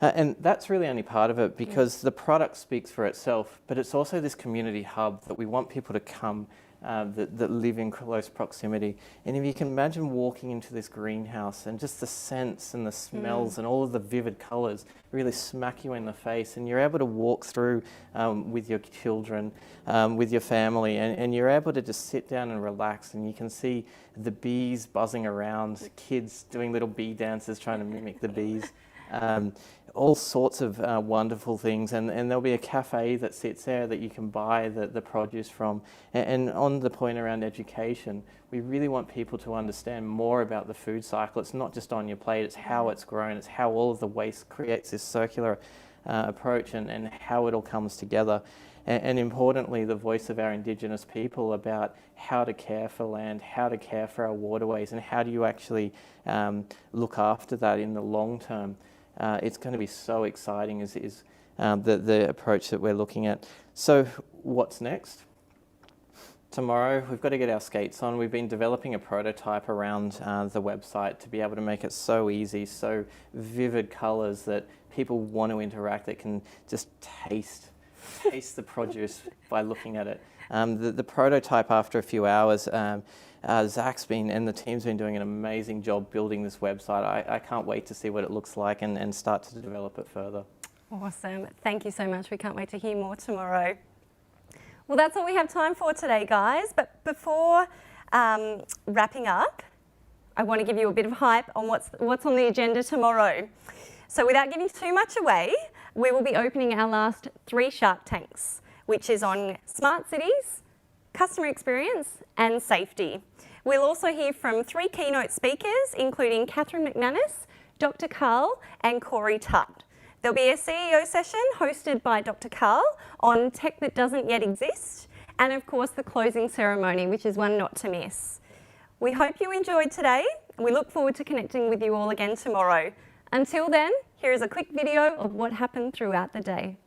And that's really only part of it, because the product speaks for itself, but it's also this community hub that we want people to come that live in close proximity. And if you can imagine walking into this greenhouse and just the scents and the smells and all of the vivid colours really smack you in the face, and you're able to walk through with your children, with your family, and you're able to just sit down and relax, and you can see the bees buzzing around, kids doing little bee dances trying to mimic the bees. All sorts of wonderful things, and there'll be a cafe that sits there that you can buy the produce from. And on the point around education, we really want people to understand more about the food cycle. It's not just on your plate, it's how it's grown, it's how all of the waste creates this circular approach, and how it all comes together. And importantly, the voice of our Indigenous people about how to care for land, how to care for our waterways, and how do you actually look after that in the long term. It's going to be so exciting is the approach that we're looking at. So what's next? Tomorrow, we've got to get our skates on. We've been developing a prototype around the website to be able to make it so easy, so vivid colours that people want to interact, that can just taste the produce by looking at it. The prototype, after a few hours, Zach's and the team's been doing an amazing job building this website. I can't wait to see what it looks like and start to develop it further. Awesome. Thank you so much. We can't wait to hear more tomorrow. Well, that's all we have time for today, guys. But before wrapping up, I want to give you a bit of hype on what's on the agenda tomorrow. So without giving too much away, we will be opening our last 3 Shark Tanks, which is on smart cities, customer experience and safety. We'll also hear from 3 keynote speakers, including Catherine McManus, Dr. Carl and Corey Tutt. There'll be a CEO session hosted by Dr. Carl on tech that doesn't yet exist, and of course the closing ceremony, which is one not to miss. We hope you enjoyed today, and we look forward to connecting with you all again tomorrow. Until then, here is a quick video of what happened throughout the day.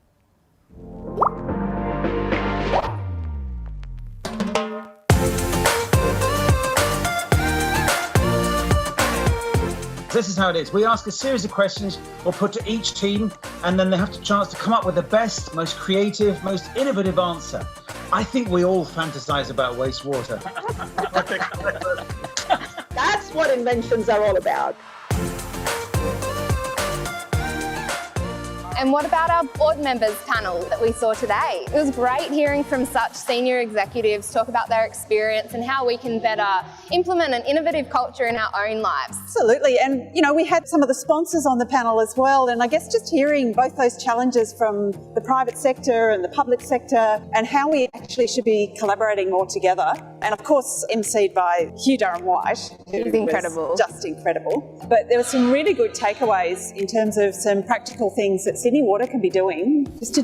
This is how it is. We ask a series of questions we'll put to each team, and then they have the chance to come up with the best, most creative, most innovative answer. I think we all fantasize about wastewater. That's what inventions are all about. And what about our board members panel that we saw today? It was great hearing from such senior executives talk about their experience and how we can better implement an innovative culture in our own lives. Absolutely, and we had some of the sponsors on the panel as well, and I guess just hearing both those challenges from the private sector and the public sector and how we actually should be collaborating more together. And of course, emceed by Hugh Durham-White. He's incredible. Just incredible. But there were some really good takeaways in terms of some practical things that Sydney Water can be doing just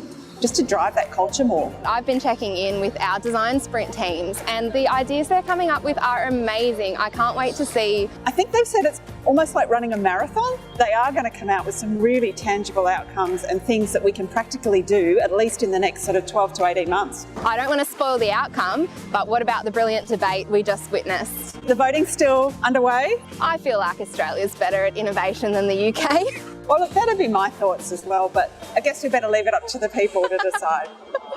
to drive that culture more. I've been checking in with our design sprint teams, and the ideas they're coming up with are amazing. I can't wait to see. I think they've said it's almost like running a marathon. They are going to come out with some really tangible outcomes and things that we can practically do, at least in the next sort of 12 to 18 months. I don't want to spoil the outcome, but what about the brilliant debate we just witnessed? The voting's still underway. I feel like Australia's better at innovation than the UK. Well, look, that'd be my thoughts as well, but I guess we better leave it up to the people to decide.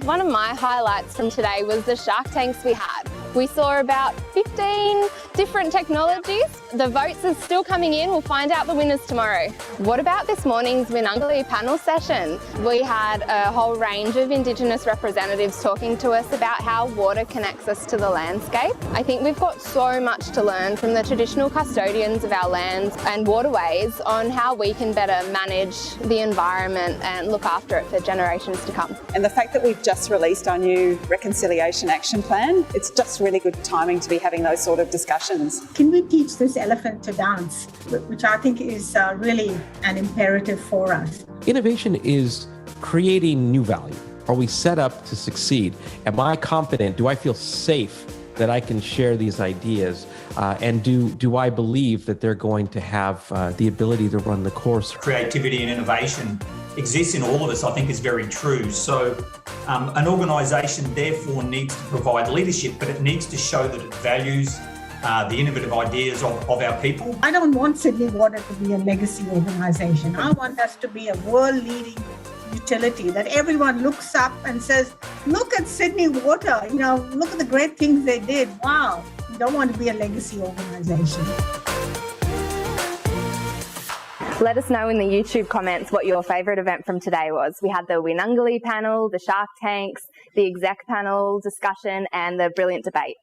One of my highlights from today was the Shark Tanks we had. We saw about 15 different technologies. The votes are still coming in. We'll find out the winners tomorrow. What about this morning's Winang-ali panel session? We had a whole range of Indigenous representatives talking to us about how water connects us to the landscape. I think we've got so much to learn from the traditional custodians of our lands and waterways on how we can better manage the environment and look after it for generations to come. And the fact that we've just released our new Reconciliation Action Plan, it's just really good timing to be having those sort of discussions. Can we teach this elephant to dance, which I think is really an imperative for us. Innovation is creating new value. Are we set up to succeed? Am I confident? Do I feel safe that I can share these ideas? And do I believe that they're going to have the ability to run the course? Creativity and innovation exists in all of us, I think is very true. So an organisation therefore needs to provide leadership, but it needs to show that it values the innovative ideas of our people. I don't want Sydney Water to be a legacy organisation. I want us to be a world-leading utility that everyone looks up and says, look at Sydney Water, look at the great things they did. Wow, we don't want to be a legacy organisation. Let us know in the YouTube comments what your favourite event from today was. We had the Winang-ali panel, the Shark Tanks, the exec panel discussion and the brilliant debate.